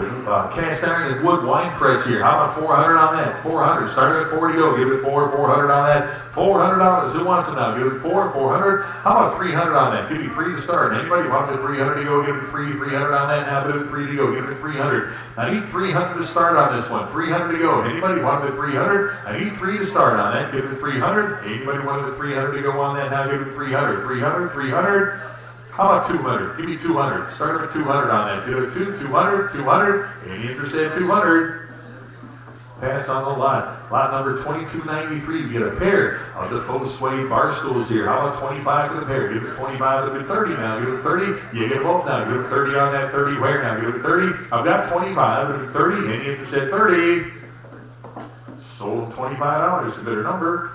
[SPEAKER 3] cast iron and wood wine press here. How about 400 on that? 400, start at 40, go, give it 400 on that. $400, who wants it now? Give it 400. How about 300 on that? Give me 3 to start. Anybody want it 300 to go? Give it 300 on that. Now give it 3 to go, give it 300. I need 300 to start on this one. 300 to go. Anybody want it 300? I need 3 to start on that. Give it 300. Anybody want it 300 to go on that? Now give it 300. 300. How about 200? Give me 200. Start at 200 on that. Give it 200. Any interest at 200? Pass on the lot. Lot number 2293. We get a pair of the faux suede bar stools here. How about 25 for the pair? Give it 25. Give it 30 now. Give it 30. You get it both now. Give it 30 on that. 30 where now? Give it 30. I've got 25. Give it 30. Any interest at 30? Sold $25 to bidder number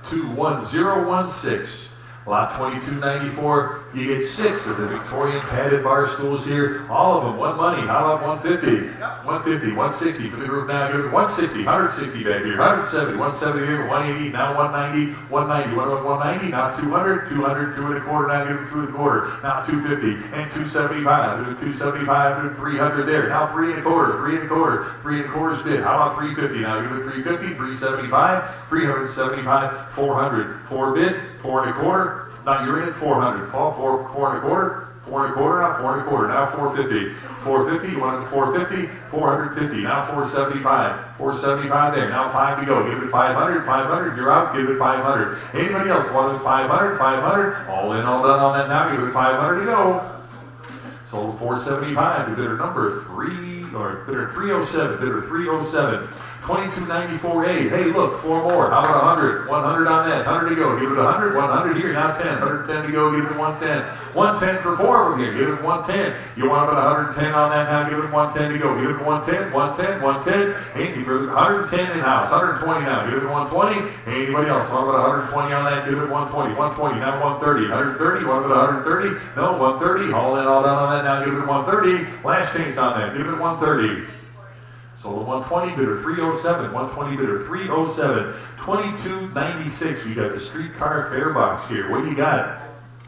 [SPEAKER 3] 21016. Lot 2294, you get 6 of the Victorian padded bar stools here. All of them, one money. How about 150? 150, 160 for the group now. Give it 160, 160 back here. 170, 170 here, 180, now 190, 190, 190, now 200, 200, 2 1/4, now give it 2 1/4, now 250, and 275, give it 275, give it 300 there. Now 3 1/4, 3 1/4, 3 1/4 is bid. How about 350? Now give it 350, 375, 375, 400, 4 bid, 4 1/4. Now you're in at 400. Paul, 4 1/4, 4 1/4, now 4 1/4, now 450. 450, you want it 450, 450, now 475. 475 there, now 5 to go. Give it 500, 500, you're out, give it 500. Anybody else want it 500, 500? All in, all done on that now, give it 500 to go. Sold 475 to bidder number 307, bidder 307. 2294A. Hey, look, 4 more. How about 100? 100 on that. 100 to go. Give it 100. 100 here. Now 10. 110 to go. Give it 110. 110 for 4 over here. Give it 110. You want about 110 on that now? Give it 110 to go. Give it 110. 110. 110. Hey, for 110 in house. 120 now. Give it 120. Anybody else want about 120 on that? Give it 120. 120. Now 130. 130. Want about 130? No, 130. All in, all done on that now. Give it 130. Last chance on that. Give it 130. Sold 120, bidder 307, 120, bidder 307, 2296. We got the streetcar fare box here. What do you got?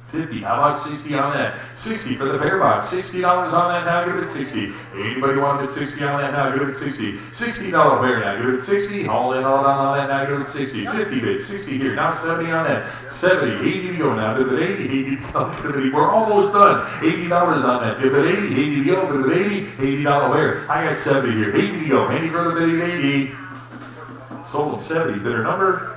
[SPEAKER 3] 50. How about 60 on that? 60 for the fare box. $60 on that now. Give it 60. Anybody want to get 60 on that now? Give it 60. $60 fare now. Give it 60. All in, all down on that now. Give it 60. 50 bids. 60 here. Now 70 on that. 70. 80 to go now. Give it 80. 80 to go. We're almost done. $80 on that. Give it 80. 80 to go. Give it 80. $80 fare. I got 70 here. 80 to go. Any further bidding? 80. Sold them 70. Bidder number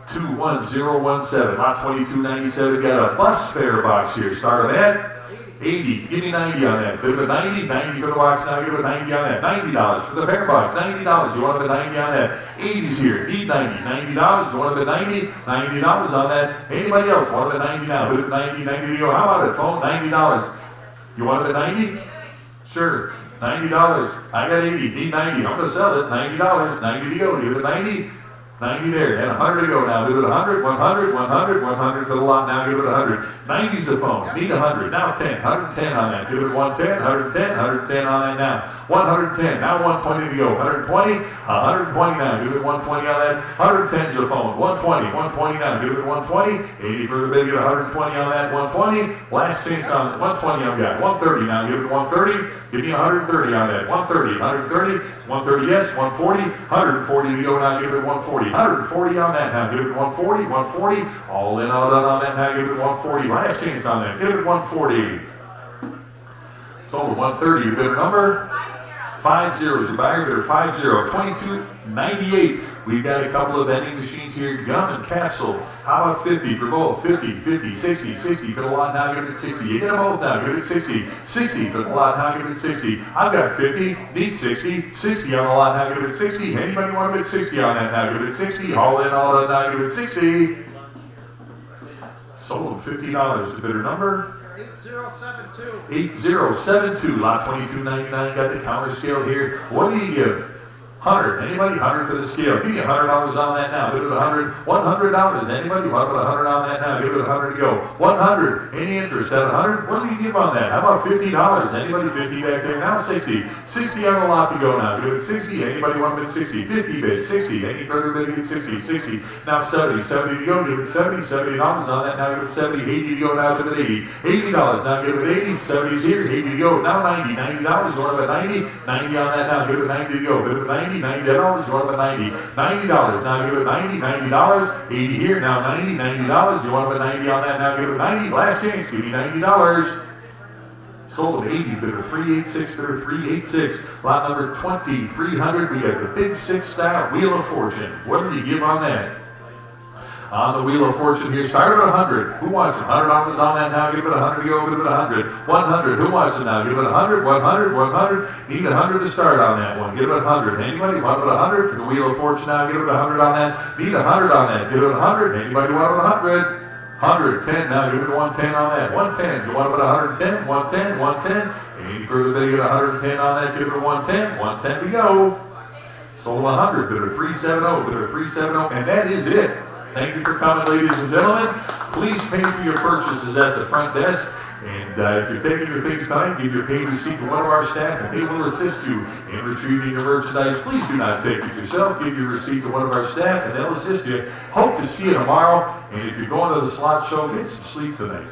[SPEAKER 3] 21017. Lot 2297. Got a bus fare box here. Start on that. 80. Give me 90 on that. Bid of a 90. 90 for the box now. Give it 90 on that. $90 for the fare box. $90. You want a 90 on that? 80's here. Need 90. $90. You want a 90? $90 on that. Anybody else want a 90 now? Bid of 90. 90 to go. How about it? Phone $90. You want a 90? Sure. $90. I got 80. Need 90. I'm going to sell it. $90. 90 to go. Give it 90. 90 there, and 100 to go now. Give it 100, 100, 100, 100 for the lot now. Give it 100. 90's the phone. Need 100. Now 10. 110 on that. Give it 110, 110, 110 on that now. 110. Now 120 to go. 120, 120 now. Give it 120 on that. 110's the phone. 120, 120 now. Give it 120. 80 for the bid. Get 120 on that. 120. Last chance on it. 120 I've got. 130 now. Give it 130. Give me 130 on that. 130, 130, 130 yes. 140, 140 to go now. Give it 140. 140 on that now. Give it 140, 140. All in, all done on that now. Give it 140. Last chance on that. Give it 140. Sold 130. Bidder number 50. The buyer bidder 50. 2298. We've got a couple of vending machines here. Gum and capsule. How about 50 for both? 50, 50, 60, 60 for the lot now. Give it 60. You get them both now. Give it 60. 60 for the lot now. Give it 60. I've got 50. Need 60. 60 on the lot now. Give it 60. Anybody want to bid 60 on that now? Give it 60. All in, all done now. Give it 60. Sold $50 to bidder number 8072. Lot 2299. Got the counter scale here. What do you give? 100. Anybody? 100 for the scale. Give me $100 on that now. Give it $100. $100. Anybody? What about 100 on that now? Give it 100 to go. 100. Any interest at 100? What do you give on that? How about $50? Anybody? 50 back there now. 60. 60 on the lot to go now. Give it 60. Anybody want to bid 60? 50 bid. 60. Any further bid? Get 60. 60. Now 70. 70 to go. Give it 70. $70 on that now. Give it 70. 80 to go now. Give it 80. $80 now. Give it 80. 70's here. 80 to go. Now 90. $90. Going up at 90. 90 on that now. Give it 90 to go. Give it 90. $90, you want about 90. $90, now give it 90, $90, 80 here, now 90, $90, you want about 90 on that, now give it 90, last chance, give me $90. Sold at 80, bidder 386, bidder 386, lot number 2300, we got the big 6-style Wheel of Fortune. What did you give on that? On the Wheel of Fortune here, start at 100. Who wants it? $100 on that now, give it 100 to go, give it 100. 100, who wants it now? Give it 100, 100, 100. Need 100 to start on that one. Give it 100. Anybody want it 100 for the Wheel of Fortune now? Give it 100 on that. Need 100 on that. Give it 100. Anybody want it 100? 110 now, give it 110 on that. 110. You want it 110? 110, 110. Any further than get 110 on that, give it 110. 110 to go. Sold 100, bidder 370, bidder 370, and that is it. Thank you for coming, ladies and gentlemen. Please pay for your purchases at the front desk. And if you're taking your things tonight, give your paid receipt to one of our staff, and they will assist you in retrieving your merchandise. Please do not take it yourself. Give your receipt to one of our staff, and they'll assist you. Hope to see you tomorrow. And if you're going to the slot show, get some sleep tonight.